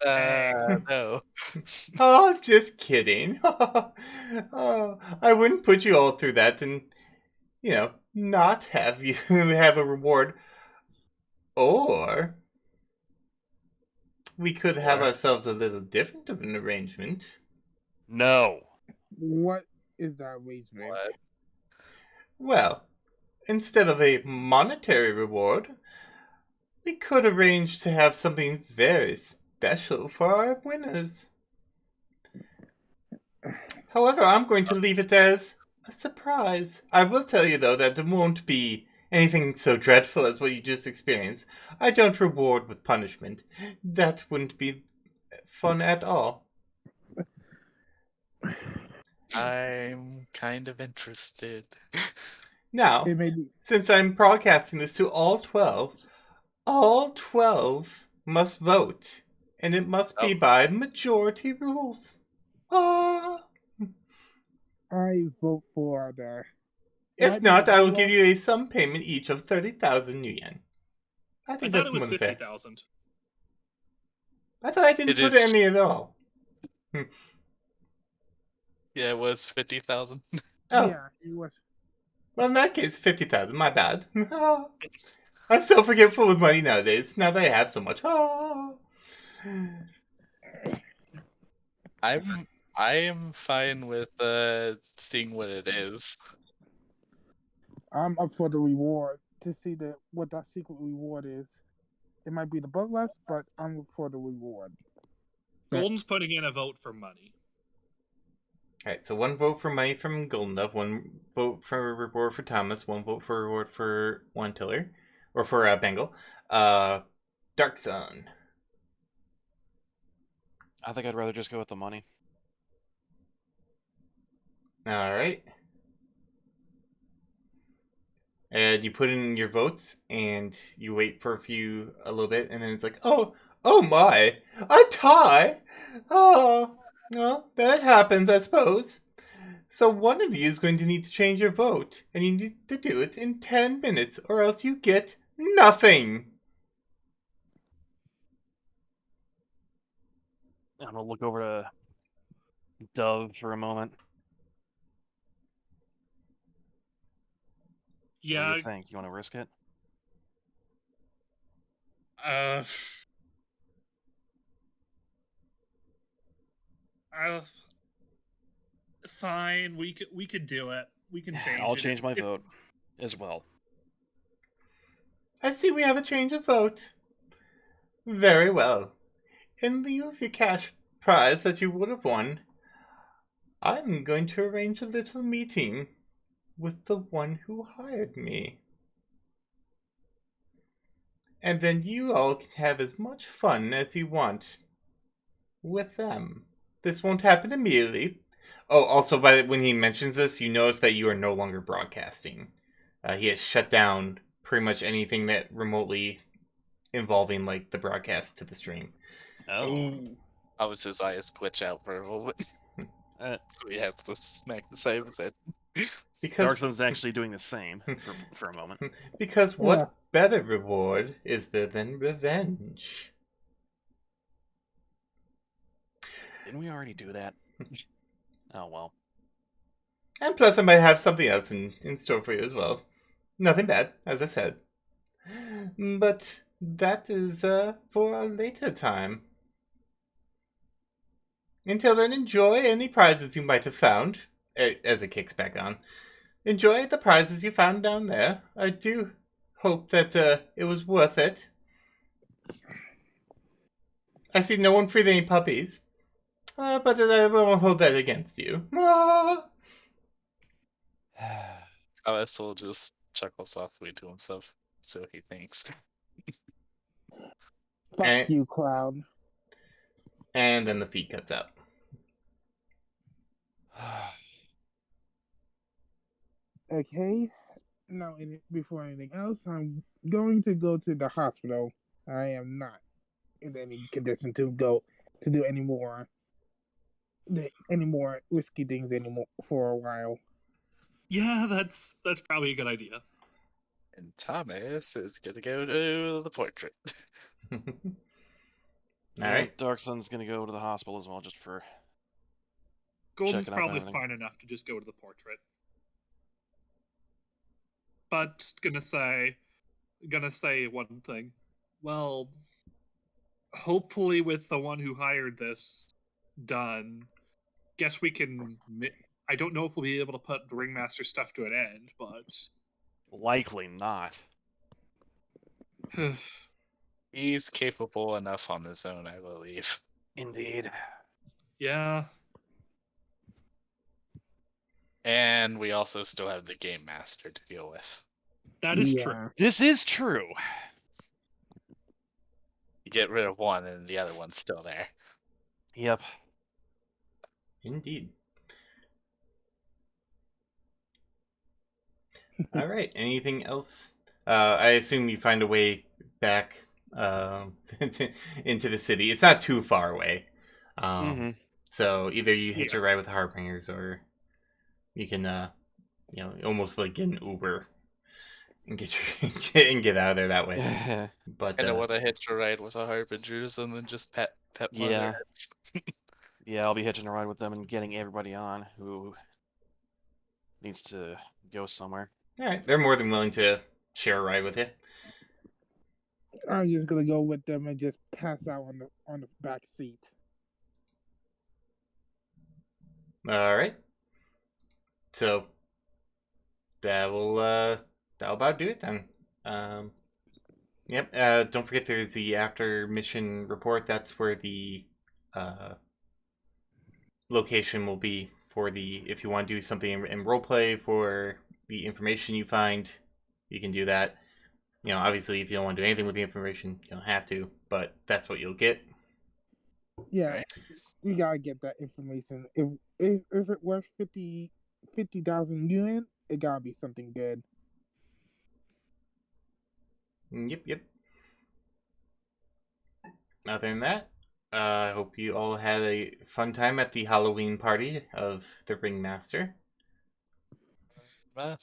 Ah! No. Oh, I'm just kidding. Oh, I wouldn't put you all through that and, not have you have a reward. Or we could have Or- ourselves a little different of an arrangement. no. What is that arrangement? What? Well, instead of a monetary reward, we could arrange to have something very special for our winners. However, I'm going to leave it as a surprise. I will tell you, though, that it won't be anything so dreadful as what you just experienced. I don't reward with punishment. That wouldn't be fun at all. I'm kind of interested. Now, It may be. since I'm broadcasting this to all 12 must vote, and it must be Oh. by majority rules. Ah. I vote for the. If Might be not, the I will Halo. give you a sum payment each of 30,000 new yen. I I think thought that's it was more than fair. 50,000. I thought I didn't It put is- any at all. Yeah, it was 50,000. Oh, Yeah, it was. well, in that case, 50,000. My bad. I'm so forgetful with money nowadays. Now that I have so much. I am fine with seeing what it is. I'm up for the reward to see what that secret reward is. It might be the bloodlust, but I'm up for the reward. Golden's putting in a vote for money. Alright, so one vote for money from Golden Dove, one vote for reward for Thomas, one vote for reward for One Tiller, or for Bengal. Dark Sun. I think I'd rather just go with the money. Alright. And you put in your votes, and you wait for a little bit, and then it's like, oh my, a tie! Oh, well, that happens, I suppose. So one of you is going to need to change your vote, and you need to do it in 10 minutes, or else you get nothing. I'm gonna look over to Dove for a moment. What do Yeah. you think? You want to risk it? Uh. Fine. We could do it. We can change I'll it. change my If- vote as well. I see we have a change of vote. Very well. In lieu of your cash prize that you would have won, I'm going to arrange a little meeting with the one who hired me. and then you all can have as much fun as you want with them. This won't happen immediately. Oh, also, when he mentions this, you notice that you are no longer broadcasting. He has shut down pretty much anything that remotely involving like the broadcast to the stream. Oh. Ooh. How was his eyes glitch out for a moment? Uh, So he has to smack the side of his head. Because Darkson's actually doing the same for a moment. because what Yeah. better reward is there than revenge? Didn't we already do that? Oh well. And plus, I might have something else in store for you as well. Nothing bad, as I said. But that is for a later time. Until then, enjoy any prizes you might have found. As it kicks back on. Enjoy the prizes you found down there. I do hope that it was worth it. I see no one freed any puppies. But I won't hold that against you. Ah! Alice will just chuckle softly to himself, so he thinks. Fuck And- you, clown. And then the feed cuts out. Okay. Now, before anything else, I'm going to go to the hospital. I am not in any condition to go to do any more risky things anymore for a while. Yeah, that's probably a good idea. And Thomas is gonna go to the portrait. Alright. Darkson's gonna go to the hospital as well, just for Golden's checking up probably and everything. fine enough to just go to the portrait. But gonna say one thing. Well, hopefully with the one who hired this done, guess we can. I don't know if we'll be able to put the ringmaster stuff to an end, but likely not. He's capable enough on his own, I believe. Indeed. yeah. And we also still have the game master to deal with. That is true. This is true. You get rid of one, and the other one's still there. Yep. Indeed. Alright, anything else? I assume you find a way back into the city. It's not too far away. So either you hitch a ride with the Harbingers, or you can, almost like get an Uber and get out of there that way. But I don't want to hitch a ride with the Harbingers and then just pet Yeah. mother. Yeah, I'll be hitching a ride with them and getting everybody on who needs to go somewhere. alright, they're more than willing to share a ride with you. I'm just gonna go with them and just pass out on the back seat. Alright. So that'll about do it then. Yep. Don't forget there's the after mission report. That's where the location will be for the, if you want to do something in roleplay for the information you find, you can do that. Obviously if you don't want to do anything with the information, you don't have to, but that's what you'll get. Yeah, Right. we gotta get that information. If it was 50,000 yuan, it gotta be something good. Yep. Other than that, I hope you all had a fun time at the Halloween party of the Ringmaster. I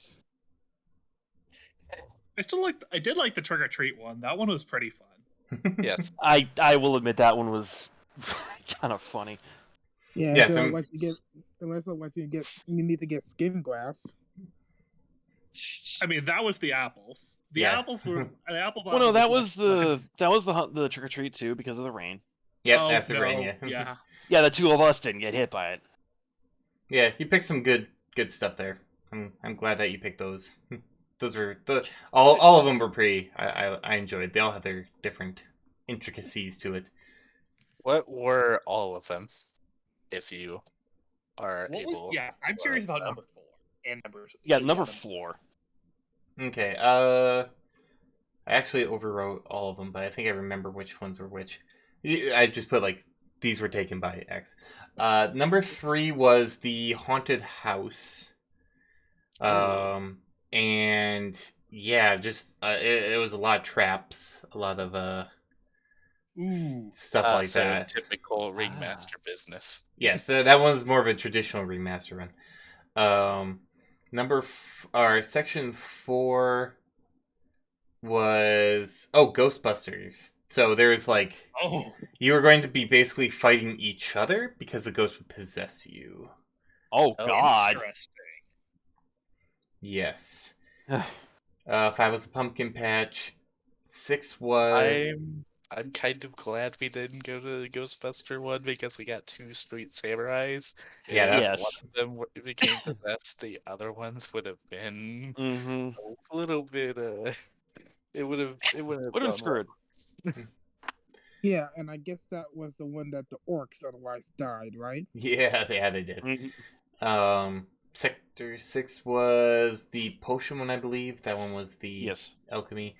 did like the trick or treat one. That one was pretty fun. Yes. I will admit that one was kind of funny. Yeah, Yeah, so some- once you need to get skin grafts. I mean, that was the apples. The Yeah. apples were the apple. Well, no, bottom that was was much the trick or treat too because of the rain. Yep, oh, that's the no, rain. Yeah. yeah. Yeah, the two of us didn't get hit by it. Yeah, you picked some good stuff there. I'm glad that you picked those. Those were all of them were pretty. I enjoyed. They all had their different intricacies to it. What were all of them? If you are What was? able. Yeah, I'm to curious let us about know. number 4 and numbers. Yeah, number 4. Okay. I actually overwrote all of them, but I think I remember which ones were which. I just put like these were taken by X. Number 3 was the haunted house. And yeah, just it was a lot of traps, a lot of Ooh. stuff like So that. typical ringmaster business. Yes, that one's more of a traditional remaster run. Section 4 was Ghostbusters. So there's like Oh. you were going to be basically fighting each other because the ghost would possess you. Oh Oh, God. Interesting. Yes. 5 was the pumpkin patch. 6 was I'm kind of glad we didn't go to the Ghostbuster one because we got 2 Street Samurais. Yeah, If that- one Yes. of them became possessed, the other ones would have been Mm-hmm. a little bit. It would have Would have gone screwed. Yeah, and I guess that was the one that the orcs otherwise died, right? yeah, they did. Mm-hmm. Sector 6 was the potion one, I believe. That one was the Yes. alchemy.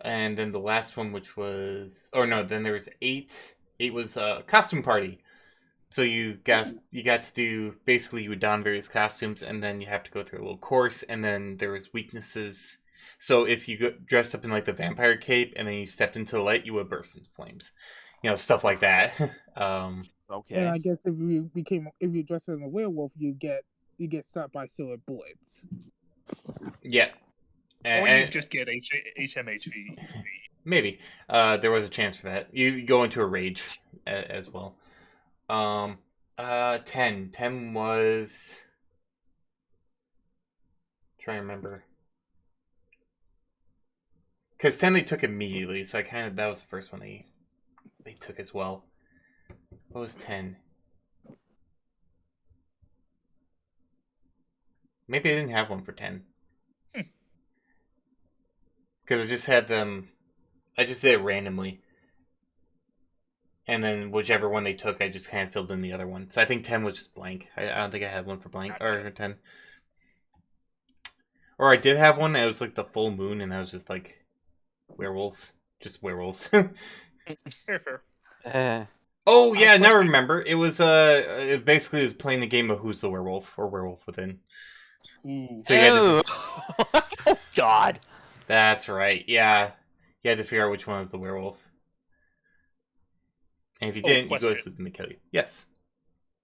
And then the last one, which was then there was 8. 8 was a costume party. So you got to do basically you would don various costumes, and then you have to go through a little course, and then there was weaknesses. So if you dressed up in like the vampire cape and then you stepped into the light, you would burst into flames. Stuff like that. And Okay. I guess if you dress as a werewolf, you get shot by silver bullets. Yeah. Or you And just get HMHV. maybe there was a chance for that. You go into a rage as well. 10 was trying to remember because 10 they took immediately, so that was the first one they took as well. What was 10? Maybe I didn't have one for 10 because I just had them. I just did it randomly. And then whichever one they took, I just kind of filled in the other one. So I think 10 was just blank. I don't think I had one for blank. Or 10. Or I did have one, it was like the full moon, and that was just like werewolves. Just werewolves. Fair. Oh, yeah, now I Question. remember. It was, it basically was playing the game of Who's the Werewolf, or Werewolf Within. Ooh. So you had to... Oh God. That's right, yeah. You had to figure out which one was the werewolf. And if you didn't, you go to Question. sleep and they kill you. Yes.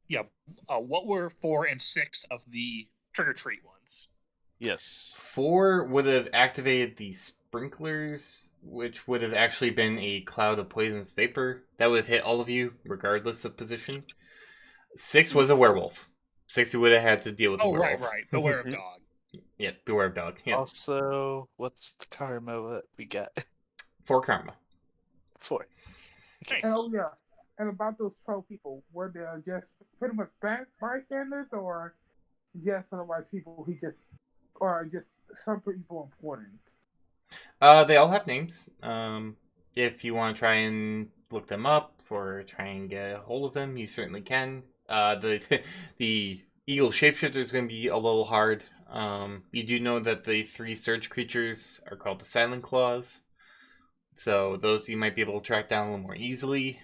Yeah. What were 4 and 6 of the trick or treat ones? Yes. 4 would have activated the sprinklers, which would have actually been a cloud of poisonous vapor that would have hit all of you, regardless of position. 6 was a werewolf. 6 you would have had to deal with a werewolf. Right. Beware of dog. Yeah, beware of dog. Yeah. Also, what's the karma that we got? 4 karma. 4. Nice. Oh yeah. And about those 12 people, were they just pretty much bystanders, or just otherwise people or just some people important? They all have names. If you want to try and look them up or try and get a hold of them, you certainly can. The the eagle shapeshifter is going to be a little hard. You do know that the 3 surge creatures are called the Silent Claws, so those you might be able to track down a little more easily.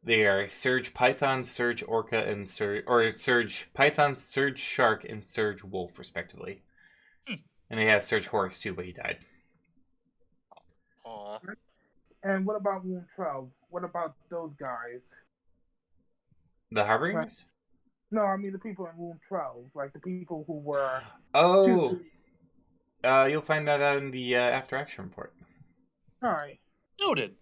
They are Surge Python, Surge Orca, and Surge Python, Surge Shark, and Surge Wolf, respectively. And they had Surge Horse too, but he died. Aw. And what about Wound 12? What about those guys? The Harbingers? No, I mean the people in Room 12, like the people who were. Oh, you'll find that out in the after action report. Alright. Noted.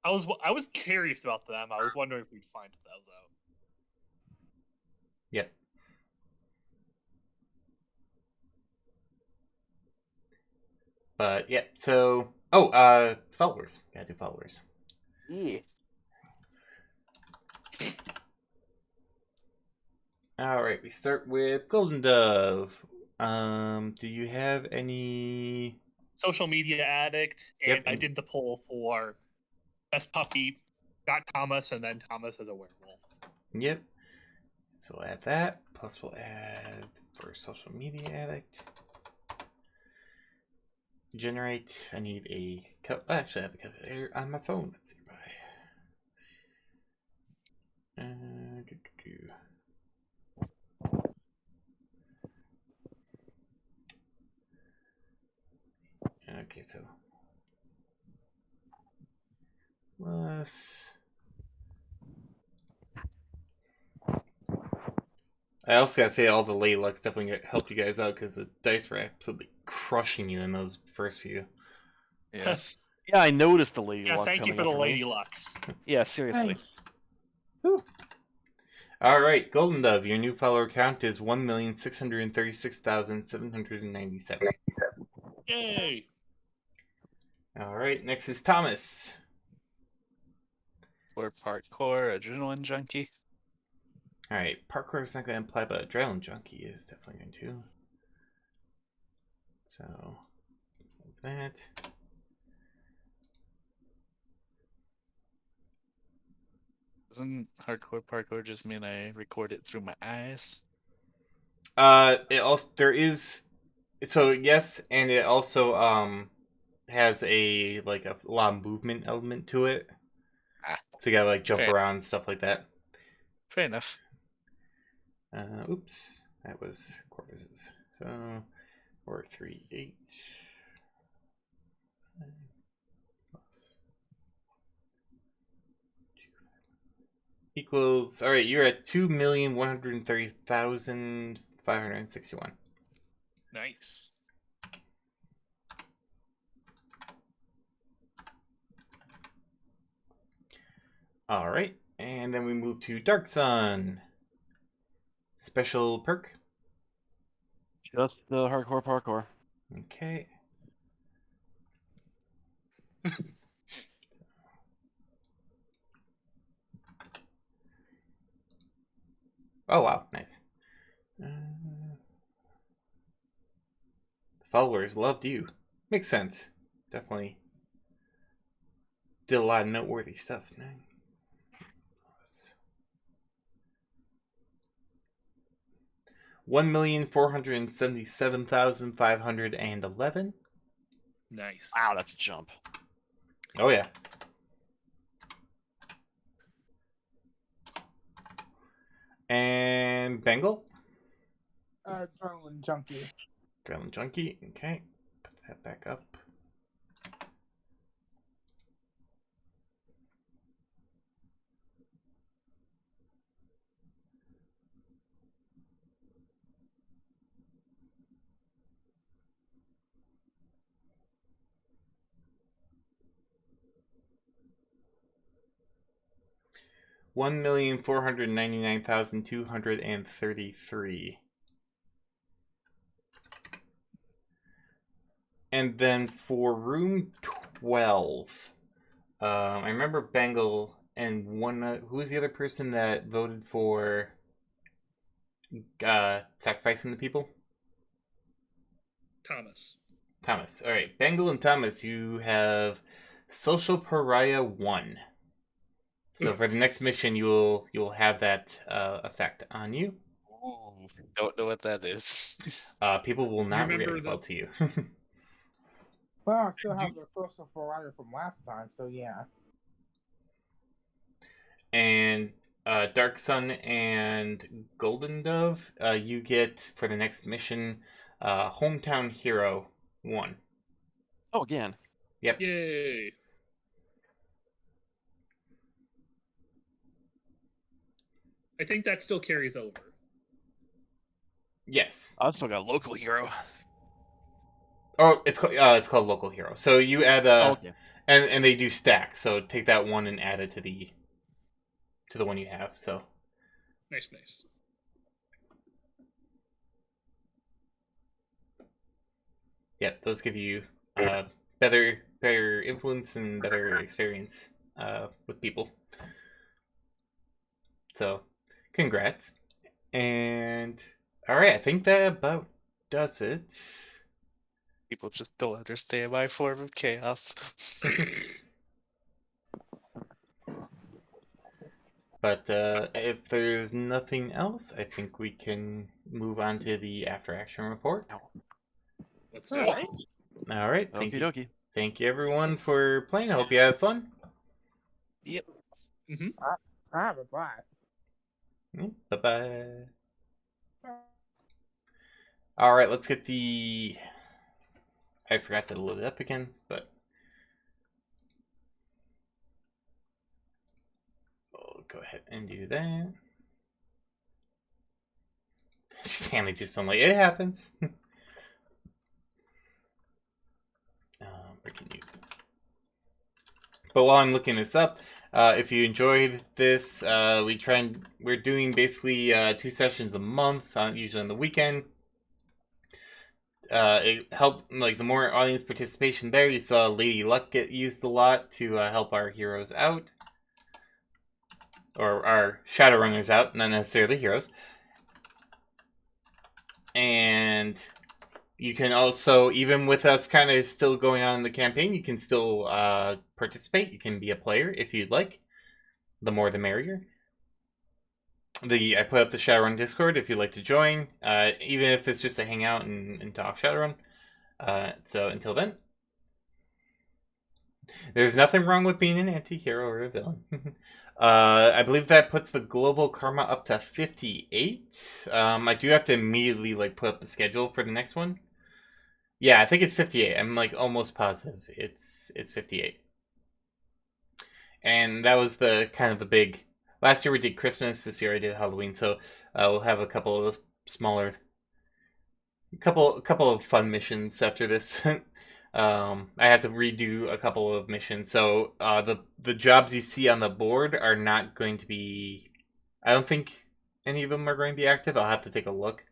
I was curious about them. I was wondering if we'd find those out. Yep. But yeah, so followers. Gotta do followers. Yeah. All right, we start with Golden Dove. Do you have any? Social media addict, and Yep. I did the poll for best puppy. Got Thomas, and then Thomas as a werewolf. Yep. So we'll add that. Plus, we'll add for social media addict. generate. I need a actually, I have a calculator on my phone. Let's see. Okay, so plus. I also gotta say, all the late lucks definitely help you guys out because the dice were absolutely crushing you in those first few. Yes. Yeah, I noticed the lady Yeah, luck thank you coming for up the for me. lady lucks. Yeah, seriously. Thanks. All right, Golden Dove, your new follower count is 1,636,797. Yay! All right, next is Thomas. Or parkour, adrenaline junkie. All right, parkour is not going to apply, but adrenaline junkie is definitely going to. So, like that. Doesn't hardcore parkour just mean I record it through my eyes? It also there is, so yes, and it also has a like a lot of movement element to it. Ah, So you gotta like jump fair. around and stuff like that. Fair enough. Oops, that was Corvus's. So 4, 3, 8. Plus equals. All right, you're at 2,130,561. Nice. All right, and then we move to Dark Sun. Special perk. Just the hardcore parkour. Okay. Oh wow, nice. The followers loved you. Makes sense. Definitely did a lot of noteworthy stuff. 1,477,511. Nice. Wow, that's a jump. Oh yeah. And Bengal. Adrenaline junkie. Adrenaline junkie. Okay, put that back up. $1,499,233. And then for room 12, I remember Bengal and one. Who was the other person that voted for sacrificing the people? Thomas. Thomas. All right, Bengal and Thomas, you have Social Pariah 1. So for the next mission, you'll have that effect on you. Ooh, don't know what that is. People will not remember react well to you. Well, I still have the social variety from last time, so yeah. And Dark Sun and Golden Dove, you get for the next mission, Hometown Hero 1. Oh, again. Yep. Yay! I think that still carries over. Yes. I still got a local hero. Oh, it's called Local Hero. So you add Okay. and they do stack. So take that one and add it to the one you have. So Nice, nice. yeah, those give you better influence and better experience with people. So congrats. And all right, I think that about does it. People just don't understand my form of chaos. But if there's nothing else, I think we can move on to the after action report. Let's do it. All right. Okie dokie. Thank you, everyone, for playing. I hope you had fun. Yep. Mm-hmm. I have a blast. Bye bye. All right, let's get the. I forgot to load it up again, but we'll go ahead and do that. Stanley just I'm like it happens. Breaking news. But while I'm looking this up, if you enjoyed this, we're doing basically 2 sessions a month, usually on the weekend. It helped, like, the more audience participation there. You saw Lady Luck get used a lot to help our heroes out, or our Shadowrunners out, not necessarily heroes. And you can also, even with us kind of still going on in the campaign, you can still participate. You can be a player if you'd like. The more the merrier. I put up the Shadowrun Discord if you'd like to join, even if it's just to hang out and talk Shadowrun. So until then, there's nothing wrong with being an anti-hero or a villain. I believe that puts the global karma up to 58. I do have to immediately put up the schedule for the next one. Yeah, I think it's 58. I'm almost positive it's 58. And that was the kind of the big. Last year we did Christmas. This year I did Halloween. So we'll have a couple of smaller, couple of fun missions after this. I have to redo a couple of missions. So the jobs you see on the board are not going to be. I don't think any of them are going to be active. I'll have to take a look.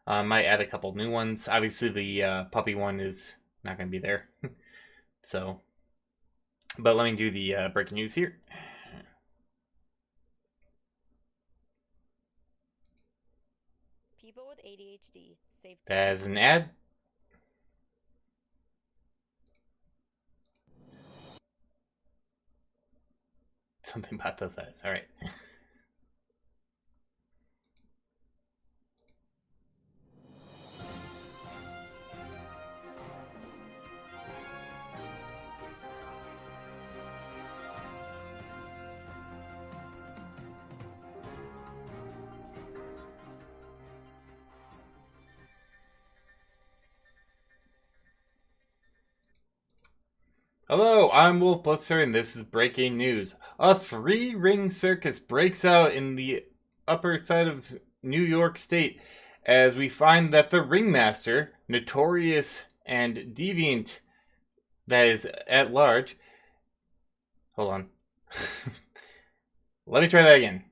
Might add a couple new ones. Obviously, the puppy one is not going to be there. So, but let me do the breaking news here. People with ADHD save. As an ad. Something about those eyes. All right. Hello, I'm Wolf Blitzer, and this is breaking news. A 3-ring circus breaks out in the upper side of New York State as we find that the ringmaster, notorious and deviant that is at large. Hold on. Let me try that again.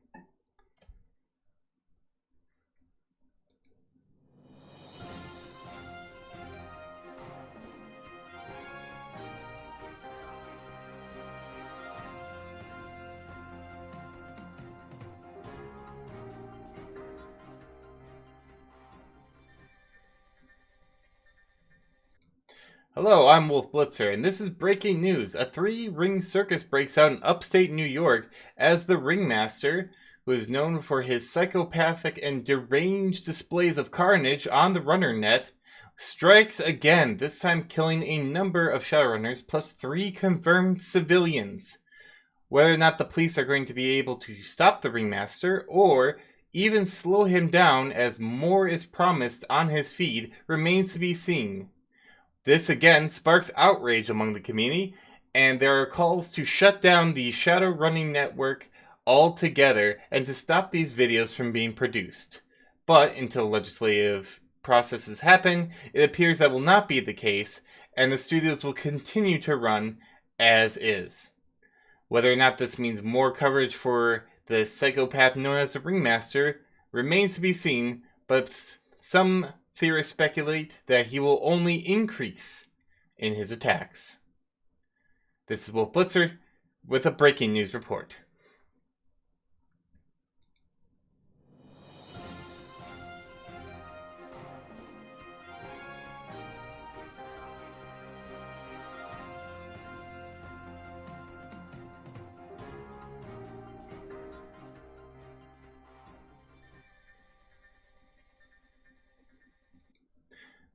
Hello, I'm Wolf Blitzer, and this is breaking news. A 3-ring circus breaks out in upstate New York as the ringmaster, who is known for his psychopathic and deranged displays of carnage on the runner net, strikes again, this time killing a number of Shadowrunners plus 3 confirmed civilians. Whether or not the police are going to be able to stop the ringmaster, or even slow him down as more is promised on his feed, remains to be seen. This again sparks outrage among the community, and there are calls to shut down the Shadowrunning network altogether and to stop these videos from being produced. But until legislative processes happen, it appears that will not be the case, and the studios will continue to run as is. Whether or not this means more coverage for the psychopath known as the Ringmaster remains to be seen, but some theorists speculate that he will only increase in his attacks. This is Wolf Blitzer with a breaking news report.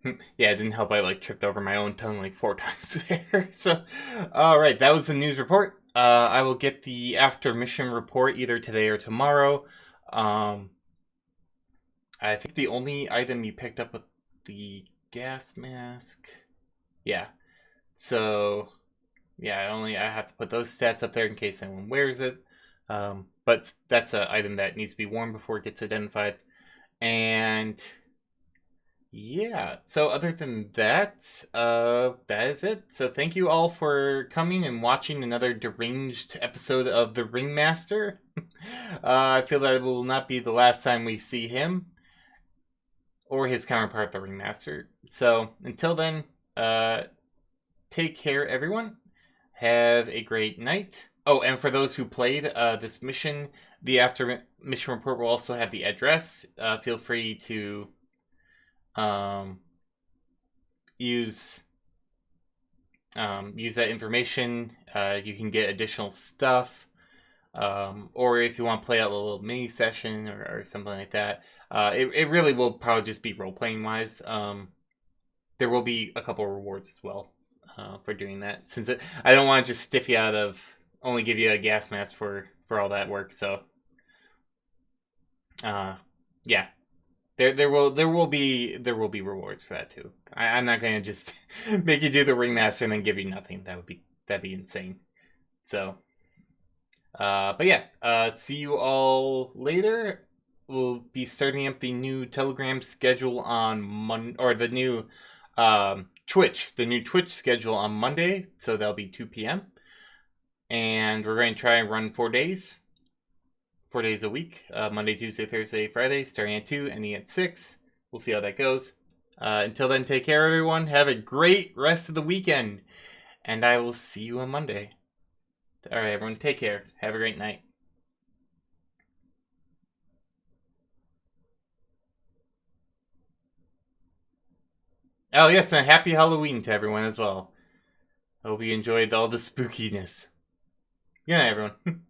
Yeah, it didn't help. I tripped over my own tongue 4 times there. So, all right, that was the news report. I will get the after mission report either today or tomorrow. I think the only item you picked up with the gas mask. Yeah. So, yeah, I have to put those stats up there in case anyone wears it. But that's an item that needs to be worn before it gets identified. And yeah, so other than that, that is it. So thank you all for coming and watching another deranged episode of The Ringmaster. I feel that it will not be the last time we see him or his counterpart, the Ringmaster. So until then, take care, everyone. Have a great night. Oh, and for those who played this mission, the after mission report will also have the address. Feel free to use that information. You can get additional stuff, or if you want to play out a little mini session or something like that. It really will probably just be role playing wise. There will be a couple rewards as well for doing that, since I don't want to just stiff you out of only give you a gas mask for all that work. So yeah. There will be rewards for that too. I'm not gonna just make you do the ringmaster and then give you nothing. That'd be insane. So, but yeah, see you all later. We'll be starting up the new Telegram schedule on or the new the new Twitch schedule on Monday. So that'll be 2 p.m. And we're going to try and run 4 days. 4 days a week, Monday, Tuesday, Thursday, Friday, starting at 2, ending at 6. We'll see how that goes. Until then, take care, everyone. Have a great rest of the weekend. And I will see you on Monday. All right, everyone, take care. Have a great night. Oh, yes, and happy Halloween to everyone as well. I hope you enjoyed all the spookiness. Good night, everyone.